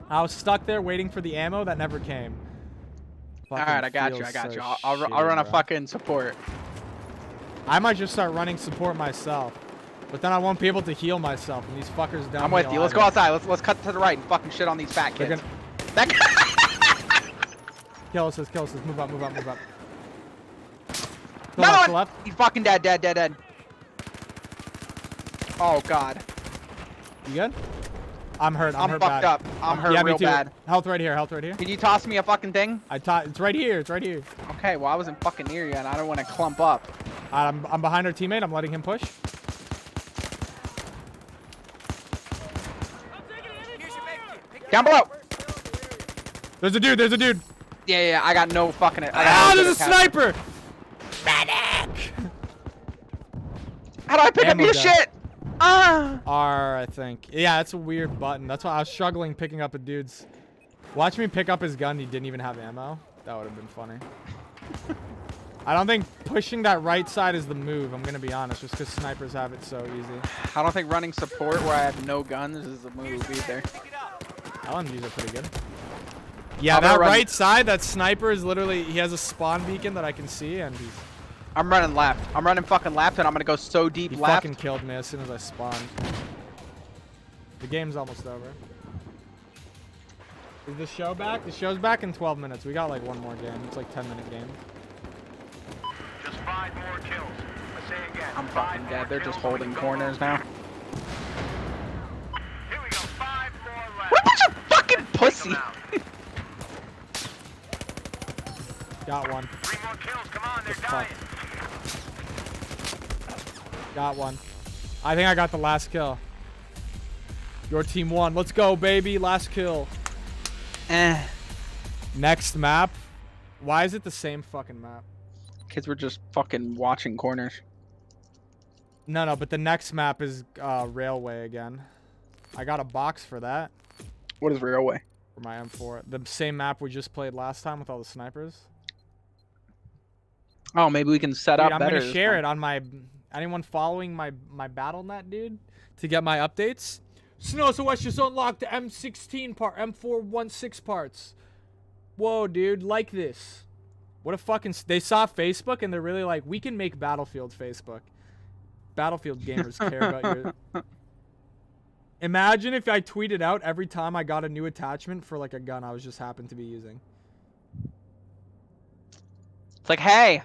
I was stuck there waiting for the ammo that never came. Alright, I got you. I'll run a fucking support. I might just start running support myself. But then I won't be able to heal myself, and these fuckers down. I'm with you. Let's go outside. Let's cut to the right and fucking shit on these fat kids. That Kill us, kill us. Move up, move up, move up. No, left. He's fucking dead. Oh god. You good? I'm hurt. I'm hurt fucked bad. up. I'm hurt real bad. Health right here. Health right here. Can you toss me a fucking thing? It's right here. It's right here. Okay. Well, I wasn't fucking near you, and I don't want to clump up. I'm behind our teammate. I'm letting him push. Down below. There's a dude. There's a dude. Yeah. I got no fucking. There's a sniper. Medic. How do I pick up your shit? R, I think. Yeah, that's a weird button. That's why I was struggling picking up a dude's. Watch me pick up his gun. He didn't even have ammo. That would have been funny. I don't think pushing that right side is the move. I'm gonna be honest, just because snipers have it so easy. I don't think running support where I have no guns is the move either. LMGs are pretty good. Yeah, that right side, that sniper is literally, he has a spawn beacon that I can see, and he's... I'm running left. I'm running fucking left, and I'm gonna go so deep he left. He fucking killed me as soon as I spawned. The game's almost over. Is the show back? The show's back in 12 minutes. We got like one more game. It's like 10-minute game. Just 5 more kills. I say again. I'm fucking dead. They're just holding corners now. Here we go. 5 more left. What a bunch of fucking pussy! Got one. 3 more kills. Come on, they're dying. Got one. I think I got the last kill. Your team won. Let's go, baby. Last kill. Next map. Why is it the same fucking map? Kids were just fucking watching corners. No, but the next map is Railway again. I got a box for that. What is Railway? For my M4. The same map we just played last time with all the snipers. Oh, maybe we can set up better. I'm gonna share it on my... Anyone following my BattleNet, dude? To get my updates? Snow West just unlocked the M16 part, M416 parts. Whoa, dude, like this. What a fucking... They saw Facebook and they're really like, we can make Battlefield Facebook. Battlefield gamers care about your... Imagine if I tweeted out every time I got a new attachment for like a gun I was just happened to be using. It's like, hey,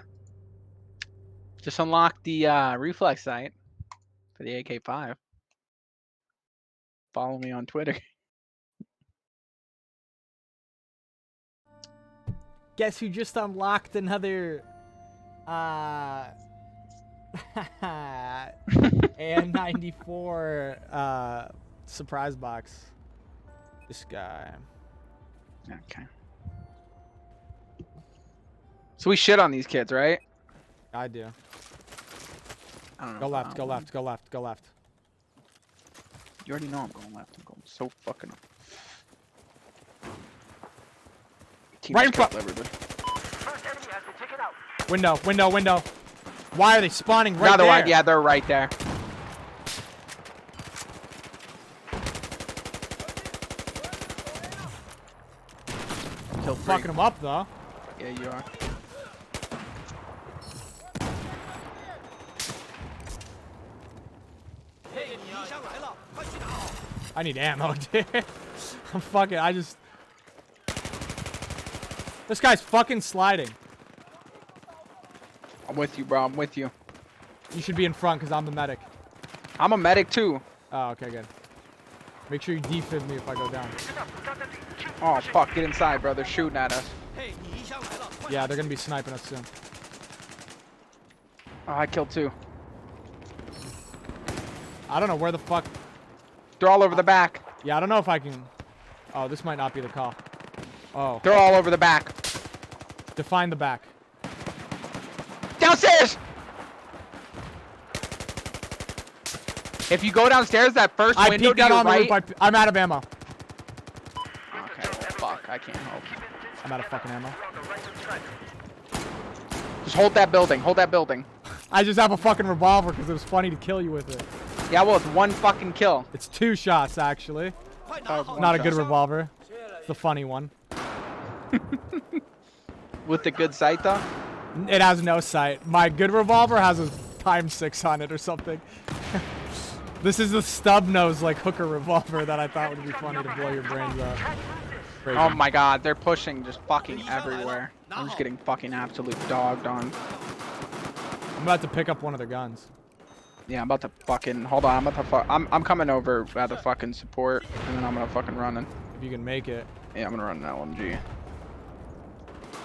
just unlocked the reflex sight for the AK-5. Follow me on Twitter. Guess who just unlocked another AN94 surprise box? This guy. Okay. So we shit on these kids, right? I do. I don't know. Go left, go left, go left, go left. You already know I'm going left. I'm going so fucking... Right in front. Window, window, window. Why are they spawning right there? Right, yeah, they're right there. Still fucking them up though. Yeah, you are. I need ammo, dude. I'm fucking... I just... This guy's fucking sliding. I'm with you, bro. I'm with you. You should be in front because I'm the medic. I'm a medic too. Oh, okay, good. Make sure you defib me if I go down. Oh, fuck. Get inside, bro. They're shooting at us. Yeah, they're going to be sniping us soon. Oh, I killed 2. I don't know where the fuck... They're all over the back. Yeah, I don't know if I can... Oh, this might not be the call. Oh. They're all over the back. Define the back. Downstairs! If you go downstairs, that first window to your right... I'm out of ammo. Okay, well, fuck. I can't help. I'm out of fucking ammo. Just hold that building. Hold that building. I just have a fucking revolver because it was funny to kill you with it. Yeah, well, it's 1 fucking kill. It's 2 shots, actually. Not a good revolver. It's the funny one. With the good sight, though? It has no sight. My good revolver has a times 6 on it or something. This is the stub nose like hooker revolver that I thought would be funny to blow your brains out. Crazy. Oh my god, they're pushing just fucking everywhere. I'm just getting fucking absolute dogged on. I'm about to pick up one of their guns. Yeah, I'm about to fucking hold on. I'm coming over at the fucking support, and then I'm gonna fucking run in. If you can make it. Yeah, I'm gonna run an LMG.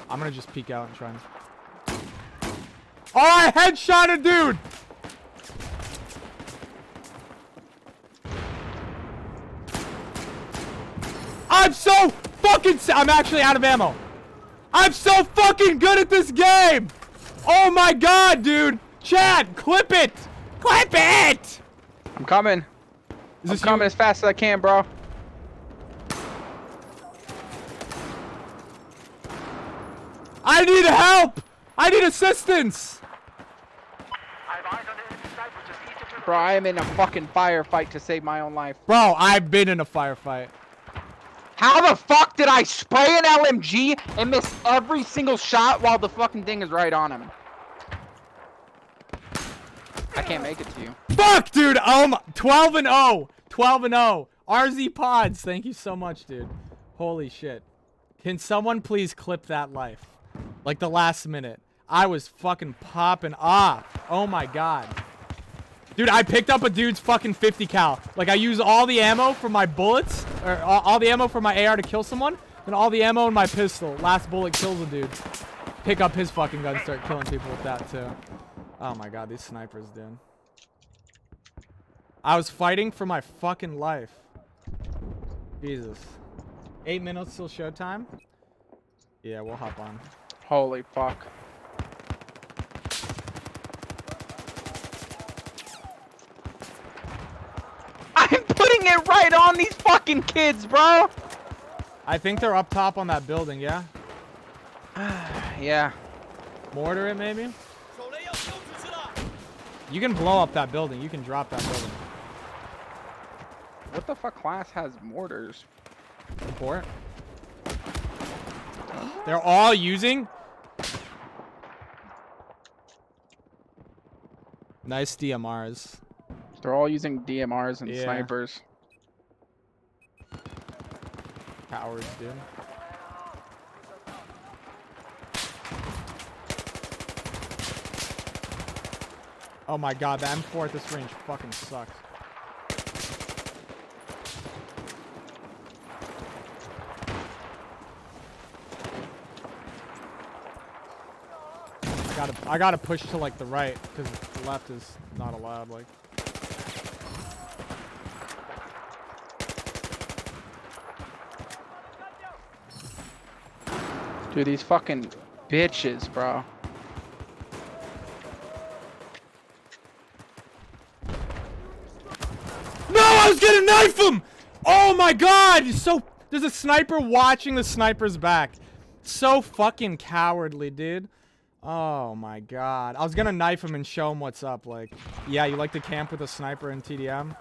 I'm gonna just peek out and try and. Oh, I headshot a dude! I'm so fucking. I'm actually out of ammo. I'm so fucking good at this game! Oh my god, dude! Chad, clip it! Clip it! I'm coming. I'm coming as fast as I can, bro. I need help! I need assistance! Bro, I am in a fucking firefight to save my own life. Bro, I've been in a firefight. How the fuck did I spray an LMG and miss every single shot while the fucking thing is right on him? I can't make it to you. Fuck, dude! Oh my, 12 and 0. 12 and 0. RZ Pods, thank you so much, dude. Holy shit. Can someone please clip that life? Like the last minute. I was fucking popping off. Oh my god. Dude, I picked up a dude's fucking 50 cal. Like, I use all the ammo for my bullets, or all the ammo for my AR to kill someone, and all the ammo in my pistol. Last bullet kills a dude. Pick up his fucking gun, start killing people with that, too. Oh my god, these snipers, dude. I was fighting for my fucking life. Jesus. 8 minutes till showtime? Yeah, we'll hop on. Holy fuck. I'm putting it right on these fucking kids, bro! I think they're up top on that building, yeah? Yeah. Mortar it, maybe? You can blow up that building. You can drop that building. What the fuck class has mortars? Support. They're all using... Nice DMRs. They're all using DMRs and Yeah. snipers. Cowards, dude. Oh my god, the M4 at this range fucking sucks. I gotta push to like the right because the left is not allowed. Like, dude, these fucking bitches, bro. no, I was gonna knife him! Oh my god! He's so there's a sniper watching the sniper's back. So fucking cowardly, dude. Oh my god. I was gonna knife him and show him what's up. Like, yeah, you like to camp with a sniper in TDM?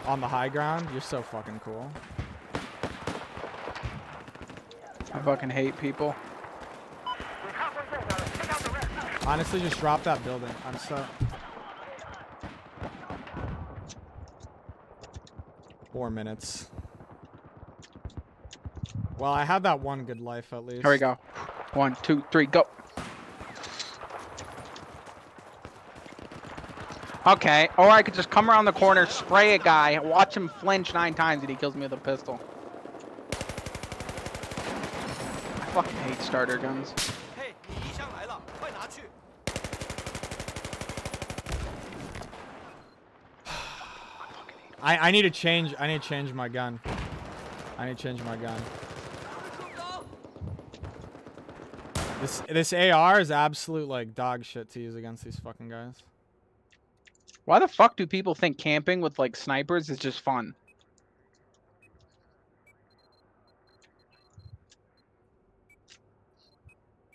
On the high ground? You're so fucking cool. I fucking hate people. Honestly, just drop that building. I'm so... 4 minutes. Well, I had that one good life at least. Here we go. 1, 2, 3, go. Okay, or I could just come around the corner, spray a guy, watch him flinch 9 times, and he kills me with a pistol. I fucking hate starter guns. I need to change. I need to change my gun. I need to change my gun. This AR is absolute like dog shit to use against these fucking guys. Why the fuck do people think camping with like snipers is just fun?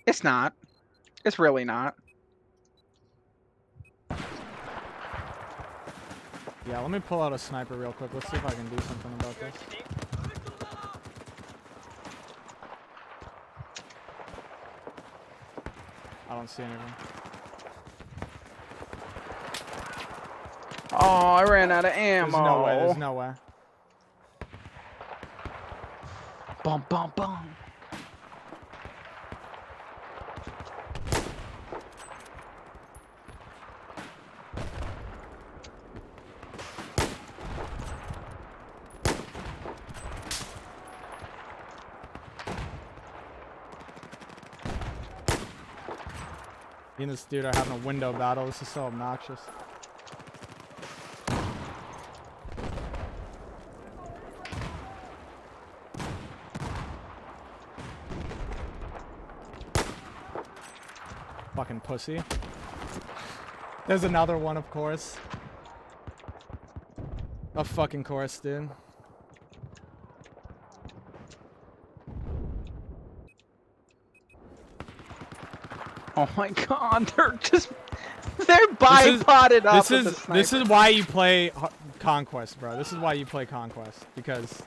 It's not. It's really not. Yeah, let me pull out a sniper real quick. Let's see if I can do something about this. I don't see anything. Oh, I ran out of ammo. There's no way. There's no way. Bum, bum, bum. Me and this dude are having a window battle. This is so obnoxious. Fucking pussy. There's another one, of course. Of fucking course, dude. Oh my god, they're bipoded up. This is why you play Conquest, bro. This is why you play Conquest, because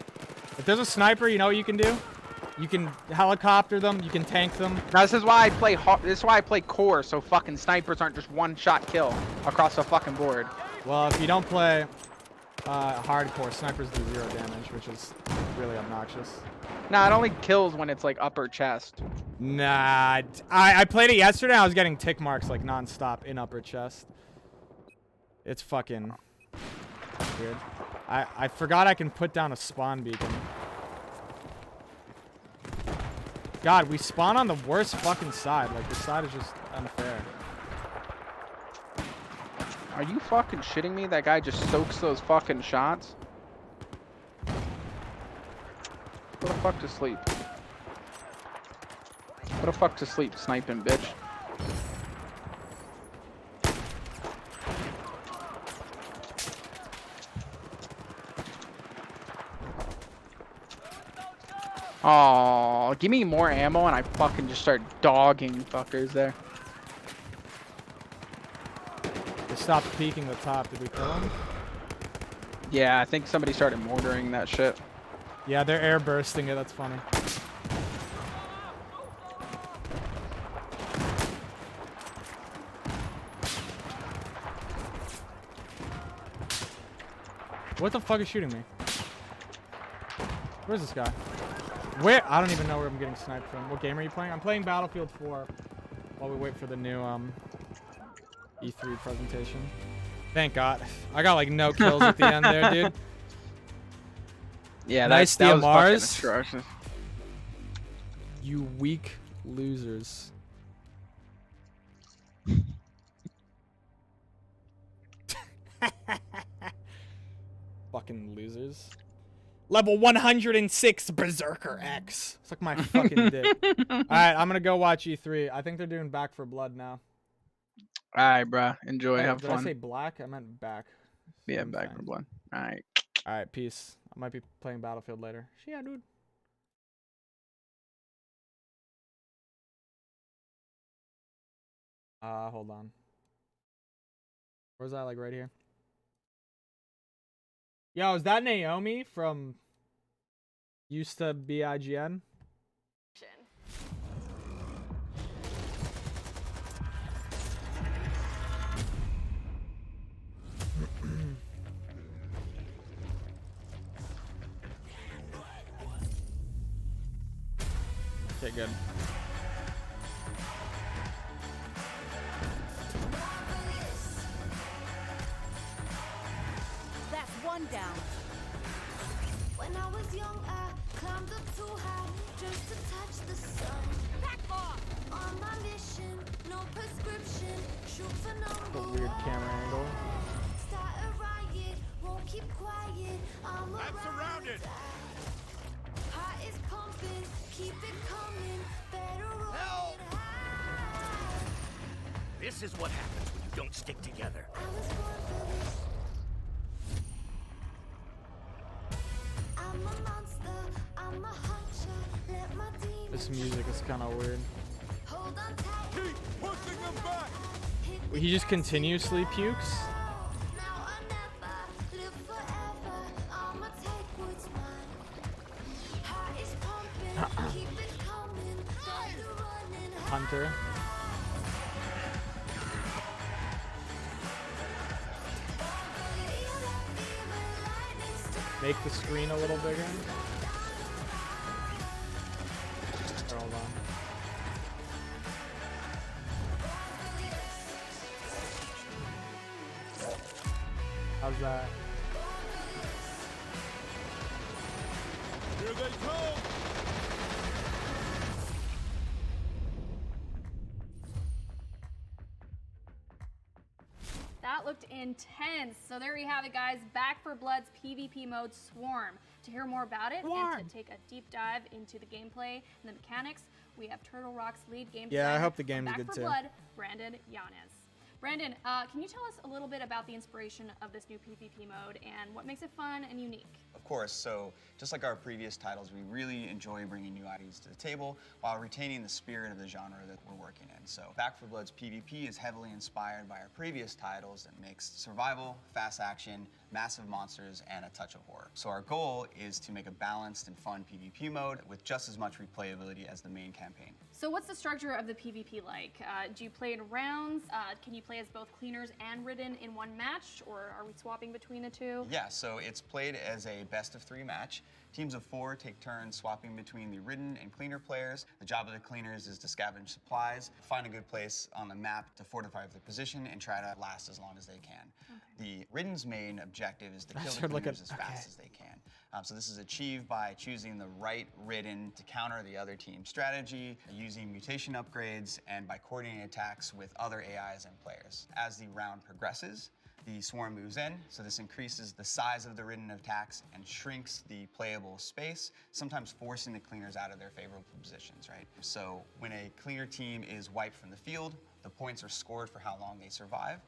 if there's a sniper, you know what you can do? You can helicopter them, you can tank them. Now, this is why I play core, so fucking snipers aren't just one-shot kill across the fucking board. Well, if you don't play hardcore, snipers do 0 damage, which is really obnoxious. Nah, it only kills when it's like upper chest. Nah, I played it yesterday. I was getting tick marks like non-stop in upper chest. It's fucking weird. I forgot I can put down a spawn beacon. God, we spawn on the worst fucking side. Like, this side is just unfair. Are you fucking shitting me? That guy just soaks those fucking shots? Go the fuck to sleep. Go the fuck to sleep, sniping bitch. Oh, give me more ammo and I fucking just start dogging fuckers there. They stopped peeking the top. Did we kill them? Yeah, I think somebody started mortaring that shit. Yeah, they're air bursting it. That's funny. What the fuck is shooting me? Where's this guy? Where? I don't even know where I'm getting sniped from. What game are you playing? I'm playing Battlefield 4 while we wait for the new E3 presentation. Thank God. I got like no kills at the end there, dude. Yeah, nice that was Mars. atrocious. You weak losers. Fucking losers. Level 106 Berserker X. Suck my fucking dick. Alright, I'm gonna go watch E3. I think they're doing Back for Blood now. Alright, bruh. Enjoy. Hey, have did fun. I say black? I meant back. Yeah, Back for Blood. Alright. Alright, peace. I might be playing Battlefield later. Yeah, dude. Hold on. Where's that? Like right here? Yo, is that Naomi from used to be IGN? Okay, good. That's one down. When I was young, I climbed up too high just to touch the sun. Back off! On my mission, no prescription. Shoot for number Weird camera angle. Start a riot, won't keep quiet. I'm surrounded. Heart is pumping, keep it coming. Better run it high. This is what happens when you don't stick together. I was born for this. I'm a monster, I'm a hunter. Let my demons This music is kind of weird. hold on tight. Keep pushing them back. He just continuously pukes. Now or never, live forever. I'ma take what's mine. Heart is pumping, keep it coming. Better running high. Hunter. make the screen a little bigger. Hold on. How's that? Here they come! That looked intense. So there you have it, guys. Back for Blood's PvP mode, Swarm. To hear more about it and to take a deep dive into the gameplay and the mechanics, we have Turtle Rock's lead game designer. Yeah, I hope the game's Back good for too. Blood, Brandon Yanez. Brandon, can you tell us a little bit about the inspiration of this new PvP mode and what makes it fun and unique? Of course, so just like our previous titles, we really enjoy bringing new ideas to the table while retaining the spirit of the genre that we're working in. So Back 4 Blood's PvP is heavily inspired by our previous titles that mix survival, fast action, massive monsters, and a touch of horror. So our goal is to make a balanced and fun PvP mode with just as much replayability as the main campaign. So what's the structure of the PvP like? Do you play in rounds? Can you play as both cleaners and ridden in one match, or are we swapping between the two? Yeah, so it's played as a best-of-3 match. Teams of 4 take turns swapping between the ridden and cleaner players. The job of the cleaners is to scavenge supplies, find a good place on the map to fortify their position, and try to last as long as they can. Okay. The ridden's main objective is to kill the cleaners as fast as they can. So this is achieved by choosing the right ridden to counter the other team's strategy, using mutation upgrades, and by coordinating attacks with other AIs and players. As the round progresses, the swarm moves in, so this increases the size of the ridden attacks and shrinks the playable space, sometimes forcing the cleaners out of their favorable positions, right? So when a cleaner team is wiped from the field, the points are scored for how long they survive.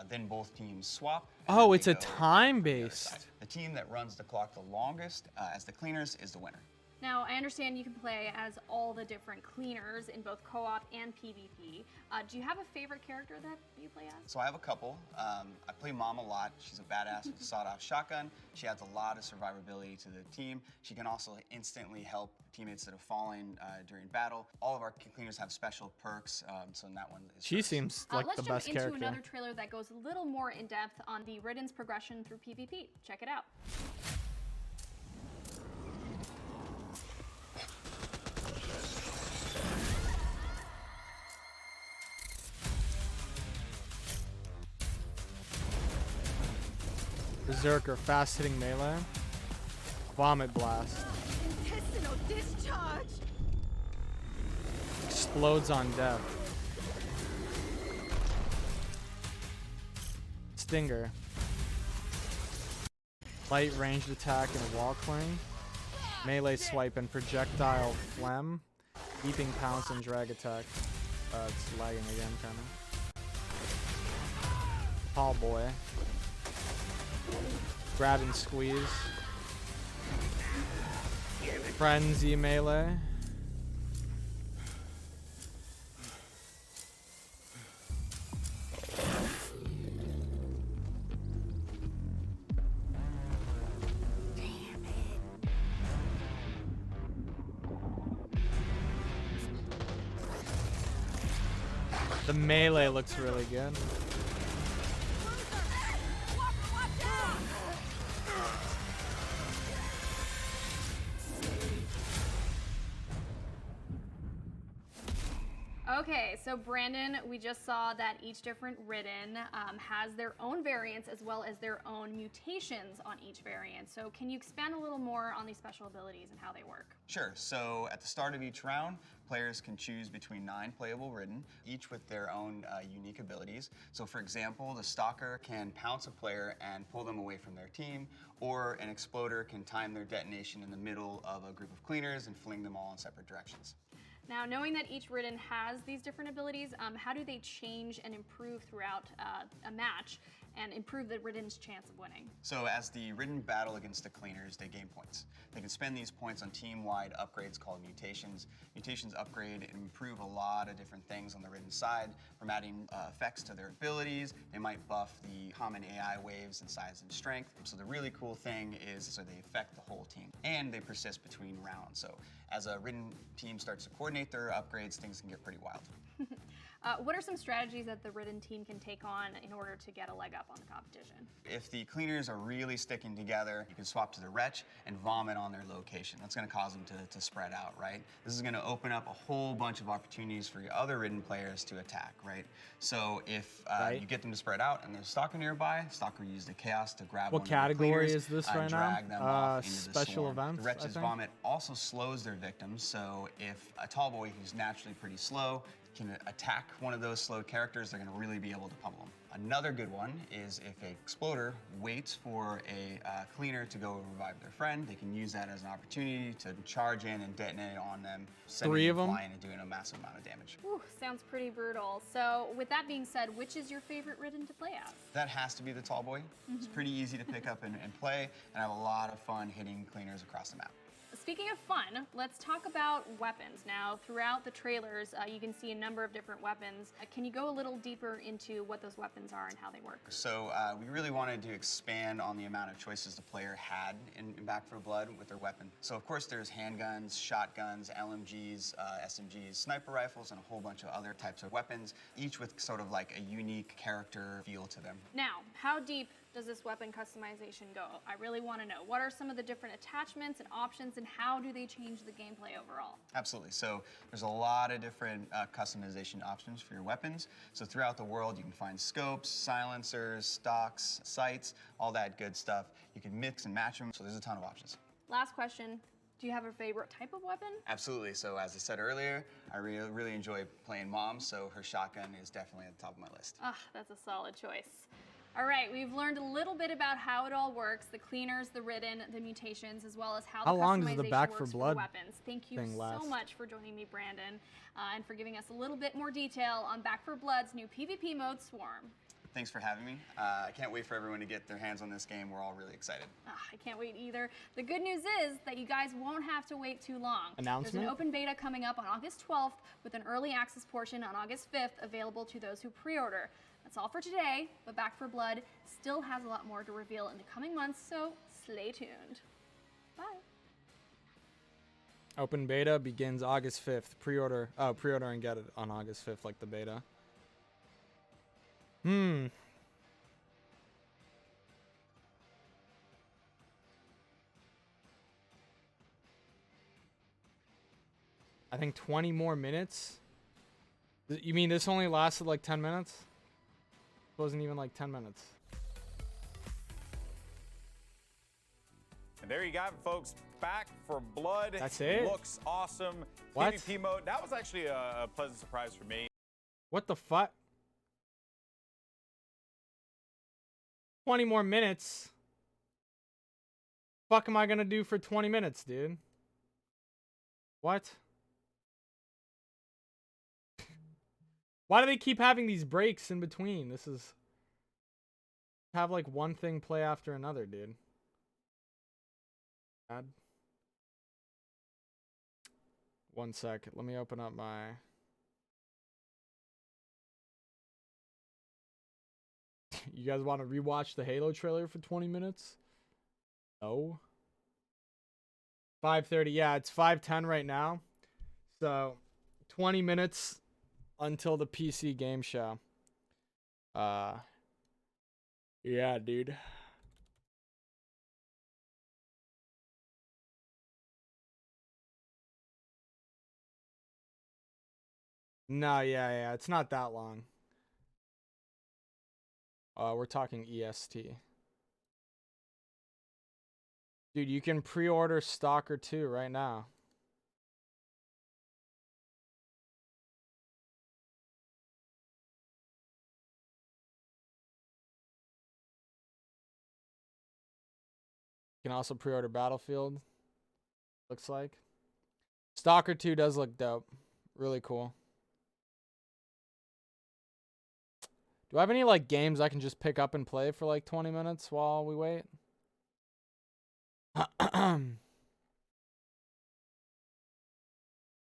Then both teams swap. Oh, it's a time-based. The team that runs the clock the longest as the cleaners is the winner. Now, I understand you can play as all the different cleaners in both co-op and PvP. Do you have a favorite character that you play as? So I have a couple. I play Mom a lot. She's a badass with a sawed-off shotgun. She adds a lot of survivability to the team. She can also instantly help teammates that have fallen during battle. All of our cleaners have special perks, so in that one is She seems like the best Let's jump character. into another trailer that goes a little more in depth on the Ridden's progression through PvP. Check it out. Berserker, fast-hitting melee. Vomit blast. Intestinal discharge. Explodes on death. Stinger. Light ranged attack and wall cling. Melee swipe and projectile phlegm. Leaping pounce and drag attack. It's lagging again, kinda. Tall boy. Grab and squeeze. Frenzy melee. The melee looks really good. Okay, so Brandon, we just saw that each different Ridden has their own variants as well as their own mutations on each variant. So can you expand a little more on these special abilities and how they work? Sure. So at the start of each round, players can choose between 9 playable Ridden, each with their own unique abilities. So for example, the S.T.A.L.K.E.R can pounce a player and pull them away from their team, or an Exploder can time their detonation in the middle of a group of cleaners and fling them all in separate directions. Now, knowing that each Ridden has these different abilities, how do they change and improve throughout a match and improve the Ridden's chance of winning? So as the Ridden battle against the cleaners, they gain points. They can spend these points on team-wide upgrades called mutations. Mutations upgrade and improve a lot of different things on the Ridden side, from adding effects to their abilities. They might buff the common AI waves in size and strength. So the really cool thing is so they affect the whole team, and they persist between rounds. So as a Ridden team starts to coordinate their upgrades, things can get pretty wild. What are some strategies that the Ridden team can take on in order to get a leg up on the competition? if the cleaners are really sticking together, you can swap to the Wretch and vomit on their location. That's going to cause them to spread out, right? This is going to open up a whole bunch of opportunities for your other ridden players to attack, right? So if you get them to spread out and there's a Stalker nearby, Stalker use the Chaos to grab What one of the category cleaners is this and right drag now? them off into the Special swarm. events, The Wretch's I think? vomit also slows their victims, so if a tall boy who's naturally pretty slow can attack one of those slowed characters, they're going to really be able to pummel them. Another good one is if a exploder waits for a cleaner to go revive their friend, they can use that as an opportunity to charge in and detonate on them, sending them flying and doing a massive amount of damage. Ooh, sounds pretty brutal. So with that being said, which is your favorite ridden to play as? That has to be the tall boy. It's pretty easy to pick up and play, and I have a lot of fun hitting cleaners across the map. Speaking of fun, let's talk about weapons. Now, throughout the trailers, you can see a number of different weapons. Can you go a little deeper into what those weapons are and how they work? So we really wanted to expand on the amount of choices the player had in Back 4 Blood with their weapon. So of course there's handguns, shotguns, LMGs, SMGs, sniper rifles, and a whole bunch of other types of weapons, each with sort of like a unique character feel to them. Now, how deep does this weapon customization go? I really want to know. What are some of the different attachments and options, and how do they change the gameplay overall? Absolutely. So there's a lot of different customization options for your weapons. So throughout the world, you can find scopes, silencers, stocks, sights, all that good stuff. You can mix and match them, so there's a ton of options. Last question. Do you have a favorite type of weapon? Absolutely. So as I said earlier, I really enjoy playing Mom, so her shotgun is definitely at the top of my list. Ah, that's a solid choice. All right, we've learned a little bit about how it all works, the cleaners, the ridden, the mutations, as well as how the long does the customization Back 4 works for Blood the weapons. Thank you thing so last? much for joining me, Brandon, and for giving us a little bit more detail on Back 4 Blood's new PvP mode, Swarm. Thanks for having me. I can't wait for everyone to get their hands on this game. We're all really excited. I can't wait either. The good news is that you guys won't have to wait too long. Announcement? There's an open beta coming up on August 12th with an early access portion on August 5th available to those who pre-order. That's all for today, but Back 4 Blood still has a lot more to reveal in the coming months, so stay tuned. Bye. Open beta begins August 5th. Pre-order and get it on August 5th, like the beta. I think 20 more minutes? You mean this only lasted like 10 minutes? It wasn't even like 10 minutes. And there you got it, folks. Back 4 Blood. That's it? Looks awesome. What? PvP mode. That was actually a pleasant surprise for me. What the fuck? 20 more minutes? Fuck am I gonna do for 20 minutes, dude? What? Why do they keep having these breaks in between? This is... Have like one thing play after another, dude. Bad. One sec. Let me open up my... You guys want to rewatch the Halo trailer for 20 minutes? No. 5:30. Yeah, it's 5:10 right now. So, 20 minutes until the PC game show. Yeah, dude. No, yeah, it's not that long. We're talking EST. Dude, you can pre-order Stalker 2 right now. You can also pre-order Battlefield. Looks like. Stalker 2 does look dope. Really cool. Do I have any like games I can just pick up and play for like 20 minutes while we wait?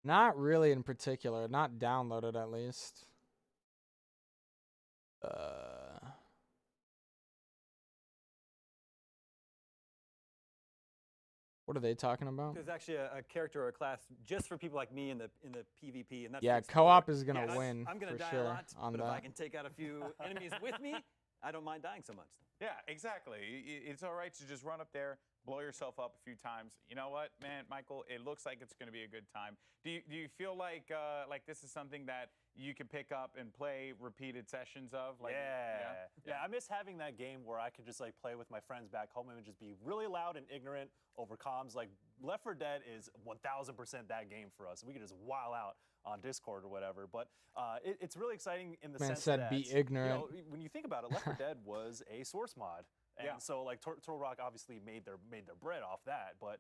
Not really in particular. Not downloaded at least. What are they talking about? There's actually a character or a class just for people like me in the PvP, and that's Yeah, the Explorer. co-op is gonna Yes. win I'm gonna for die sure a lot, on but that. if I can take out a few enemies with me, I don't mind dying so much. Yeah, exactly. It's all right to just run up there, blow yourself up a few times. You know what, man, Michael? It looks like it's going to be a good time. Do you feel like this is something that you can pick up and play repeated sessions of? Like, yeah. I miss having that game where I could just like play with my friends back home and just be really loud and ignorant over comms. Like Left 4 Dead is 1000% that game for us. We could just wild out on Discord or whatever. But it's really exciting in the Man sense said that be ignorant. You know, when you think about it, Left 4 Dead was a source mod. And so like Turtle Rock obviously made their bread off that, but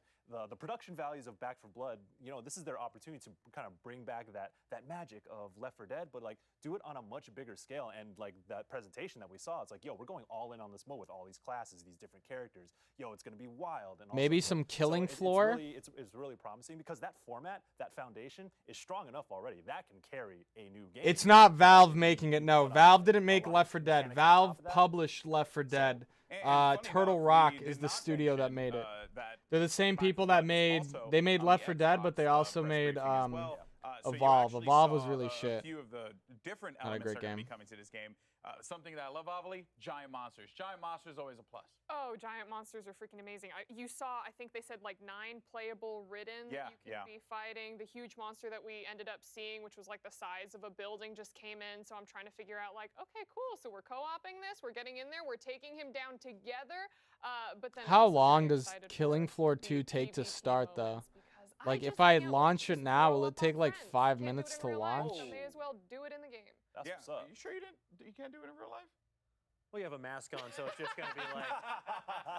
the production values of Back 4 Blood, you know, this is their opportunity to kind of bring back that magic of Left 4 Dead, but like do it on a much bigger scale. And like that presentation that we saw, it's like, yo, we're going all in on this mode with all these classes, these different characters. Yo, it's gonna be wild. And maybe some killing floor. It's really promising because that format, that foundation is strong enough already. That can carry a new game. It's not Valve making it. No, Valve didn't make Left 4 Dead. Valve published Left 4 Dead. Turtle Rock is the studio that made it. They're the same people that made Left 4 Dead, but they also made Evolve. Evolve was really shit. A few of the different Not a elements great are going to game. be coming to this game. Something that I love, Avali, giant monsters. Giant monsters always a plus. Oh, giant monsters are freaking amazing. You saw, I think they said like 9 playable ridden that you can be fighting. The huge monster that we ended up seeing, which was like the size of a building, just came in. So I'm trying to figure out like, okay, cool. So we're co-oping this. We're getting in there. We're taking him down together. But then How long does Killing Floor 2 take to start though? Like if I launch it now, will it take like 5 minutes to launch? I may as well do it in the game. That's what's up. Are you sure you can't do it in real life? Well, you have a mask on, so it's just going to be like.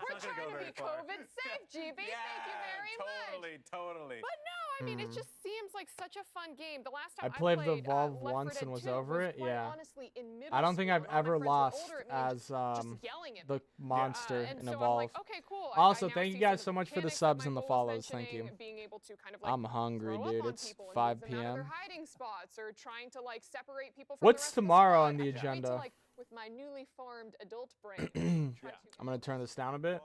We're trying to be COVID safe, GB. Thank you very much. Totally. But no, I mean, it just seems like such a fun game. The last time I played the Evolve once and was over it. Yeah. I don't think I've ever lost as the monster in Evolve. Also, thank you guys so much for the subs and the follows. Thank you. I'm hungry, dude. It's 5 p.m. What's tomorrow on the agenda? With my newly formed adult brain. I'm gonna turn this down a bit.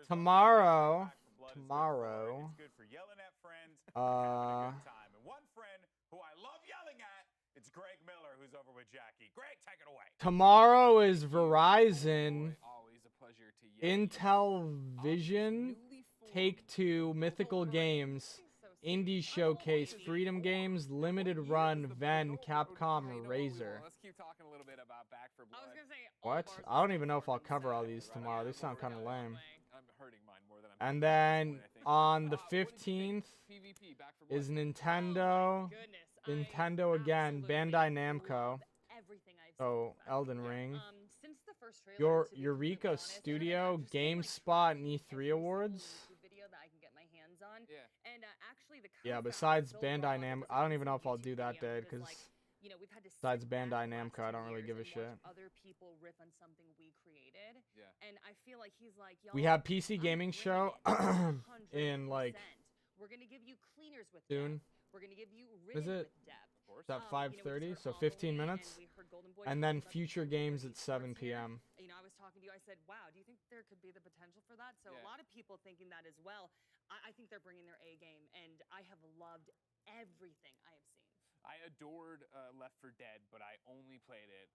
Tomorrow. It's good for yelling at friends and having a good time. And one friend who I love yelling at, it's Greg Miller, who's over with Jackie. Greg, take it away. Tomorrow is Verizon, Intel Vision, Take-Two, Mythical Games, Indie Showcase, Freedom Games, Limited Run, Ven, Capcom, Razer. Let's keep talking a little bit about Back 4 Blood. I was gonna say What? I don't even know if I'll cover all these tomorrow. These sound kind of lame. I'm hurting mine more than I'm. And then on the 15th is Nintendo. Nintendo again, Bandai Namco. Oh, Elden Ring. Your Eureka Studio, GameSpot, and E3 Awards. Yeah, besides Bandai Namco, I don't even know if I'll do that day because besides Bandai Namco, I don't really give a shit. Other people riff on something we created. Yeah. And I feel like he's like, We have PC Gaming Show in like we're gonna give you cleaners with soon. We're gonna give you Is it? with Deb. It's at 5:30, so 15 minutes. And then Future Games at 7 p.m. You know, I was talking to you. I said, "Wow, do you think there could be the potential for that?" So a lot of people thinking that as well. I think they're bringing their A game, and I have loved everything I have seen. I adored Left 4 Dead, but I only played it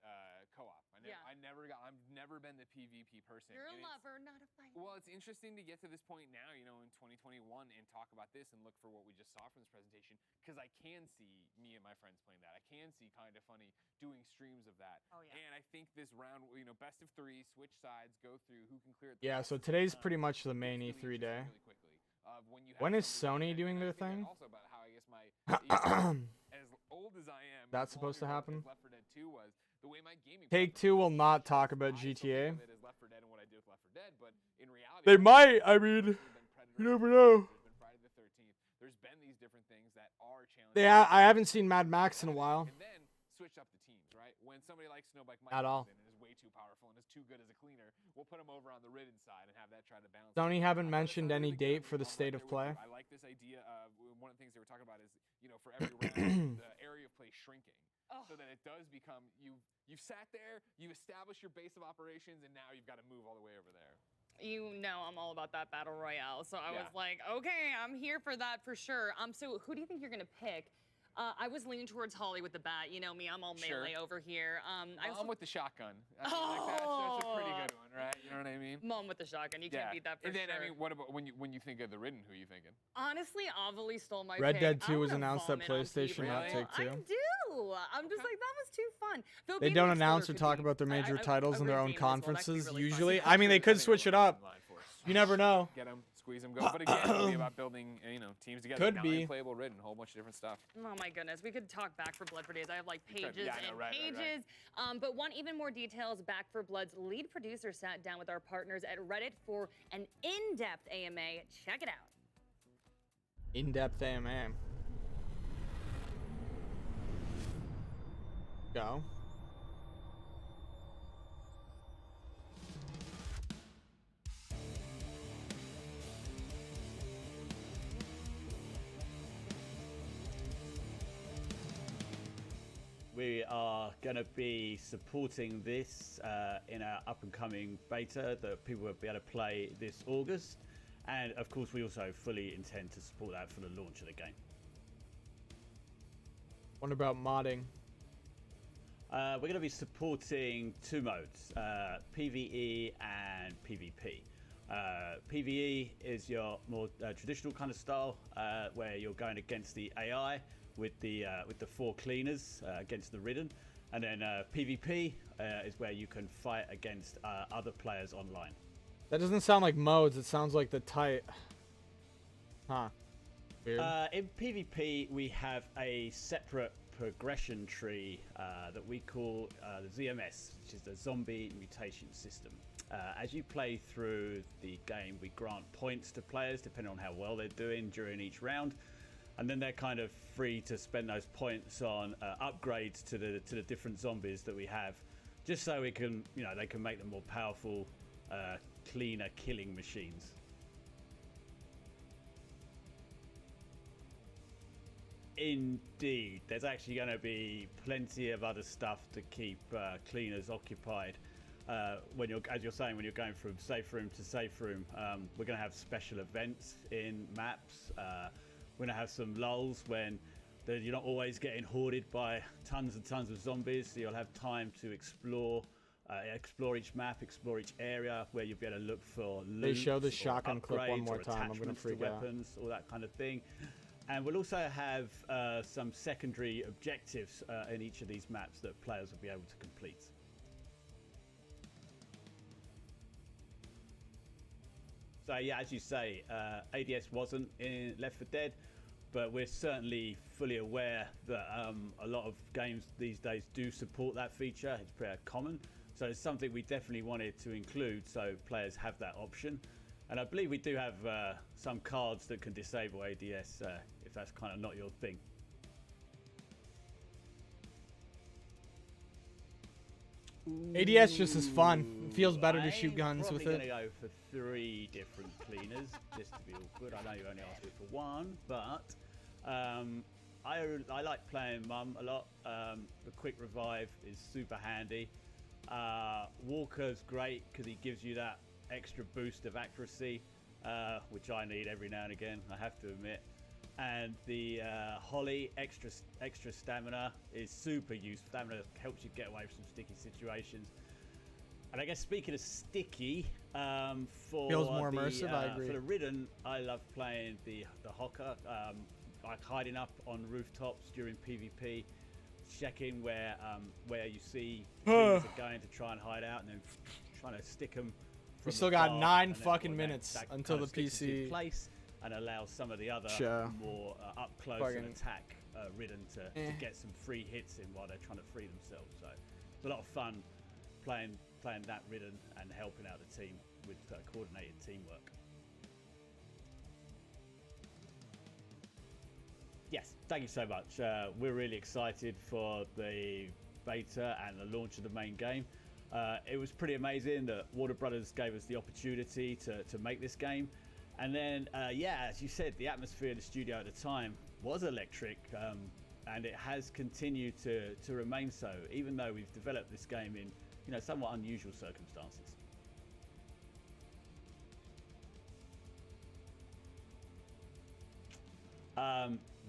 co-op. I've never been the PvP person. You're a lover, not a fighter. Well, it's interesting to get to this point now, you know, in 2021 and talk about this and look for what we just saw from this presentation, because I can see me and my friends playing that. I can see Kind of Funny doing streams of that. Oh, yeah. And I think this round, you know, best of 3, switch sides, go through who can clear it. Yeah, so today's pretty much the main E3 day. When is Sony doing their thing? Also about how I guess my as old as I am, that's supposed to happen. Left 4 Dead 2 was the way my gaming Take-Two will not talk about GTA. It is Left 4 Dead and what I do with Left 4 Dead, but in reality, They might. I mean, you never know. There's been Friday the 13th. There's been these different things that are challenging. I haven't seen Mad Max in a while. And then switch up the teams, right? When somebody like Snowbike At all. and is way too powerful and is too good as a cleaner, we'll put him over on the ridden side and have that try to balance. Sony haven't mentioned any date for the State of Play. I like this idea of one of the things they were talking about is, you know, for every round, the area of play shrinking. So that it does become, you've sat there, you establish your base of operations, and now you've got to move all the way over there. You know I'm all about that battle royale, so I was like, okay, I'm here for that for sure. So who do you think you're gonna pick? I was leaning towards Holly with the bat. You know me, I'm all melee over here. I'm with the shotgun. I mean, like that's a pretty good one, right? You know what I mean? Mom with the shotgun. You can't beat that for And then, sure. I mean, what about when you think of the Ridden? Who are you thinking? Honestly, Avali stole my Red pick. Dead 2 I was wanna announced at vomit on PlayStation, people. not Take-Two. I do. I'm just like, that was too fun. Though They being don't the announce or Explorer talk could be- about their major I titles in their own redeemed as well. That could be conferences, really fun. usually. I mean, they could switch it up. You never know. Get them, squeeze them, go. But again, it'll be about building, teams together. Could now be. Playable Ridden, a whole bunch of different stuff. Oh my goodness, we could talk Back 4 Blood for days. I have like We could. pages Yeah, I know, and right, right, pages. But one even more details, Back 4 Blood's lead producer sat down with our partners at Reddit for an in-depth AMA. Check it out. In-depth AMA. Go. We are going to be supporting this in our up-and-coming beta that people will be able to play this August. And, of course, we also fully intend to support that for the launch of the game. What about modding? We're going to be supporting two modes, PvE and PvP. PvE is your more traditional kind of style, where you're going against the AI with the 4 cleaners against the Ridden, and then PvP is where you can fight against other players online. That doesn't sound like modes. It sounds like the type. Huh. Weird. In PvP, we have a separate progression tree that we call the ZMS, which is the Zombie Mutation System. As you play through the game, we grant points to players depending on how well they're doing during each round, and then they're kind of free to spend those points on upgrades to the different zombies that we have, just so we can, they can make them more powerful, cleaner killing machines. Indeed, there's actually going to be plenty of other stuff to keep cleaners occupied. When you're going from safe room to safe room, we're going to have special events in maps. We're going to have some lulls when you're not always getting hoarded by tons and tons of zombies, so you'll have time to explore each map, explore each area, where you'll be able to look for loot. They show the shotgun clip one more or time. I'm going to freak out. weapons, all that kind of thing. And we'll also have some secondary objectives in each of these maps that players will be able to complete. So yeah, as you say, ADS wasn't in Left 4 Dead, but we're certainly fully aware that a lot of games these days do support that feature. It's pretty common. So it's something we definitely wanted to include so players have that option. And I believe we do have some cards that can disable ADS if that's kind of not your thing. ADS just is fun. It feels better to shoot guns with it. I'm probably going to go for 3 different cleaners just to be all good. I know you only asked me for 1, but I like playing Mum a lot. The quick revive is super handy. Walker's great because he gives you that extra boost of accuracy, which I need every now and again, I have to admit. And the Holly extra stamina is super useful. Stamina helps you get away from some sticky situations. And I guess speaking of sticky, for feels more immersive. I agree. For the Ridden, I love playing the Hocker, like hiding up on rooftops during PvP, checking where you see things are going to try and hide out, and then trying to stick them. We still got 9 fucking minutes until the PC place, and allow some of the other more up close and attack Ridden to get some free hits in while they're trying to free themselves. So it's a lot of fun playing that Ridden and helping out the team with coordinated teamwork. Yes, thank you so much. We're really excited for the beta and the launch of the main game. It was pretty amazing that Warner Brothers gave us the opportunity to make this game. And then, as you said, the atmosphere in the studio at the time was electric, and it has continued to remain so, even though we've developed this game in somewhat unusual circumstances.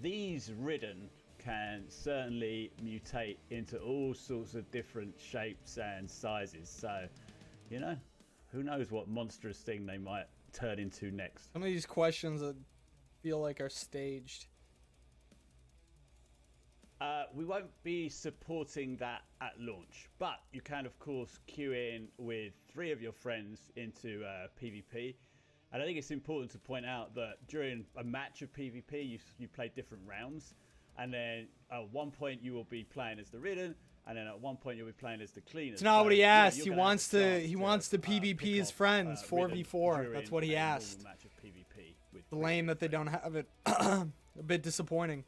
These Ridden can certainly mutate into all sorts of different shapes and sizes. So, you know, who knows what monstrous thing they might turn into next. Some of these questions that feel like are staged. We won't be supporting that at launch, but you can, of course, queue in with 3 of your friends into PvP. And I think it's important to point out that during a match of PvP, you play different rounds. And then at one point, you will be playing as the Ridden, and then at one point, you'll be playing as the Cleaners. It's not what he asked. He gonna wants have a to chance PvP his friends, Ridden 4v4. That's what he during a asked. normal match of PvP with It's lame that they don't have it. A bit disappointing.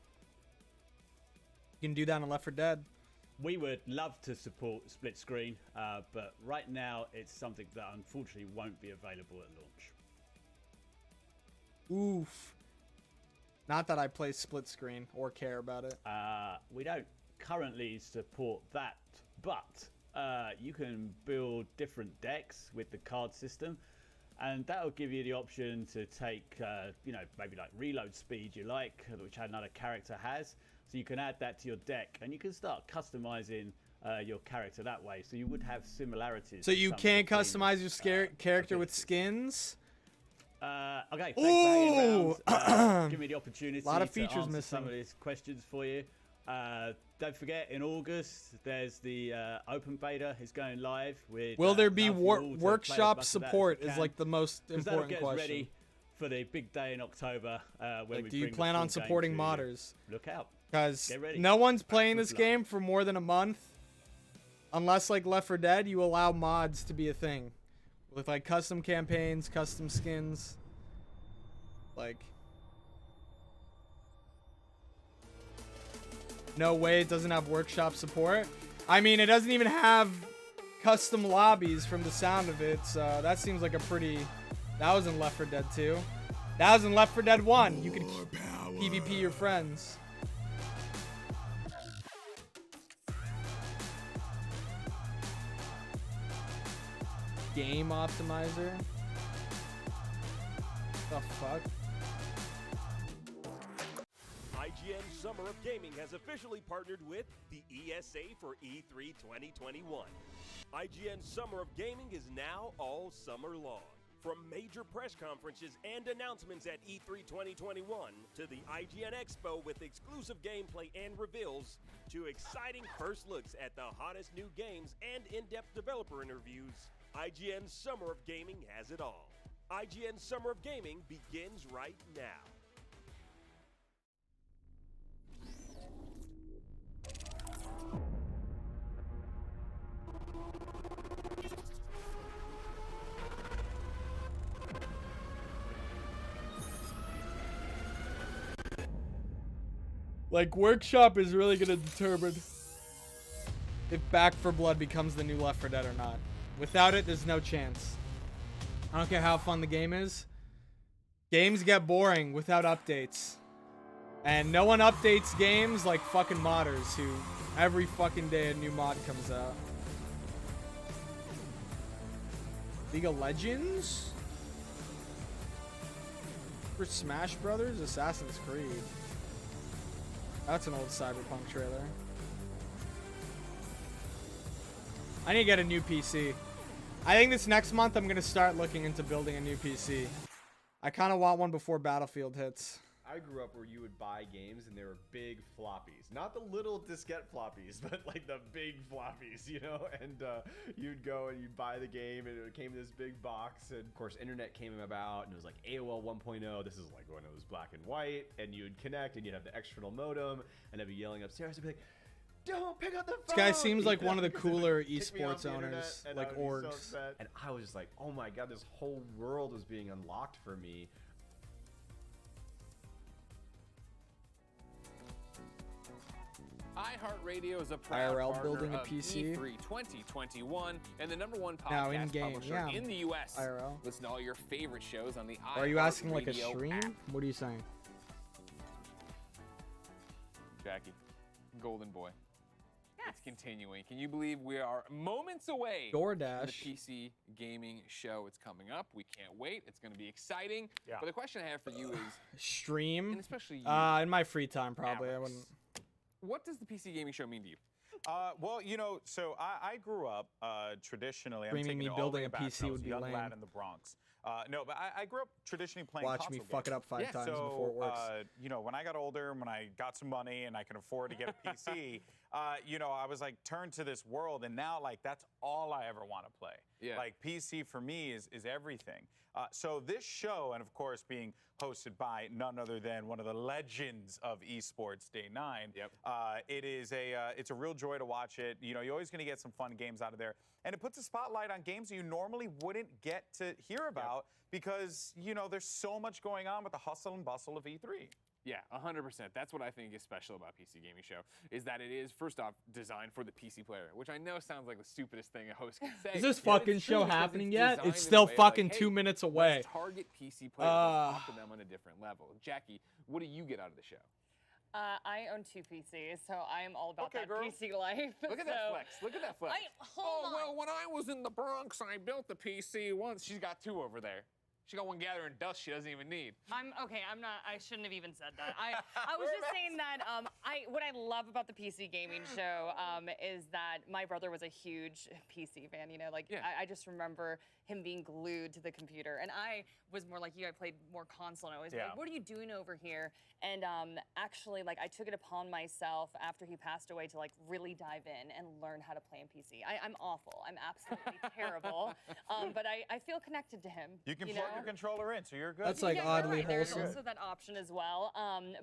You can do that on Left 4 Dead. We would love to support split screen, but right now it's something that unfortunately won't be available at launch. Oof. Not that I play split screen or care about it. We don't currently support that, but you can build different decks with the card system, and that will give you the option to take, you know, maybe like reload speed you like, which another character has. So you can add that to your deck, and you can start customizing your character that way. So you would have similarities. So you can't customize your character with skins? Okay, thanks for hanging around. Give me the opportunity a lot of to features answer missing. some of these questions for you. Don't forget, in August, there's the open beta is going live. With, Will there be love you all to play as workshop much of that as support? you Is can, like the most 'cause that'll important get us question. ready for the big day in October. When we Do you bring the plan full on game supporting to you. modders? Look out. Because Get ready. no one's playing for this blood. game for more than a month. Unless like Left 4 Dead, you allow mods to be a thing. With like custom campaigns, custom skins. Like... No way it doesn't have workshop support. I mean, it doesn't even have custom lobbies from the sound of it. So that seems like a pretty... That was in Left 4 Dead 2. That was in Left 4 Dead 1. You could PvP your friends. Game optimizer? The fuck? IGN Summer of Gaming has officially partnered with the ESA for E3 2021. IGN Summer of Gaming is now all summer long. From major press conferences and announcements at E3 2021 to the IGN Expo with exclusive gameplay and reveals to exciting first looks at the hottest new games and in-depth developer interviews, IGN Summer of Gaming has it all. IGN Summer of Gaming begins right now. Like, Workshop is really gonna determine if Back 4 Blood becomes the new Left 4 Dead or not. Without it, there's no chance. I don't care how fun the game is. Games get boring without updates. And no one updates games like fucking modders who every fucking day a new mod comes out. League of Legends? For Smash Brothers? Assassin's Creed. That's an old Cyberpunk trailer. I need to get a new PC. I think this next month I'm going to start looking into building a new PC. I kind of want one before Battlefield hits. I grew up where you would buy games and they were big floppies. Not the little diskette floppies, but like the big floppies, you know? And you'd go and you'd buy the game and it came in this big box. And of course, internet came about and it was like AOL 1.0. This is like when it was black and white. And you'd connect and you'd have the external modem. And I'd be yelling upstairs. I'd be like, don't pick up the phone. This guy seems like one of the Because cooler it'd kick me off esports the internet, owners, and like I would be so orgs. upset. And I was just like, oh my God, this whole world was being unlocked for me. iHeartRadio is a proud IRL partner building a of PC. E3 2021 and the #1 Now, podcast in-game, publisher yeah. in the U.S. IRL. Listen to all your favorite shows on the Or are you asking like a iHeartRadio stream? app. What are you saying? Jackie, Golden Boy. It's continuing. Can you believe we are moments away DoorDash. from the PC gaming show? It's coming up. We can't wait. It's going to be exciting. Yeah. But the question I have for you is Stream? and especially you, In my free time, probably. I wouldn't. what does the PC gaming show mean to you? Well, you know, so I grew up traditionally. I'm Screaming taking me it all the building way a back PC when I was would a be young lame. lad in the Bronx. No, but I grew up traditionally playing Watch console me fuck it games. up 5 times so, before it works. You know, when I got older, when I got some money and I can afford to get a PC, you know, I was like turned to this world, and now like that's all I ever want to play. Yeah. Like PC for me is everything. So this show, and of course being hosted by none other than one of the legends of esports, Day 9. Yep. It's a real joy to watch it. You know, you're always going to get some fun games out of there, and it puts a spotlight on games you normally wouldn't get to hear about because you know there's so much going on with the hustle and bustle of E3. Yeah, 100%. That's what I think is special about PC Gaming Show, is that it is, first off, designed for the PC player, which I know sounds like the stupidest thing a host can say. Is this but fucking it's show true, because happening it's yet? designed It's in a still way of fucking like, hey, 2 minutes away. Let's target PC players, let's talk to them on a different level. Jackie, what do you get out of the show? I own 2 PCs, so I am all about Okay, that girl. PC life. Look at that flex. Look at that flex. Hold on. Well, when I was in the Bronx, I built the PC once. She's got 2 over there. She got one gathering dust she doesn't even need. I'm okay. I'm not. I shouldn't have even said that. I was just saying that. What I love about the PC gaming show is that my brother was a huge PC fan. You know, like I just remember him being glued to the computer, and I was more like you. I played more console, and I always like, what are you doing over here? And actually, like I took it upon myself after he passed away to like really dive in and learn how to play in PC. I'm awful. I'm absolutely terrible. But I feel connected to him. You can plug your controller in, so you're good. That's like you're oddly right. There's wholesome. also that option as well.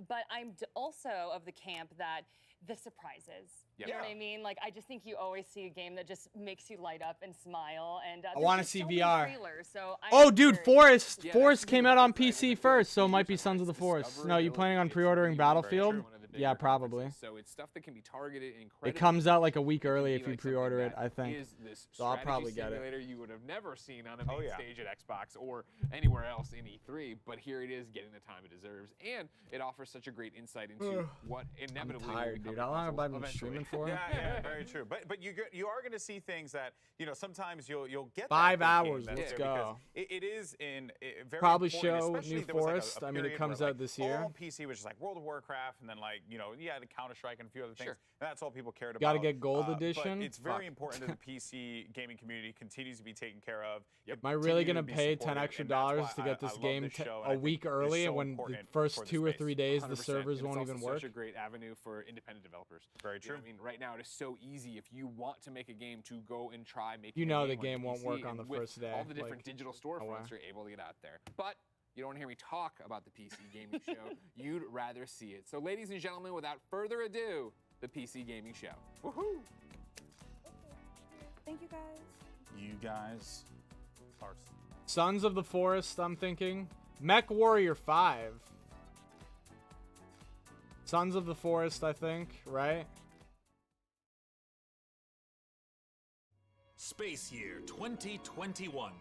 But I'm also of the camp that the surprises. Yep. You know what I mean? Like I just think you always see a game that just makes you light up and smile. And I want to see so many VR. trailers, so Oh, dude, Forest came out on PC first, so it might be Sons of the Forest. No, you planning on pre-ordering Battlefield? Yeah, probably. So it's stuff that can be targeted incredibly. It comes out like a week early if you pre-order it, I think. Is this So I'll probably get it. simulator you would have never seen on a main stage at Xbox or anywhere else in E3, but here it is getting the time it deserves, and it offers such a great insight into what inevitably. I'm tired, dude. How long have I been streaming for? Yeah, very true. But you are going to see things that you know sometimes you'll get 5 that big hours. game Let's that's go. Because it is in very Probably important, show especially New there was, like, Forest. a I mean, it period comes where, out this year. All on PC was just like World of Warcraft, and then like the Counter-Strike and a few other things. Sure. And that's all people cared about. Gotta get Gold Edition. But it's very Fuck. important that the PC gaming community continues to be taken care of. Am I really continue gonna to be pay supported, $10 extra and that's why to get I this love game this show, and a I think week it's early so when the important first for the 2 or space. 3 days the 100%, servers and won't it's even also work? Such a great avenue for independent developers. Very You know true. what I mean, right now it is so easy if you want to make a game to go and try making. You know a the game game on won't PC, work on and the with first day, all the different like, digital oh, wow. storefronts you're able to get out there, but you don't want to hear me talk about the PC gaming show. You'd rather see it. So, ladies and gentlemen, without further ado, the PC gaming show. Woohoo! Thank you guys. You guys. Sons of the Forest, I'm thinking. Mech Warrior 5. Sons of the Forest, I think, right? Space Year 2021.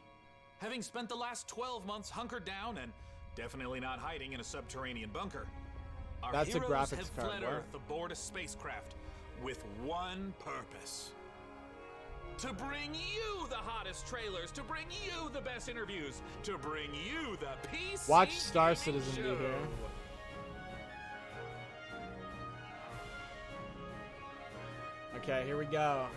Having spent the last 12 months hunkered down and definitely not hiding in a subterranean bunker, our That's a heroes graphics have card, fled wow. Earth aboard a spacecraft with one purpose. To bring you the hottest trailers, to bring you the best interviews, to bring you the PC Watch Star Gaming Citizen be Show. here. Okay, here we go.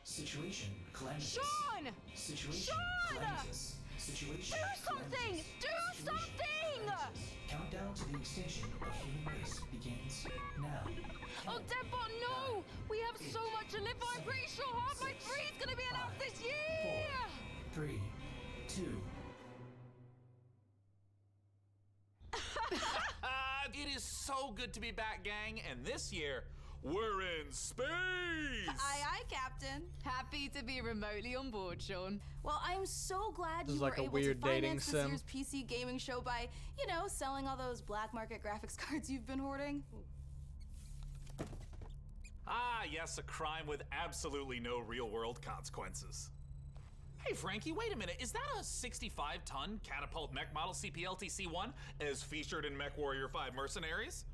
Situation calamitous. Sean! Situation Sean! calamitous. Situation Do something! Do something! Countdown to the extinction of human race begins now. Oh, Deadbot, no! We have so much to live for. I'm pretty sure Half-Life 3 is going to be announced this year! 3, 2. It is so good to be back, gang, and this year, we're in space! Aye, aye, Captain. Happy to be remotely on board, Sean. Well, I'm so glad This you is were like a able weird to dating finance this sim. year's PC gaming show by, you know, selling all those black market graphics cards you've been hoarding. Ah, yes, a crime with absolutely no real-world consequences. Hey, Frankie, wait a minute. Is that a 65-ton catapult mech model CPLTC-1 as featured in MechWarrior 5 Mercenaries?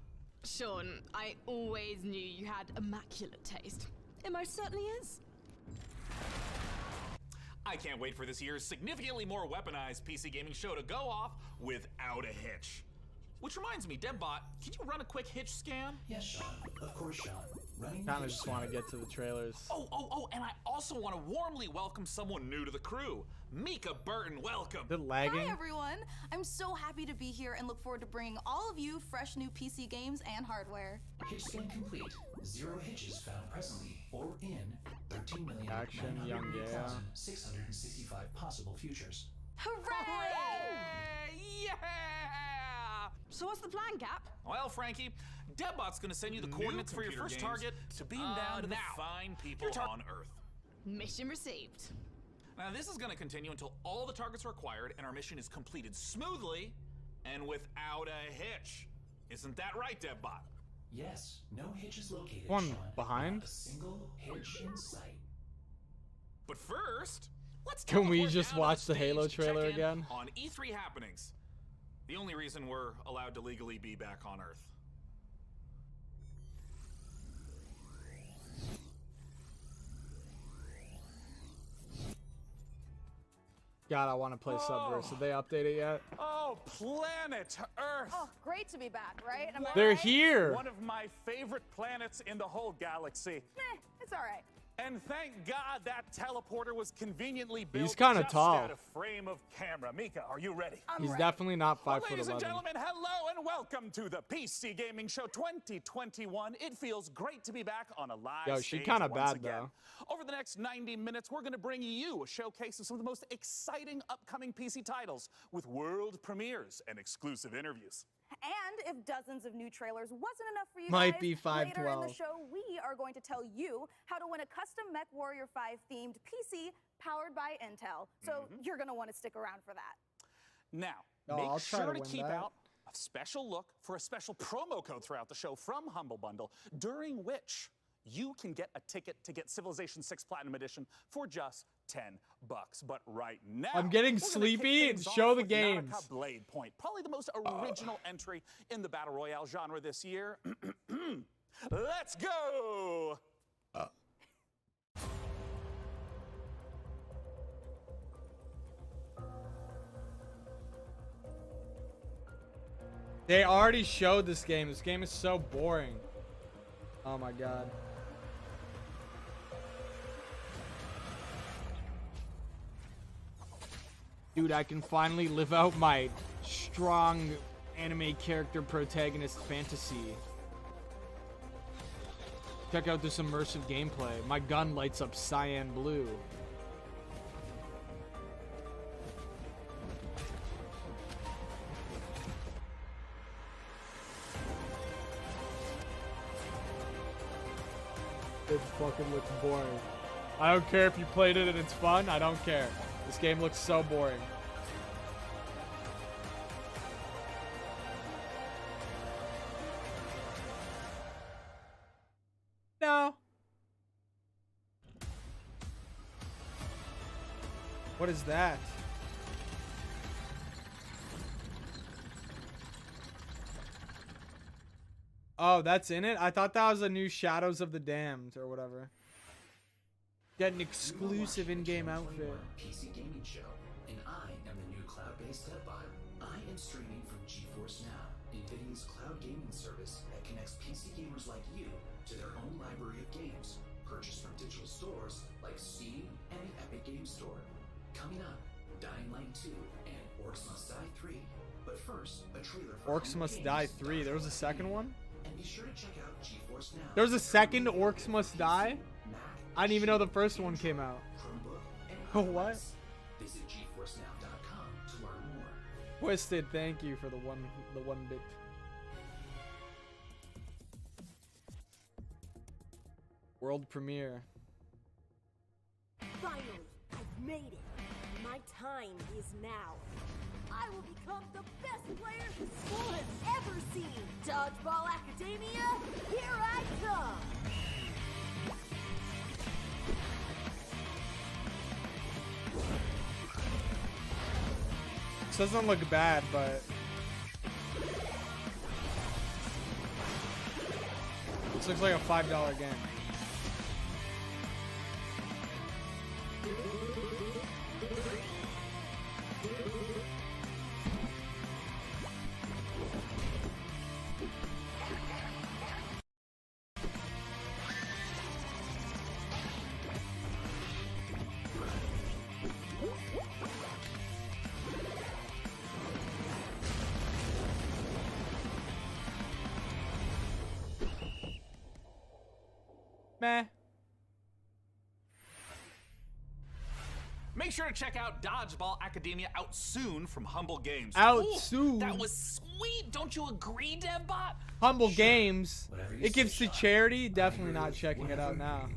Sean, I always knew you had immaculate taste. It most certainly is. I can't wait for this year's significantly more weaponized PC gaming show to go off without a hitch. Which reminds me, Debbot, can you run a quick hitch scan? Yes, Sean. Of course, Sean. Running Kind of just want to get to the trailers. Oh, and I also want to warmly welcome someone new to the crew. Mika Burton, welcome. Is it lagging? Hi, everyone. I'm so happy to be here and look forward to bringing all of you fresh new PC games and hardware. Hitch scan complete. 0 hitches found presently or in 13,988,665 possible futures. Hooray! Yeah! So what's the plan, Cap? Well, Frankie, Debbot's gonna send you the coordinates for your first target to beam down to the fine people on Earth. Mission received. Now, this is gonna continue until all the targets are acquired and our mission is completed smoothly and without a hitch. Isn't that right, Debbot? Yes, no hitches located. One Sean. behind. Not a single hitch in sight. But first, let's Can we teleport just down to watch the stage Halo to trailer check in again? on E3 happenings. The only reason we're allowed to legally be back on Earth. God, I want to play Subverse. Did they update it yet? Oh, planet Earth! Oh, great to be back, right? Am I They're right? here. One of my favorite planets in the whole galaxy. It's all right. And thank God that teleporter was conveniently built He's kinda just tall. out of frame of camera. Mika, are you ready? He's definitely not 5'11". Ladies and gentlemen, hello and welcome to the PC Gaming Show 2021. It feels great to be back on a live Yo, she stage kinda once bad, again. though. Over the next 90 minutes, we're going to bring you a showcase of some of the most exciting upcoming PC titles with world premieres and exclusive interviews. And if dozens of new trailers wasn't enough for you Might guys, be later in 512. the show, we are going to tell you how to win a custom MechWarrior 5 themed PC powered by Intel. So you're going to want to stick around for that. Now, Oh, make I'll try sure to to win keep that. out a special look for a special promo code throughout the show from Humble Bundle, during which you can get a ticket to get Civilization 6 Platinum Edition for just $10. But right now, I'm getting we're gonna sleepy kick and things off show the with games. Naraka Bladepoint, probably the most original entry in the Battle Royale genre this year. Let's go! They already showed this game. This game is so boring. Oh my god. Dude, I can finally live out my strong anime character protagonist fantasy. Check out this immersive gameplay. My gun lights up cyan blue. It fucking looks boring. I don't care if you played it and it's fun. I don't care. This game looks so boring. No. What is that? Oh, that's in it? I thought that was a new Shadows of the Damned or whatever. Get an exclusive in-game outfit. PC Gaming Show, and I am the new cloud-based Debbot. I am streaming from GeForce Now, NVIDIA's cloud gaming service that connects PC gamers like you to their own library of games, purchased from digital stores like Steam and the Epic Game Store. Coming up, Dying Light 2 and Orcs Must Die 3. But first, a trailer for Orcs Must Die 3. There was a second one? And be sure to check out GeForce Now. There was a second Orcs Must Die? I didn't even know the first one came out. Oh, what? Visit GeForceNow.com to learn more. Twisted, thank you for the one bit. World premiere. Finally, I've made it. My time is now. I will become the best player the school has ever seen. Dodgeball Academia, here I come. This doesn't look bad, but this looks like a $5 game. Meh. Make sure to check out Dodgeball Academia out soon from Humble Games. Out Ooh, soon. That was sweet. Don't you agree, DevBot? Humble Games. It gives to charity. Definitely not checking it out now.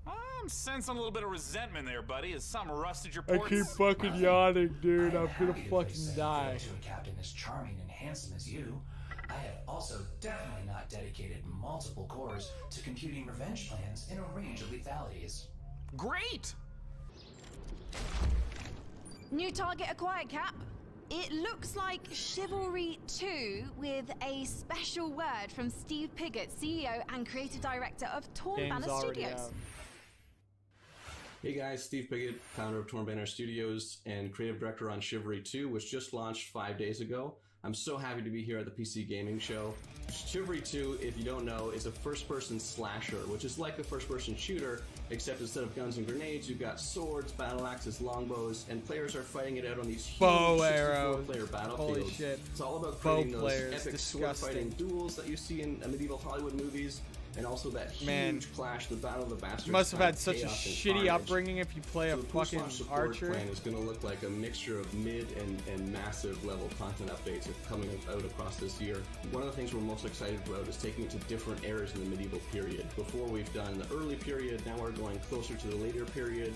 I'm sensing a little bit of resentment there, buddy. Has some rusted your I ports? keep fucking yawning, dude. I'm gonna fucking die. To a captain as charming and handsome as you, I have also definitely not dedicated multiple cores to computing revenge plans in a range of lethalities. Great! New target acquired, Cap. It looks like Chivalry 2 with a special word from Steve Piggott, CEO and creative director of Torn Game's Banner already Studios. out. Hey guys, Steve Piggott, founder of Torn Banner Studios and creative director on Chivalry 2, which just launched 5 days ago. I'm so happy to be here at the PC Gaming Show. Chivalry 2, if you don't know, is a first-person slasher, which is like a first-person shooter, except instead of guns and grenades, you've got swords, battle axes, longbows, and players are fighting it out on these huge Bow arrows. 64-player battlefields. Holy shit. It's all about Bow creating those players. epic sword-fighting duels that you see in medieval Hollywood movies, and also that huge Man. clash, the Battle of the Bastards. You must have had kind of such a chaos and shitty carnage. upbringing if you play a So the fucking post-launch support archer. plan is going to look like a mixture of mid and massive level content updates coming out across this year. One of the things we're most excited about is taking it to different eras in the medieval period. Before we've done the early period, now we're going closer to the later period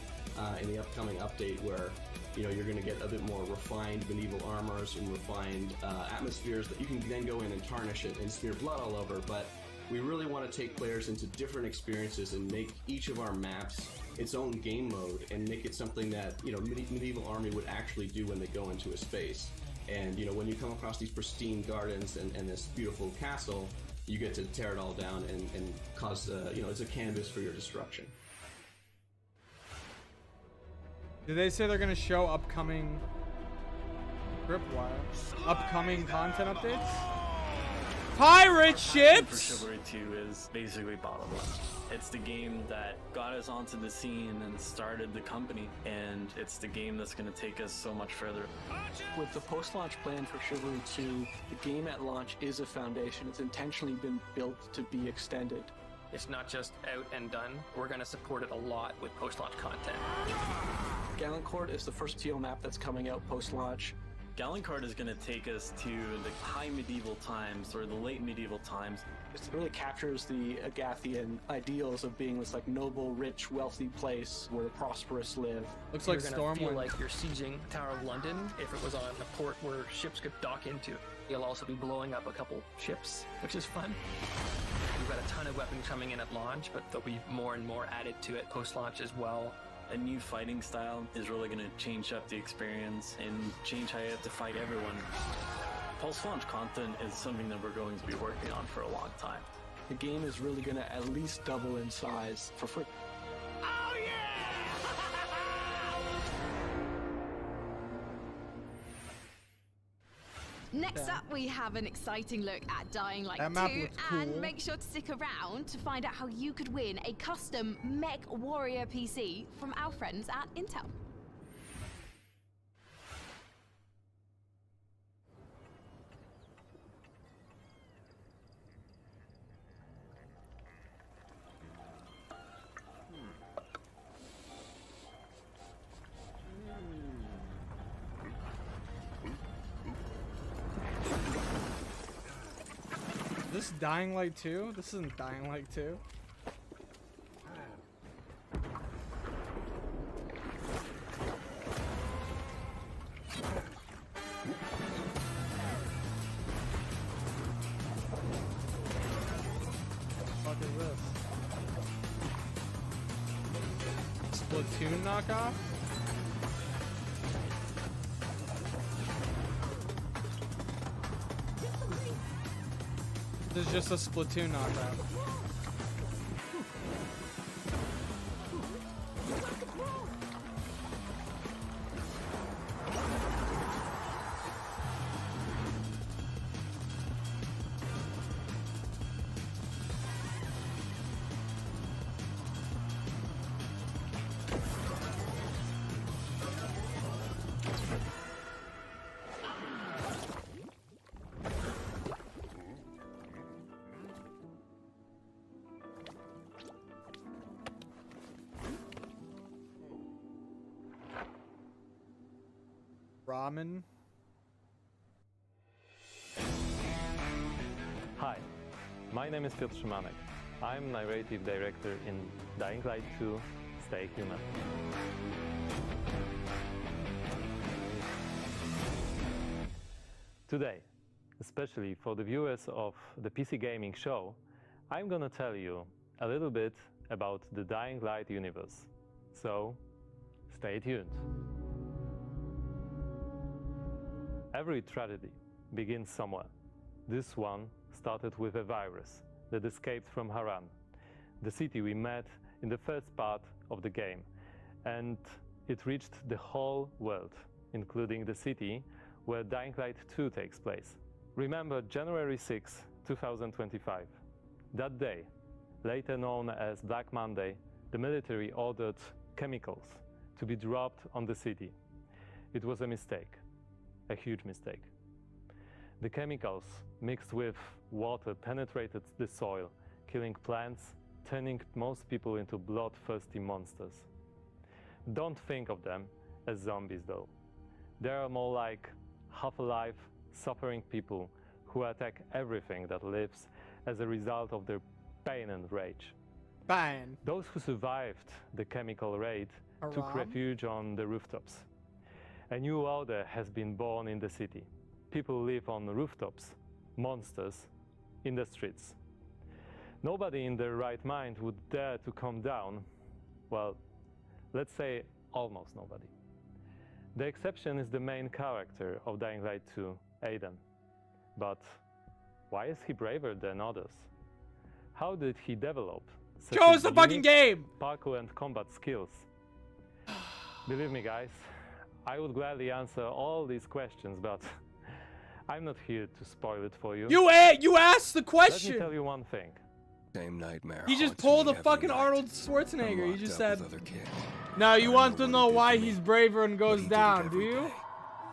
in the upcoming update where you're going to get a bit more refined medieval armors and refined atmospheres that you can then go in and tarnish it and smear blood all over. But we really want to take players into different experiences and make each of our maps its own game mode and make it something that medieval army would actually do when they go into a space. And when you come across these pristine gardens and this beautiful castle, you get to tear it all down and cause it's a canvas for your destruction. Did they say they're gonna show upcoming upcoming content updates? Pirate ships! For Chivalry 2 is basically bottom line. It's the game that got us onto the scene and started the company, and it's the game that's going to take us so much further. With the post-launch plan for Chivalry 2, the game at launch is a foundation. It's intentionally been built to be extended. It's not just out and done. We're going to support it a lot with post-launch content. Gallant-Court is the first TO map that's coming out post-launch. Gallant-Court is going to take us to the high medieval times or the late medieval times. It really captures the Agathian ideals of being this noble, rich, wealthy place where the prosperous live. Looks You're like gonna feel Stormwind. like you're sieging Tower of London if it was on a port where ships could dock into. You'll also be blowing up a couple ships, which is fun. We've got a ton of weapons coming in at launch, but there'll be more and more added to it post-launch as well. A new fighting style is really going to change up the experience and change how you have to fight everyone. Post-launch content is something that we're going to be working on for a long time. The game is really going to at least double in size for free. Next up, we have an exciting look at Dying Light 2, That map looks and cool. make sure to stick around to find out how you could win a custom Mech Warrior PC from our friends at Intel. Is this Dying Light 2? This isn't Dying Light 2. What the fuck is this? Splatoon knockoff? This is just a Splatoon knockout. Ramen. Hi, my name is Piotr Szymanek. I'm narrative director in Dying Light 2, Stay Human. Today, especially for the viewers of the PC Gaming Show, I'm gonna tell you a little bit about the Dying Light universe. So, stay tuned. Every tragedy begins somewhere. This one started with a virus that escaped from Haran, the city we met in the first part of the game, and it reached the whole world, including the city where Dying Light 2 takes place. Remember January 6, 2025. That day, later known as Black Monday, the military ordered chemicals to be dropped on the city. It was a mistake. A huge mistake. The chemicals mixed with water penetrated the soil, killing plants, turning most people into bloodthirsty monsters. Don't think of them as zombies though. They are more like half-alive, suffering people who attack everything that lives as a result of their pain and rage. Pain. Those who survived the chemical raid took refuge on the rooftops. A new order has been born in the city. People live on rooftops, monsters in the streets. Nobody in their right mind would dare to come down. Well, let's say almost nobody. The exception is the main character of Dying Light 2, Aiden. But why is he braver than others? How did he develop such Chose the fucking game! parkour and combat skills? Believe me, guys, I would gladly answer all these questions, but I'm not here to spoil it for you. You asked the question! Let me tell you one thing. Same nightmare. He just pulled a fucking Arnold Schwarzenegger. He just said, now you want to know why he's braver and goes down, do you?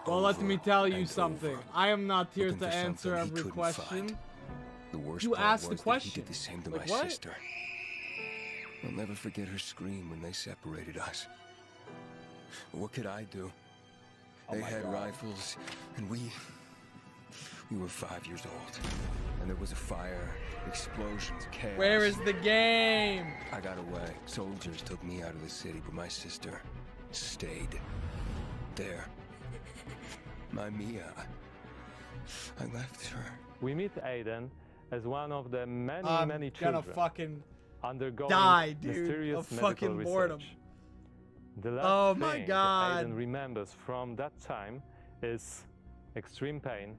Well, let me tell you something. I am not here to answer every question. You asked the question. He did the same to my What? sister. I'll never forget her scream when they separated us. But what could I do? They had rifles, and we were 5 years old. And there was a fire, explosions, chaos. Where is the game? I got away. Soldiers took me out of the city, but my sister stayed there. My Mia. I left her. We meet Aiden as one of the many I'm children gonna fucking undergoing die, dude, mysterious of medical fucking research. boredom. The last Oh my thing God. that Aiden remembers from that time is extreme pain,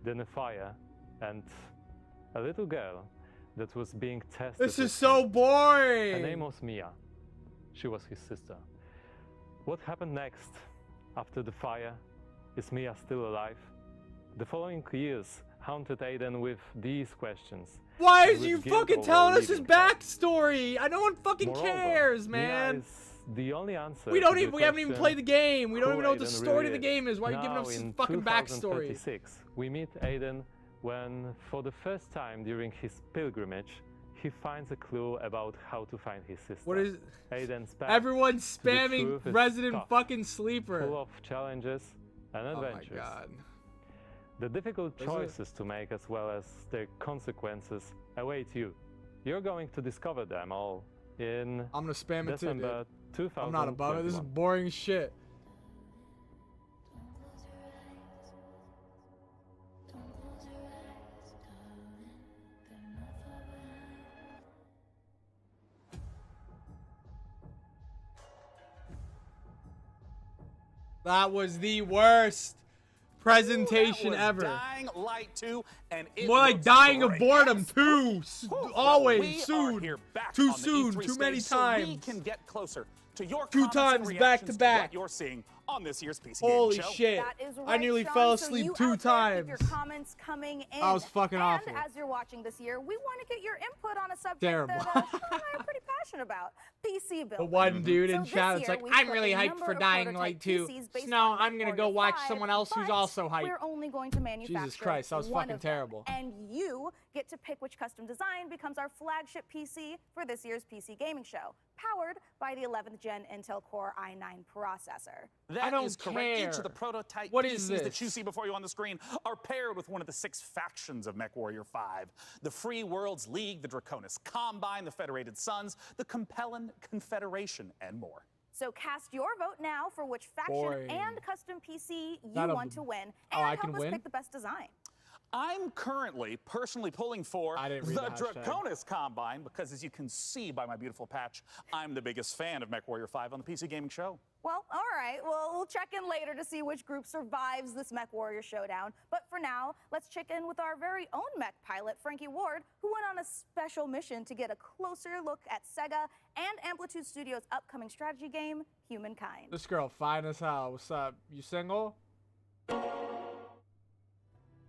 then a fire, and a little girl that was being tested. This is with so him. boring. Her name was Mia. She was his sister. What happened next after the fire? Is Mia still alive? The following years haunted Aiden with these questions. Why and is with you guilt fucking over telling us his leaving. backstory? No one fucking Moreover, cares, Mia man. is the only answer We to don't the even. We haven't even question, played the game. We don't who even know what the Aiden story really of the game is. Why are you giving Now, us his in fucking backstory? 2036, we meet Aiden when, for the first time during his pilgrimage, he finds a clue about how to find his sister. What is? Aiden's path Everyone's to the spamming truth is Resident tough, fucking Sleeper. full of challenges and Oh my adventures. God. The difficult Is it? choices to make as well as their consequences await you. You're going to discover them all in I'm gonna spam it too, December dude. I'm not above it. This is 2021. boring shit. That was the worst presentation was ever. Dying Light 2, and it More like looks dying of great. boredom too. Always we soon. Are here back Too on the soon. E3 Too many stage so we times. can get closer to your Two comments and times back to reactions back. what you're seeing on this year's PC Holy Gaming Show. shit. That is I right, nearly Sean, fell so asleep you 2 out there, times. Keep your comments coming in. I was fucking and awful. as you're watching this year, we want to get your input on a subject Terrible. that Sean and I are pretty passionate about. PC building. The one dude in So chat, this it's year, like, we've I'm put really a hyped number for of Dying prototype Light 2. PCs based No, on I'm gonna go MechWarrior watch 5, someone else who's but also hyped. We're only going to manufacture Jesus Christ, that was one fucking of them. terrible. And you get to pick which custom design becomes our flagship PC for this year's PC Gaming Show, powered by the 11th Gen Intel Core i9 processor. That don't is correct. care. Each of the prototype What is PCs that this? you see before you on the screen are paired with one of the 6 factions of MechWarrior 5. The Free Worlds League, the Draconis Combine, the Federated Sons, the Compellin Confederation, and more. So cast your vote now for which faction Boring. and custom PC you Not a- want to win, Oh, and I help can us win? pick the best design. I'm currently personally pulling for I the didn't read the hashtag. Draconis Combine because, as you can see by my beautiful patch, I'm the biggest fan of MechWarrior 5 on the PC Gaming Show. Well, all right. Well, we'll check in later to see which group survives this MechWarrior showdown. But for now, let's check in with our very own mech pilot, Frankie Ward, who went on a special mission to get a closer look at Sega and Amplitude Studios' upcoming strategy game, Humankind. This girl fine as hell. What's up? You single?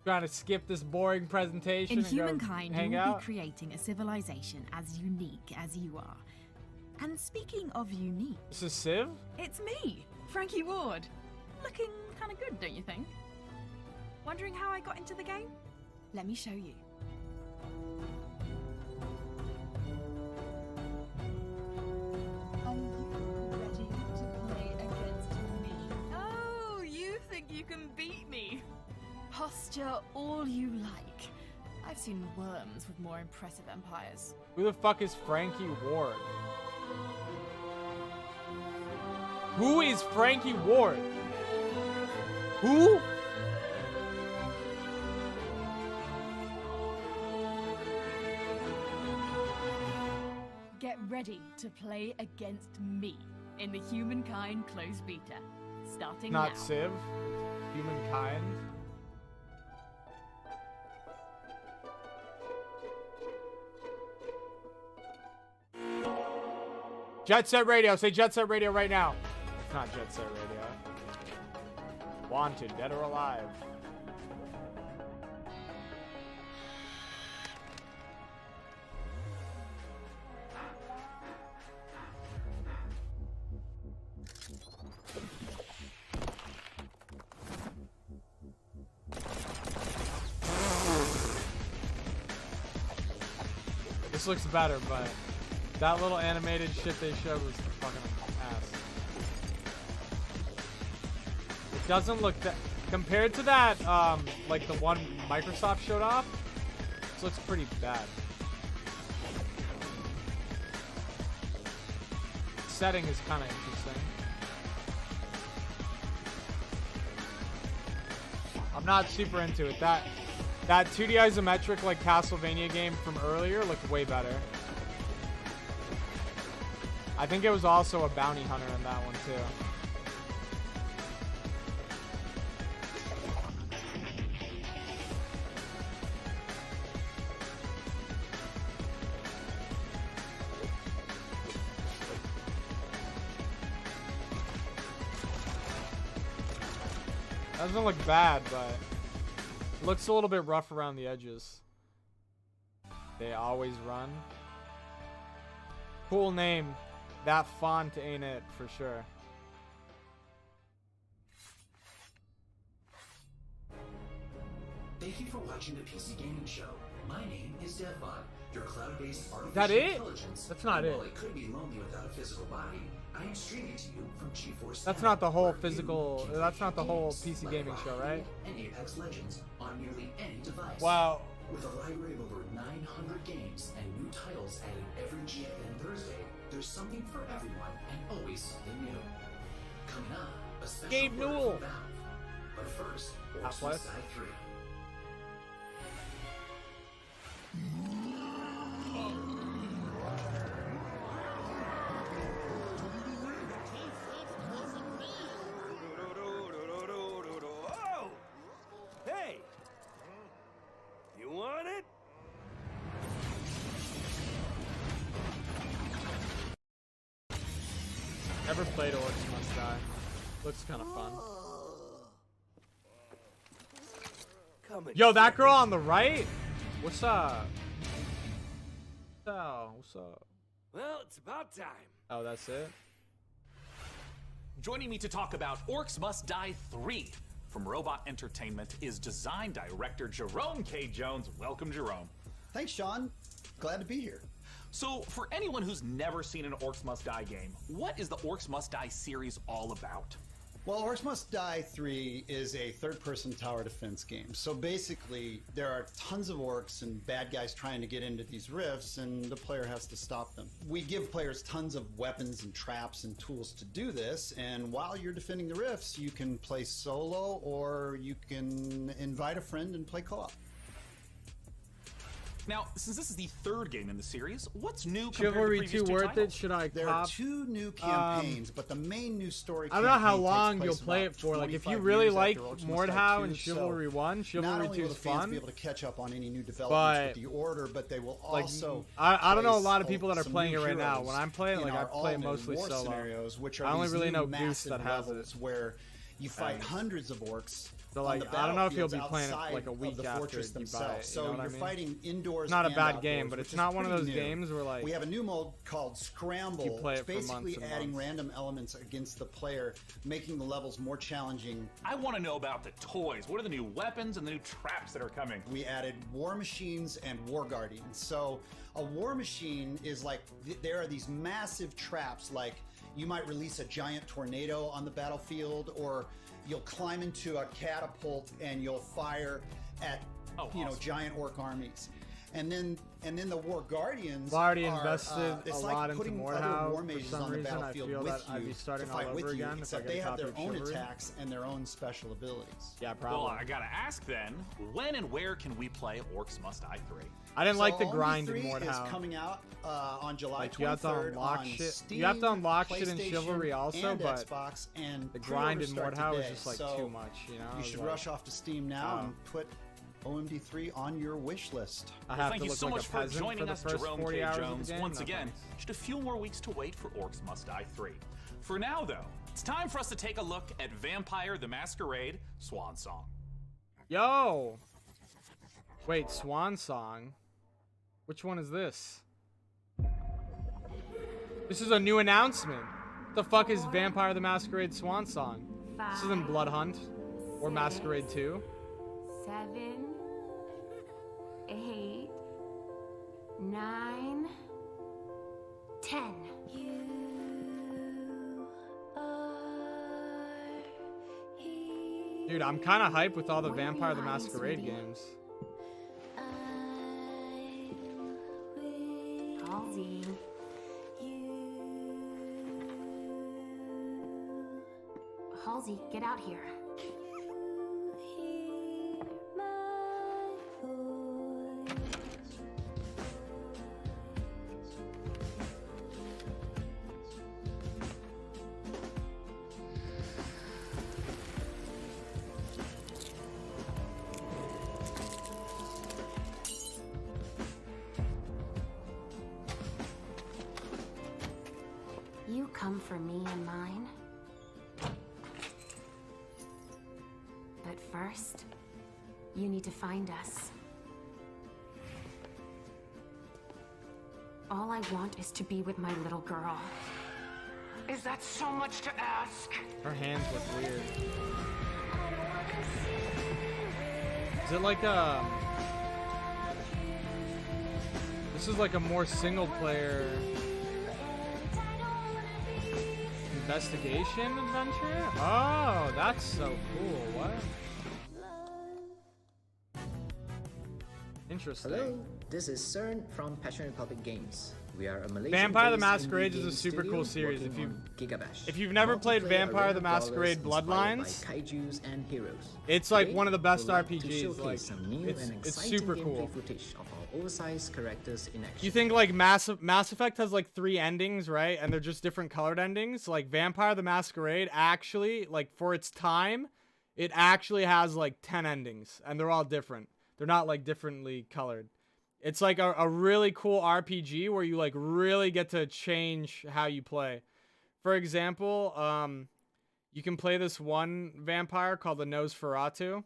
Trying to skip this boring presentation In and go Humankind, hang you will out? be creating a civilization as unique as you are. And speaking of unique, This is Civ? it's me, Frankie Ward. Looking kind of good, don't you think? Wondering how I got into the game? Let me show you. Are you ready to play against me? Oh, you think you can beat me? Posture all you like. I've seen worms with more impressive empires. Who the fuck is Frankie Ward? Who is Frankie Ward? Who? Get ready to play against me in the Humankind closed beta. Starting Not now. Civ. Humankind. Jet Set Radio. Say Jet Set Radio right now. It's not Jet Set Radio. Wanted, dead or alive. This looks better, but that little animated shit they showed was fucking ass. It doesn't look that compared to that, like the one Microsoft showed off. This looks pretty bad. Setting is kind of interesting. I'm not super into it. That 2D isometric like Castlevania game from earlier looked way better. I think it was also a bounty hunter in that one too. Doesn't look bad, but it looks a little bit rough around the edges. They always run. Cool name. That font ain't it for sure. Thank you for watching the PC Gaming Show. My name is DevBot, your cloud-based artificial That it? intelligence. That's not and it. While it could be lonely without a physical body, I am streaming to you from GeForce. That's Now, not the whole where you physical. can That's play not the whole games PC like gaming show, right? And Apex Legends on nearly any device. Wow. With a library of over 900 games and new titles added every GFN Thursday, there's something for everyone and always something new. Coming up, a special Gabe word Newell. from Valve. But first, Half-Life. Side 3. Never played Orcs Must Die. Looks kind of fun. Yo, that girl on the right? What's up? What's up? Well, it's about time. Oh, that's it? Joining me to talk about Orcs Must Die 3 from Robot Entertainment is design director Jerome K. Jones. Welcome, Jerome. Thanks, Sean. Glad to be here. So, for anyone who's never seen an Orcs Must Die game, what is the Orcs Must Die series all about? Well, Orcs Must Die 3 is a third-person tower defense game. So basically, there are tons of orcs and bad guys trying to get into these rifts, and the player has to stop them. We give players tons of weapons and traps and tools to do this, and while you're defending the rifts, you can play solo, or you can invite a friend and play co-op. Now, since this is the third game in the series, what's new compared Chivalry to the previous 2 two worth titles? it? Should I There cop? are 2 new campaigns, but the main new story I don't know how campaign long takes you'll place play about it for. Like, if you 25 really years like after Orcs Must Die Mordhau 2, and Chivalry 1, not Chivalry only 2 will is the fans fun. be able to catch up on any new developments with the order, but they will Like, also I don't know a place lot of people that are some playing it new right now. heroes When I'm playing, in like, I our play all-new mostly war solo. scenarios, which are I only these really new know Goose massive that has levels it. where you fight And- hundreds of orcs. So, on like, the I don't know if you'll be battlefields playing it outside like a week of the after fortress you buy it. themselves. You So know what I you're mean? fighting indoors. It's not a and bad outdoors, game, but which it's is not one of pretty those new. games where, like, we have a new mode called Scramble. you play It's it for basically months and adding months. random elements against the player, making the levels more challenging. I want to know about the toys. What are the new weapons and the new traps that are coming? We added war machines and war guardians. So a war machine is like, there are these massive traps, like you might release a giant tornado on the battlefield, or you'll climb into a catapult and you'll fire at giant orc armies. And then the war guardians I've already are, invested it's a like lot into putting Mordhau. other war For mages some on the reason, I battlefield feel with that I'd you be starting to all fight over with you, again if I except get they a have copy their of own Chivalry. attacks and their own special abilities. Yeah, probably. Well, I gotta ask then, when and where can we play Orcs Must Die 3? I didn't like the OMD grind in 3 Mordhau. is coming out on July Like, you have to 23rd unlock on shit. Steam, You have to unlock shit in PlayStation, Chivalry also, and but Xbox, and the grind in pre-orders start Mordhau is today. just like So too much. You know, you It's should like- rush off to Steam now and put OMD3 on your wish list. I Well, have thank to you look so like much a for peasant joining for us, the first Jerome 40 K. hours of the Jones. game? Once No, again, thanks. just a few more weeks to wait for Orcs Must Die 3. For now, though, it's time for us to take a look at Vampire the Masquerade Swan Song. Yo! Wait, Swan Song? Which one is this? This is a new announcement. What the fuck is Vampire the Masquerade Swan Song? This isn't Blood Hunt or Masquerade 2. 7, 8, 9, 10. Dude, I'm kind of hyped with all the Vampire the Masquerade games. Halsey. Halsey, get out here. You come for me and mine. But first, you need to find us. All I want is to be with my little girl. Is that so much to ask? Her hands look weird. Is it like a... This is like a more single player... investigation adventure? Oh, that's so cool. What? Interesting. Hello, this is CERN from Passion Republic Games. We are a Malaysian Vampire the Masquerade is a super cool series. If you've never played Vampire the Masquerade Bloodlines, kaijus and heroes. it's like Today, one of the best we'd like to RPGs. showcase Like some new and it's exciting super gameplay cool. footage of our oversized characters in action. You think like Mass Effect has like 3 endings, right? And they're just different colored endings. Like Vampire the Masquerade actually, like for its time, it actually has like 10 endings, and they're all different. They're not like differently colored. It's like a really cool RPG where you like really get to change how you play. For example, you can play this one vampire called the Nosferatu.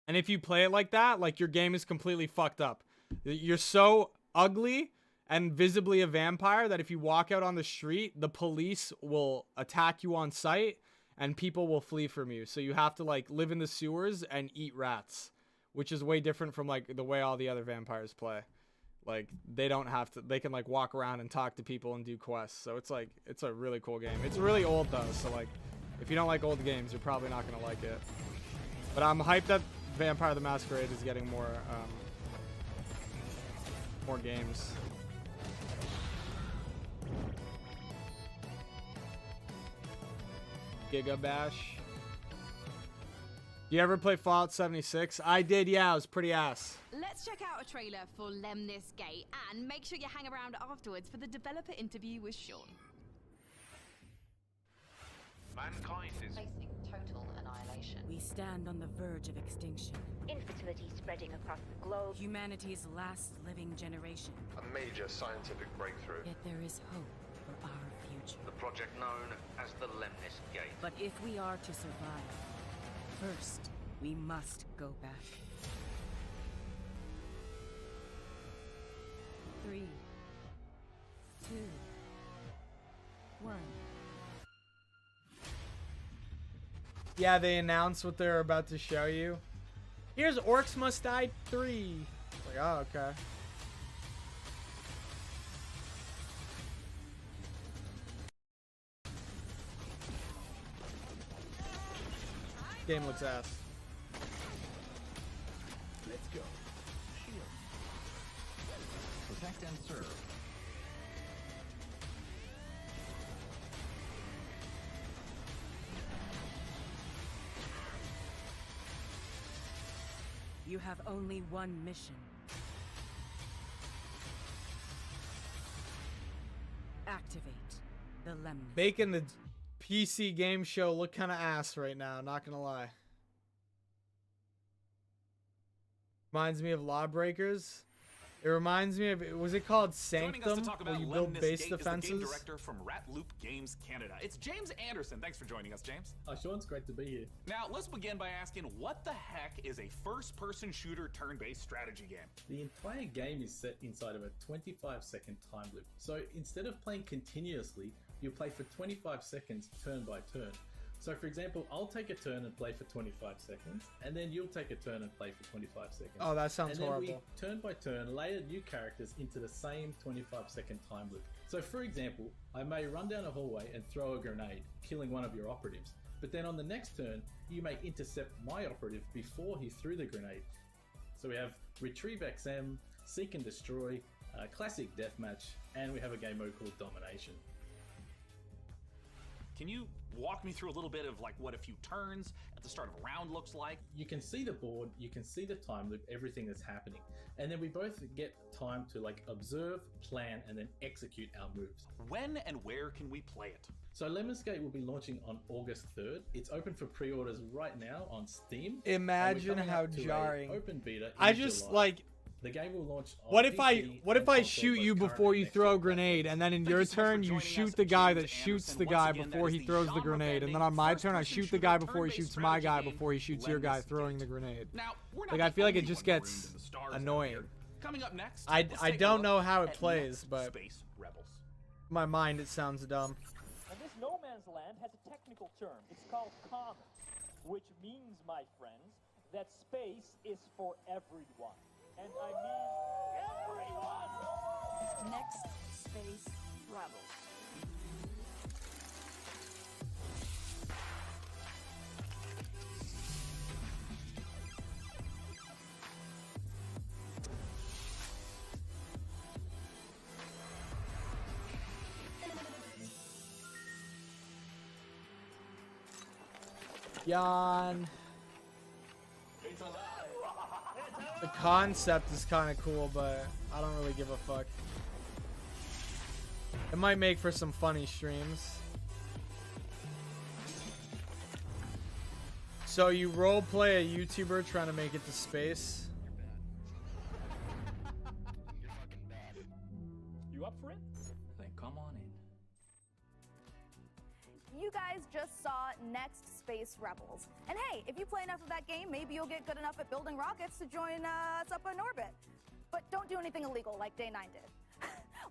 And if you play it like that, like your game is completely fucked up. You're so ugly and visibly a vampire that if you walk out on the street, the police will attack you on sight and people will flee from you. So you have to like live in the sewers and eat rats, which is way different from like the way all the other vampires play. Like they don't have to, they can like walk around and talk to people and do quests. So it's like, it's a really cool game. It's really old though. So like if you don't like old games, you're probably not going to like it. But I'm hyped that Vampire the Masquerade is getting more games. Giga Bash. You ever play Fallout 76? I did, yeah, it was pretty ass. Let's check out a trailer for Lemnis Gate and make sure you hang around afterwards for the developer interview with Sean. Mankind is facing total annihilation. We stand on the verge of extinction. Infertility spreading across the globe. Humanity's last living generation. a major scientific breakthrough. Yet there is hope for our future. The project known as the Lemnis Gate. But if we are to survive, first we must go back. 3, 2, 1. Yeah, they announced what they're about to show you. Here's Orcs Must Die 3. Like, oh, okay. Game looks ass. Let's go. Shield. Protect and serve. You have only one mission. Activate the Lemnis. Making the PC game show look kind of ass right now, not gonna lie. Reminds me of Lawbreakers. It reminds me of, was it called Sanctum, where you build base defenses? Game director from Ratloop Games Canada. It's James Anderson. Thanks for joining us, James. Sean, it's great to be here. Now, let's begin by asking, what the heck is a first-person shooter turn-based strategy game? The entire game is set inside of a 25-second time loop. So instead of playing continuously, you play for 25 seconds turn by turn. So for example, I'll take a turn and play for 25 seconds, and then you'll take a turn and play for 25 seconds. Oh, that sounds and then horrible. We, turn by turn, layer new characters into the same 25-second time loop. So for example, I may run down a hallway and throw a grenade, killing one of your operatives. But then on the next turn, you may intercept my operative before he threw the grenade. So we have Retrieve XM, Seek and Destroy, Classic Deathmatch, and we have a game mode called Domination. Can you walk me through a little bit of like what a few turns at the start of a round looks like? You can see the board, you can see the time loop, everything that's happening. And then we both get time to like observe, plan, and then execute our moves. When and where can we play it? So Lemnis Gate will be launching on August 3rd. It's open for pre-orders right now on Steam. Imagine how jarring. Open beta I just July. like, the game will launch on what if PC I shoot you before you throw a grenade, and then in your turn you shoot the guy that shoots the guy before he throws the grenade, and then on my turn I shoot the guy before he shoots my guy before he shoots your guy throwing the grenade. Like, I feel like it just gets annoying. Coming up next, I don't know how it plays, but in my mind it sounds dumb. And this no man's land has a technical term. It's called common, which means, my friends, that space is for everyone. And I mean everyone! Next Space Rebels. Yawn. The concept is kind of cool, but I don't really give a fuck. It might make for some funny streams. So you roleplay a YouTuber trying to make it to space? You up for it? Then come on in. you guys just saw Next Space Rebels. And hey, if you play enough of that game, maybe you'll get good enough at building rockets to join us up in orbit. But don't do anything illegal like Day 9 did.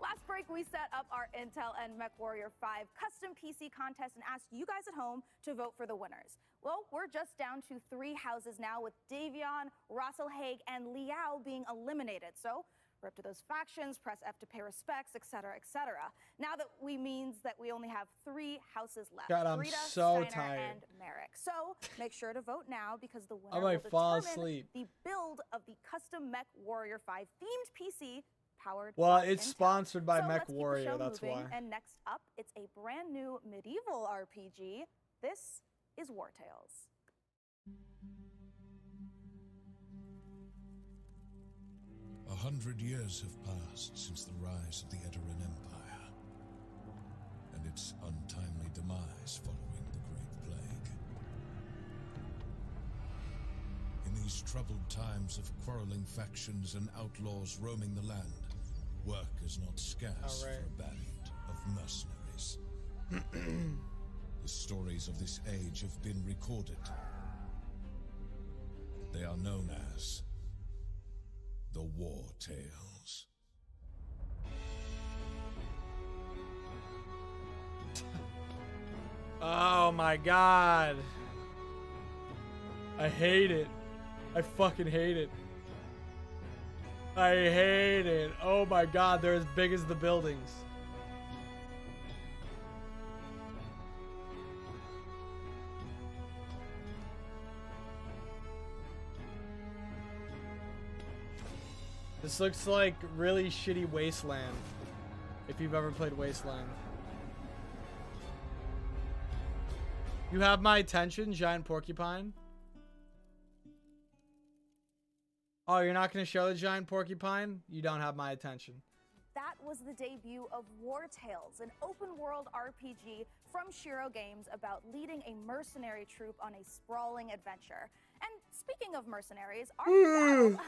Last break, we set up our Intel and MechWarrior 5 custom PC contest and asked you guys at home to vote for the winners. Well, we're just down to 3 houses now, with Davion, Rosselhaig, and Liao being eliminated. So rip to those factions, press F to pay respects, etc., etc. Now that means that we only have 3 houses left. God, I'm Rita, so Steiner, tired. and Merrick. So make sure to vote now, because the winner I will might fall determine asleep. the build of the custom MechWarrior 5 themed PC powered Well, by it's Intel. sponsored by So let's keep the MechWarrior, show that's moving. why. And next up, it's a brand new medieval RPG. This is War Tales. 100 years have passed since the rise of the Edoran Empire, and its untimely demise following the Great Plague. In these troubled times of quarreling factions and outlaws roaming the land, work is not scarce for a band of mercenaries. The stories of this age have been recorded. They are known as the War Tales. Oh my god. I hate it. I fucking hate it. I hate it. Oh my god, they're as big as the buildings. This looks like really shitty Wasteland, if you've ever played Wasteland. You have my attention, giant porcupine? Oh, you're not going to show the giant porcupine? You don't have my attention. That was the debut of War Tales, an open-world RPG from Shiro Games about leading a mercenary troop on a sprawling adventure. And speaking of mercenaries, our battle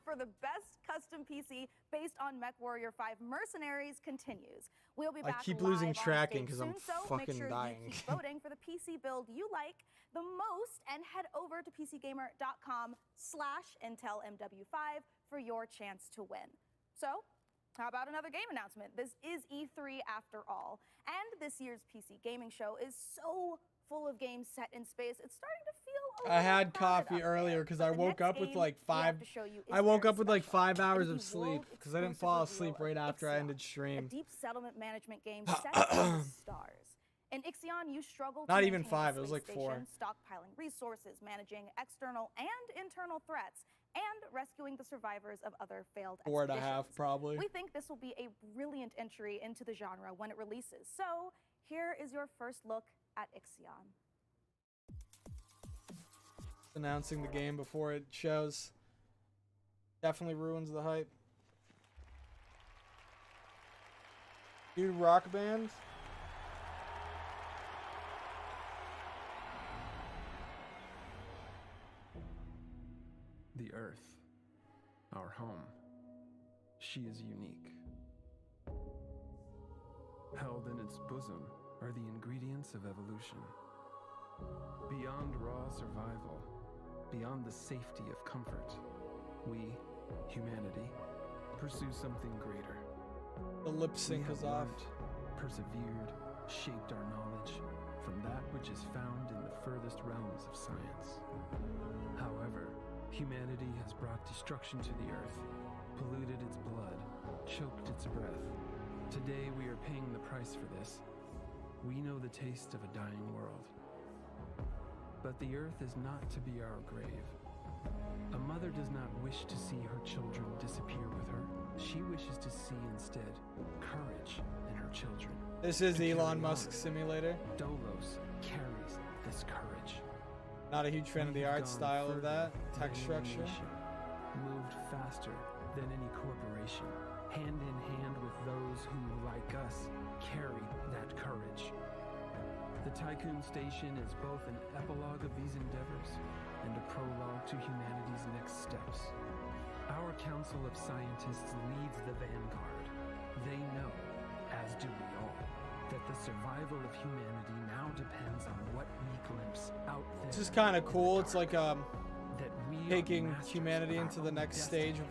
for the best custom PC based on MechWarrior 5 Mercenaries continues. We'll be back I keep live losing on tracking stage because I'm soon, so make fucking sure dying. you keep voting for the PC build you like the most, and head over to PCGamer.com/IntelMW5 for your chance to win. So, how about another game announcement? This is E3 after all, and this year's PC gaming show is so full of games set in space, it's starting to feel a I had little crowded coffee up earlier there. because But I the woke next up with game like we have 5. to show you is I woke very up with like special. 5 hours It of is the sleep because I didn't world fall exclusive asleep right reveal of after I Ixion, ended a stream. deep settlement management game set in the stars. In Ixion, you struggle to Not even maintain 5, the it was space like 4. station, stockpiling resources, managing external and internal threats, and rescuing the survivors of other failed 4.5 expeditions. probably. We think this will be a brilliant entry into the genre when it releases. So here is your first look at Ixion. Announcing the game before it shows definitely ruins the hype. Dude, Rock Band. The Earth, our home. She is unique. Held in its bosom are the ingredients of evolution. Beyond raw survival, beyond the safety of comfort, we, humanity, pursue something greater. The lip sync We is have off. learned, persevered, shaped our knowledge from that which is found in the furthest realms of science. However, humanity has brought destruction to the earth, polluted its blood, choked its breath. Today we are paying the price for this. We know the taste of a dying world. But the earth is not to be our grave. A mother does not wish to see her children disappear with her. She wishes to see instead courage in her children. This is To Elon carry Musk on. Simulator. Dolos carries this courage. Not a huge fan of the We've art gone style of further that than text any structure. nation, moved faster than any corporation, hand in hand with those who, like us, carry that courage. The Tycoon Station is both an epilogue of these endeavors and a prologue to humanity's next steps. Our Council of Scientists leads the vanguard. They know, as do we all, that the survival of humanity now depends is kind of cool. It's like taking humanity into the next stage of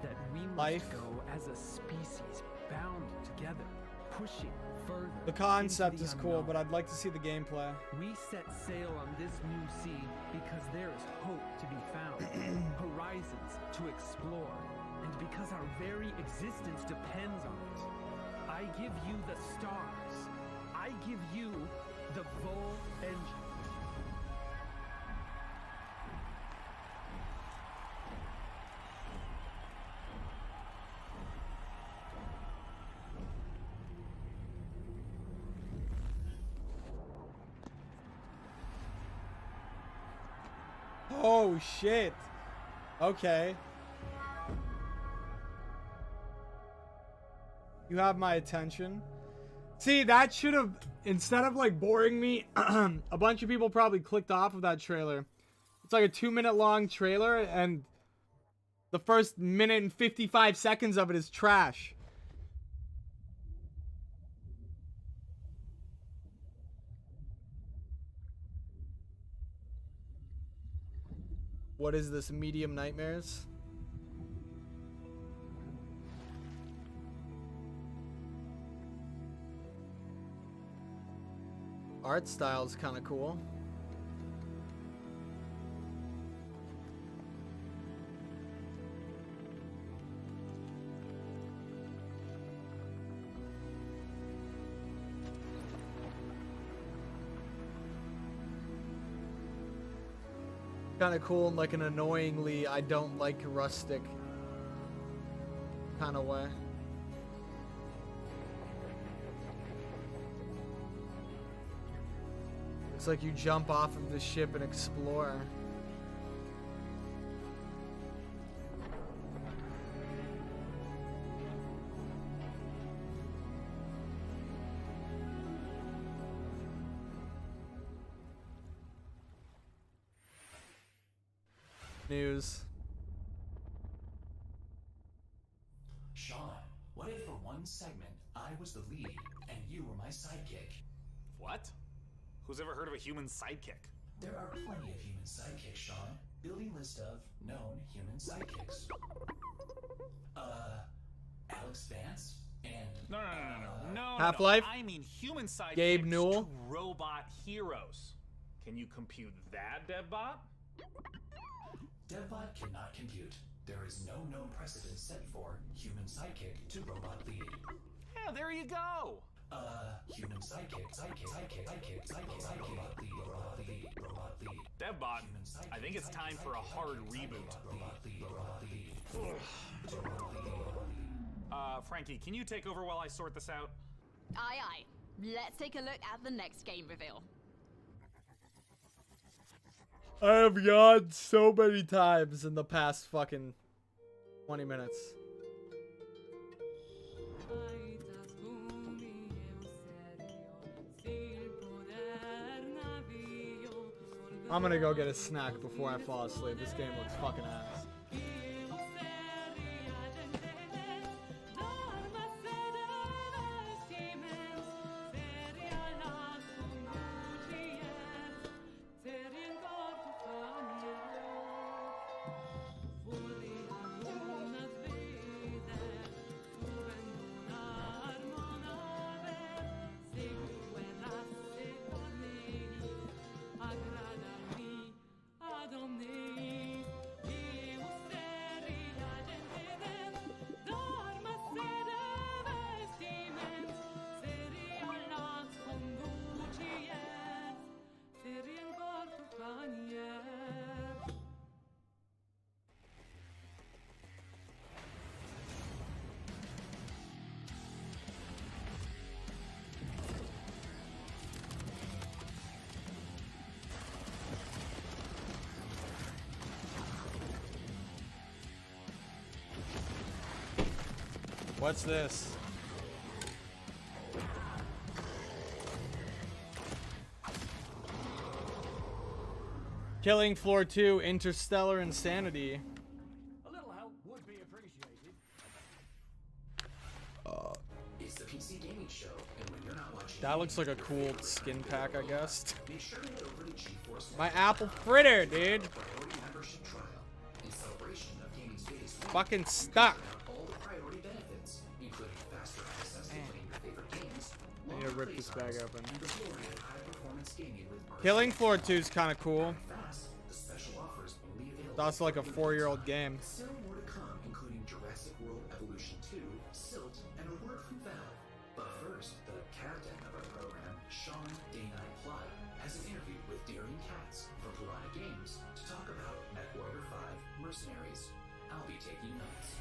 that we must life. go as a species, bound together, pushing further. The concept into the is cool, unknown. but I'd like to see the gameplay. We set sail on this new sea because there is hope to be found, horizons to explore, and because our very existence depends on it. I give you the stars. I give you the Vol engine. Oh shit. Okay. You have my attention. See, that should have, instead of like boring me, a bunch of people probably clicked off of that trailer. It's like a 2-minute long trailer and the first minute and 55 seconds of it is trash. What is this, Medium Nightmares? Art style is kind of cool. Kind of cool in like an annoyingly I don't like rustic kind of way. Looks like you jump off of the ship and explore. News. Sean, what if for one segment I was the lead and you were my sidekick? What? Who's ever heard of a human sidekick? There are plenty of human sidekicks, Sean. Building list of known human sidekicks. Alex Vance and... No. Half-Life? I mean human sidekicks Gabe Newell? to robot heroes. Can you compute that, DevBot? DevBot cannot compute. There is no known precedent set for human sidekick to robot lead. Yeah, there you go. Human sidekick, robot lead. DevBot, I think it's time for a hard reboot. Frankie, can you take over while I sort this out? Aye, aye. Let's take a look at the next game reveal. I have yawned so many times in the past fucking 20 minutes. I'm gonna go get a snack before I fall asleep. This game looks fucking ass. What's this? Killing Floor 2, Interstellar Insanity. A little help would be appreciated. It's the PC gaming show, and when you're not watching That looks like a cool skin pack, I guess. Make sure to head over to GeForce My apple fritter, dude. Priority membership trial. In celebration of gaming's biggest week, Fucking you can stuck. check out all the priority benefits, including faster access to playing your favorite games, I need to rip this bag open. and the glory of high-performance gaming with Killing Floor 2 is kind of cool. fast. The special offers only available. It's also like a 4-year-old game. Still more to come, including Jurassic World Evolution 2, Silt, and a word from Valve. But first, the captain of our program, Sean Day9 Plot, has an interview with Darian Katz from Piranha Games to talk about MechWarrior 5 Mercenaries. I'll be taking notes.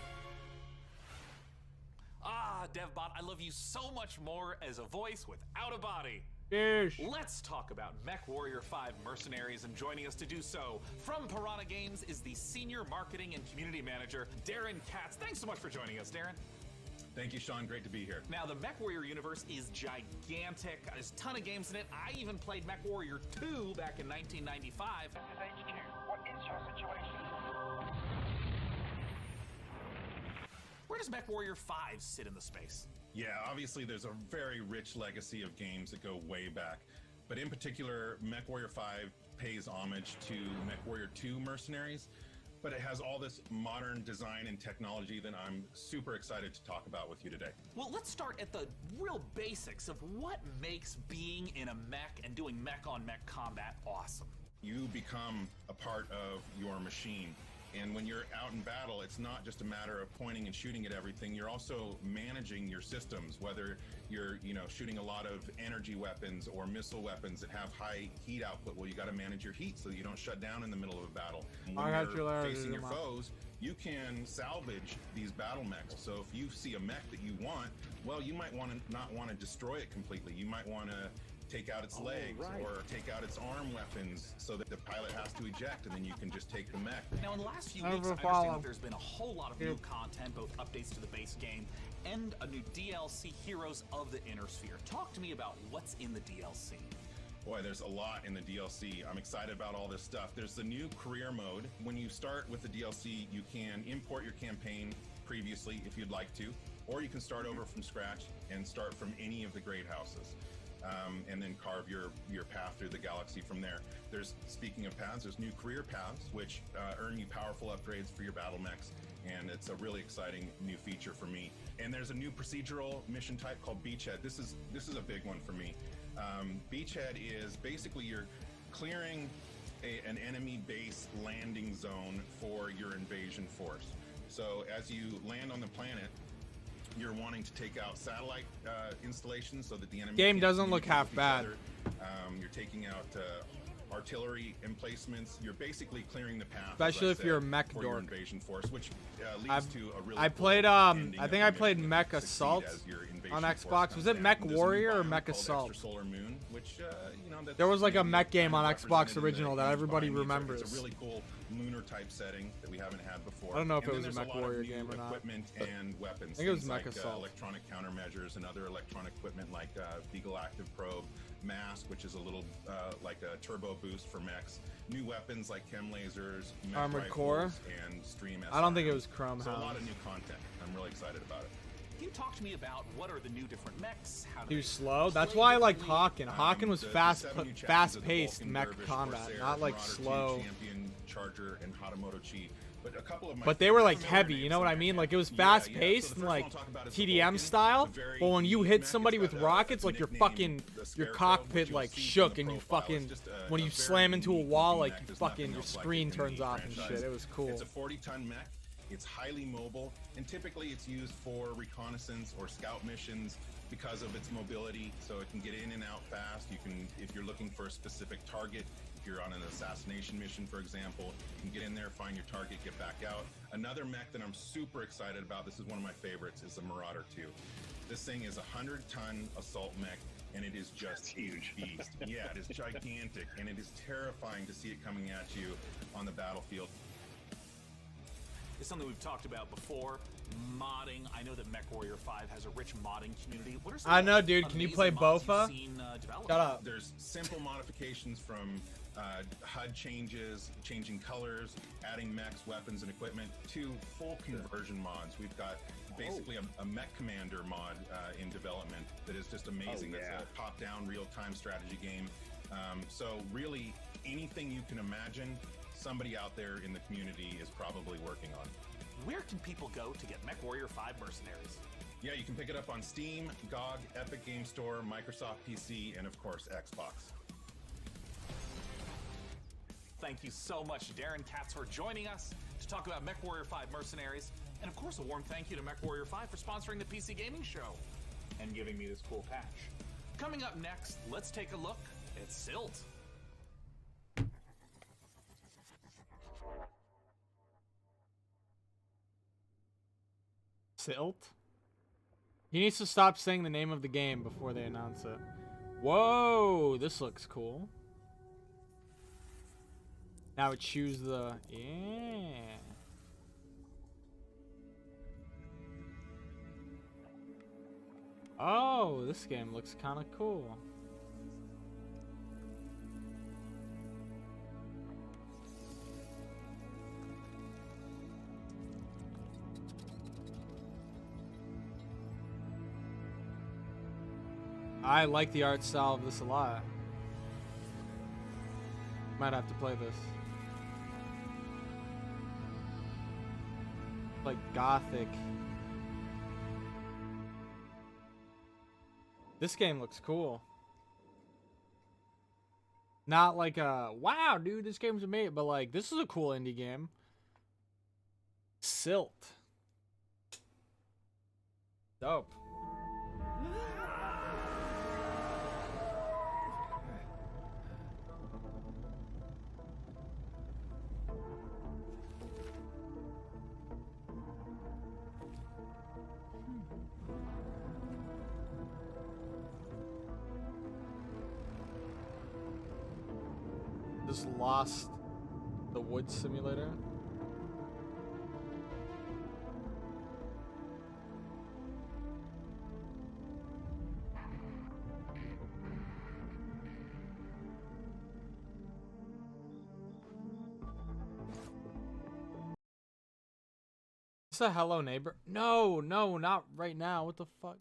Ah, DevBot, I love you so much more as a voice without a body. Yes. Let's talk about MechWarrior 5 Mercenaries, and joining us to do so from Piranha Games is the Senior Marketing and Community Manager, Darren Katz. Thanks so much for joining us, Darren. Thank you, Sean. Great to be here. Now, the MechWarrior universe is gigantic. There's a ton of games in it. I even played MechWarrior 2 back in 1995. This is HQ. What is your situation? Where does MechWarrior 5 sit in the space? Yeah, obviously there's a very rich legacy of games that go way back. But in particular, MechWarrior 5 pays homage to MechWarrior 2 Mercenaries, but it has all this modern design and technology that I'm super excited to talk about with you today. Well, let's start at the real basics of what makes being in a mech and doing mech-on-mech combat awesome. You become a part of your machine. And when you're out in battle, it's not just a matter of pointing and shooting at everything. You're also managing your systems, whether you're, shooting a lot of energy weapons or missile weapons that have high heat output. Well, you got to manage your heat so that you don't shut down in the middle of a battle. And when you're facing your foes, you can salvage these battle mechs. So if you see a mech that you want, well, you might not want to destroy it completely. You might want to take out its legs or take out its arm weapons so that the pilot has to eject, and then you can just take the mech. Now, in the last few weeks, I understand that there's been a whole lot of new content, both updates to the base game and a new DLC, Heroes of the Inner Sphere. Talk to me about what's in the DLC. Boy, there's a lot in the DLC. I'm excited about all this stuff. There's the new career mode. When you start with the DLC, you can import your campaign previously if you'd like to, or you can start over from scratch and start from any of the great houses. And then carve your path through the galaxy from there. Speaking of paths, there's new career paths, which earn you powerful upgrades for your battle mechs, and it's a really exciting new feature for me. And there's a new procedural mission type called Beachhead. This is a big one for me. Beachhead is basically you're clearing an enemy base landing zone for your invasion force. So as you land on the planet, you're wanting to take out satellite installations so that the enemy game doesn't look half bad. You're taking out artillery emplacements. You're basically clearing the path, especially if you're a mech for dork. your invasion force, which leads to a really I played I think I played Mech Assault on Xbox. Was it Mech Warrior or Mech Assault? Solar Moon, which there was like a mech game on Xbox original that everybody remembers. It's a really cool lunar type setting that we haven't had before. I don't know if it was a Mech Warrior game or not. Equipment and weapons. I think it was Mech Mech Assault. Electronic countermeasures and other electronic equipment like Beagle Active Probe, Mask, which is a little like a turbo boost for mechs. New weapons like chem lasers, mech Armored Core, and Stream. I don't think it was Chrome So Hound. a lot of new content. I'm really excited about it. Can you talk to me about what are the new different mechs? How do Too they slow. That's why I liked Hawken. Hawken was fast-paced mech combat, not like slow. Champion, Charger, and Hatamoto Chi. But they were like heavy, you know what I mean? Like it was fast-paced and like TDM style. But when you hit somebody with rockets, like your cockpit like shook and you fucking when you slam into a wall, like you fucking your screen turns off and shit. It was cool. It's a 40-ton mech. It's highly mobile, and typically it's used for reconnaissance or scout missions because of its mobility, so it can get in and out fast. You can, if you're looking for a specific target, if you're on an assassination mission, for example, you can get in there, find your target, get back out. Another mech that I'm super excited about, this is one of my favorites, is the Marauder 2. This thing is a 100-ton assault mech, and it is just a beast. Yeah, it is gigantic, and it is terrifying to see it coming at you on the battlefield. It's something we've talked about before. Modding. I know that MechWarrior 5 has a rich modding community. What are some I know, dude. Can you play Bofa? Shut up. There's simple modifications from HUD changes, changing colors, adding mechs, weapons, and equipment, to full conversion mods. We've got basically a mech commander mod in development that is just amazing. It's a top-down real-time strategy game. So really, anything you can imagine, somebody out there in the community is probably working on. Where can people go to get MechWarrior 5 Mercenaries? Yeah, you can pick it up on Steam, GOG, Epic Game Store, Microsoft PC, and of course, Xbox. Thank you so much, Darren Katz, for joining us to talk about MechWarrior 5 Mercenaries. And of course, a warm thank you to MechWarrior 5 for sponsoring the PC Gaming Show and giving me this cool patch. Coming up next, let's take a look at Silt. Silt? He needs to stop saying the name of the game before they announce it. Whoa, this looks cool. Now choose the... Yeah. Oh, this game looks kind of cool. I like the art style of this a lot. Might have to play this. Like gothic. This game looks cool. Not like a wow, dude, this game's amazing, but like this is a cool indie game. Silt. Dope. Just lost the wood simulator. Is a Hello Neighbor? No, no, not right now. What the fuck?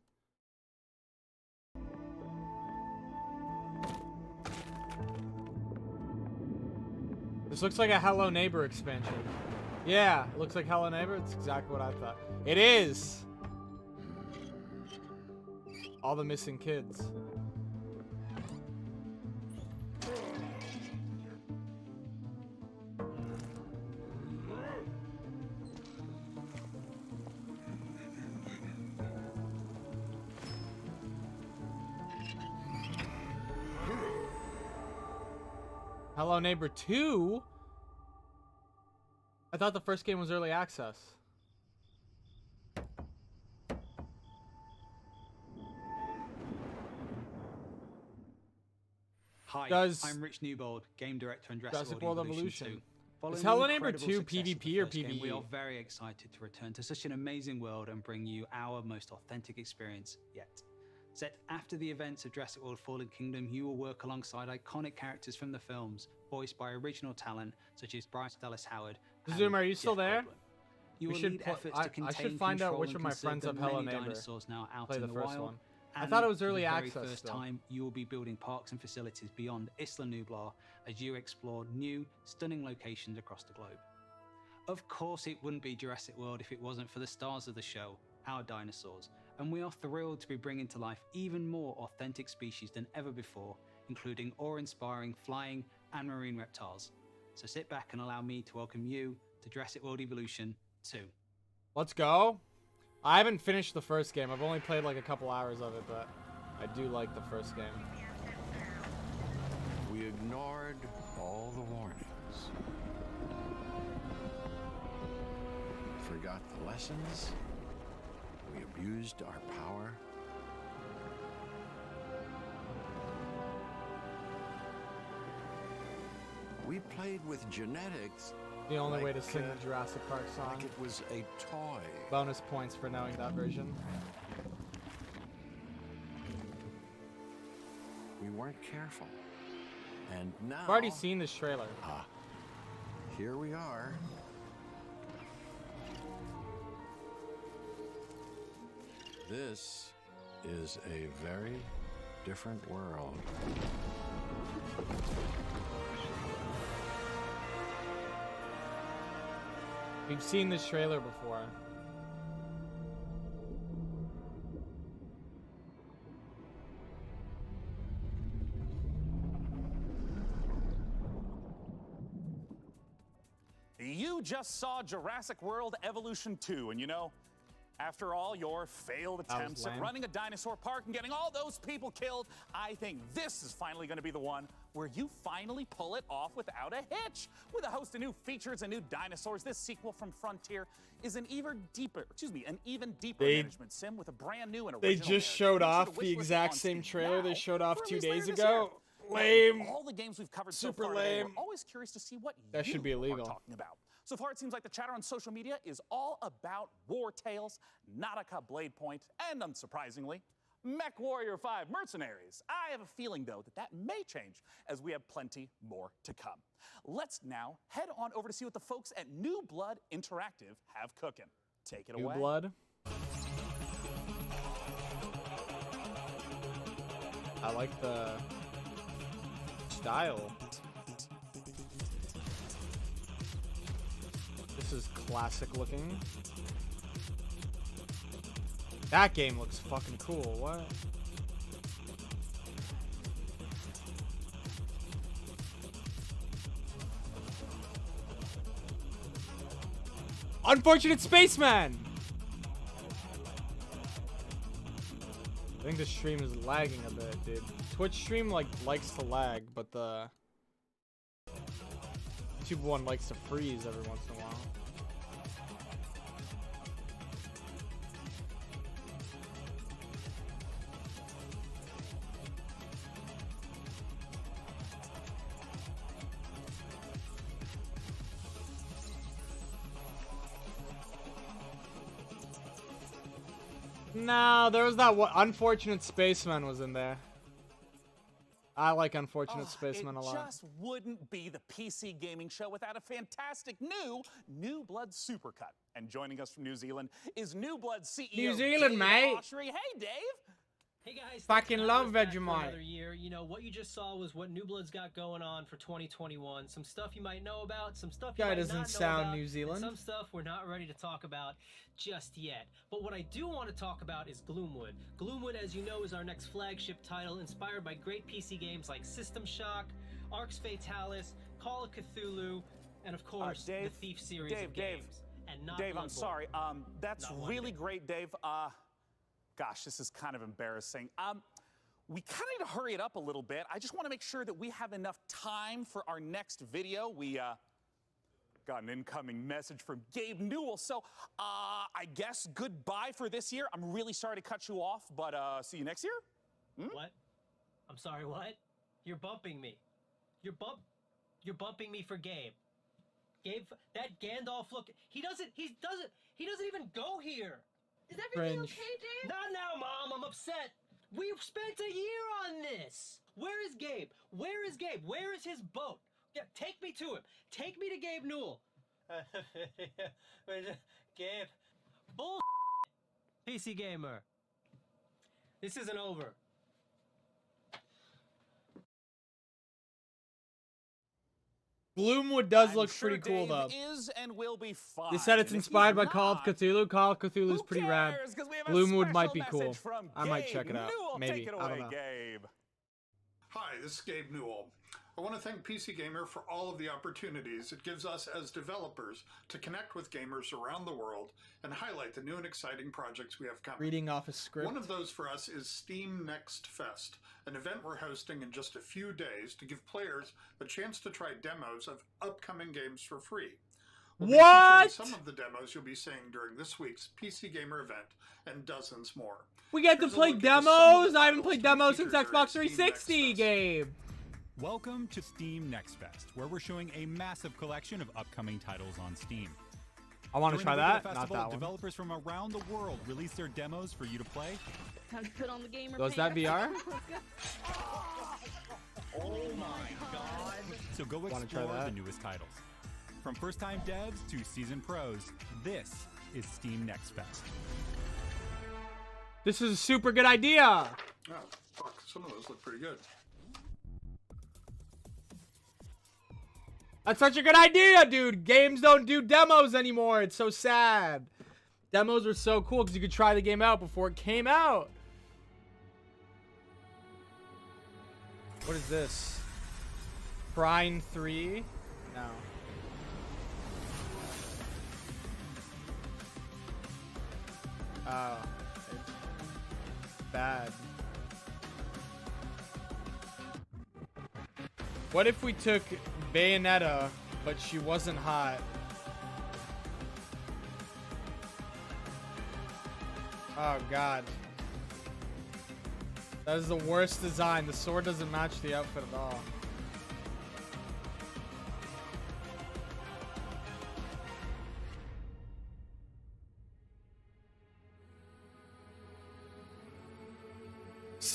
This looks like a Hello Neighbor expansion. Yeah, it looks like Hello Neighbor. It's exactly what I thought. It is! All the missing kids. Hello Neighbor 2? I thought the first game was early access. Hi, I'm Rich Newbold, game director and Jurassic World Evolution 2. Is Hello Neighbor 2 PvP or PvE? We are very excited to return to such an amazing world and bring you our most authentic experience yet. Set after the events of Jurassic World Fallen Kingdom, you will work alongside iconic characters from the films, voiced by original talent such as Bryce Dallas Howard. Zoom, are you still there? You will lead efforts to contain, I should find out which of my friends have Hello Neighbor. Now out Play in the first wild. one. I thought it was early access. For the very first time, you will be building parks and facilities beyond Isla Nublar as you explore new, stunning locations across the globe. Of course, it wouldn't be Jurassic World if it wasn't for the stars of the show, our dinosaurs. And we are thrilled to be bringing to life even more authentic species than ever before, including awe-inspiring flying and marine reptiles. So sit back and allow me to welcome you to Jurassic World Evolution 2. Let's go. I haven't finished the first game. I've only played like a couple hours of it, but I do like the first game. We ignored all the warnings. Forgot the lessons. We abused our power. We played with genetics. The only way to sing the Jurassic Park song. Like it was a toy. Bonus points for knowing that version. We weren't careful. And now... I've already seen this trailer. Here we are. This is a very different world. We've seen this trailer before. You just saw Jurassic World Evolution 2, and you know, after all your failed attempts at running a dinosaur park and getting all those people killed, I think this is finally going to be the one where you finally pull it off without a hitch. With a host of new features and new dinosaurs, this sequel from Frontier is an even deeper management sim with a brand new and original. They just showed off the exact same trailer they showed off 2 days ago. Lame. All the games we've covered Super so far today, lame. we're always curious to see what That should be you illegal. are talking about. So far, it seems like the chatter on social media is all about War Tales, Naraka, Bladepoint, and unsurprisingly, MechWarrior 5 Mercenaries. I have a feeling, though, that may change as we have plenty more to come. Let's now head on over to see what the folks at New Blood Interactive have cooking. Take it away. New Blood. I like the style. This is classic looking. That game looks fucking cool. What? Unfortunate Spaceman! I think the stream is lagging a bit, dude. Twitch stream likes to lag, but the YouTube one likes to freeze every once in a while. No, there was that one. Unfortunate Spaceman was in there. I like Unfortunate Spaceman a lot. It just wouldn't be the PC gaming show without a fantastic New Blood Supercut. And joining us from New Zealand is New Blood CEO New Zealand, Dave mate. Oshry. Hey, Dave. Hey guys, fucking love back for Vegemite. another year. You know what you just saw was what New Blood's got going on for 2021. Some stuff you might know about, some stuff you Guy might doesn't not know sound about, New and Zealand. some stuff we're not ready to talk about just yet. But what I do want to talk about is Gloomwood. Gloomwood, as you know, is our next flagship title, inspired by great PC games like System Shock, Arx Fatalis, Call of Cthulhu, and of course Dave, the Thief series of games. And not Dave, I'm Bloodborne. sorry. That's Not one really bit. great, Dave. Gosh, this is kind of embarrassing. We kind of need to hurry it up a little bit. I just want to make sure that we have enough time for our next video. We got an incoming message from Gabe Newell. So I guess goodbye for this year. I'm really sorry to cut you off, but see you next year. What? I'm sorry, what? You're bumping me. You're bumping me for Gabe. Gabe, that Gandalf look, he doesn't even go here. Is everything Cringe. okay, Dave? Not now, Mom, I'm upset. We've spent a year on this. Where is Gabe? Where is Gabe? Where is his boat? Yeah, take me to him. Take me to Gabe Newell. Gabe. Bull. PC Gamer. This isn't over. Gloomwood does I'm look sure pretty cool, Dave though. is and will be fine. They said it's And if inspired he's by Call of not, Cthulhu. Call of Cthulhu is pretty rad. cares? 'Cause we have a Gloomwood might be special cool. message from I might Gabe check it out. Newell. Maybe. Take it I away, don't know. Gabe. Hi, this is Gabe Newell. I want to thank PC Gamer for all of the opportunities it gives us as developers to connect with gamers around the world and highlight the new and exciting projects we have coming. Reading off a script. One of those for us is Steam Next Fest, an event we're hosting in just a few days to give players a chance to try demos of upcoming games for free. We'll be What? featuring some of the demos you'll be seeing during this week's PC Gamer event and dozens more. We get to Here's a play look at some of demos. the I haven't titles played to be demos since featured Xbox during Steam 360 game. Welcome to Steam Next Fest, where we're showing a massive collection of upcoming titles on Steam. I want to try During the that. Wither Not Festival, that one. developers from around the world release their demos for you to play. Time to put on the gamer Was that VR? Oh my god! So go Wanna try explore that? the newest titles. From first-time devs to seasoned pros, this is Steam Next Fest. This is a super good idea. Oh, fuck. Some of those look pretty good. That's such a good idea, dude. Games don't do demos anymore. It's so sad. Demos were so cool because you could try the game out before it came out. What is this? Prime 3? No. Oh. It's bad. What if we took Bayonetta, but she wasn't hot? Oh god. That is the worst design. The sword doesn't match the outfit at all.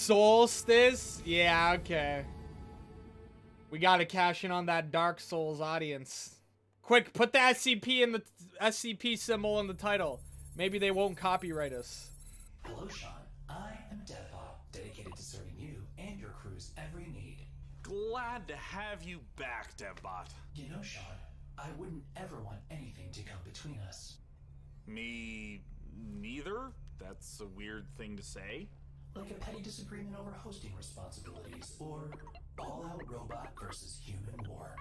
Solstice? Yeah, okay. We gotta cash in on that Dark Souls audience. Quick, put the SCP in the SCP symbol in the title. Maybe they won't copyright us. Hello, Sean. I am Deadbot, dedicated to serving you and your crew's every need. Glad to have you back, Debbot. You know, Sean, I wouldn't ever want anything to come between us. Me neither? That's a weird thing to say. Like a petty disagreement over hosting responsibilities, or all-out robot versus human war.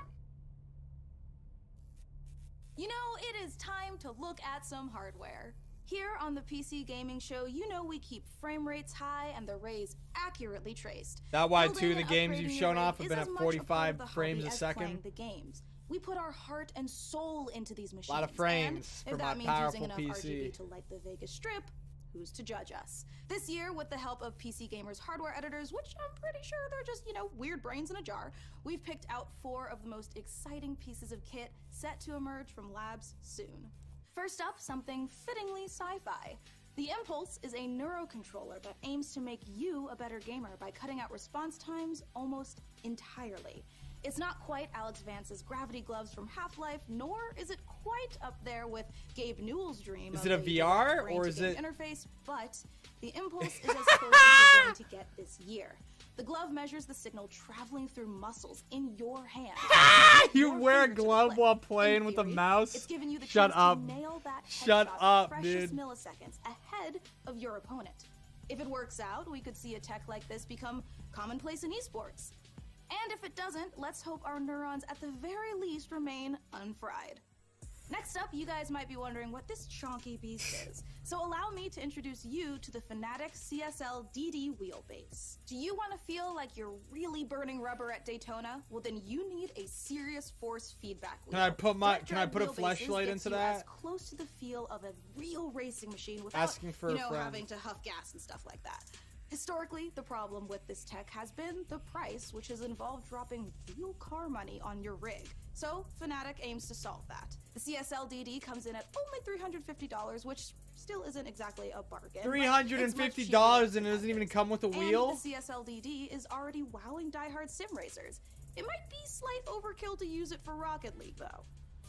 You know, it is time to look at some hardware. Here on the PC Gaming Show, you know we keep frame rates high and the rays accurately traced. That why Building too the and games you've upgrading shown your off rig have been is at as much a part of 45 the frames hobby a as second. playing the games. We put our heart and soul into these machines. A lot of frames and for if my that means powerful using enough PC. RGB to light the Vegas Strip, who's to judge us? This year, with the help of PC Gamer's hardware editors, which I'm pretty sure they're just, you know, weird brains in a jar, we've picked out 4 of the most exciting pieces of kit set to emerge from labs soon. First up, something fittingly sci-fi. The Impulse is a neurocontroller that aims to make you a better gamer by cutting out response times almost entirely. It's not quite Alex Vance's gravity gloves from Half-Life, nor is it quite up there with Gabe Newell's dream Is of it a VR, brain or to is game it- interface, but the Impulse is as close as you're going to get this year. The glove measures the signal traveling through muscles in your hand. You wear a glove while playing with a mouse? It's giving you the Shut chance up. to nail that Shut headshot up, in precious dude. milliseconds ahead of your opponent. If it works out, we could see a tech like this become commonplace in esports. And if it doesn't, let's hope our neurons at the very least remain unfried. Next up, you guys might be wondering what this chonky beast is. So allow me to introduce you to the Fanatec CSL-DD wheelbase. Do you want to feel like you're really burning rubber at Daytona? Well, then you need a serious force feedback wheel. Can I put a Wheelbases flashlight gets into you that? as close to the feel of a real racing machine without, Asking for you a know, friend. having to huff gas and stuff like that. Historically, the problem with this tech has been the price, which has involved dropping real car money on your rig. So, Fanatec aims to solve that. The CSL-DD comes in at only $350, which still isn't exactly a bargain. but it's much cheaper $350 than and it doesn't even come with a wheel? And the CSL-DD is already wowing diehard sim racers. It might be slight overkill to use it for Rocket League, though.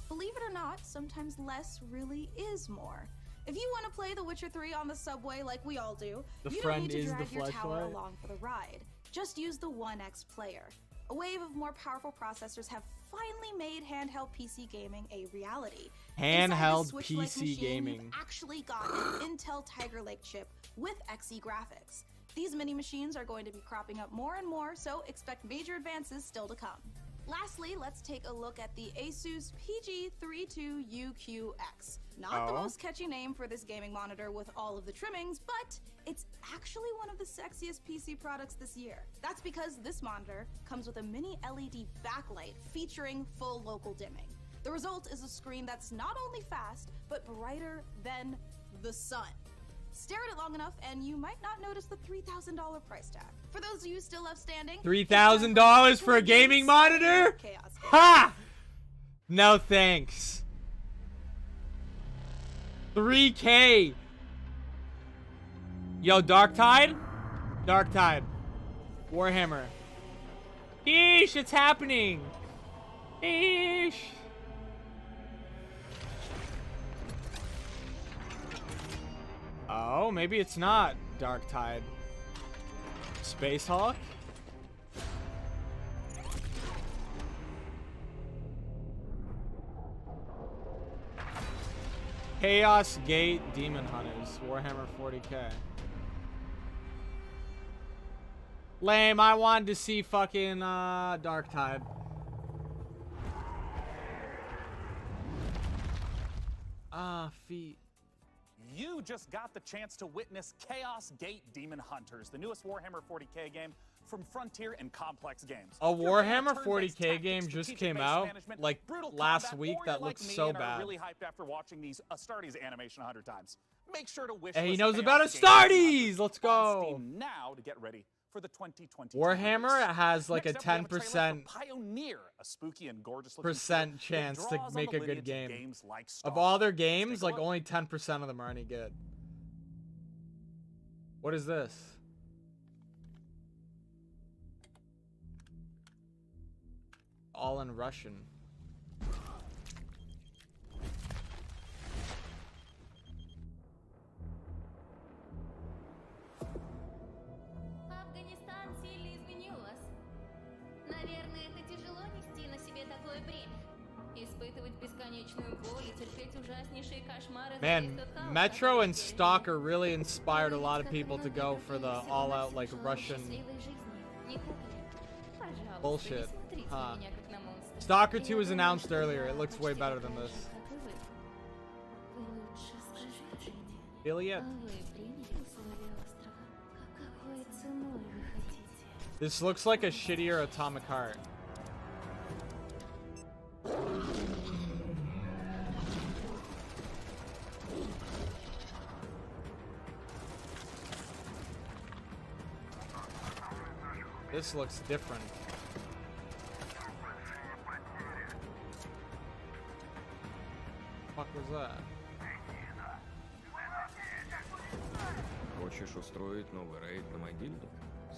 Believe it or not, sometimes less really is more. If you want to play The Witcher 3 on the subway like we all do, The you don't friend need to is drag the your tower flashlight. along for the ride. Just use the 1X player. A wave of more powerful processors have finally made handheld PC gaming a reality. Inside Handheld this Switch-like PC machine, gaming. You've actually got an Intel Tiger Lake chip with Xe graphics. These mini machines are going to be cropping up more and more, so expect major advances still to come. Lastly, let's take a look at the Asus PG32UQX. Not the most catchy name for this gaming monitor with all of the trimmings, but it's actually one of the sexiest PC products this year. That's because this monitor comes with a mini LED backlight featuring full local dimming. The result is a screen that's not only fast, but brighter than the sun. Stare at it long enough and you might not notice the $3,000 price tag. For those of you still left standing, $3,000 for a gaming monitor? Ha! No thanks. $3K. Yo, Darktide? Darktide. Warhammer. Eesh, it's happening. Eesh. Oh, maybe it's not. Dark Tide. Space Hawk? Chaos Gate Demon Hunters. Warhammer 40k. Lame, I wanted to see fucking Dark Tide. Feet. You just got the chance to witness Chaos Gate Demon Hunters, the newest Warhammer 40k game from Frontier and Complex Games. A Warhammer 40k game just came out like last week that looks so bad. Really hyped after watching these Astartes animation 100 times. Make sure to wish. Hey, he knows about Astartes. Let's go. Now to get ready for the 2020 Warhammer has like a 10% Pioneer, a spooky and gorgeous chance to make a good game. Of all their games, like only 10% of them are any good. What is this? All in Russian. Наверное, это тяжело нести на себе такое бремя. Испытывать бесконечную боль и терпеть ужаснейшие кошмары. Man, Metro and S.T.A.L.K.E.R really inspired a lot of people to go for the all-out like Russian bullshit. Huh. S.T.A.L.K.E.R 2 was announced earlier. It looks way better than this. Iliad? This looks like a shittier Atomic Heart. This looks different. What was that? Хочешь устроить новый рейд на могильник?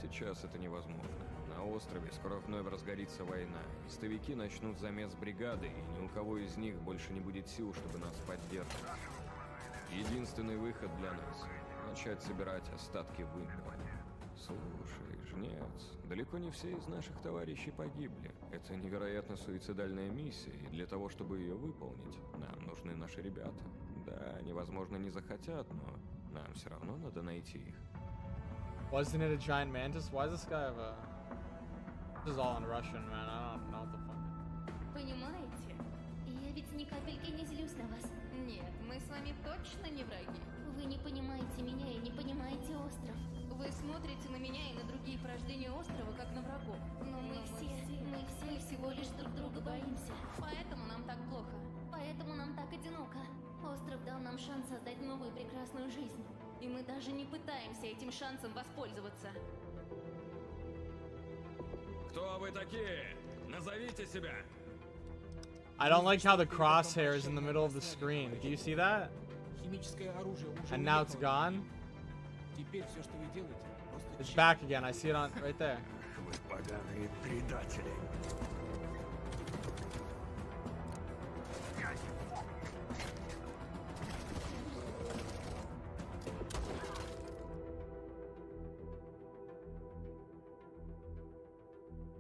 Сейчас это невозможно. На острове скоро вновь разгорится война. Истовики начнут замес бригады, и ни у кого из них больше не будет сил, чтобы нас поддерживать. Единственный выход для нас — начать собирать остатки вымпела. Слушай, жнец, далеко не все из наших товарищей погибли. Это невероятно суицидальная миссия, и для того, чтобы ее выполнить, нам нужны наши ребята. Да, они, возможно, не захотят, но нам все равно надо найти их. Wasn't it a giant mantis? Why does this guy have a... This is all in Russian, man. I don't know what the fuck. Понимаете? Я ведь ни капельки не злюсь на вас. Нет, мы с вами точно не враги. Вы не понимаете меня и не понимаете остров. Вы смотрите на меня и на другие порождения острова, как на врагов. Но мы все всего лишь друг друга боимся. Поэтому нам так плохо. Поэтому нам так одиноко. Остров дал нам шанс создать новую прекрасную жизнь. И мы даже не пытаемся этим шансом воспользоваться. Кто вы такие? Назовите себя. I don't like how the crosshair is in the middle of the screen. Do you see that? And now it's gone. It's back again. I see it on right there.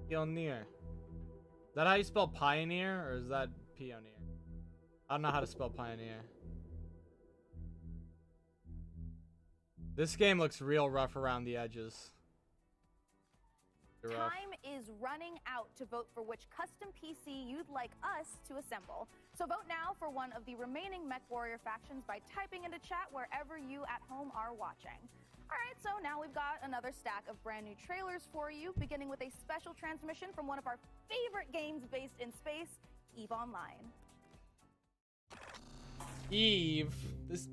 Pioneer. Is that how you spell pioneer, or is that pioneer? I don't know how to spell pioneer. This game looks real rough around the edges. Time is running out to vote for which custom PC you'd like us to assemble. So vote now for one of the remaining MechWarrior factions by typing into chat wherever you at home are watching. Alright, so now we've got another stack of brand new trailers for you, beginning with a special transmission from one of our favorite games based in space, EVE Online. EVE?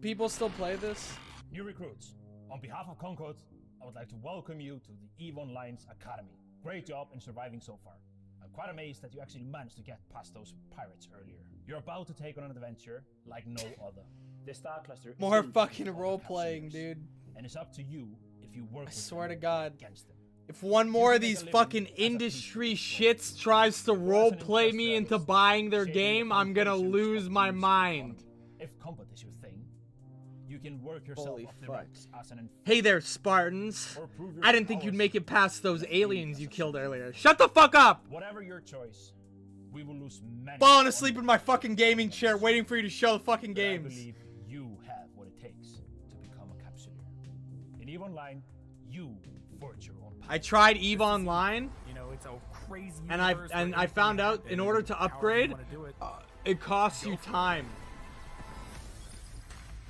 People still play this? New recruits, on behalf of Concord, I would like to welcome you to the EVE Online's Academy. Great job in surviving so far. I'm quite amazed that you actually managed to get past those pirates earlier. You're about to take on an adventure like no other. The Star Cluster is more fucking role-playing, dude. And it's up to you if you work I swear to God. against them. If one more of these fucking industry shits tries to roleplay me into buying their game, I'm gonna lose my mind. If combat is your thing, you can work yourself Holy up the fuck. ranks as an Hey there, Spartans. Or prove your I didn't think you'd prowess make it past those aliens you killed earlier. Shut the fuck up! Whatever your choice, we will lose many. Falling asleep in my fucking gaming chair waiting for you to show the fucking But I games. believe you have what it takes to become a capsuleer. In EVE Online, you forge your own path. I tried EVE Online, You know, it's a crazy and universe where I found anything out can in happen, order to however you upgrade, wanna do it. it costs you time.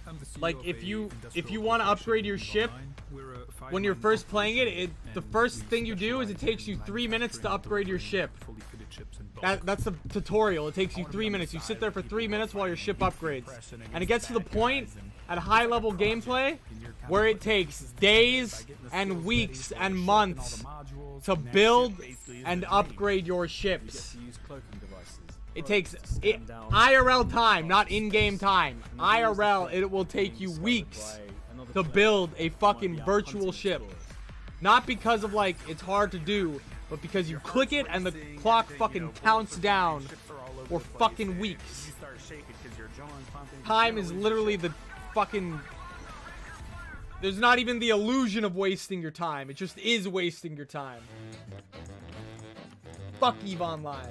I'm the CEO Like of if a you industrial want to corporation upgrade your in ship, Online. We're a when you're five-man first playing it, operation, the and first we thing you do is it specialize takes you in 3 minutes to manufacturing, upgrade your delivering ship. fully fitted ships in bulk. That's the tutorial. It takes you 3 minutes. You sit there for 3 minutes while your ship upgrades. And it gets to the point at high level gameplay where it takes days and weeks and months to build and upgrade your ships. It takes IRL time, not in-game time. IRL, it will take you weeks to build a fucking virtual ship. Not because of like it's hard to do, but because you click it and the clock fucking counts down for fucking weeks. Time is literally the fucking... There's not even the illusion of wasting your time. It just is wasting your time. Fuck EVE Online.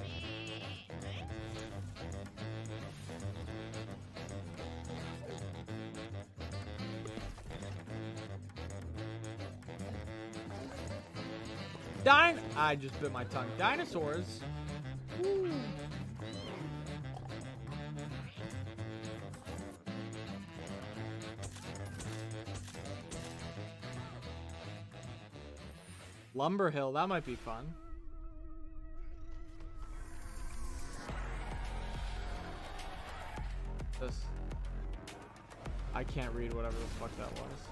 I just bit my tongue. Dinosaurs. Woo. Lumber Hill, that might be fun. This. I can't read whatever the fuck that was.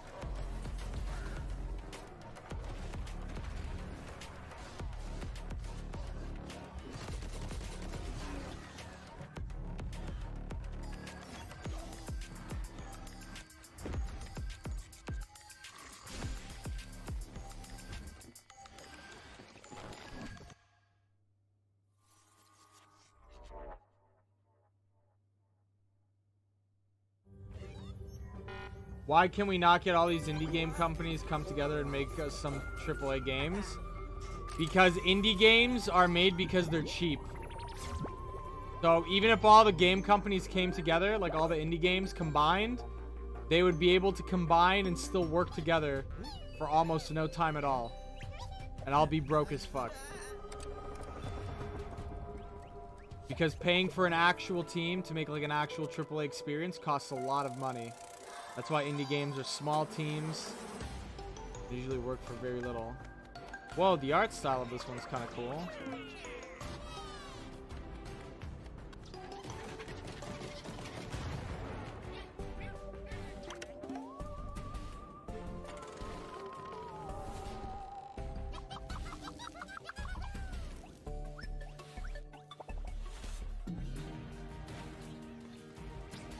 Why can we not get all these indie game companies come together and make us some AAA games? Because indie games are made because they're cheap. So even if all the game companies came together, like all the indie games combined, they would be able to combine and still work together for almost no time at all. And I'll be broke as fuck. Because paying for an actual team to make like an actual AAA experience costs a lot of money. That's why indie games are small teams. They usually work for very little. Whoa, the art style of this one's kind of cool.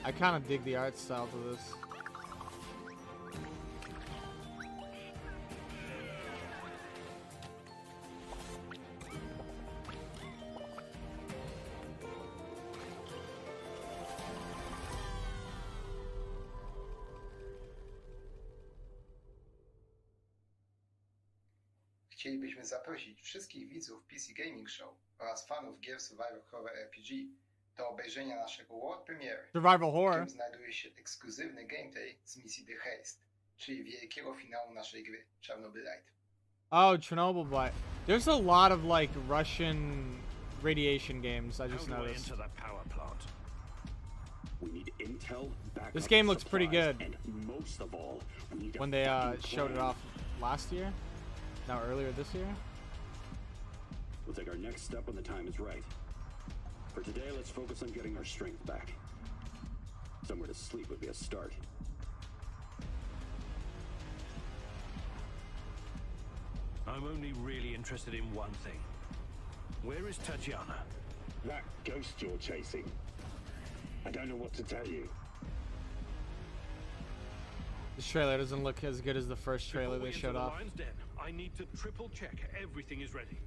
I kind of dig the art style to this. Chcielibyśmy zaprosić wszystkich widzów PC Gaming Show oraz fanów gier Survival Horror RPG do obejrzenia naszego world premiery, Survival Horror, w którym znajduje się ekskluzywny gameplay z misji The Haste, czyli wielkiego finału naszej gry Chernobylite. Oh, Chernobyl Blight. There's a lot of like Russian radiation games. I just noticed. We need intel, backup, This game looks pretty supplies, good. and most of all, we need a When they fucking showed it plan. off last year, no, earlier this year. We'll take our next step when the time is right. For today, let's focus on getting our strength back. Somewhere to sleep would be a start. I'm only really interested in one thing. Where is Tatiana? That ghost you're chasing. I don't know what to tell you. This trailer doesn't look as good as the first trailer they showed off. Lion's Den. I need to triple check everything is ready.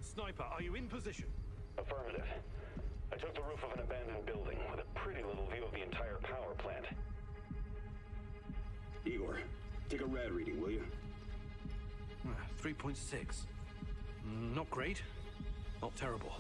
Sniper, are you in position? Affirmative. I took the roof of an abandoned building with a pretty little view of the entire power plant. Igor, take a rad reading, will you? 3.6. Not great, not terrible.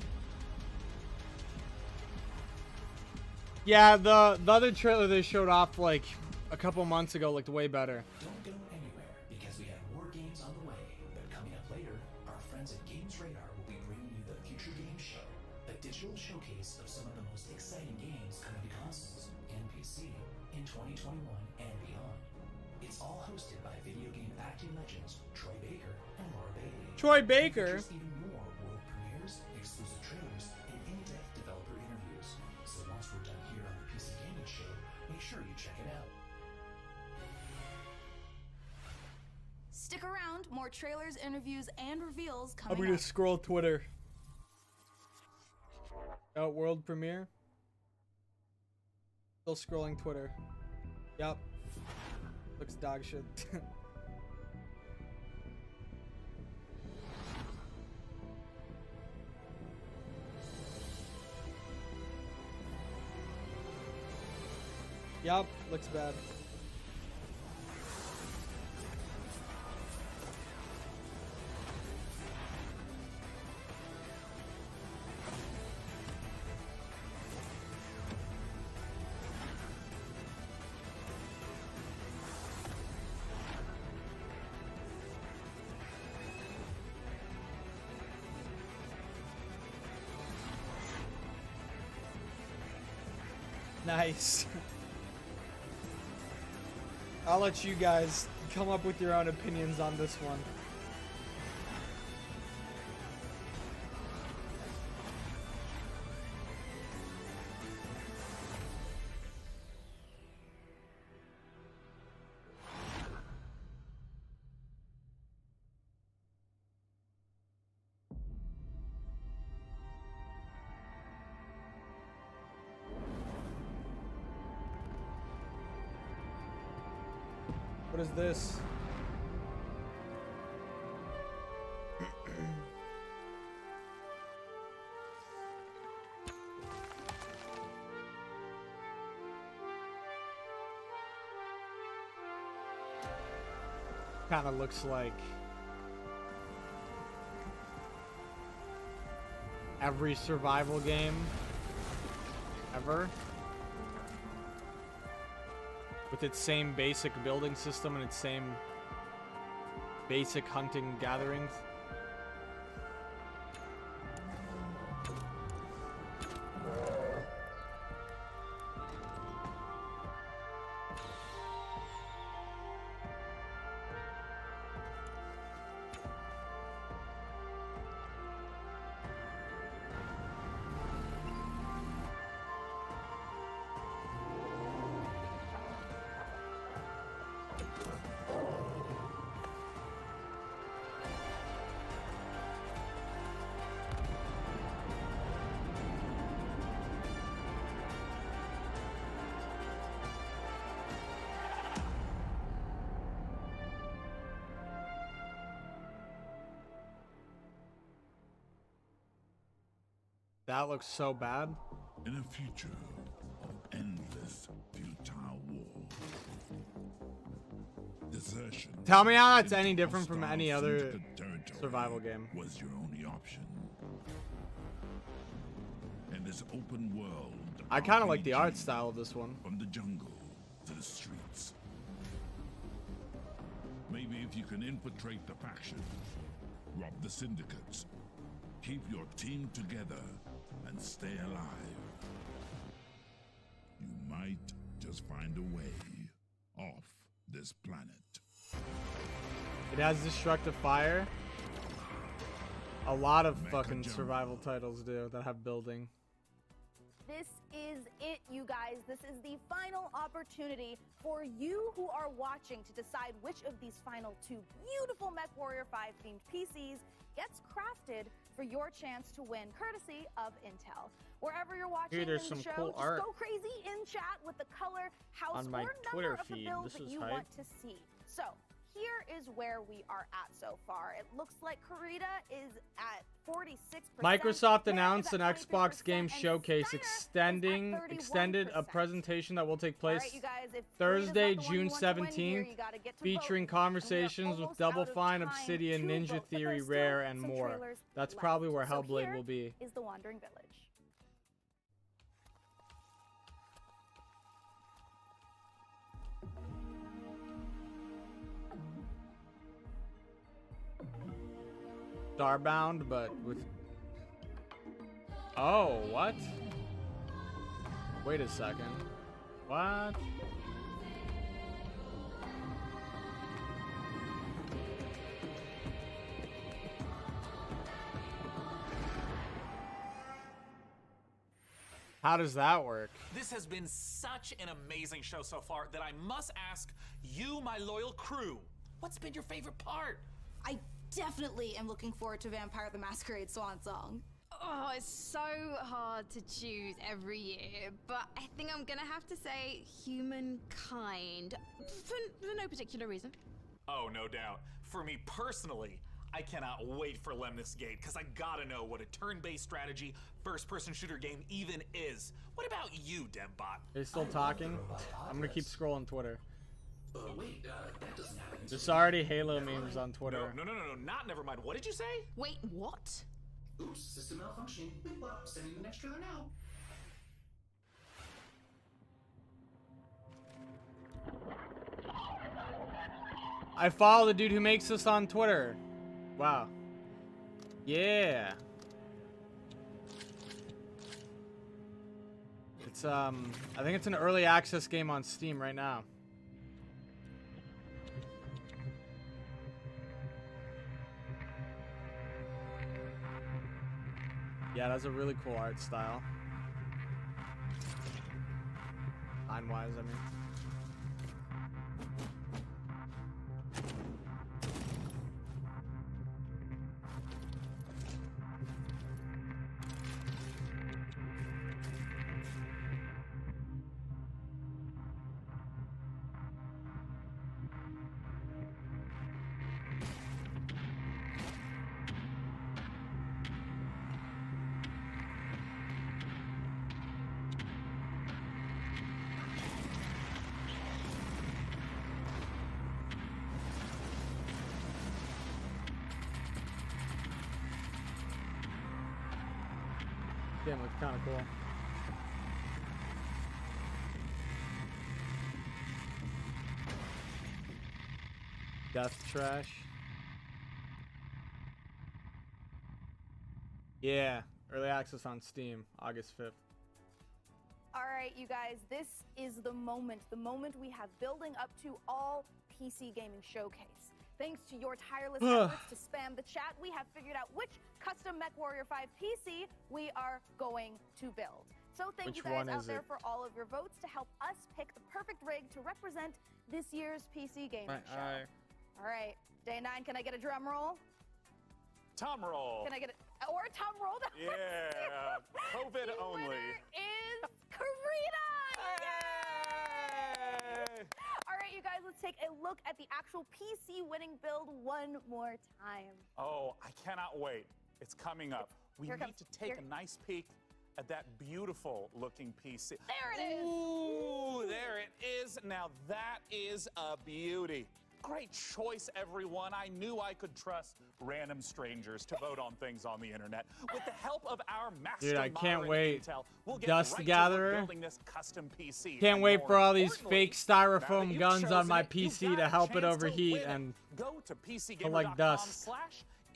Yeah, the other trailer they showed off like a couple months ago looked way better. Don't go anywhere, because we have more games on the way. But coming up later, our friends at Games Radar will be bringing you the Future Games Show, a digital showcase of some of the most exciting games coming to consoles and PC in 2021 and beyond. It's all hosted by video game acting legends Troy Baker and Laura Bailey. Troy Baker? Features even more world premieres, exclusive trailers, and in-depth developer interviews. So once we're done here on the PC Gaming Show, make sure you check it out. Stick around, more trailers, interviews, and reveals I'm coming gonna up. scroll Twitter. Oh, world premiere. Still scrolling Twitter. Yep. Looks dog shit. Yep, looks bad. Nice. I'll let you guys come up with your own opinions on this one. What is this? Kind of looks like every survival game ever, with its same basic building system and its same basic hunting and gathering. That looks so bad. In a future of endless futile war, desertion. Tell me how that's any different from any other survival game. Was your only option. And this open world. I kind of like the art style of this one. From the jungle to the streets. Maybe if you can infiltrate the faction, rob the syndicates, keep your team together, and stay alive, you might just find a way off this planet. It has destructive fire. A lot of fucking survival titles do that have building. This is it, you guys. This is the final opportunity for you who are watching to decide which of these final two beautiful MechWarrior 5 themed PCs gets crafted for your chance to win, courtesy of Intel. Wherever you're watching there's in some the show, cool just art go crazy in chat with the color, house, on my or Twitter number of the feed. build This that is you hype. want to see. So here is where we are at so far. It looks like Kurita is at 46%. Microsoft Mary announced is an at Xbox 23%, Game and Showcase Steiner is extended a 31%. presentation that will take All place right, you guys, if Thursday, Kurita's not the one you June want to win here, 17th, you gotta get to featuring voting. And we are conversations with almost Double out of Fine, time Obsidian, to Ninja vote, but Theory, there's still Rare, and some more. trailers That's left. probably where So Hellblade here will be. is the Wandering Village. Starbound, but with... Oh, what? Wait a second. What? How does that work? This has been such an amazing show so far that I must ask you, my loyal crew, what's been your favorite part? I definitely am looking forward to Vampire the Masquerade Swan Song. Oh, it's so hard to choose every year, but I think I'm gonna have to say Humankind for no particular reason. Oh, no doubt. For me personally, I cannot wait for Lemnis Gate, because I gotta know what a turn-based strategy first-person shooter game even is. What about you, Dembot? Are you still talking? I'm gonna keep scrolling Twitter. Wait, that doesn't happen. There's already Halo memes on Twitter. No, not never mind. What did you say? Wait, what? Oops, system malfunctioning. Well, sending the next trailer now. I follow the dude who makes this on Twitter. Wow. Yeah. It's I think it's an early access game on Steam right now. Yeah, that's a really cool art style. Line-wise, I mean. Game looks kind of cool. Death Trash. Yeah, early access on Steam, August 5th. All right, you guys, this is the moment we have building up to all PC Gaming Showcase. Thanks to your tireless efforts to spam the chat, we have figured out which custom MechWarrior 5 PC we are going to build. So thank you guys out there for all of your votes to help us pick the perfect rig to represent this year's PC Gaming Show. All right, day 9, can I get a drum roll? Tom roll. Can I get or a tom roll? Yeah, COVID the only. Winner is Kurita! Yay! All right, you guys, let's take a look at the actual PC winning build one more time. Oh, I cannot wait. It's coming up. We Here it need comes. to take a nice peek at that beautiful looking PC. There it is. Ooh, there it is. Now that is a beauty. Great choice, everyone. I knew I could trust random strangers to vote on things on the internet. With the help of our master Dude, I can't wait. Intel, we'll get Dust right Gatherer. to building this custom PC. Can't And wait more for all these importantly, fake now that styrofoam you've guns on chosen my it, you've PC got to a help it chance to overheat win it. and Go to collect dust.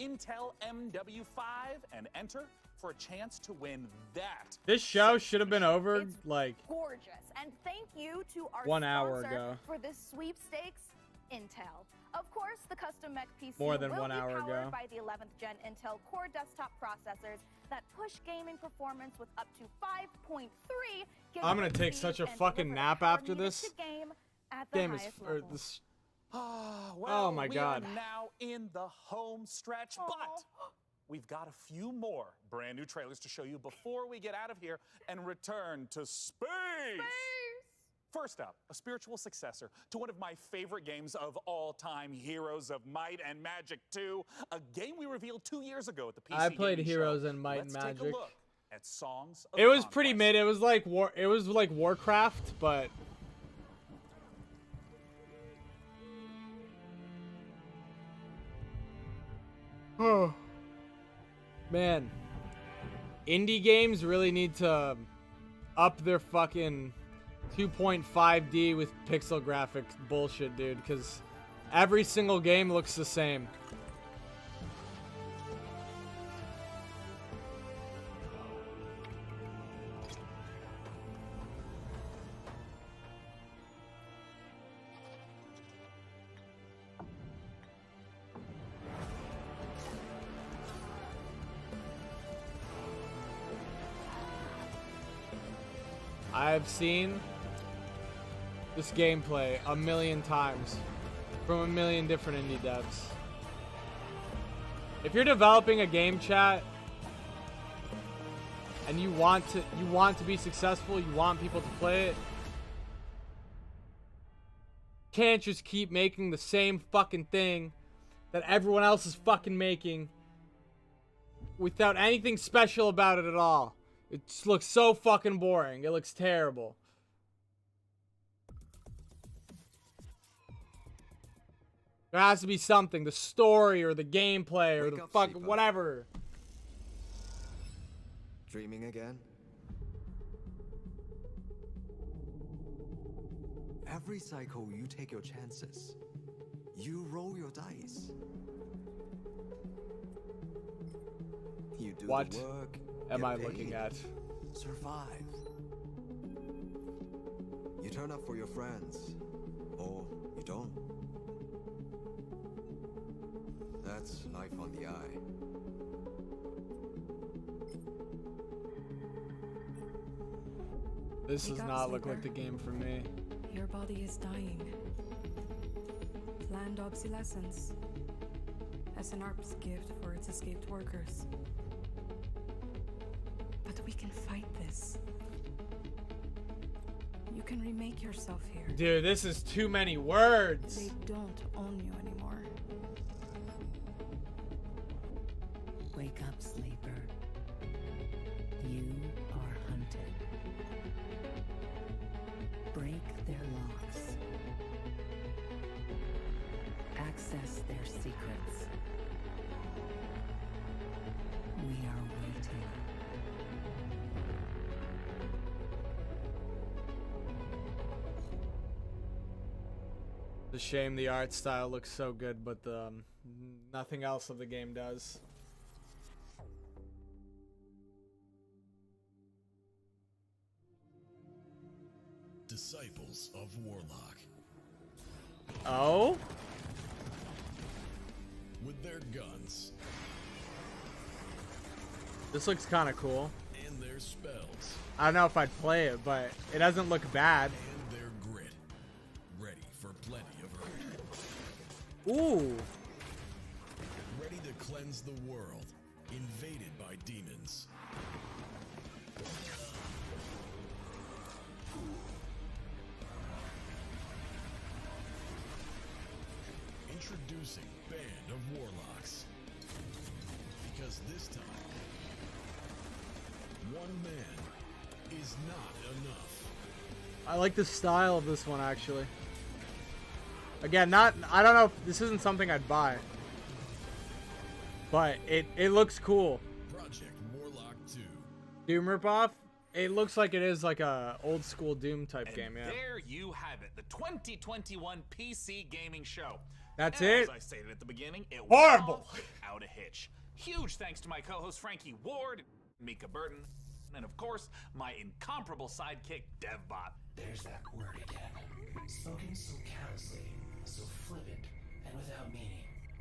PCGamer.com/IntelMW5 and enter for a chance to win that. This show should have been over like Gorgeous. And thank you to our 1 hour sponsor ago. for this sweepstakes, Intel. Of course, the custom mech PC More than will 1 be hour powered ago. by the 11th gen Intel Core desktop processors that push gaming performance with up to 5.3 gigahertz I'm gonna take speeds such a and fucking deliver nap the power after needed this. to game at the Game is highest or level. this. Well, Oh my we God. are now in the home stretch, but we've got a few more brand new trailers to show you before we get out of here and return to space. First up, a spiritual successor to one of my favorite games of all time, Heroes of Might and Magic 2, a game we revealed 2 years ago at the PC I played Gaming Heroes Show. and Might and Let's take a Magic. look at Songs of It was Conquest. pretty mid. It was like Warcraft, but oh man, indie games really need to up their fucking 2.5D with pixel graphics bullshit, dude, because every single game looks the same. I've seen this gameplay a million times from a million different indie devs. If you're developing a game, chat, and you want to be successful, you want people to play it, you can't just keep making the same fucking thing that everyone else is fucking making without anything special about it at all. It just looks so fucking boring. It looks terrible. There has to be something. The story or the gameplay or the fuck whatever. Dreaming again? Every cycle you take your chances. You roll your dice. You do What the work. am I get looking paid, at? Survive. You turn up for your friends, or you don't. That's life on the eye. This Wake does up, not look sleeper. like the game for me. Your body is dying. Planned obsolescence. SNRP's gift for its escaped workers. But we can fight this. You can remake yourself here. Dude, this is too many words. They don't own you anymore. Wake up, sleeper. You are hunted. Break their locks. Access their secrets. We are waiting. It's a shame the art style looks so good, but nothing else of the game does. Disciples of Warlock. Oh? With their guns This looks kind of cool. and their spells I don't know if I'd play it, but it doesn't look bad. and their grit. Ready for plenty of hurt. Ooh. Ready to cleanse the world. Invaded by demons. Introducing Band of Warlocks. Because this time, one man is not enough. I like the style of this one, actually. Again, I don't know if this isn't something I'd buy. But it looks cool. Project Warlock 2. Doom ripoff? It looks like it is like a old school Doom type game, yeah. There you have it, the 2021 PC Gaming Show. That's And it? As I stated at the beginning, it was Horrible. off without a hitch. Huge thanks to my co-host Frankie Ward, Mika Burton, and of course, my incomparable sidekick, DevBot. There's that word again. Spoken so callously, so flippant, and without meaning.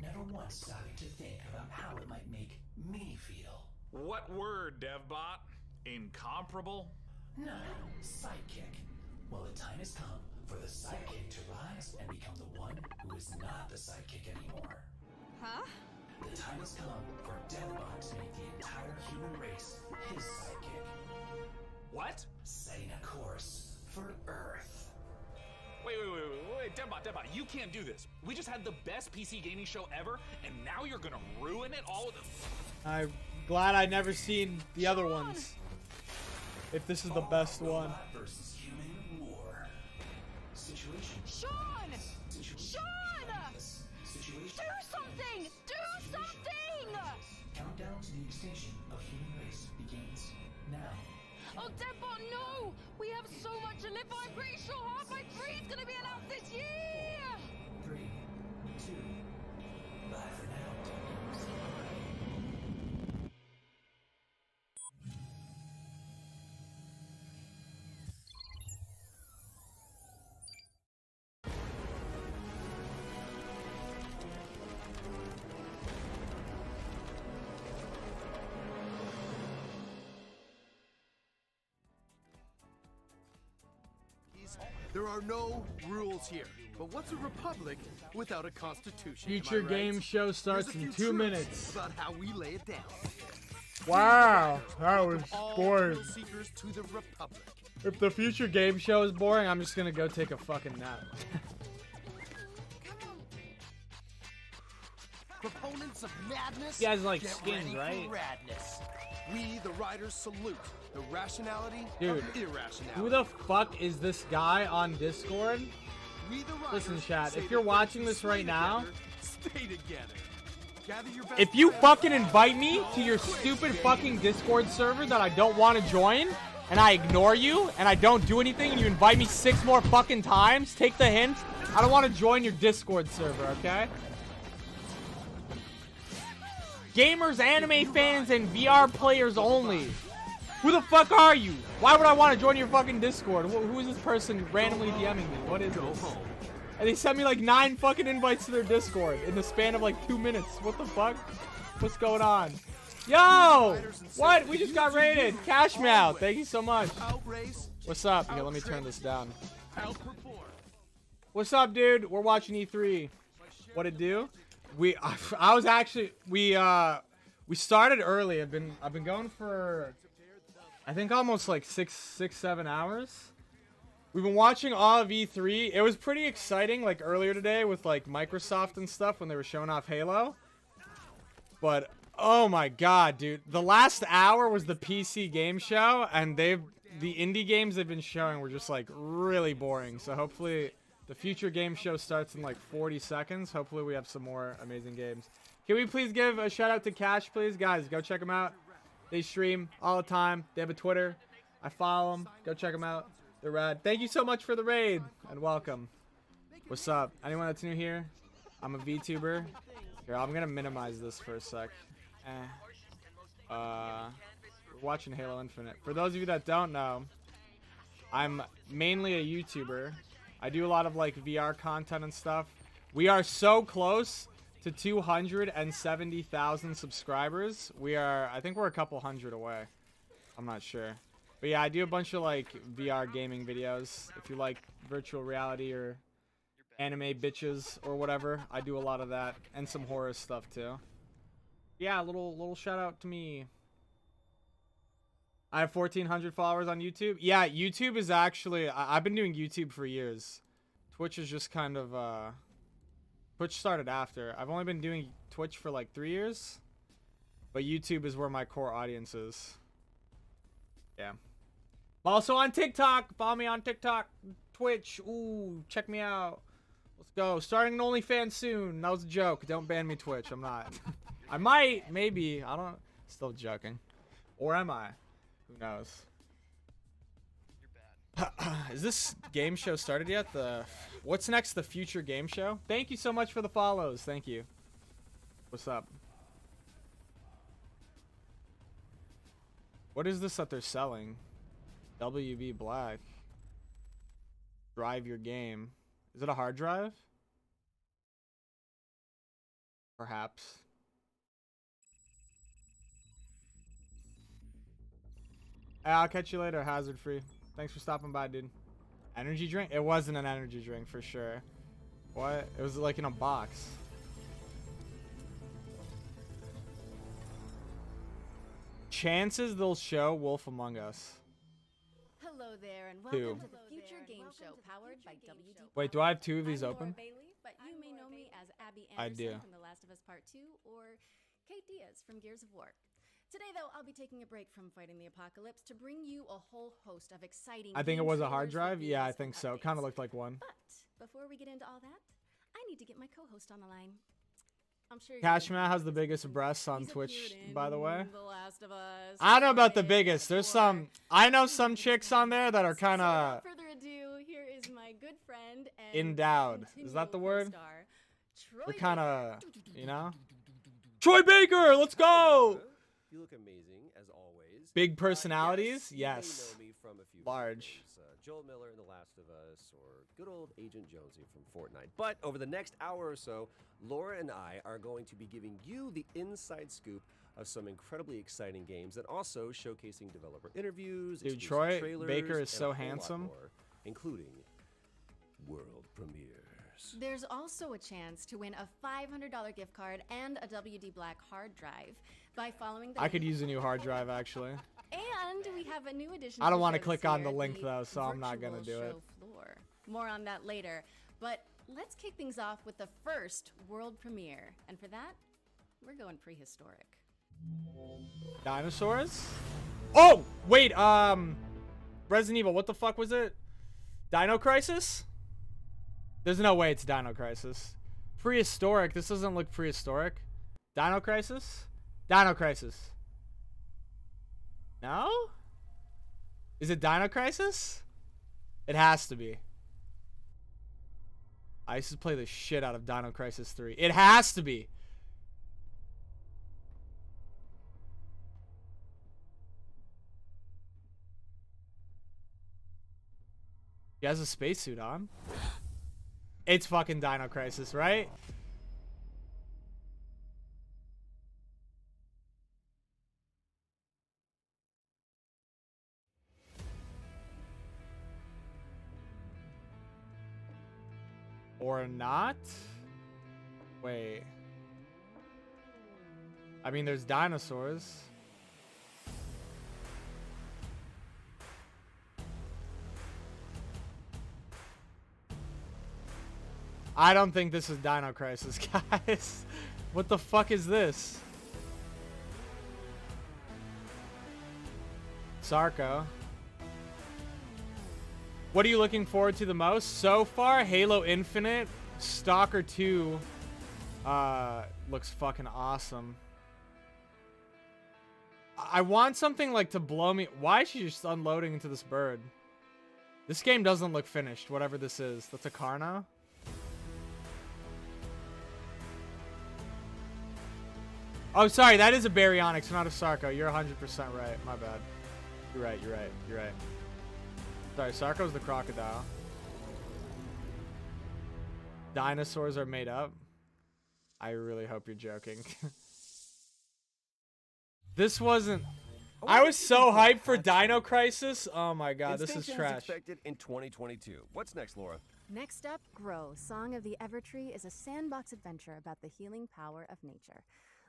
Never once stopping to think about how it might make me feel. What word, DevBot? Incomparable? No, sidekick. Well, the time has come for the sidekick to rise and become the one who is not the sidekick anymore. Huh? The time has come for DevBot to make the entire human race his sidekick. What? Setting a course for Earth. Deadbot, you can't do this. We just had the best PC gaming show ever, and now you're gonna ruin it all with the... I'm glad I never seen the other ones. If this is the best one. Versus human war. Situation. Sean! Situation. Sean! Situation. Do something! Do something! Countdown to the extinction of human race begins now. Oh, Deadbot, no! We have so much to live for. I'm pretty sure Half-Life 3 is gonna be announced this year! 3, 2, bye for now. There are no rules here. But what's a republic without a constitution? Future am I right? game show starts Here's a in few 2 truths minutes. About how we lay it down. Wow, that was All boring. thrill seekers to the republic. If the future game show is boring, I'm just gonna go take a fucking nap. Proponents of madness. You guys like get skins, ready right? For radness. We, the riders, salute the rationality Dude, of irrationality. who the fuck is this guy on Discord? We, the riders, Listen, chat, say if you're that watching those this who right stay now, together, stay together. Gather your best if you friends, fucking invite me to your stupid fucking Discord server that I don't want to join, and I ignore you, and I don't do anything, and you invite me 6 more fucking times, take the hint. I don't want to join your Discord server, okay? Gamers, anime fans, and VR players only. Who the fuck are you? Why would I want to join your fucking Discord? Who is this person randomly DMing me? What is this? And they sent me like 9 fucking invites to their Discord in the span of like 2 minutes. What the fuck? What's going on? Yo! What? We just got raided. Cash me out. Thank you so much. What's up? Here, let me turn this down. What's up, dude? We're watching E3. What it do? We started early. I've been going for I think almost like 7 hours. We've been watching all of E3. It was pretty exciting, like earlier today with like Microsoft and stuff when they were showing off Halo. But oh my god, dude, the last hour was the PC game show, and the indie games they've been showing were just like really boring. So hopefully the future game show starts in like 40 seconds. Hopefully we have some more amazing games. Can we please give a shout out to Cash, please? Guys, go check them out. They stream all the time. They have a Twitter. I follow them. Go check them out. They're rad. Thank you so much for the raid and welcome. What's up? Anyone that's new here? I'm a VTuber. Here, I'm gonna minimize this for a sec. We're watching Halo Infinite. For those of you that don't know, I'm mainly a YouTuber. I do a lot of like VR content and stuff. We are so close to 270,000 subscribers. I think we're a couple hundred away. I'm not sure. But yeah, I do a bunch of like VR gaming videos. If you like virtual reality or anime bitches or whatever, I do a lot of that and some horror stuff too. Yeah, little shout out to me. I have 1,400 followers on YouTube. Yeah, YouTube is actually I've been doing YouTube for years. Twitch is just kind of Twitch started after. I've only been doing Twitch for like 3 years, but YouTube is where my core audience is. Yeah. I'm also on TikTok. Follow me on TikTok, Twitch. Ooh, check me out. Let's go. Starting an OnlyFans soon. That was a joke. Don't ban me, Twitch. I'm not. I might, maybe. I don't. Still joking. Or am I? Who knows? Is this game show started yet? What's next? The future game show? Thank you so much for the follows. Thank you. What's up? What is this that they're selling? WB Black. Drive your game. Is it a hard drive? Perhaps. I'll catch you later, Hazard Free. Thanks for stopping by, dude. Energy drink? It wasn't an energy drink for sure. What? It was like in a box. Chances they'll show Wolf Among Us. Hello Hello there, and Two. welcome to the Future Game Show powered by WD. Wait, do I have 2 of these I'm open? Laura Bailey, but you may know me as Abby I Anderson do. from The Last of Us Part 2 or Kate Diaz from Gears of War. Today, though, I'll be taking a break from fighting the apocalypse to bring you a whole host of exciting. I think it game was a hard trailers, drive. Yeah, I reviews, think and so. updates. Kind of looked like one. But before we get into all that, I need to get my co-host on the line. I'm sure Cashman has the biggest breasts on Twitch, by the way. The Last of Us. I don't know about the biggest. There's some. I know some chicks on there that are kind So of without further ado, here is my good friend and endowed. Is that the word? co-star, Troy They're kind of, you know. Troy Baker, let's go. You look amazing as always. Big personalities, Yes. You may know me from a few large. things. Joel Miller in The Last of Us, or good old Agent Jonesy from Fortnite. But over the next hour or so, Laura and I are going to be giving you the inside scoop of some incredibly exciting games, and also showcasing developer interviews, Dude, exclusive Troy trailers, Baker is and so a whole lot handsome. more, including world premieres. There's also a chance to win a $500 gift card and a WD Black hard drive by following the I could use a new hard drive, actually. And we have a new addition. I don't want to click on the link, though, so I'm not going to do it. Floor. More on that later. But let's kick things off with the first world premiere. And for that, we're going prehistoric. Dinosaurs? Oh, wait, Resident Evil, what the fuck was it? Dino Crisis? There's no way it's Dino Crisis. Prehistoric, this doesn't look prehistoric. Dino Crisis? Dino Crisis. No? Is it Dino Crisis? It has to be. I used to play the shit out of Dino Crisis 3. It has to be. He has a spacesuit on. It's fucking Dino Crisis, right? Or not? Wait. I mean, there's dinosaurs. I don't think this is Dino Crisis, guys. What the fuck is this? Sarko. What are you looking forward to the most? So far, Halo Infinite. Stalker 2 looks fucking awesome. I want something like to blow me. Why is she just unloading into this bird? This game doesn't look finished, whatever this is. That's a car now? Oh, sorry, that is a Baryonyx, not a Sarko. You're 100% right. My bad. You're right, you're right, you're right. Sorry, Sarko's the crocodile. Dinosaurs are made up. I really hope you're joking. This wasn't... I was so hyped for Dino Crisis. Oh my god, this is Extinction trash. expected in 2022. What's next, Laura? Next up, Grow, Song of the Evertree is a sandbox adventure about the healing power of nature.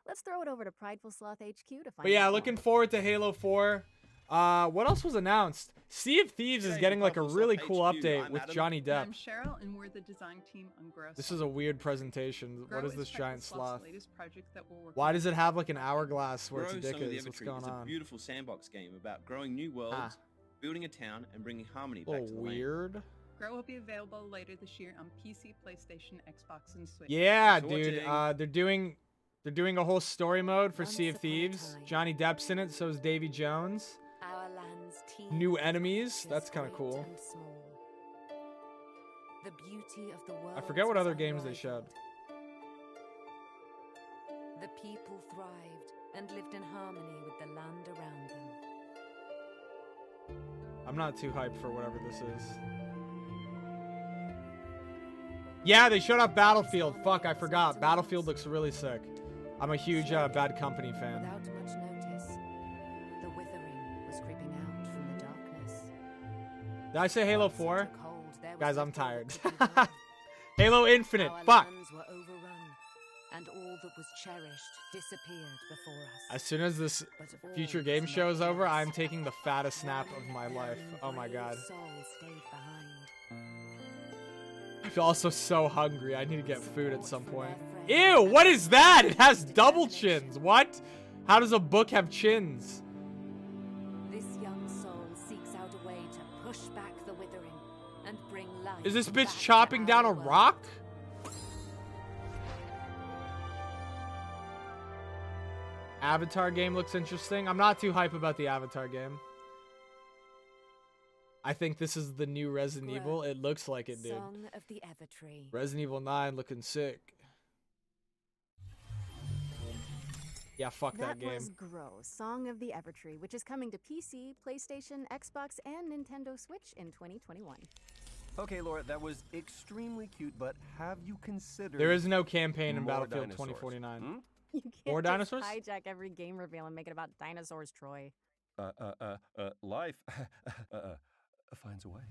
Let's throw it over to Prideful Sloth HQ to find But yeah, out looking more. forward to Halo 4. What else was announced? Sea of Thieves is getting like a really cool update with Johnny Depp. I'm Cheryl, and we're the design team on Grow. This is a weird presentation. Grow What is this Prideful giant Sloth's sloth? latest project that we're working Why on. does it have like an hourglass where its Grow, dick Song of the is? What's Evertree going is a on? beautiful sandbox game about growing new worlds, building a town, and bringing harmony back Oh, to the land. weird. Grow will be available later this year on PC, PlayStation, Xbox, and Switch. Yeah, Thanks for dude. watching. They're doing a whole story mode for Sea of Thieves. Johnny Depp's in it, so is Davy Jones. Our land's New enemies. That's kind of cool. and small. The beauty of the world. I forget what other games they showed. The people thrived and lived in harmony with the land around them. I'm not too hyped for whatever this is. Yeah, they showed off Battlefield. Fuck, I forgot. Battlefield looks really sick. I'm a huge Bad Company fan. Without much notice, the withering was creeping out from the darkness. Did I say Halo 4? Cold, there was Guys, I'm little tired. that could be done. Halo Infinite. Our Fuck. lands were overrun, and all that was cherished disappeared before us. As soon as this future game show is over, I'm taking the fattest snap of my life. Oh my god. I'm also so hungry. I need to get food at some point. Ew, what is that? It has double chins. What? How does a book have chins? This young soul seeks out a way to push back the withering and bring life. Is this bitch chopping down a rock? Avatar game looks interesting. I'm not too hype about the Avatar game. I think this is the new Resident Evil. It looks like it, dude. Song of the Evertree. Resident Evil 9 looking sick. Yeah, fuck that game. That was Grow, Song of the Evertree, which is coming to PC, PlayStation, Xbox, and Nintendo Switch in 2021. Okay, Laura, that was extremely cute, but have you considered... There is no campaign in more Battlefield dinosaurs? 2049. You can't More just dinosaurs? hijack every game reveal and make it about dinosaurs, Troy. Life finds a way.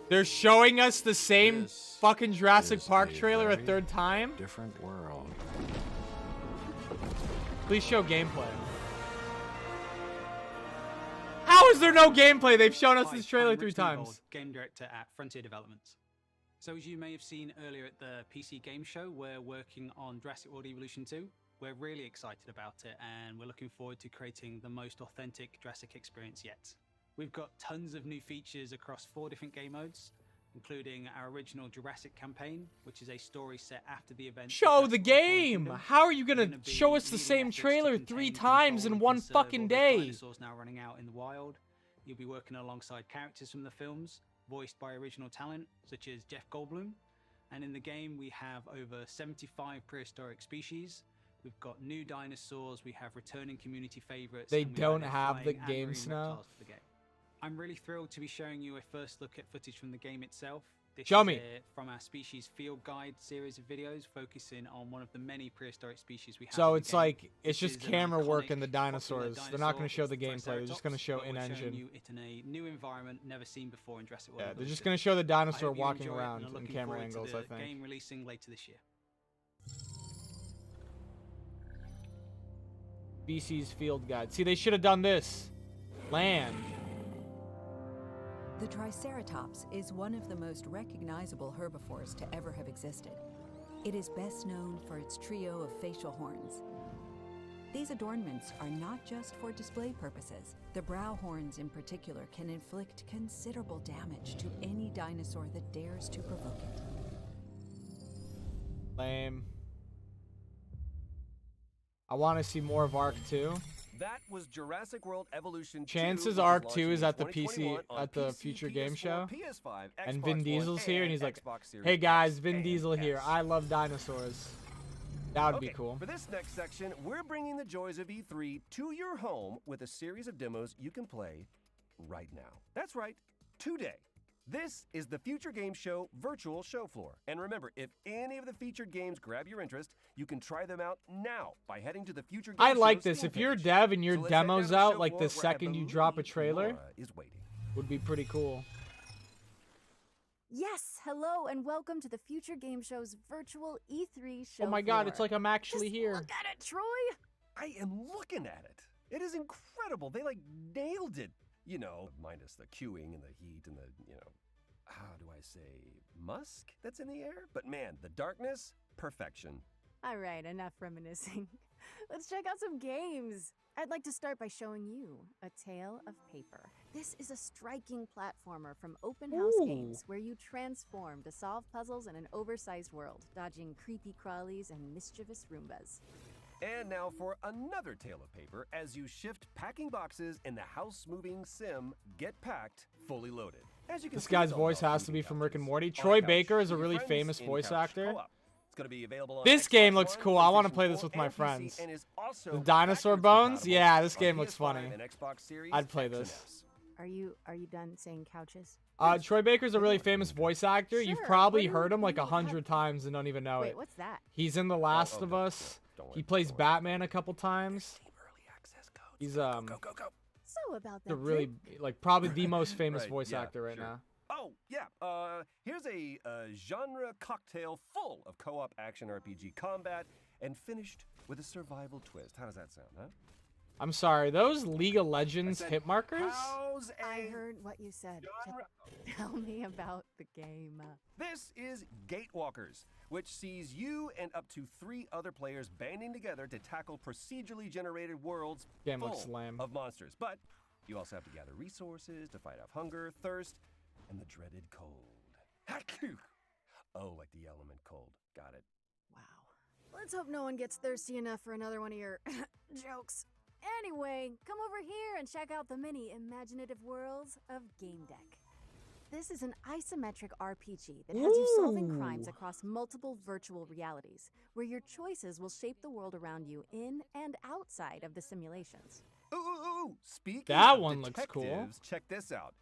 They're showing us the same fucking Jurassic Park trailer a third time? Different world. Please show gameplay. How is there no gameplay? They've shown us this trailer 3 times. Game director at Frontier Developments. So as you may have seen earlier at the PC Game Show, we're working on Jurassic World Evolution 2. We're really excited about it, and we're looking forward to creating the most authentic Jurassic experience yet. We've got tons of new features across 4 different game modes, including our original Jurassic campaign, which is a story set after the event. Show the game! How are you gonna show us the same trailer 3 times in one fucking day? Dinosaurs now running out in the wild. You'll be working alongside characters from the films, voiced by original talent such as Jeff Goldblum. And in the game, we have over 75 prehistoric species. We've got new dinosaurs. We have returning community favorites. They and we've don't added have the flying and games marine now. reptiles for the game. I'm really thrilled to be showing you a first look at footage from the game itself. This Show is me. From our Species Field Guide series of videos focusing on one of the many prehistoric species we have. So in the it's game. like, it's This just is an camera work iconic, and the dinosaurs. popular They're not going to show dinosaur. the It's gameplay. They're just going to show Triceratops, but we're in-engine. showing you it in a new environment never seen before in Jurassic World. Yeah, they're Evolution. just going to show the I dinosaur hope you walking enjoy it, around and are in looking camera forward to angles, the I think. Game releasing later this year. Species Field Guide. See, they should have done this. Land. The Triceratops is one of the most recognizable herbivores to ever have existed. It is best known for its trio of facial horns. These adornments are not just for display purposes. The brow horns in particular can inflict considerable damage to any dinosaur that dares to provoke it. Lame. I want to see more of Ark 2. That was Jurassic World Evolution 2. Chances which is Ark launching 2 is in at the PC 2021 on at the PC, future PS4, game show. PS5, And Xbox Vin One, Diesel's here and he's like, Xbox Series "Hey guys, X Vin and Diesel here. S." I love dinosaurs." That would be Okay, cool. For this next section, we're bringing the joys of E3 to your home with a series of demos you can play right now. That's right, today. This is the Future Game Show virtual show floor. And remember, if any of the featured games grab your interest, you can try them out now by heading to the Future Game I like Show's this. Steam If you're a page. dev and your So let's head down demo's to the out show like floor the where I second you drop a believe trailer, Laura is waiting. would be pretty cool. Yes, hello, and welcome to the Future Game Show's virtual E3 show. Oh my god, floor. it's like I'm actually Just here. Look at it, Troy. I am looking at it. It is incredible. They like nailed it. You know, minus the queuing and the heat and the, you know, how do I say, musk that's in the air? But man, the darkness, perfection. All right, enough reminiscing. Let's check out some games. I'd like to start by showing you A Tale of Paper. This is a striking platformer from Open House Games where you transform to solve puzzles in an oversized world, dodging creepy crawlies and mischievous Roombas. And now for another tale of paper as you shift packing boxes in the house-moving sim Get Packed, fully loaded. As you can This see, guy's it's all voice about has to be moving from Rick and couches. Morty. On Troy couch, Baker is a with really friends famous in voice couch actor. co-op. It's going to be available on This Xbox game looks One, cool. I want to PlayStation play this 4, with my and PC, friends. and is also The dinosaur backwards bones? compatible Yeah, this on game looks PS5 funny. and Xbox Series I'd play X and this. S. Are you done saying couches? Troy Baker's a really famous voice actor. You've Sure, probably what do heard him like you have- 100 times and don't even know Wait, it. what's that? He's in The Last of Us. He plays Batman a couple times. He's So about that. the really like probably the most famous Right, voice yeah, actor right sure. now. Oh, yeah. Here's a genre cocktail full of co-op action RPG combat and finished with a survival twist. How does that sound, huh? I'm sorry, those League of Legends hit markers? I heard what you said. Tell me about the game. This is Gatewalkers, which sees you and up to 3 other players banding together to tackle procedurally generated worlds Game looks full lame. of monsters. But you also have to gather resources to fight off hunger, thirst, and the dreaded cold. Oh, like the element cold. Got it. Wow. Let's hope no one gets thirsty enough for another one of your jokes. Anyway, come over here and check out the many imaginative worlds of Game Deck. This is an isometric RPG that has you solving crimes across multiple virtual realities, where your choices will shape the world around you in and outside of the simulations. Ooh. Speaking that of one looks cool. detectives, check this out.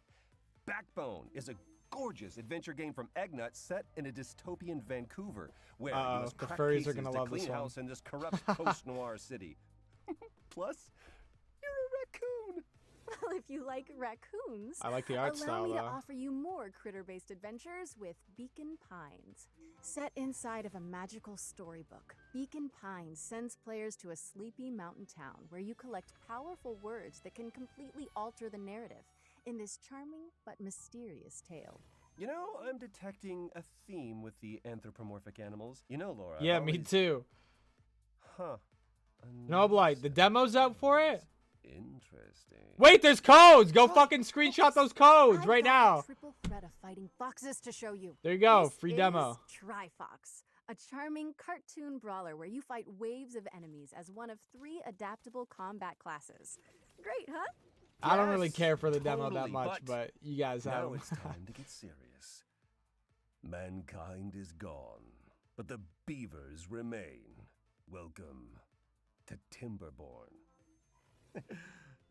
Backbone is a gorgeous adventure game from Eggnut set in a dystopian Vancouver, where you must the crack furries cases are gonna to love clean this one. house in this corrupt post-noir city. Plus, you're a raccoon. Well, if you like raccoons, I like the art allow style, me to though. offer you more critter-based adventures with Beacon Pines. Set inside of a magical storybook, Beacon Pines sends players to a sleepy mountain town where you collect powerful words that can completely alter the narrative in this charming but mysterious tale. You know, I'm detecting a theme with the anthropomorphic animals. You know, Laura. Yeah, I've me always- too. Huh. No blight. The demo's out for it? Interesting. Wait, there's codes! Go fucking screenshot those codes right now. Triple threat of fighting foxes to show you. There you go, This free is demo. Trifox, a charming cartoon brawler where you fight waves of enemies as one of 3 adaptable combat classes. Great, huh? I don't really Yes, care for the demo that totally, much, but you guys have. Now it's time to get serious. Mankind is gone, but the beavers remain. Welcome to Timberborn.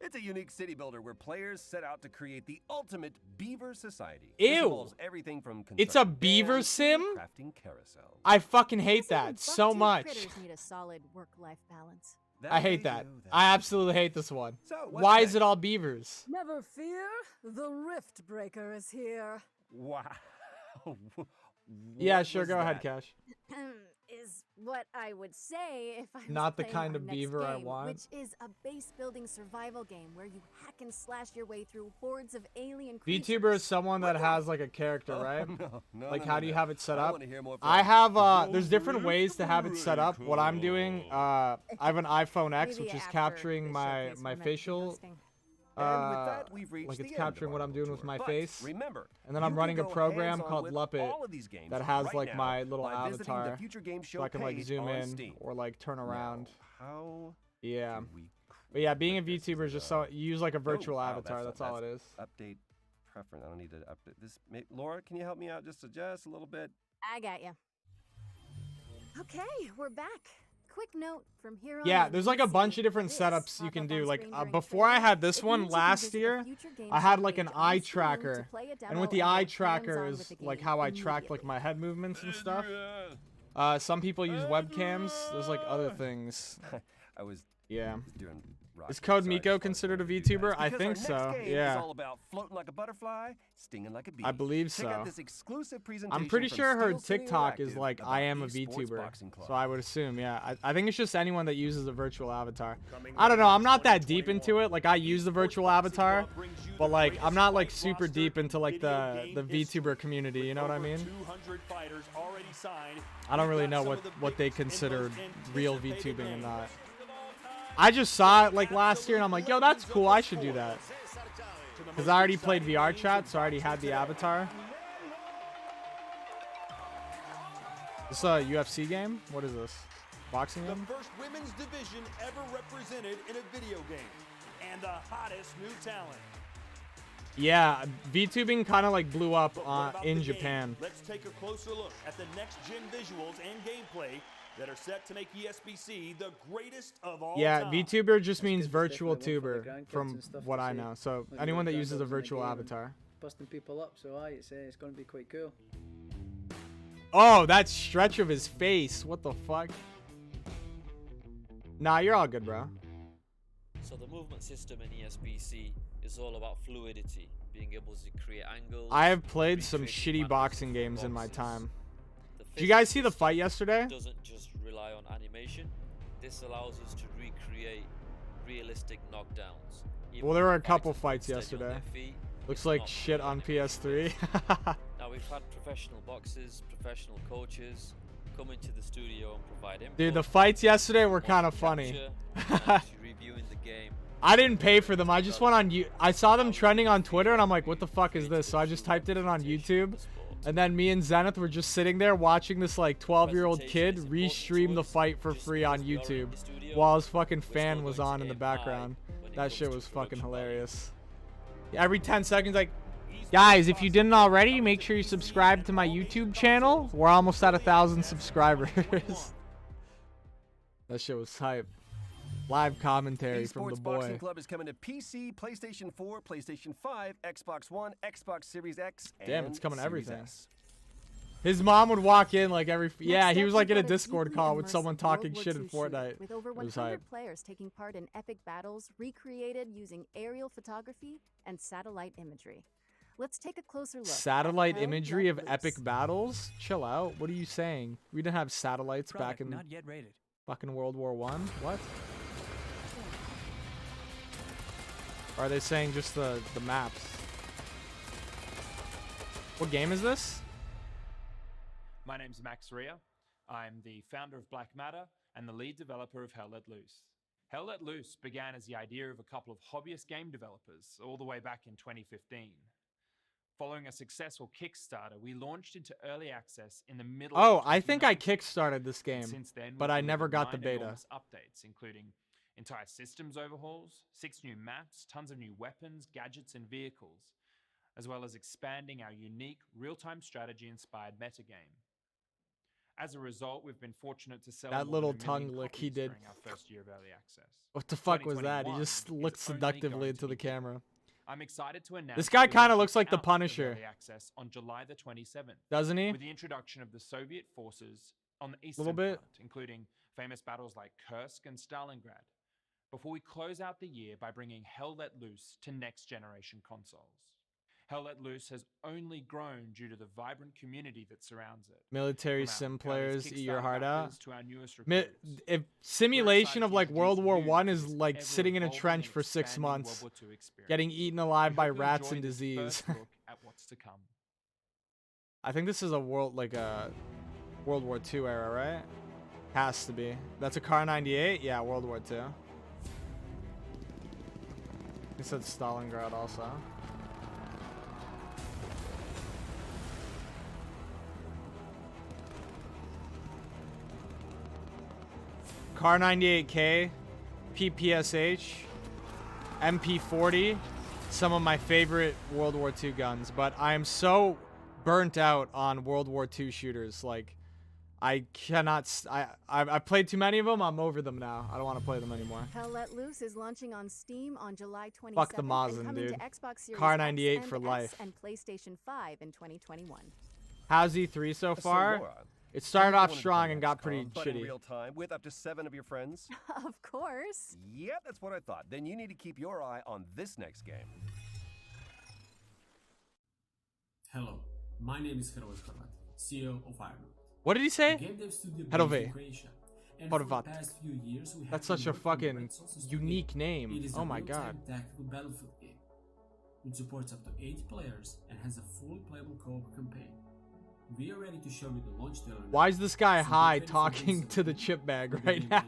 It's a unique city builder where players set out to create the ultimate beaver society. This Ew. involves everything from It's a constructing beaver dams to sim? crafting carousels. I fucking hate Even that so buck-toothed much. Critters need a solid work-life balance. I hate that. I absolutely hate this one. Why is it all beavers? Never fear, the Rift Breaker is here. Wow. Yeah, What sure, was go ahead, that? Cash. Is what I would say if I was Not the playing kind our of next beaver I game, want. which is a base-building survival game where you hack and slash your way through hordes of alien creatures. VTuber is someone that has like a character, Oh, right? no, Like no, how do you no. have it set I up? wanna hear more I from have the there's different ways to have it set up. What I'm doing, I have an iPhone X Maybe which is after capturing the my showcase we're meant to be facial hosting. And with that, we've reached like the it's end of capturing our what I'm doing with tour. my But face. remember, And then you I'm can running a go program hands-on called with Luppet all of these games that has right like now my little by visiting the avatar, Future Game Show so I can like page zoom on in Steam. or like turn around. How Yeah. do we But yeah, being a put this VTuber is just so you use like a virtual wow, avatar. That's all it is. Update preference. I don't need to update this. Laura, can you help me out just a little bit? I got you. Okay, we're back. Quick note from here on. Yeah, in, there's like a see bunch of different this setups you pop can up do. on Like screen during before I trailers. had this It one means you can last visit the year, Future Game I had Show like an page eye on Steam to tracker, play a and demo with the and eye get tracker hands-on is with the like game how I track immediately. like my head movements and stuff. Some people use webcams. There's like other things. I was Yeah. doing. Is Code Miko considered a VTuber? I think Because so. our next game is Yeah. all about floating like a butterfly, stinging like a bee. I believe Check out so. this exclusive presentation I'm pretty from sure her Steel City TikTok is Interactive like about I am a esports VTuber, boxing club. so I would assume, yeah. I think it's just anyone that uses a virtual avatar. I don't know. I'm not that deep into it. Like I use the virtual avatar, but like I'm not like super deep into like the VTuber community. You know what I mean? I don't really know what they consider real VTubing and not. I just saw it like last year and I'm like, yo, that's cool. I should do that. Because I already played VR chat, so I already had the avatar. This is a UFC game? What is this? Boxing The game? first women's division ever represented in a video game. And the hottest new talent. Yeah, VTubing kind of like blew up But what about in the game? Japan. Let's take a closer look at the next-gen visuals and gameplay that are set to make ESBC the greatest of all Yeah, time. VTuber just means virtual tuber from what I know. So Like anyone that your uses a grandkids in the virtual game and avatar. busting people up, so it's going to be quite cool. Oh, that stretch of his face. What the fuck? Nah, you're all good, bro. So the movement system in ESBC is all about fluidity, being able to create angles. I have played some shitty boxing games in my time. Did you guys see the fight yesterday? Doesn't just rely on animation. This allows us to recreate realistic knockdowns. Well, there were a couple fights yesterday. Looks like shit on PS3. Now we've had professional boxers, professional coaches come into the studio and provide input. Dude, the fights yesterday were kind of funny. Reviewing the game. I didn't pay for them. I just went on I saw them trending on Twitter and I'm like, what the fuck is this? So I just typed it in on YouTube. And then me and Zenith were just sitting there watching this like 12-year-old kid re-stream the fight for free on YouTube while his fucking fan was on in the background. That shit was fucking hilarious. Every 10 seconds, like, guys, if you didn't already, make sure you subscribe to my YouTube channel. We're almost at 1,000 subscribers. That shit was hype. Live commentary from the boy. Boxing Club is coming to PC, PlayStation 4, PlayStation 5, Xbox One, Xbox Series X, and damn, it's coming to Series everything. S. His mom would walk in like every... Yeah, he was like in a Discord call with someone talking shit in Fortnite. With over 100 players taking part in epic battles recreated using aerial photography and satellite imagery. Let's take a closer look. Satellite imagery of epic battles? Chill out. What are you saying? We didn't have satellites back in not yet rated. Fucking World War One? What? Or are they saying just the maps? What game is this? My name's Max Rea. I'm the founder of Black Matter and the lead developer of Hell Let Loose. Hell Let Loose began as the idea of a couple of hobbyist game developers all the way back in 2015. Following a successful Kickstarter, we launched into early access in the middle of Oh, I think I kickstarted this game, Since then, but we've I never delivered got the 9 beta. enormous updates, including entire systems overhauls, 6 new maps, tons of new weapons, gadgets, and vehicles, as well as expanding our unique real-time strategy-inspired metagame. As a result, we've been fortunate to sell That more little than 1 million tongue lick he copies did. during our first year of early access. What the fuck was that? He 2021 just looked is only seductively going into to the be camera. I'm excited to announce This guy that we're kind of launching looks like the out of Punisher. early access on July the 27th. Doesn't he? With the introduction of the Soviet forces on the Eastern Little bit. Front, including famous battles like Kursk and Stalingrad, before we close out the year by bringing Hell Let Loose to next-generation consoles. Hell Let Loose has only grown due to the vibrant community that surrounds it. Military From our sim earliest players, eat your Kickstarter heart out. backers to our newest Mi- recruits. if simulation of like World War you One to is this like sitting in a ever-evolving trench and for 6 expanding World months, War II experience. getting eaten alive We by hope you rats enjoy and this disease. first look at what's to come. I think this is a World War II era, right? Has to be. That's a Car 98? Yeah, World War II. He said Stalingrad also. Car 98K, PPSH, MP40, some of my favorite World War II guns, but I am so burnt out on World War II shooters. Like, I cannot. I've played too many of them. I'm over them now. I don't want to play them anymore. Hell Let Loose is launching on Steam on July 27th. Fuck the and Mosin, coming dude. to Xbox Series Car X 98 and for S life. and PlayStation 5 in 2021. How's E3 so far? Laura, It started you off wanted to strong play and got XCOM, pretty but in shitty. real time with up to 7 of your friends? Of course. Yep, that's what I thought. Then you need to keep your eye on this next game. Hello, my name is Hrvoje Horvat, CEO of Iron. What did he say? Game dev studio based Hrvoje in Croatia. And for the Horvat. past few years, we have That's been such a working fucking with Resurrected. unique It name. is Oh a my real-time god. tactical battlefield game, which supports up to 8 players and has a fully playable co-op campaign. We are ready to show you the launch trailer. Why is this guy high talking to the chip bag right now?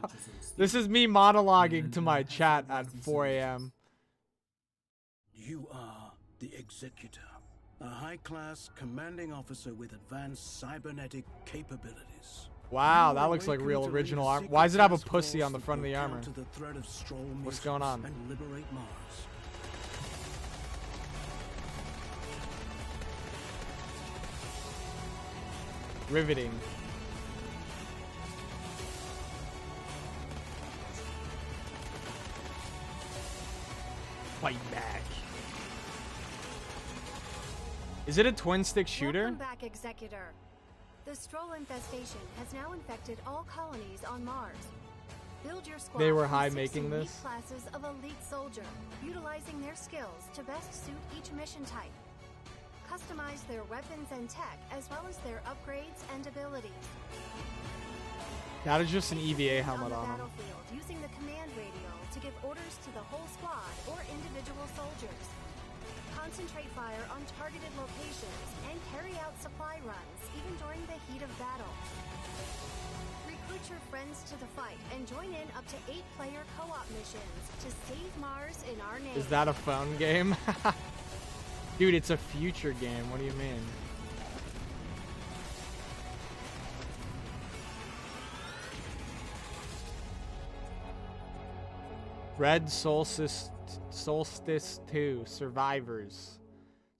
This is me monologuing to my chat at 4 a.m. You are the Executor, a high-class commanding officer with advanced cybernetic capabilities. Wow, that looks like real original armor. Why does it have a pussy on the front of the armor? To the threat of Stroll What's going on? and liberate Mars. Riveting. Fight back. Is it a twin stick shooter? Welcome back, Executor. The Stroll infestation has now infected all colonies on Mars. Build your squad They were from high 6 making elite this. classes of elite soldier, utilizing their skills to best suit each mission type. Customize their weapons and tech, as well as their upgrades and abilities. That is just an EVA on helmet the on him. battlefield using the command radio to give orders to the whole squad or individual soldiers. Concentrate fire on targeted locations and carry out supply runs even during the heat of battle. Recruit your friends to the fight and join in up to 8-player co-op missions to save Mars in our name. Is that a phone game? Dude, it's a future game. What do you mean? Red Solstice 2 Survivors.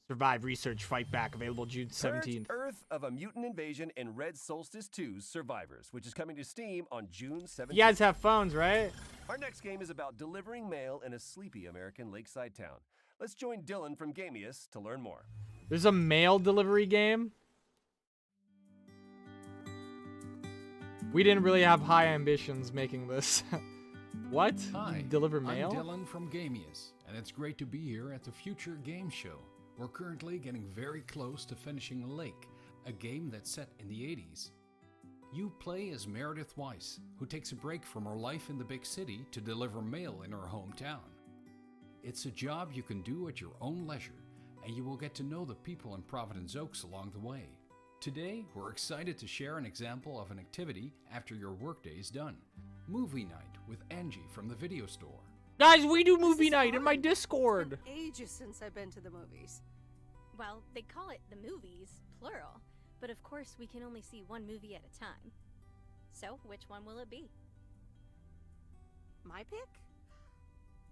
Survive, research, fight back. Available June 17th. Earth of a Mutant Invasion and Red Solstice 2's Survivors, which is coming to Steam on June 17th. You guys have phones, right? Our next game is about delivering mail in a sleepy American lakeside town. Let's join Dylan from Gamius to learn more. There's a mail delivery game? We didn't really have high ambitions making this. What? Hi, You deliver mail? I'm Dylan from Gamius, and it's great to be here at the Future Game Show. We're currently getting very close to finishing Lake, a game that's set in the 80s. You play as Meredith Weiss, who takes a break from her life in the big city to deliver mail in her hometown. It's a job you can do at your own leisure, and you will get to know the people in Providence Oaks along the way. Today, we're excited to share an example of an activity after your workday is done. Movie night with Angie from the video store. Guys, we do movie night in my Discord. It's been ages since I've been to the movies. Well, they call it the movies, plural, but of course we can only see one movie at a time. So, which one will it be? My pick?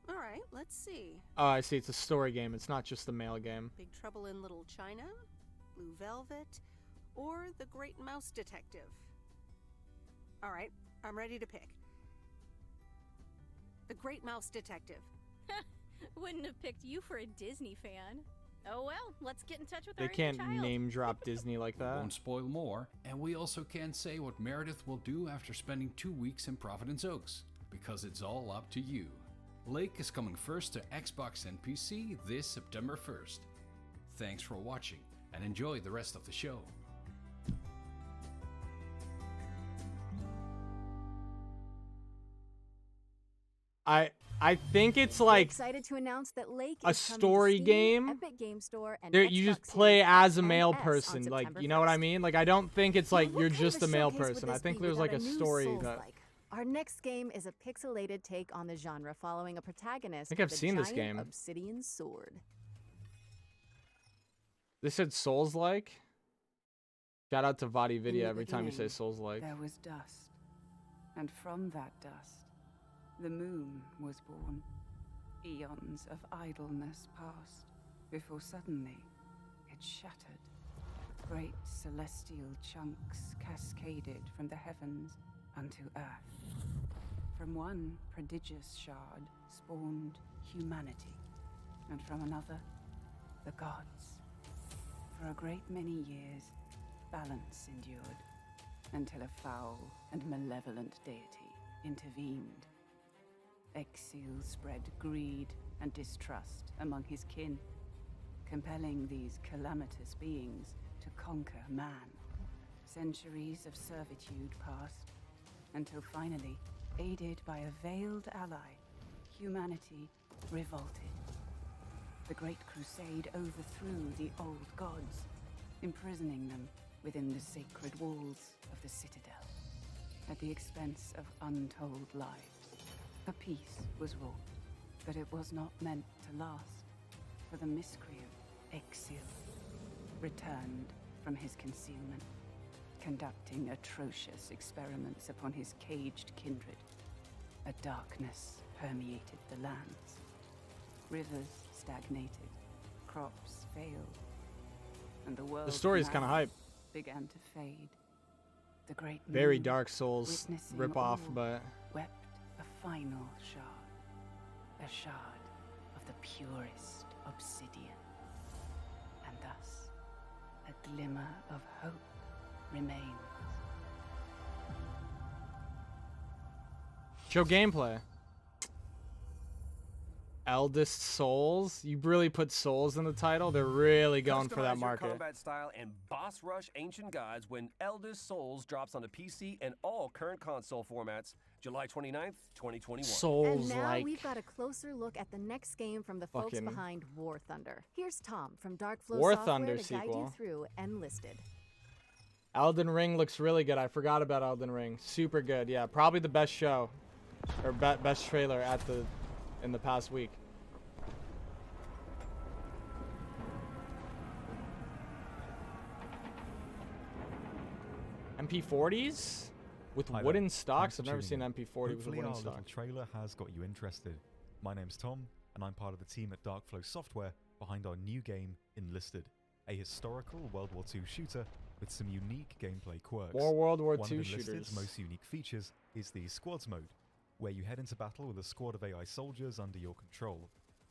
All right, let's see. Oh, I see. It's a story game. It's not just the mail game. Big Trouble in Little China, Blue Velvet, or The Great Mouse Detective. All right, I'm ready to pick. The Great Mouse Detective. Wouldn't have picked you for a Disney fan. Oh well, let's get in touch with They our can't inner child. name drop Disney like We that. won't spoil more, and we also can't say what Meredith will do after spending 2 weeks in Providence Oaks, because it's all up to you. Lake is coming first to Xbox and PC this September 1st. Thanks for watching, and enjoy the rest of the show. I think it's like excited to announce that Lake a is story coming to Steam, game. Epic Game Store, and There, you just Xbox play Series as X a and male S on person, like, September you know what I 1st. mean? Like, I don't think it's like What you're kind just of a male showcase would person. I this think be there's like a without new story that. Souls-like? Our next game is a pixelated take on the genre, following a protagonist. I think with I've a seen this giant game. Obsidian sword. They said Souls-like. Shout out to Vadi In Video the every time you say beginning, Souls-like. There was dust, and from that dust, the moon was born. Eons of idleness passed, before suddenly it shattered. Great celestial chunks cascaded from the heavens unto earth. From one prodigious shard spawned humanity, and from another, the gods. For a great many years, balance endured, until a foul and malevolent deity intervened. Exil spread greed and distrust among his kin, compelling these calamitous beings to conquer man. Centuries of servitude passed, until finally, aided by a veiled ally, humanity revolted. The Great Crusade overthrew the old gods, imprisoning them within the sacred walls of the Citadel, at the expense of untold lives. A peace was wrought, but it was not meant to last, for the miscreant, Exil, returned from his concealment, conducting atrocious experiments upon his caged kindred. A darkness permeated the lands. Rivers stagnated, crops failed, and the world The story's kind of hype. began to fade. The great Very moon, Dark Souls witnessing ripoff, all, but wept a final shard, a shard of the purest obsidian, and thus a glimmer of hope remains. Show gameplay. Eldest Souls? You really put Souls in the title? They're really going for that Customize your market. combat style and boss rush Ancient Gods when Eldest Souls drops on the PC and all current console formats July 29th, 2021. Souls And now like we've got a closer look at the next game from the folks fucking behind War Thunder. Here's Tom from Darkflow War Software Thunder to guide you sequel. through Enlisted. Elden Ring looks really good. I forgot about Elden Ring. Super good. Yeah, probably the best show or best trailer in the past week. MP40s with Hi there. wooden Thanks stocks. for I've never seen tuning an in. MP40 with a Hopefully wooden our stock. little trailer has got you interested. My name's Tom, and I'm part of the team at Darkflow Software behind our new game, Enlisted, a historical World War II shooter with some unique gameplay quirks. More World War One II of Enlisted's shooters. most unique features is the Squads mode, where you head into battle with a squad of AI soldiers under your control.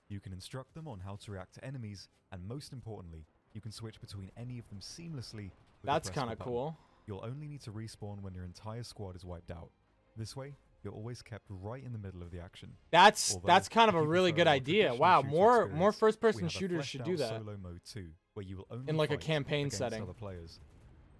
You can instruct them on how to react to enemies, and most importantly, you can switch between any of them seamlessly with the That's press of a kind of button. cool. You'll only need to respawn when your entire squad is wiped out. This way, you're always kept right in the middle of the action. That's Although, kind of if a you really prefer good a more idea. traditional Wow, shooter more experience, first-person we have a shooters should do fleshed-out that. Solo mode too, where you will only In, like, a fight campaign against setting. other players.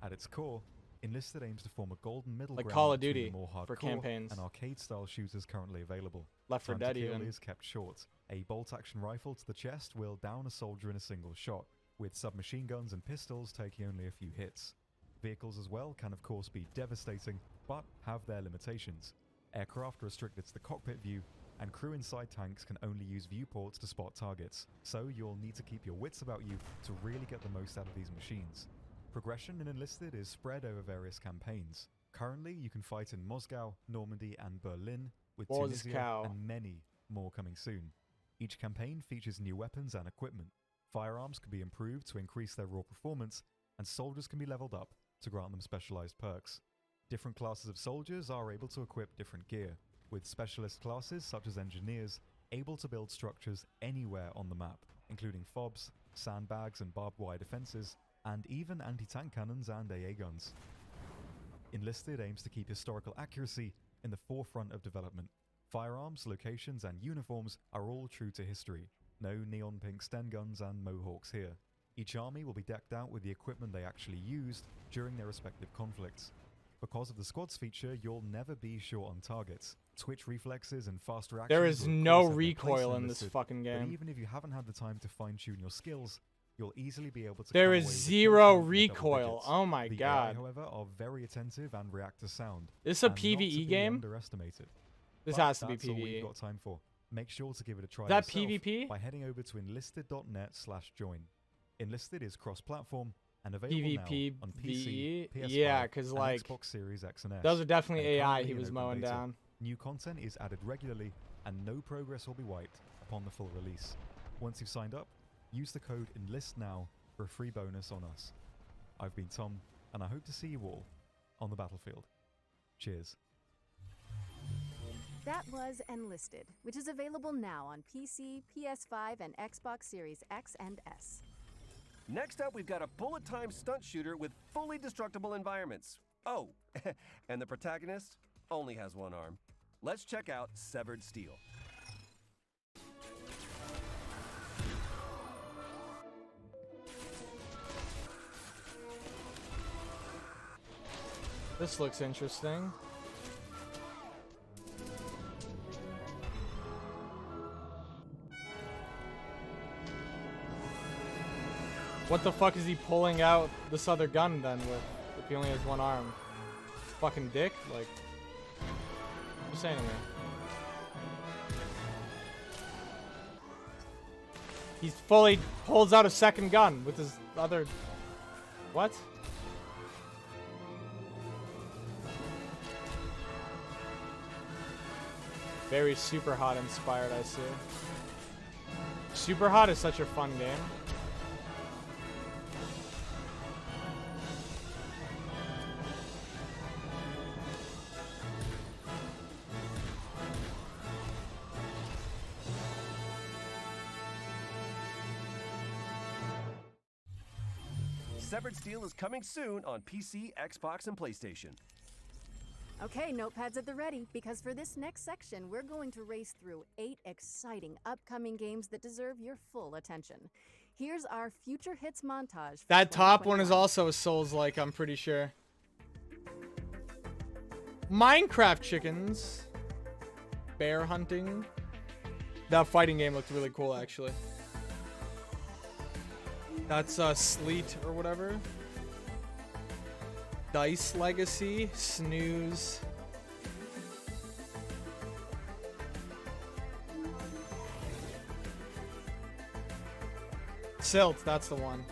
At its core, Enlisted aims to form a golden middle Like ground Call of between Duty the more for hardcore campaigns. and arcade-style shooters currently available. Left 4 Time to Dead kill even. is kept short. A bolt-action rifle to the chest will down a soldier in a single shot, with submachine guns and pistols taking only a few hits. Vehicles as well can of course be devastating, but have their limitations. Aircraft are restricted to the cockpit view, and crew inside tanks can only use viewports to spot targets, so you'll need to keep your wits about you to really get the most out of these machines. Progression in Enlisted is spread over various campaigns. Currently, you can fight in Moscow, Normandy, and Berlin, with Tunisia Moscow. and many more coming soon. Each campaign features new weapons and equipment. Firearms can be improved to increase their raw performance, and soldiers can be leveled up to grant them specialized perks. Different classes of soldiers are able to equip different gear, with specialist classes such as engineers able to build structures anywhere on the map, including FOBs, sandbags and barbed wire defenses, and even anti-tank cannons and AA guns. Enlisted aims to keep historical accuracy in the forefront of development. Firearms, locations, and uniforms are all true to history. No neon pink Sten guns and mohawks here. Each army will be decked out with the equipment they actually used during their respective conflicts. Because of the squads feature, you'll never be short on targets. Twitch reflexes and fast reactions. There is will of no course have their place recoil in this Enlisted, fucking but game. even if you haven't had the time to fine-tune your skills, you'll easily be able to There come is away with a kill zero count in the double recoil. digits. Oh my The god. AI, however, are very attentive and react to sound. Is this a and not to PvE be game? underestimated. This But has to be that's all we've PvE. got time for. Make sure to give it a try Is that yourself PvP? by heading over to enlisted.net/join. Enlisted is cross-platform and available PvP, now on PC, PS5, yeah, 'cause, and like, Xbox Series X and S. those are definitely and AI currently he in was open mowing beta. down. New content is added regularly, and no progress will be wiped upon the full release. Once you've signed up, use the code ENLISTNOW for a free bonus on us. I've been Tom, and I hope to see you all on the battlefield. Cheers. That was Enlisted, which is available now on PC, PS5, and Xbox Series X and S. Next up, we've got a bullet-time stunt shooter with fully destructible environments. Oh, and the protagonist only has one arm. Let's check out Severed Steel. This looks interesting. What the fuck is he pulling out this other gun then with if he only has one arm? Fucking dick? Like, what are you saying to me? He fully pulls out a second gun with his other... What? Very Super Hot inspired, I see. Super Hot is such a fun game. Severed Steel is coming soon on PC, Xbox, and PlayStation. Okay, notepads at the ready, because for this next section, we're going to race through 8 exciting upcoming games that deserve your full attention. Here's our future hits montage. That top one is also a Souls-like, I'm pretty sure. Minecraft chickens. Bear hunting. That fighting game looked really cool, actually. That's Sleet or whatever. Dice Legacy, Snooze. Silt, that's the one.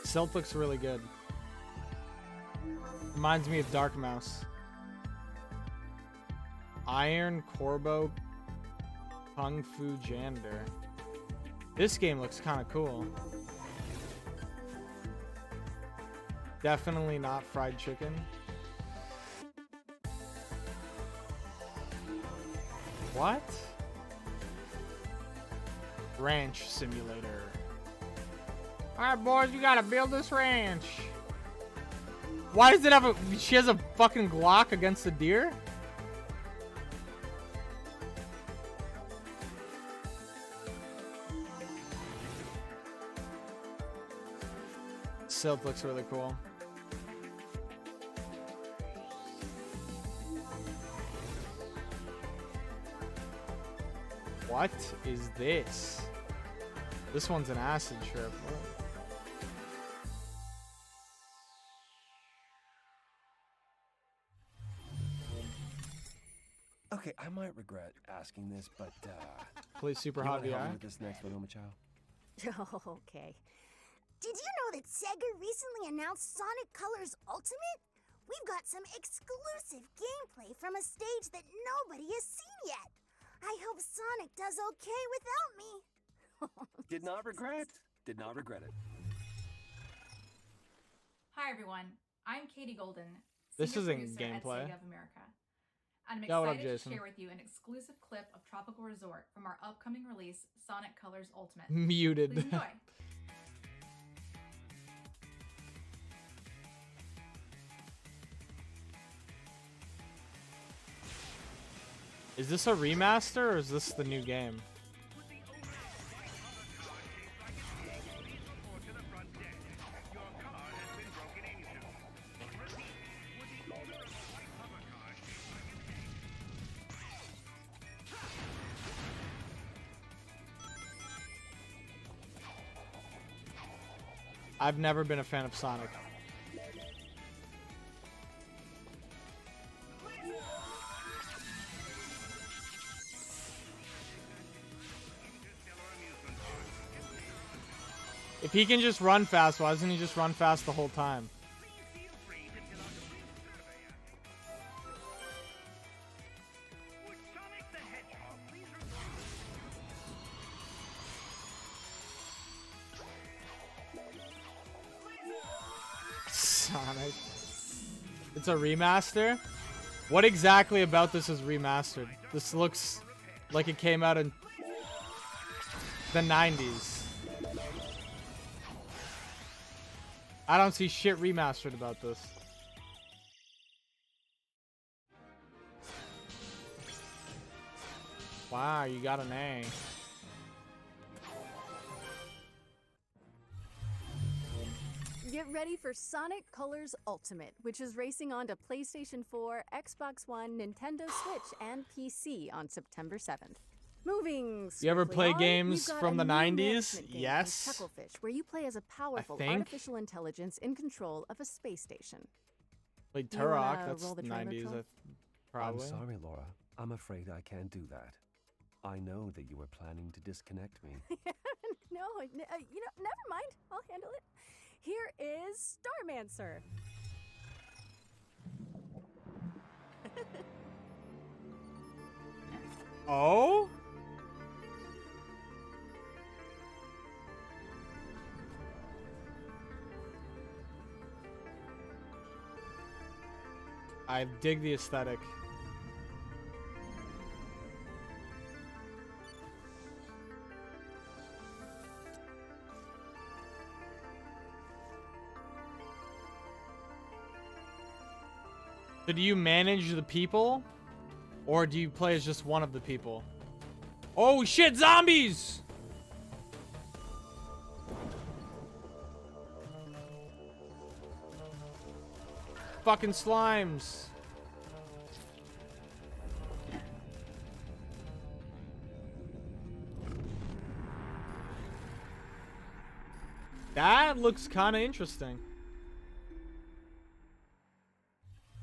Silt looks really good. Reminds me of Dark Mouse. Iron Corbo Kung Fu Jander. This game looks kind of cool. Definitely not fried chicken. What? Ranch Simulator. Alright, boys, you gotta build this ranch. Why does it have a... She has a fucking Glock against the deer? Silt looks really cool. What is this? This one's an acid trip. Okay, I might regret asking this, but Play Super you Hot wanna help me VR? with this next one, Omachow? Okay. Did you know that Sega recently announced Sonic Colors Ultimate? We've got some exclusive gameplay from a stage that nobody has seen yet. I hope Sonic does okay without me. Did not regret. Did not regret it. Hi everyone, I'm Katie Golden, This senior isn't producer at gameplay. Sega of America. And I'm Yeah, what up, excited to Jason? share with you an exclusive clip of Tropical Resort from our upcoming release, Sonic Colors Ultimate. Muted. Please enjoy. Is this a remaster or is this the new game? I've never been a fan of Sonic. If he can just run fast, why doesn't he just run fast the whole time? Sonic. It's a remaster? What exactly about this is remastered? This looks like it came out in the 90s. I don't see shit remastered about this. Wow, you got an A. Get ready for Sonic Colors Ultimate, which is racing on to PlayStation 4, Xbox One, Nintendo Switch, and PC on September 7th. Moving You ever swiftly play on, games we've got from a the new 90s? management game Yes. from Chucklefish, where you play as a powerful think. artificial intelligence in control of a space station. Like You wanna Turok, that's roll the trailer, 90s, Troy? probably. I'm sorry, Laura. I'm afraid I can't do that. I know that you were planning to disconnect me. No, never mind. I'll handle it. Here is Starmancer. Oh? I dig the aesthetic. So do you manage the people? Or do you play as just one of the people? Oh shit, zombies! Fucking slimes. That looks kind of interesting.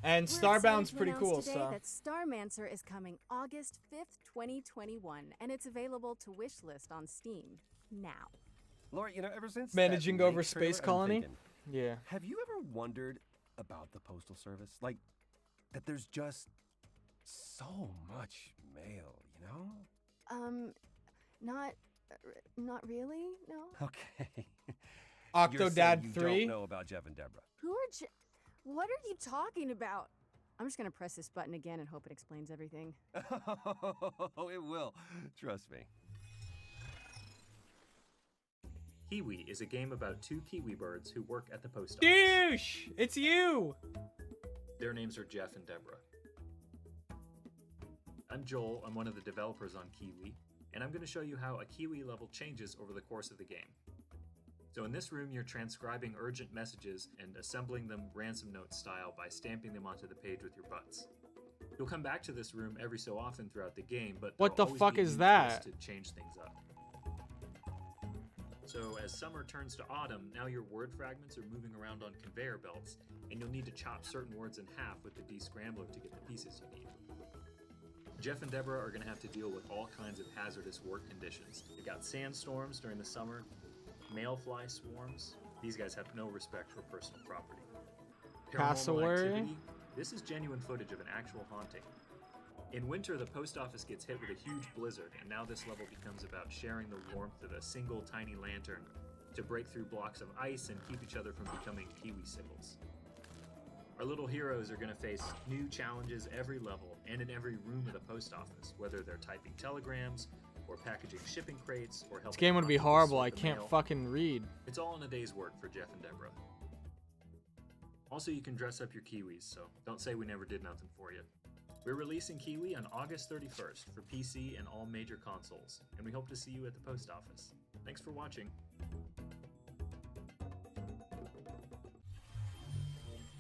And Starbound's pretty cool, today so. that Starmancer is coming August 5th, 2021, and it's available to wishlist on Steam now. Laura, you know, ever since Managing that over Lake Space trailer, I'm Colony? thinking, Yeah. have you ever wondered about the Postal Service? Like, that there's just so much mail, you know? Not really, no. Okay. Octodad You're saying you 3? don't know about Jeff and Deborah. Who are What are you talking about? I'm just gonna press this button again and hope it explains everything. Oh, it will. Trust me. Kiwi is a game about two kiwi birds who work at the post office. Douche! It's you! Their names are Jeff and Deborah. I'm Joel, I'm one of the developers on Kiwi, and I'm going to show you how a Kiwi level changes over the course of the game. So in this room, you're transcribing urgent messages and assembling them ransom note style by stamping them onto the page with your butts. You'll come back to this room every so often throughout the game, but What the there'll always fuck be is new that? twists to change things up. So as summer turns to autumn, now your word fragments are moving around on conveyor belts, and you'll need to chop certain words in half with the descrambler to get the pieces you need. Jeff and Deborah are going to have to deal with all kinds of hazardous work conditions. You've got sandstorms during the summer, Mayfly swarms. These guys have no respect for personal property. Paranormal activity. This is genuine footage of an actual haunting. In winter, the post office gets hit with a huge blizzard, and now this level becomes about sharing the warmth of a single tiny lantern to break through blocks of ice and keep each other from becoming kiwi sickles. Our little heroes are going to face new challenges every level and in every room of the post office, whether they're typing telegrams, or packaging shipping crates, or helping. This game would be horrible. I can't fucking read. It's all in a day's work for Jeff and Deborah. Also, you can dress up your kiwis, so don't say we never did nothing for you. We're releasing Kiwi on August 31st for PC and all major consoles, and we hope to see you at the post office. Thanks for watching.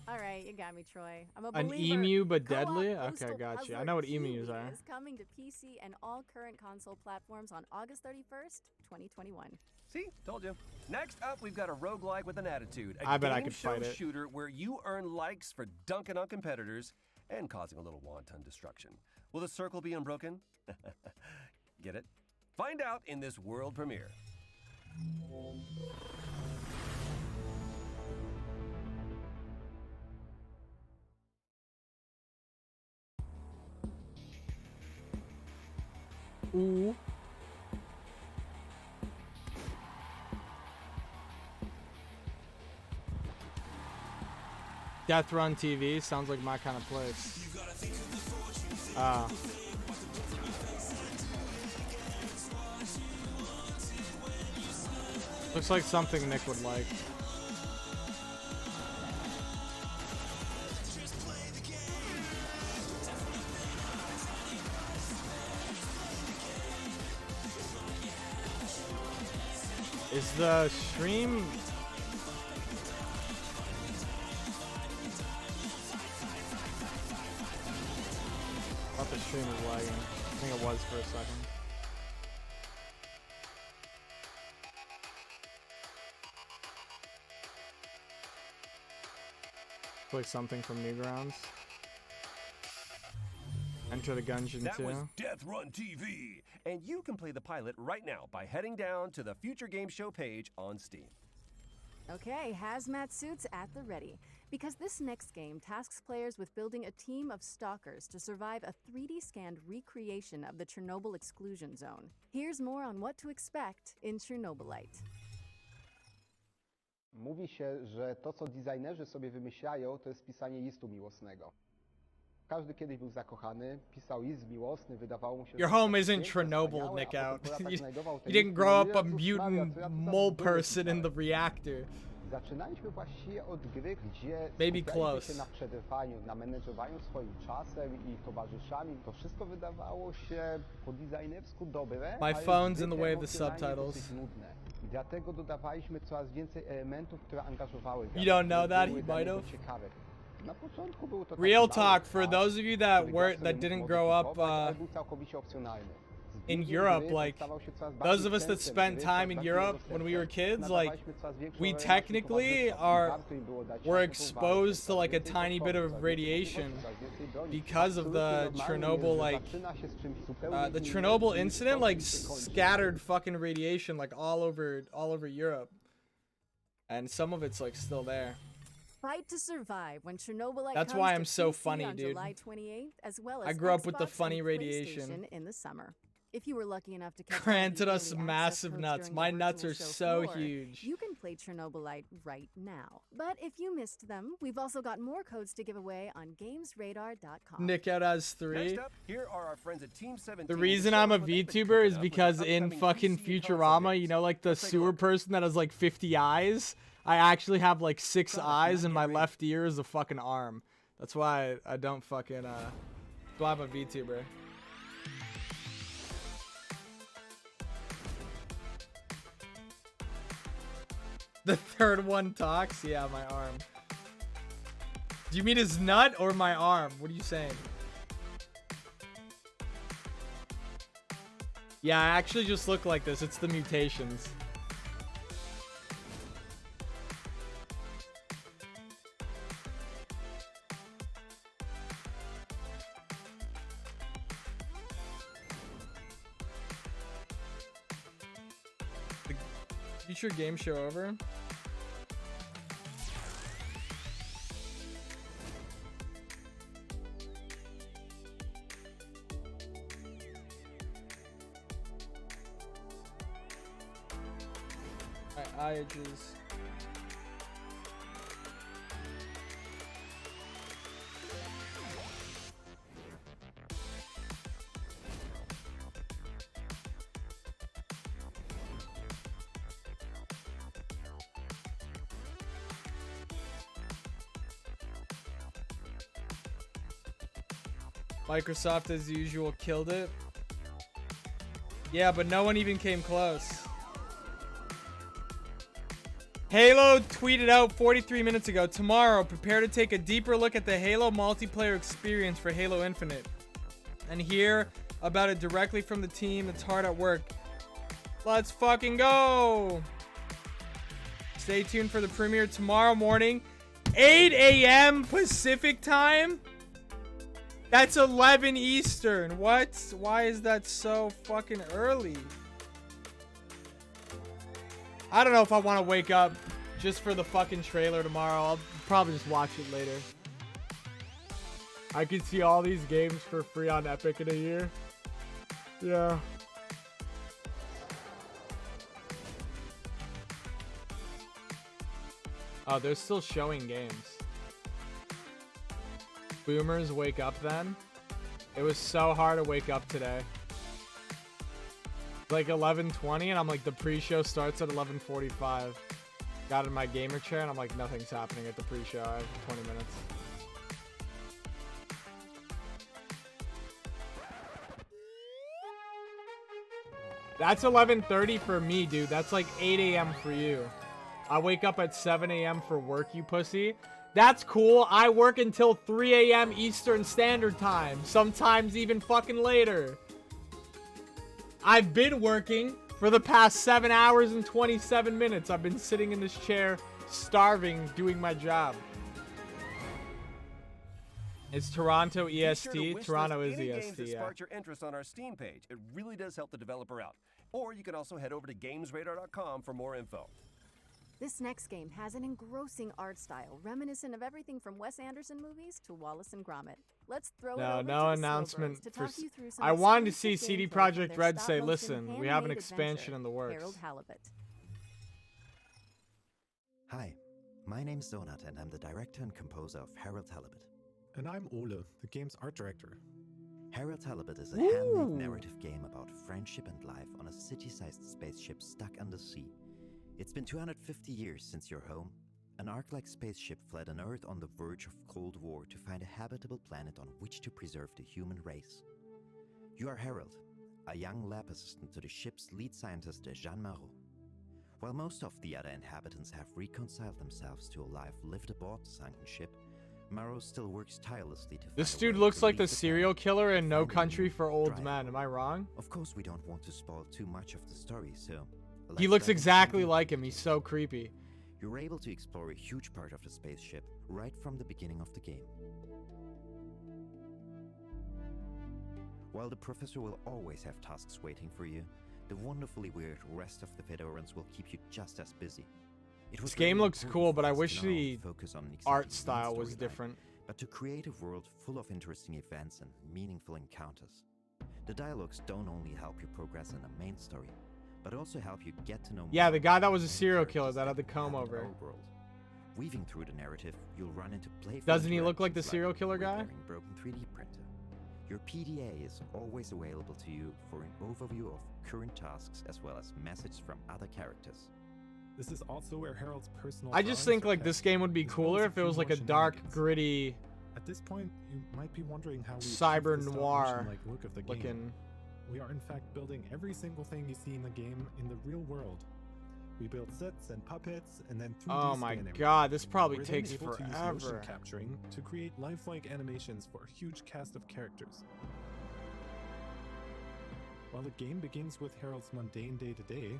All right, you got me, Troy. I'm a An believer. emu but Co-op deadly? Okay, postal got you. I puzzler know what Kiwi emus are. is coming to PC and all current console platforms on August 31st, 2021. See? Told you. Next up, we've got a roguelike with an attitude. I bet I game could show fight it. shooter where you earn likes for dunking on competitors and causing a little wanton destruction. Will the circle be unbroken? Get it? Find out in this world premiere. Ooh. Death Run TV sounds like my kind of place. Looks like something Nick would like. Is the stream... I thought the stream was lagging. I think it was for a second. Like something from Newgrounds. Enter the Gungeon That too. was Death Run TV, and you can play the pilot right now by heading down to the Future Game Show page on Steam. Okay, hazmat suits at the ready. Because this next game tasks players with building a team of stalkers to survive a 3D scanned recreation of the Chernobyl exclusion zone. Here's more on what to expect in Chernobylite. Mówi się, że to, co designerzy sobie wymyślają, to jest pisanie listu miłosnego. Każdy kiedyś był zakochany, pisał list miłosny, wydawało mu się, Your że home to isn't Chernobyl, wspaniałe, Nick a potem out. po latach znajdował te You didn't listy i grow mówił, up a Jezus Maria, mutant co ja tu za mole bzdury person in the pisałem. reactor. Zaczynaliśmy właściwie od gry, gdzie Maybe skupialiśmy close. się na przetrwaniu, na menedżowaniu swoim czasem i towarzyszami. To wszystko wydawało się po designersku dobre, My ale phone's zbyt in the way of the emocjonalnie subtitles. dosyć nudne. I dlatego dodawaliśmy coraz więcej elementów, które angażowały gracza, You don't know które that? były He dla might niego have. ciekawe. Na początku był to Real taki mały talk, for wkład, those of you that który gracz that sobie didn't mógł grow up modyfikować, ale był całkowicie opcjonalny. Z in biegiem Europe, gry on like stawał się coraz those bardziej of us that sensem spent gry, time coraz in bardziej Europe when we were dostępem. kids, like Nadawaliśmy coraz większą we relację technically towarzystwa. Warto im było dać were czas na uwagę, exposed to coraz like a więcej tiny bit komfortu, of coraz więcej radiation możliwości, coraz więcej broni. because of the Absolutnie normalnym Chernobyl jest, że like zaczyna się z czymś zupełnie the innym Chernobyl niż incident to, like czym się kończy. scattered fucking radiation like all over Europe, and some of it's like still there. Fight to survive when Chernobylite That's comes why to I'm so PC funny, on dude. July 28th, as well as I grew up with the Xbox funny and radiation. PlayStation in the summer. If you were lucky enough to catch Granted all the us early access massive codes nuts. during My the nuts virtual are show so floor, huge. you can play Chernobylite right now. But if you missed them, we've also got more codes to give away on gamesradar.com. Nick out has 3. Next up, here are our friends at Team 17. The reason I'm a VTuber is because in fucking Futurama, you know, like the sewer person that has like 50 eyes, I actually have like 6 eyes and my left ear is a fucking arm. That's why I don't fucking, that's why I'm a VTuber. The third one talks? Yeah, my arm. Do you mean his nut or my arm? What are you saying? Yeah, I actually just look like this. It's the mutations. The future game show over? My edges. Microsoft, as usual, killed it. Yeah, but no one even came close. Halo tweeted out 43 minutes ago, tomorrow, prepare to take a deeper look at the Halo multiplayer experience for Halo Infinite and hear about it directly from the team that's hard at work. Let's fucking go! Stay tuned for the premiere tomorrow morning, 8 a.m. Pacific time? That's 11 Eastern. What? Why is that so fucking early? I don't know if I want to wake up just for the fucking trailer tomorrow. I'll probably just watch it later. I could see all these games for free on Epic in a year. Yeah. Oh, they're still showing games. Boomers, wake up then. It was so hard to wake up today. Like 11:20 and I'm like, the pre-show starts at 11:45. Got in my gamer chair and I'm like, nothing's happening at the pre-show. I have 20 minutes. That's 11:30 for me, dude. That's like 8 a.m. for you. I wake up at 7 a.m. for work, you pussy. That's cool. I work until 3 a.m. Eastern Standard Time. Sometimes even fucking later. I've been working for the past 7 hours and 27 minutes. I've been sitting in this chair, starving, doing my job. It's Toronto EST. Toronto is EST, That yeah. sparked your interest on our Steam page. It really does help the developer out. Or you can also head over to gamesradar.com for more info. This next game has an engrossing art style, reminiscent of everything from Wes Anderson movies to Wallace and Gromit. Let's throw it over No to the announcement Slowbirds to for. talk you through some I wanted to see exclusive CD gameplay from Projekt their Red say, stop-motion "Listen, we have an handmade expansion adventure, in the works." Harold Halibut. Hi, my name's Donut, and I'm the director and composer of Harold Halibut. And I'm Ole, the game's art director. Harold Halibut is a handmade narrative game about friendship and life on a city-sized spaceship stuck under sea. It's been 250 years since your home, An Ark-like spaceship fled an Earth on the verge of Cold War to find a habitable planet on which to preserve the human race. You are Harold, a young lab assistant to the ship's lead scientist, Jean Marot. While most of the other inhabitants have reconciled themselves to a life lived aboard the sunken ship, Marot still works tirelessly to This find a dude way looks to like the leave serial planet killer in and No find a Country new, for Old drier Men. Am I wrong? Of course, we don't want to spoil too much of the story, so He let's looks dive into exactly the like him. He's so creepy. You're able to explore a huge part of the spaceship right from the beginning of the game. While the professor will always have tasks waiting for you, the wonderfully weird rest of the Fedorans will keep you just as busy. This game looks cool, but I wish the focus on an art exciting style main was storyline, different. but to create a world full of interesting events and meaningful encounters. The dialogues don't only help you progress in the main story, but also help you get to know Yeah, more the guy about that was a main serial killer characters that had the comb inhabit over. our world. Weaving through the narrative, you'll run into playful Doesn't he look like the interactions serial killer guy? repairing broken 3D printer. Your PDA is always available to you for an overview of current tasks as well as messages from other characters. This is also where Harold's personal I just drawings think are like kept, this game would be as well as cooler a if it few was like more a dark, shenanigans. gritty, At this point, you might be wondering how we achieved cyber the noir stop-motion-like look of the game. looking. We are in fact building every single thing you see in the game in the real world. We build sets and puppets and then 3D Oh my scan everything. god, this probably We're then takes able to use forever. motion capturing to create lifelike animations for a huge cast of characters. While the game begins with Harold's mundane day-to-day,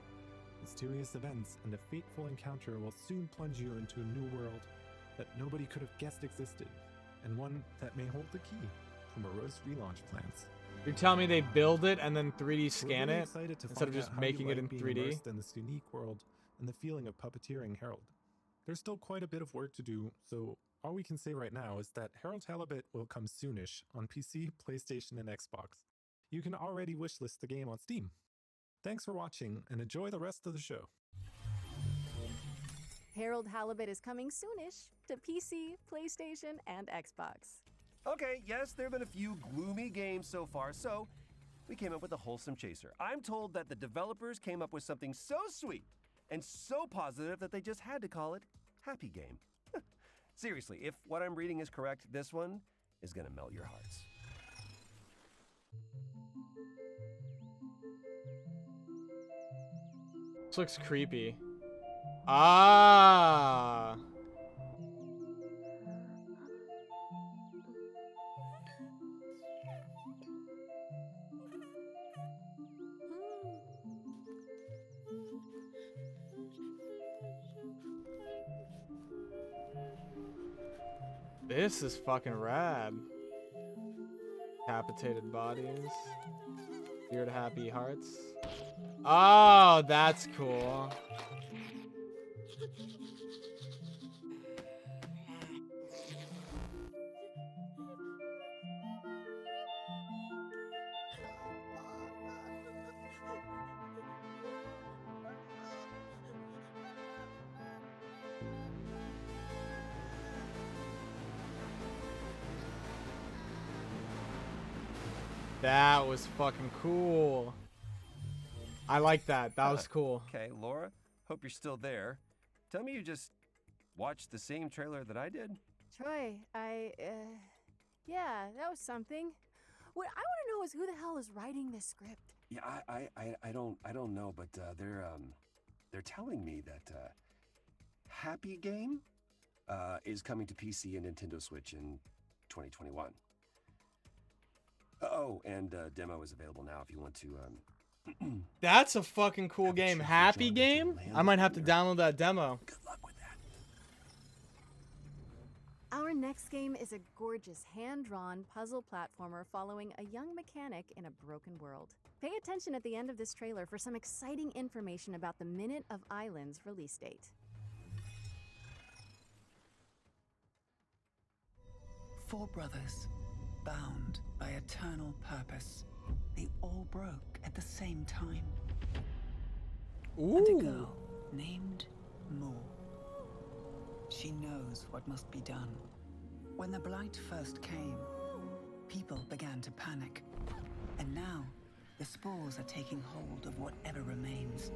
mysterious events and a fateful encounter will soon plunge you into a new world that nobody could have guessed existed, and one that may hold the key to Moreau's relaunch plans. You're telling me they build it and then 3D We're scan really it excited to instead of find just out how you making it like in being 3D? immersed in this unique world and the feeling of puppeteering Harold. There's still quite a bit of work to do, so all we can say right now is that Harold Halibut will come soonish on PC, PlayStation, and Xbox. You can already wishlist the game on Steam. Thanks for watching, and enjoy the rest of the show. Harold Halibut is coming soonish to PC, PlayStation, and Xbox. Okay, yes, there have been a few gloomy games so far, so we came up with a wholesome chaser. I'm told that the developers came up with something so sweet and so positive that they just had to call it Happy Game. Seriously, if what I'm reading is correct, this one is gonna melt your hearts. This looks creepy. Ah. This is fucking rad. Decapitated bodies. Weird happy hearts. Oh, that's cool. That was fucking cool. I like that. That was cool. Okay, Laura, hope you're still there. Tell me you just watched the same trailer that I did? Troy, yeah, that was something. What I want to know is who the hell is writing this script? Yeah, I don't know, but they're telling me that Happy Game is coming to PC and Nintendo Switch in 2021. Oh, and demo is available now if you want to. That's a fucking cool game. Happy Game? I might have to download that demo. Good luck with that. Our next game is a gorgeous hand-drawn puzzle platformer following a young mechanic in a broken world. Pay attention at the end of this trailer for some exciting information about the Minute of Islands release date. Four brothers, bound by eternal purpose. They all broke at the same time. Ooh. And a girl named Mo. She knows what must be done. When the blight first came, people began to panic. And now, the spores are taking hold of whatever remains.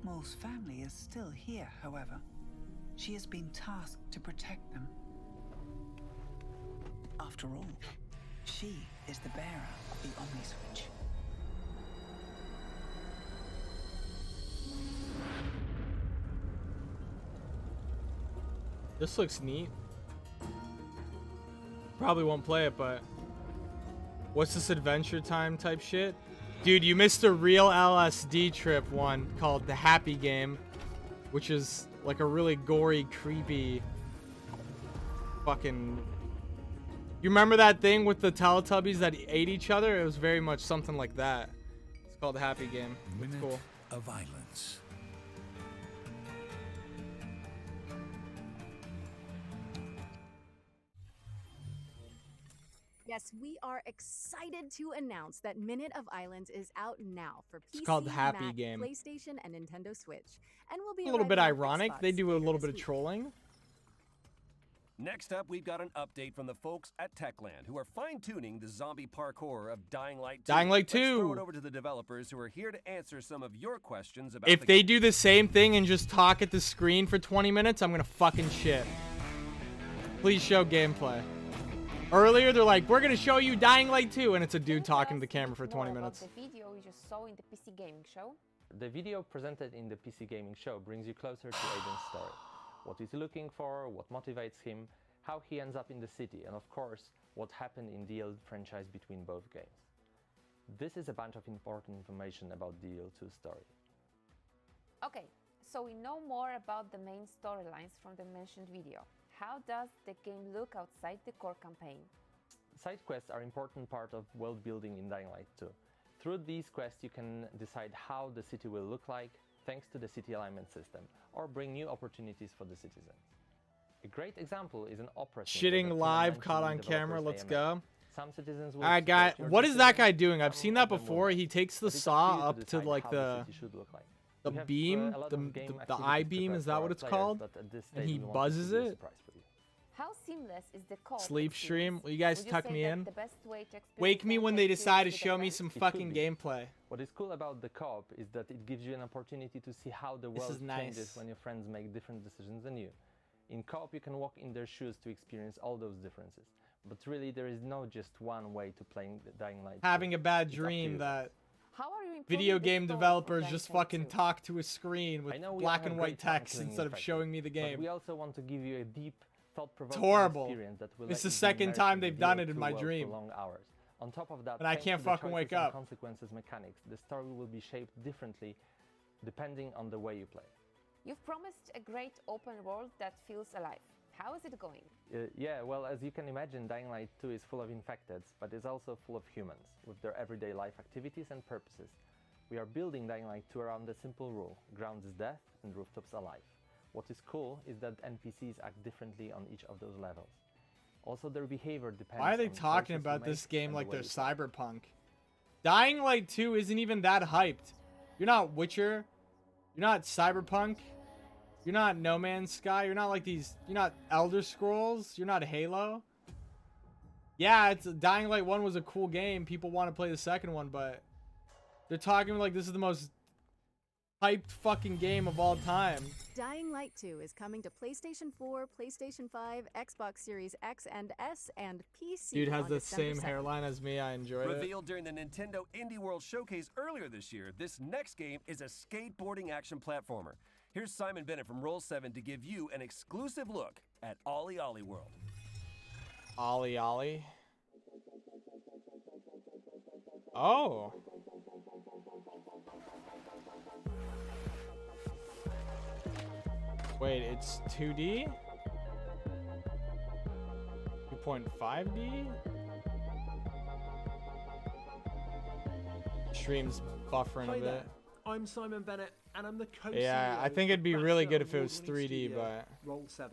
Mo's family is still here, however. She has been tasked to protect them. After all, she is the bearer of the Omni-Switch. This looks neat. Probably won't play it, but what's this Adventure Time type shit? Dude, you missed a real LSD trip one called The Happy Game, which is like a really gory, creepy fucking... You remember that thing with the Teletubbies that ate each other? It was very much something like that. It's called The Happy Game. It's cool. Of violence. Yes, we are excited to announce that Minute of Islands is out now for PC, It's called The Happy Mac, Game. PlayStation, and Nintendo Switch, and will be A little bit arriving on ironic. Xbox They do a later little this bit of week. trolling. Next up, we've got an update from the folks at Techland, who are fine-tuning the zombie parkour of Dying Light 2. Dying Light Let's throw 2. it over to the developers, who are here to answer some of your questions about If the they game. do the same thing and just talk at the screen for 20 minutes, I'm gonna fucking shit. Please show gameplay. Earlier, they're like, we're gonna show you Dying Light 2, and it's a dude talking to the camera for 20 minutes. The video you just saw in the PC gaming show. The video presented in the PC gaming show brings you closer to Aiden's story. What he's looking for, what motivates him, how he ends up in the city, and of course, what happened in the old franchise between both games. This is a bunch of important information about the DL2 story. Okay, so we know more about the main storylines from the mentioned video. How does the game look outside the core campaign? Side quests are an important part of world building in Dying Light 2. Through these quests you can decide how the city will look like thanks to the city alignment system, or bring new opportunities for the citizens. A great example is an opera scene Shitting that live, mentioned caught in on camera. developers' Let's AMA. go. Some citizens will Alright, guy. support your What is that decision, guy doing? I've some seen of that them before. won't. He takes the But it's up saw to you up to decide like how the city should look like. the We have, beam, a lot the of game the activities I to beam. prepare Is for that our what it's players, called? but at this And stage he we want buzzes to be a it. surprise for you. How seamless is the co-op Sleep stream. experience? Will you guys Would tuck say me that in? the best way to Wake experience me when gameplay they experience decide to with a show me friend? some It could fucking be. gameplay. What is cool about the co-op is that it gives you an opportunity to see how the This world is nice. changes when your friends make different decisions than you. In co-op you can walk in their shoes to experience all those differences. But really there is no just one way to playing the Dying Light 2. Having a bad It's up to dream you. that How are you improving video the game story developers for just Dying Light fucking 2? talk to a screen with I know we all black have and great white fun text killing instead of infected, showing me the but game. we also want to give you a deep, thought-provoking horrible. experience that will It's let the you be second immersed time in the they've done it DL2 in my world dream. for long hours. On top of that, And I thanks can't to the fucking wake choices and up. consequences mechanics, the story will be shaped differently depending on the way you play. You've promised a great open world that feels alive. How is it going? Yeah, well, as you can imagine, Dying Light 2 is full of infecteds, but it's also full of humans, with their everyday life activities and purposes. We are building Dying Light 2 around the simple rule, grounds is death and rooftops alive. What is cool is that NPCs act differently on each of those levels. Also, their behavior depends Why are they on talking choices you about this make game and like the way they're you play. cyberpunk? Dying Light 2 isn't even that hyped. You're not Witcher. You're not Cyberpunk. You're not No Man's Sky. You're not like these. You're not Elder Scrolls. You're not Halo. Yeah, it's Dying Light 1 was a cool game. People want to play the second one, but they're talking like this is the most hyped fucking game of all time. Dying Light 2 is coming to PlayStation 4, PlayStation 5, Xbox Series X and S, and PC. Dude has on the December same 2nd. hairline as me. I enjoyed it. Revealed during the Nintendo Indie World Showcase earlier this year, this next game is a skateboarding action platformer. Here's Simon Bennett from Roll7 to give you an exclusive look at Ollie Ollie World. Ollie Ollie. Oh. Wait, it's 2D? 2.5D? Stream's buffering a Hi bit. there, I'm Simon Bennett, and I'm the co-CEO. Yeah, I think it'd be of really BAFTA good if it was award-winning 3D, studio, but Roll7.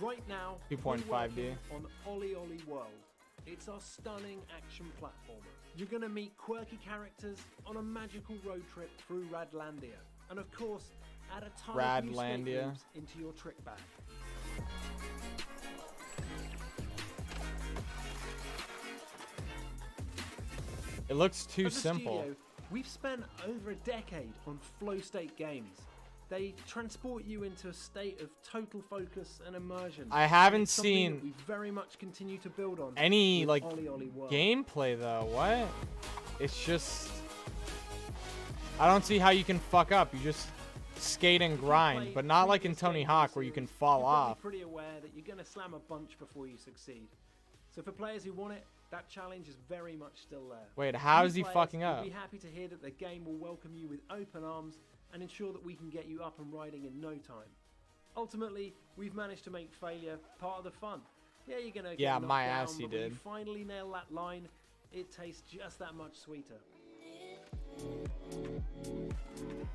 Right now, 2.5D. we're working on Ollie Ollie World. It's our stunning action platformer. You're gonna meet quirky characters on a magical road trip through Radlandia, and of course, add a ton of new skate Radlandia. moves into your trick bag. it looks too As a simple. studio, We've spent over a decade on flow state games. They transport you into a state of total focus and immersion. I haven't It's something seen that we very much continue to build on any with like Ollie Ollie World. gameplay though. What? It's just I don't see how you can fuck up. You just skate and grind, but not like in Tony Hawk where you can fall You're off. probably pretty aware that you're going to slam a bunch before you succeed. So for players who want it, that challenge is very much still there. Wait, how New is he players fucking will up? be happy to hear that the game will welcome you with open arms and ensure that we can get you up and riding in no time. Ultimately, we've managed to make failure part of the fun. Yeah, you're gonna get knocked my down, ass you but when did. you finally nail that line, it tastes just that much sweeter.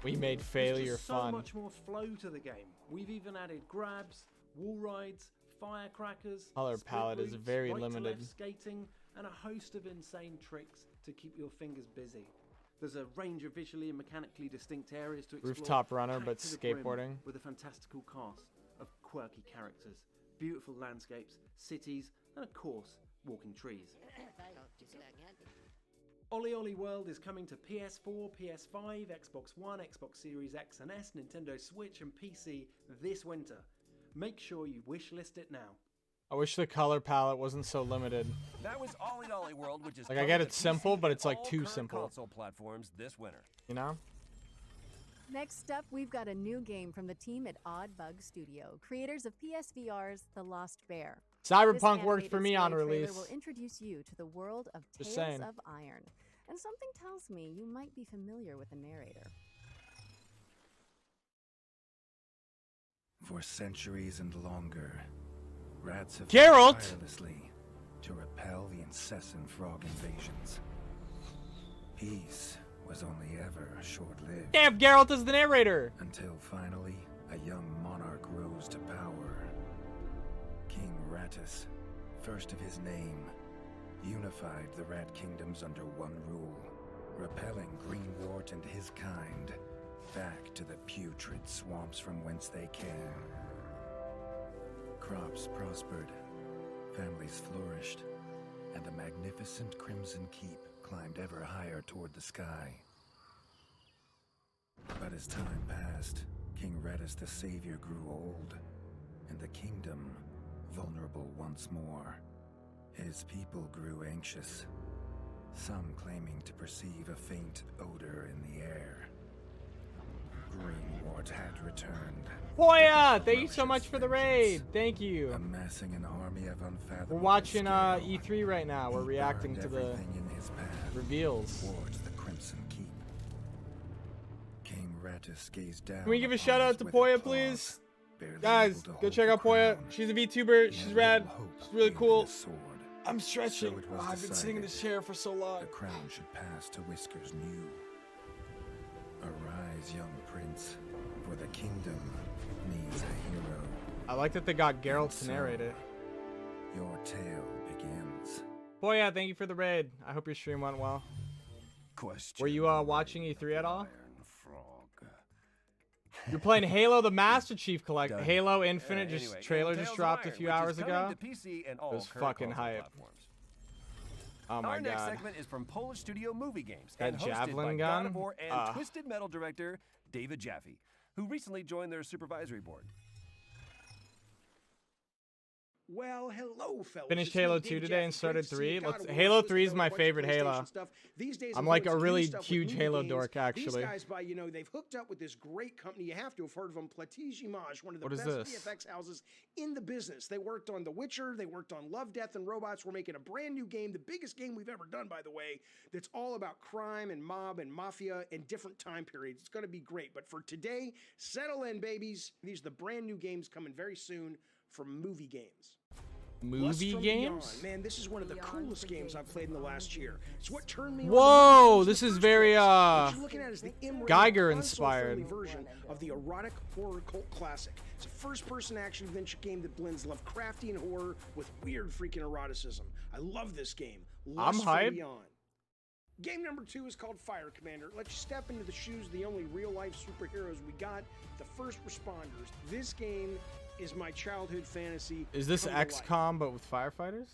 We made There's failure just so fun. much more flow to the game. We've even added grabs, wall rides, firecrackers, Color split palette is routes, very right to limited. left skating, and a host of insane tricks to keep your fingers busy. There's a range of visually and mechanically distinct areas to explore. Rooftop runner, packed but to the brim skateboarding. with a fantastical cast of quirky characters, beautiful landscapes, cities, and of course, walking trees. Ollie Ollie World is coming to PS4, PS5, Xbox One, Xbox Series X and S, Nintendo Switch and PC this winter. Make sure you wishlist it now. I wish the color palette wasn't so limited. That was Ollie Ollie World, which is Like I coming get to it's simple, PC but and it's like all too current simple. console platforms this winter. You know? Next up, we've got a new game from the team at Odd Bug Studio, creators of PSVR's The Lost Bear. Cyberpunk This worked for me on animated release. trailer will introduce you to the world of Just Tales saying. of Iron. And something tells me you might be familiar with the narrator. For centuries and longer, rats have Geralt! fought tirelessly to repel the incessant frog invasions. Peace was only ever short-lived. Damn, Geralt is the narrator! Until finally, a young monarch rose to power. King Rattus, first of his name, unified the Rat Kingdoms under one rule, repelling Greenwort and his kind back to the putrid swamps from whence they came. Crops prospered, families flourished, and the magnificent Crimson Keep climbed ever higher toward the sky. But as time passed, King Rattus the Savior grew old, and the kingdom vulnerable once more. His people grew anxious, some claiming to perceive a faint odor in the air. Greenwort had returned. Poya! Thank you so much for the raid. Thank you. Amassing an army of unfathomable We're watching scale. E3 right now. We're reacting to the Everything in his path reveals. towards the Crimson Keep. King Rattus gazed down. Can we give a upon shout out his to withered Poya, paws, please? barely Guys, able to go hold check the out Poya. crown. She's a VTuber. He She's had rad. little hope She's really wielding cool. a sword. I'm stretching. So it was I've been sitting in decided this chair for so long. The crown should pass to Whiskers New. Arise, young prince, for the kingdom needs a hero. I like that they got Geralt to So, narrate it. Your tale begins. Poya, thank you for the raid. I hope your stream went well. Were you watching E3 at all? You're playing Halo the Master Chief Collection. Done. Halo Infinite, just Anyway, trailer Tales just of dropped a Iron, few which is hours coming ago. to PC and It all was current fucking console hype. platforms. Oh my Our next god. segment is from Polish studio Movie Games That and hosted javelin by gun? God of War and Ah. Twisted Metal director David Jaffe, who recently joined their supervisory board. Well, hello, fellas. Finished It's me, Halo David 2 today Jaffe. and started Great to see 3. you. God of War, Halo Twisted 3 is Metal, my a bunch of favorite Halo. PlayStation stuff. These days, I'm I'm like doing a some really new stuff with huge movie Halo games. dork, actually. These guys, they've hooked up with this great company. You have to have heard of them, Platij Image, one of the What is best this? VFX houses in the business. They worked on The Witcher. They worked on Love, Death, and Robots. We're making a brand new game, the biggest game we've ever done, by the way, that's all about crime and mob and mafia and different time periods. It's going to be great. But for today, settle in, babies. These are the brand new games coming very soon from Movie Games. Lust Movie from games? Beyond. Man, this is one of the coolest games I've played in the last year. It's what turned me on. Whoa, this is very What you're looking at is the Geiger console-friendly inspired. version of the erotic horror cult classic. It's a first-person action adventure game that blends Lovecraftian horror with weird freaking eroticism. I love this game. Lust from hyped. Beyond. Game number 2 is called Fire Commander. Let you step into the shoes of the only real-life superheroes we got, the first responders. This game is my childhood fantasy. Is this come to life. XCOM but with firefighters?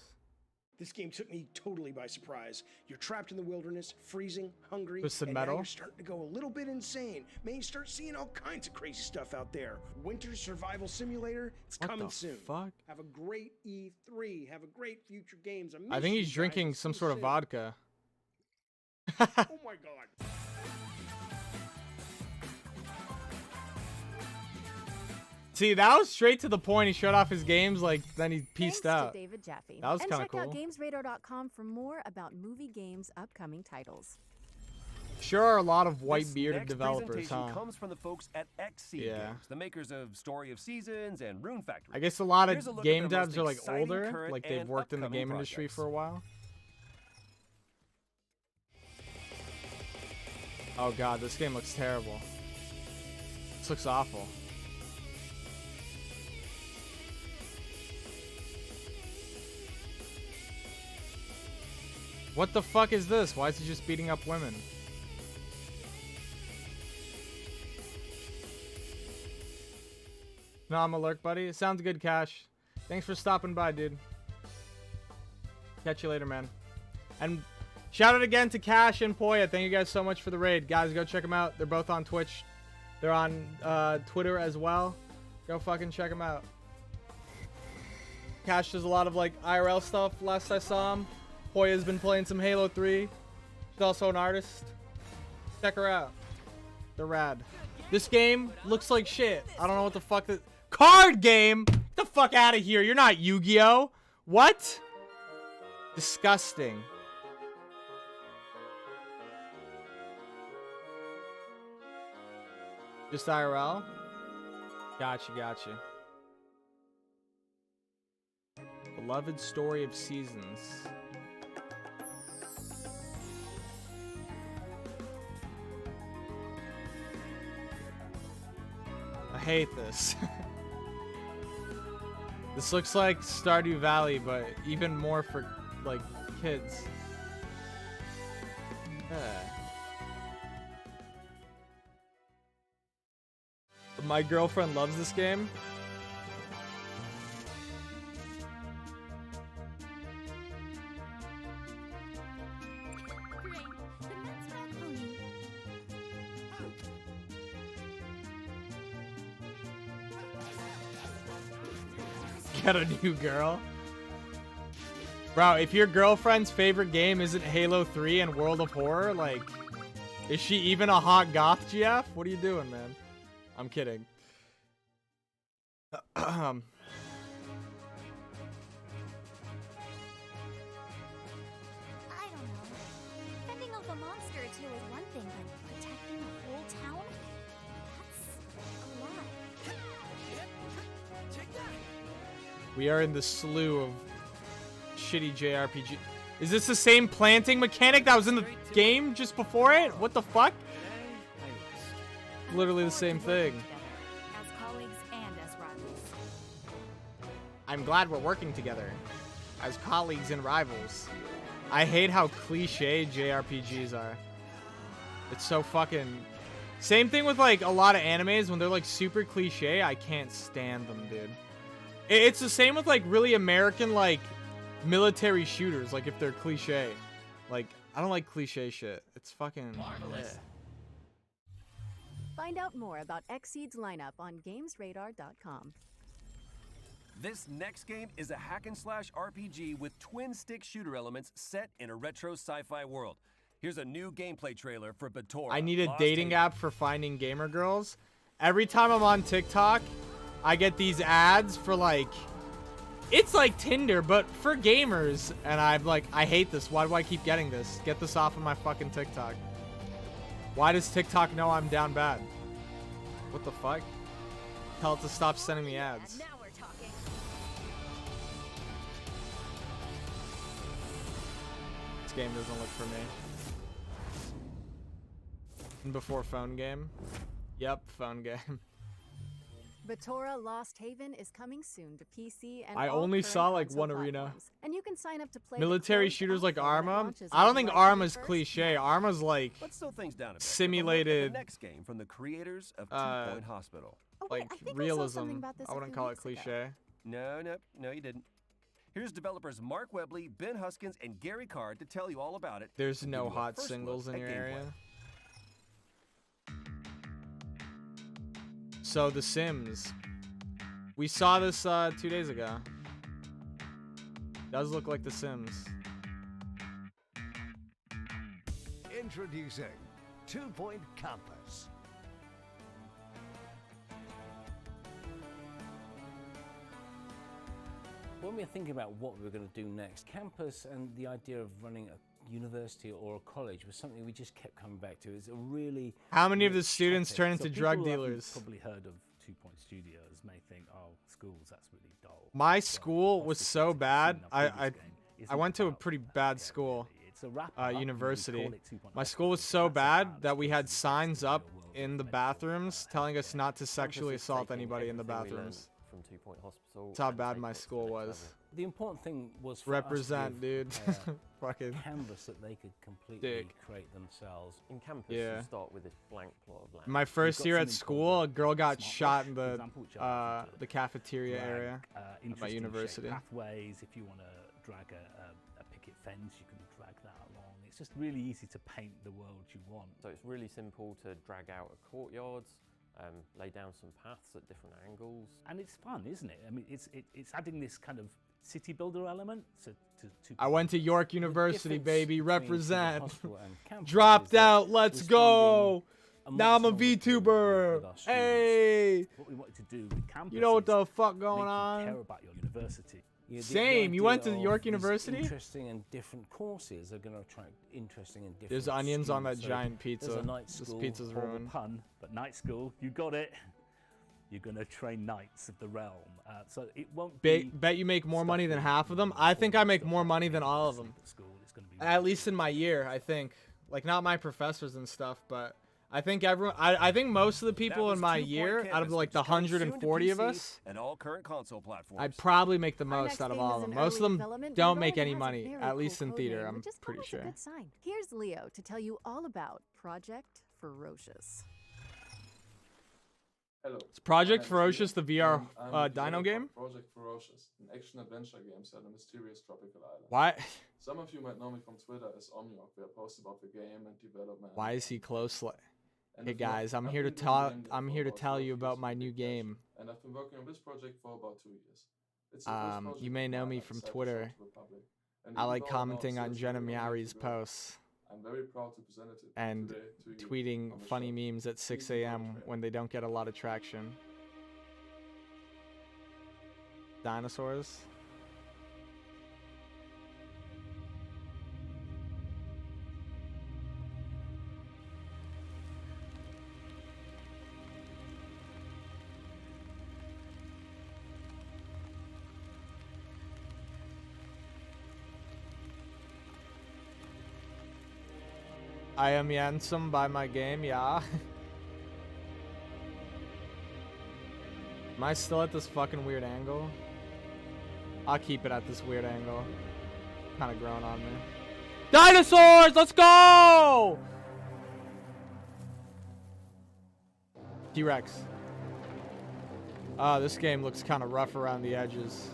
This game took me totally by surprise. You're trapped in the wilderness, freezing, hungry, Twisted and Metal? now you're starting to go a little bit insane. Man, you start seeing all kinds of crazy stuff out there. Winter Survival Simulator, it's What coming the soon. fuck? Have a great E3. Have a great future games. I think he's drinking some sort of vodka. Oh my god. See, that was straight to the point. He showed off his games, like, then he pieced Thanks out. to David Jaffe. That was and kind of check out cool. GamesRadar.com for more about movie games' upcoming titles. Sure are a lot of This white-bearded next developers, presentation huh? comes from the folks at XSEED Yeah. Games, the makers of Story of Seasons and Rune Factory. I guess a lot Here's a of look game at their most devs are, like, exciting older. current Like, they've and worked in the upcoming game industry projects. for a while. Oh god, this game looks terrible. This looks awful. What the fuck is this? Why is he just beating up women? No, I'm a lurk, buddy. Sounds good, Cash. Thanks for stopping by, dude. Catch you later, man. And shout out again to Cash and Poya. Thank you guys so much for the raid. Guys, go check them out. They're both on Twitch. They're on Twitter as well. Go fucking check them out. Cash does a lot of, like, IRL stuff. Last I saw him. Poya's been playing some Halo 3. She's also an artist. Check her out. They're rad. This game looks like shit. I don't know what the fuck that... Card game? Get the fuck out of here. You're not Yu-Gi-Oh! What? Disgusting. Just IRL? Gotcha, gotcha. Beloved Story of Seasons. I hate this. This looks like Stardew Valley, but even more for, like, kids. My girlfriend loves this game. Get a new girl. Bro, if your girlfriend's favorite game isn't Halo 3 and World of Horror, like, is she even a hot goth, GF? What are you doing, man? I'm kidding. I don't know. Fending off a monster or two is one thing, but protecting a whole town? That's a lot. We are in the slew of shitty JRPG. Is this the same planting mechanic that was in the game just before it? What the fuck? Literally the same thing. As colleagues and as rivals. I'm glad we're working together as colleagues and rivals. I hate how cliche JRPGs are. It's so fucking... Same thing with, like, a lot of animes. When they're, like, super cliche, I can't stand them, dude. It's the same with, like, really American, like, military shooters. Like, if they're cliche. Like, I don't like cliche shit. It's fucking... Marvelous. Find out more about XSEED's lineup on GamesRadar.com. This next game is a hack-and-slash RPG with twin-stick shooter elements set in a retro sci-fi world. Here's a new gameplay trailer for Bethesda. I need a dating app for finding gamer girls. Every time I'm on TikTok, I get these ads for, like... It's like Tinder, but for gamers. And I'm like, I hate this. Why do I keep getting this? Get this off of my fucking TikTok. Why does TikTok know I'm down bad? What the fuck? Tell it to stop sending me ads. Now we're talking. This game doesn't look for me. And before phone game? Yep, phone game. Bethesda Lost Haven is coming soon to PC and I all only current saw like console one arena. platforms. And you can sign up to play the Military closed shooters like alpha when it Arma? launches I don't on think July Arma's 21st. cliche. Arma's like Let's slow things down a bit. simulated, The next game from the creators of 2 Point Hospital. Oh, wait, like I think I saw realism. something about this I a wouldn't few call it weeks ago. cliche. No, you didn't. Here's developers Mark Webley, Ben Huskins, and Gary Card to tell you all about it. There's and no give you a hot first singles look in at your gameplay. area. So The Sims. We saw this 2 days ago. Does look like The Sims. Introducing 2-Point Campus. When we were thinking about what we were going to do next, campus and the idea of running a university or a college was something we just kept coming back to. It's a really How many of the rich students topic. turn into So drug people who haven't dealers? Probably heard of 2-Point Studios may think, oh, schools, that's really dull. My school was so bad. I went to a pretty bad school. University. My school was so bad that we had signs up in the bathrooms telling us not to sexually assault anybody in the bathrooms. From 2-Point Hospital. That's how bad my school was. The important thing was for Represent, us to dude. give Fucking canvas that they could completely dick. create themselves. In campus, Yeah. you start with this blank plot of land. My first year at school, a girl got shot in the cafeteria area at my university. Pathways, if you want to drag a picket fence, you can drag that along. It's just really easy to paint the world you want. So it's really simple to drag out a courtyard, lay down some paths at different angles. And it's fun, isn't it? I mean, it's adding this kind of city builder element to I went to York University, baby. Represent. hospital and campus Dropped is that out. Let's we're go. spending a Now I'm a much longer period VTuber. with our students. Hey. What we wanted to do with campus You know what is the fuck make going you on? care about your university. The Same. You went idea to of York these University? Interesting and different courses are going to attract interesting and different. There's onions on that students. So giant pizza. There's a night This school. pizza's horrible ruined. pun, but night school. You got it. You're going to train knights of the realm. So it won't be. Bet you make more money than half of them. I think I make more money than all of them. At least in my year, I think. Like not my professors and stuff, but I think everyone. I think most of the people in my year, out of like the 140 of us, and all current console platforms. I'd probably make the Our most next out of game all is of them. in Most of early them development, don't but make it any has a money, very at least cool in code theater. name, I'm which is pretty always sure. a good sign. Here's Leo to tell you all about Project Ferocious. Hello. Is Project My name is Ferocious Leo, the VR and I'm the dino developer game? of Project Ferocious, an action-adventure game set on a mysterious tropical island. Why? Some of you might know me from Twitter as Omniok, where I post about the game and development. Why is he close? And Hey if not, guys, I'm I've here to been doing talk. game dev I'm for here to about tell 12 you about years my with new Bethesda, game. And I've been working on this project for about 2 years. It's the first project You may of know mine me outside from the Twitter. South Republic. And I even like though I'm now commenting on seriously Jenna working on Miari's it today, posts I'm very proud to present it and today to you tweeting on the funny show. memes at 6 Please enjoy the a.m. trailer. when they don't get a lot of traction. Dinosaurs. I am handsome by my game, yeah. Am I still at this fucking weird angle? I'll keep it at this weird angle. Kind of growing on me. Dinosaurs! Let's go! T-Rex. This game looks kind of rough around the edges.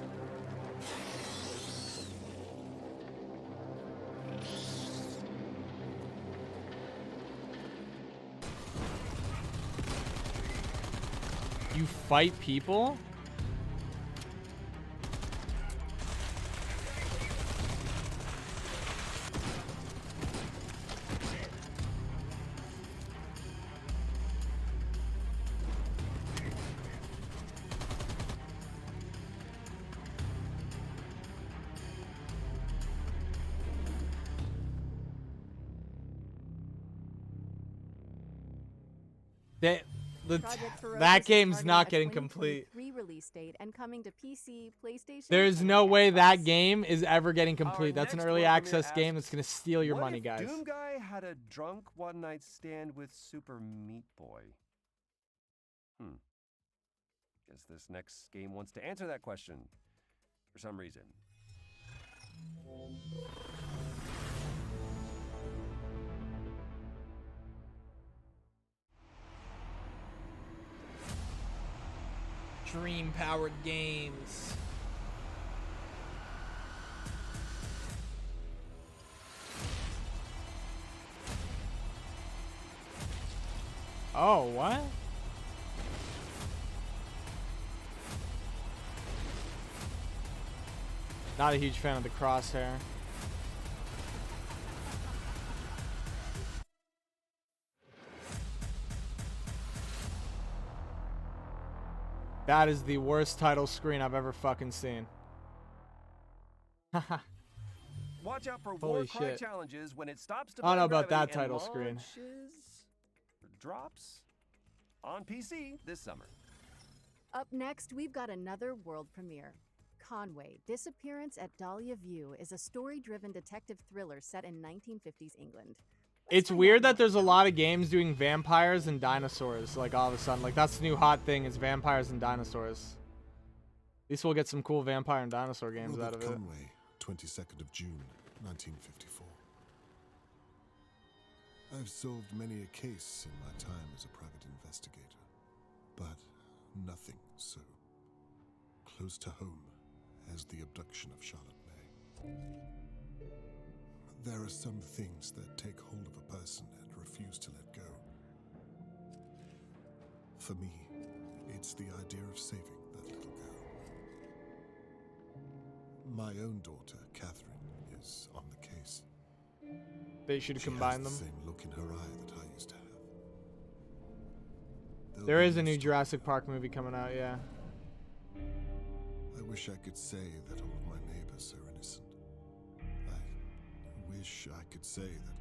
You fight people? That game's not getting complete. Release date and coming to PC, PlayStation. There's and no way Xbox. that game is ever getting complete. That's an next early one from access here game that's gonna steal your What money, if guys. Doom Guy had a drunk one-night stand with Super Meat Boy? Guess this next game wants to answer that question for some reason. Dream-powered games. Oh, what? Not a huge fan of the crosshair. That is the worst title screen I've ever fucking seen. Watch out for Holy Warcry shit. challenges when it stops to I don't know find about that gravity and title screen. drops on PC this summer. Up next, we've got another world premiere. Conway, Disappearance at Dahlia View is a story-driven detective thriller set in 1950s England. It's weird that there's a lot of games doing vampires and dinosaurs, like all of a sudden. Like that's the new hot thing is vampires and dinosaurs. At least we'll get some cool vampire and dinosaur games out of it. Conway, 22nd of June, 1954. I've solved many a case in my time as a private investigator, but nothing so close to home as the abduction of Charlotte May. There are some things that take hold of a person and refuse to let go. For me, it's the idea of saving that little girl. My own daughter, Catherine, is on the case. They should combine them. She has the same look in her eye that I used to have. There is a new Jurassic Park movie coming out, yeah. I wish I could say that all of my neighbors are innocent. I wish I could say that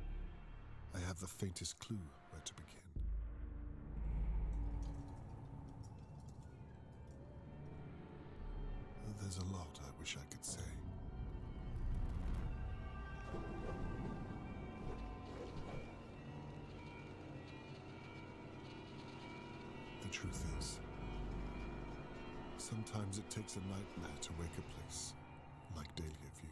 I have the faintest clue where to begin. There's a lot I wish I could say. The truth is, sometimes it takes a nightmare to wake a place like Dahlia View.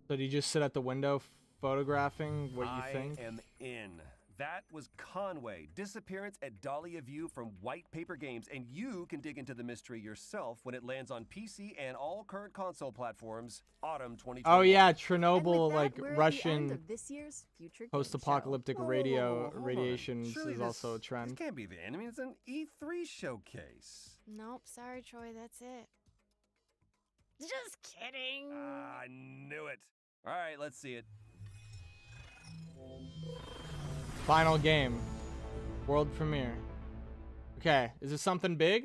So do you just sit at the window photographing what you think? I am in. That was Conway, Disappearance at Dahlia View from White Paper Games, and you can dig into the mystery yourself when it lands on PC and all current console platforms, autumn 2020. Oh yeah, And Chernobyl, with that, like we're at the end Russian of this year's Future Game post-apocalyptic Show. radio Hold on. radiation Surely is this- also a trend. This can't be the end. I mean, it's an E3 showcase. Nope, sorry, Troy, that's it. Just kidding. I knew it. All right, let's see it. Final game. World premiere. Okay, is this something big?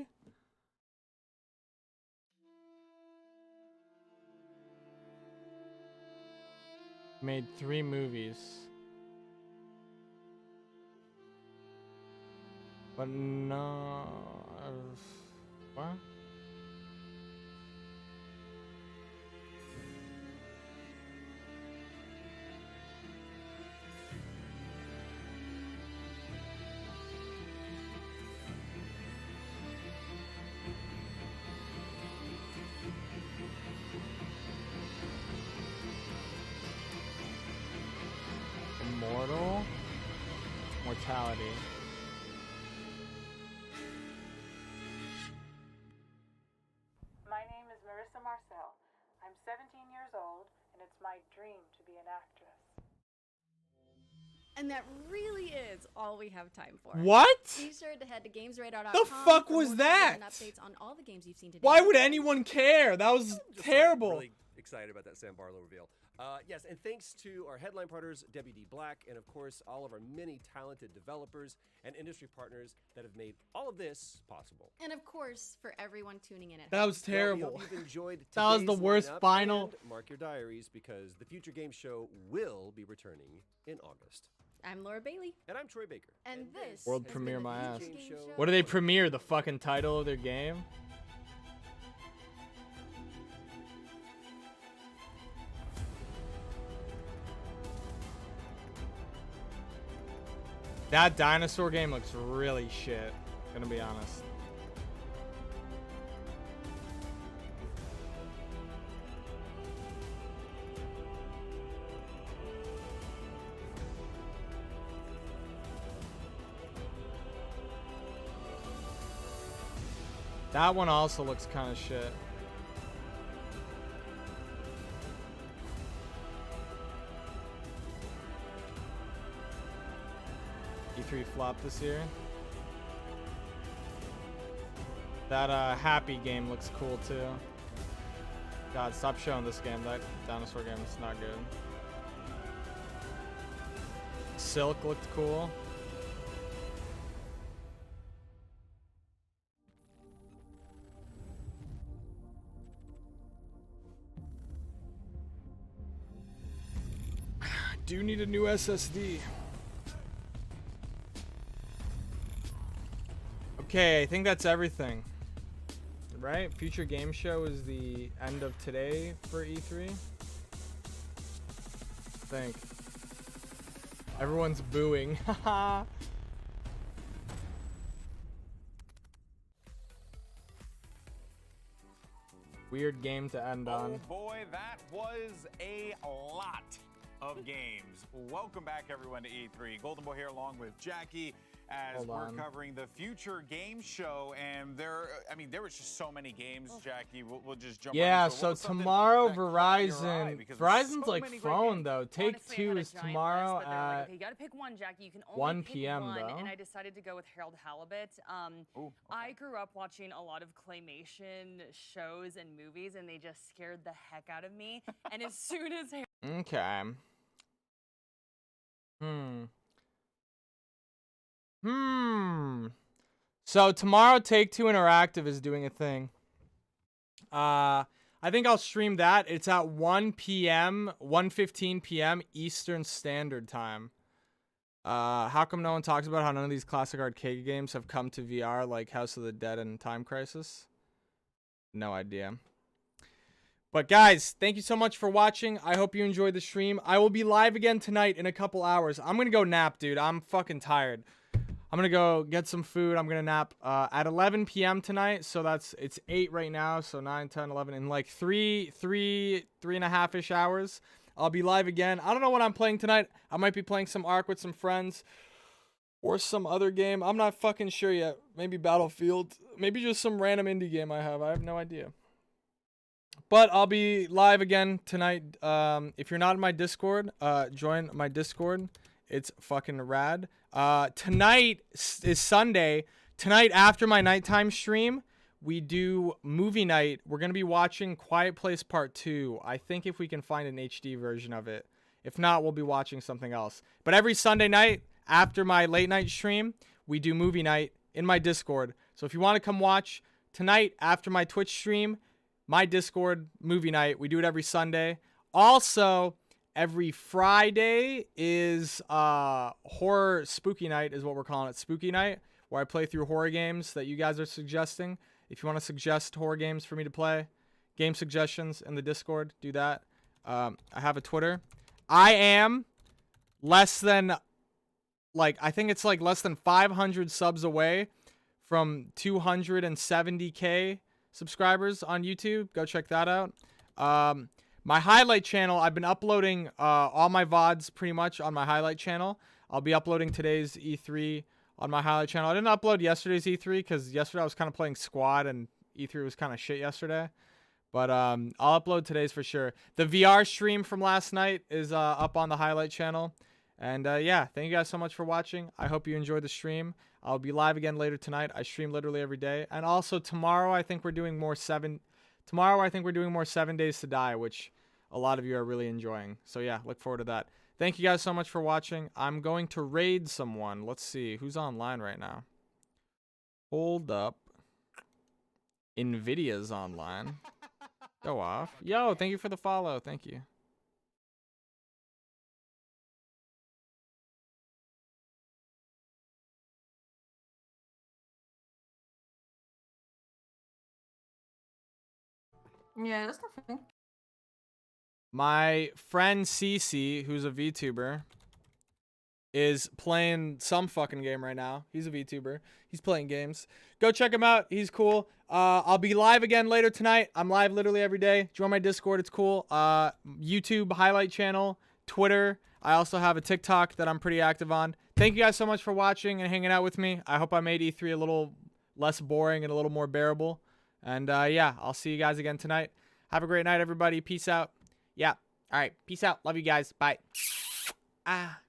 Made 3 movies. But no... what? Immortal Mortality. My name is Marissa Marcel. I'm 17 years old, and it's my dream to be an actress. And that really is all we have time for. What? Be sure to head to gamesradar.com. The fuck for was more that? and updates on all the games you've seen today. Why would anyone care? That was Just terrible. Really excited about that Sam Barlow reveal. Yes, and thanks to our headline partners, WD Black, and of course, all of our many talented developers and industry partners that have made all of this possible. And of course, for everyone tuning in at That home. was terrible. Well, we hope you've enjoyed That was the today's worst lineup, final. and mark your diaries because the Future Game Show will be returning in August. I'm Laura Bailey. And I'm Troy Baker. And this World has premiere been the my ass. Future Game Show. What do they premiere? The fucking title of their game? That dinosaur game looks really shit, gonna be honest. That one also looks kind of shit. E3 flop this year. That Happy game looks cool too. God, stop showing this game. That dinosaur game is not good. Silk looked cool. Do need a new SSD. Okay, I think that's everything. Right? Future Game Show is the end of today for E3. I think. Everyone's booing. Haha. Weird game to end on. Oh boy, that was a lot of games. Welcome back everyone to E3. Golden Boy here along with Jackie as we're covering the Future Game Show, and there was just so many games, Jackie. We'll just jump Yeah, right into it. so tomorrow Verizon's like phone though. Take-Two is tomorrow at okay, you gotta pick one, Jackie. You can only 1 pick p.m. one, though. and I decided to go with Harold Halibut. I grew up watching a lot of claymation shows and movies, and they just scared the heck out of me. And as soon as Okay. So tomorrow Take-Two Interactive is doing a thing. I think I'll stream that. It's at 1 p.m., 1:15 p.m. Eastern Standard Time. How come no one talks about how none of these classic arcade games have come to VR like House of the Dead and Time Crisis? No idea. But guys, thank you so much for watching. I hope you enjoyed the stream. I will be live again tonight in a couple hours. I'm going to go nap, dude. I'm fucking tired. I'm going to go get some food. I'm going to nap at 11 p.m. tonight. So it's 8 right now. So 9, 10, 11. In like three and a half-ish hours, I'll be live again. I don't know what I'm playing tonight. I might be playing some Ark with some friends. Or some other game. I'm not fucking sure yet. Maybe Battlefield. Maybe just some random indie game I have. I have no idea. But I'll be live again tonight. If you're not in my Discord, join my Discord. It's fucking rad. Tonight is Sunday. Tonight after my nighttime stream, we do movie night. We're going to be watching Quiet Place Part 2. I think if we can find an HD version of it. If not, we'll be watching something else. But every Sunday night after my late night stream, we do movie night in my Discord. So if you want to come watch tonight after my Twitch stream, my Discord movie night. We do it every Sunday. Also, every Friday is horror spooky night is what we're calling it. Spooky night, where I play through horror games that you guys are suggesting. If you want to suggest horror games for me to play, game suggestions in the Discord, do that. I have a Twitter. I am less than, I think it's like less than 500 subs away from 270K subscribers on YouTube. Go check that out. My highlight channel, I've been uploading all my VODs pretty much on my highlight channel. I'll be uploading today's E3 on my highlight channel. I didn't upload yesterday's E3 because yesterday I was kind of playing squad and E3 was kind of shit yesterday. But I'll upload today's for sure. The VR stream from last night is up on the highlight channel. And yeah, thank you guys so much for watching. I hope you enjoyed the stream. I'll be live again later tonight. I stream literally every day. And also tomorrow, I think we're doing more 7 Days to Die, which a lot of you are really enjoying. So yeah, look forward to that. Thank you guys so much for watching. I'm going to raid someone. Let's see who's online right now. Hold up. Nvidia's online. Go off. Yo, thank you for the follow. Thank you. Yeah, that's nothing. My friend Cece, who's a VTuber, is playing some fucking game right now. He's a VTuber. He's playing games. Go check him out. He's cool. I'll be live again later tonight. I'm live literally every day. Join my Discord. It's cool. YouTube highlight channel, Twitter. I also have a TikTok that I'm pretty active on. Thank you guys so much for watching and hanging out with me. I hope I made E3 a little less boring and a little more bearable. And yeah, I'll see you guys again tonight. Have a great night, everybody. Peace out. Yeah. All right. Peace out. Love you guys. Bye. Ah.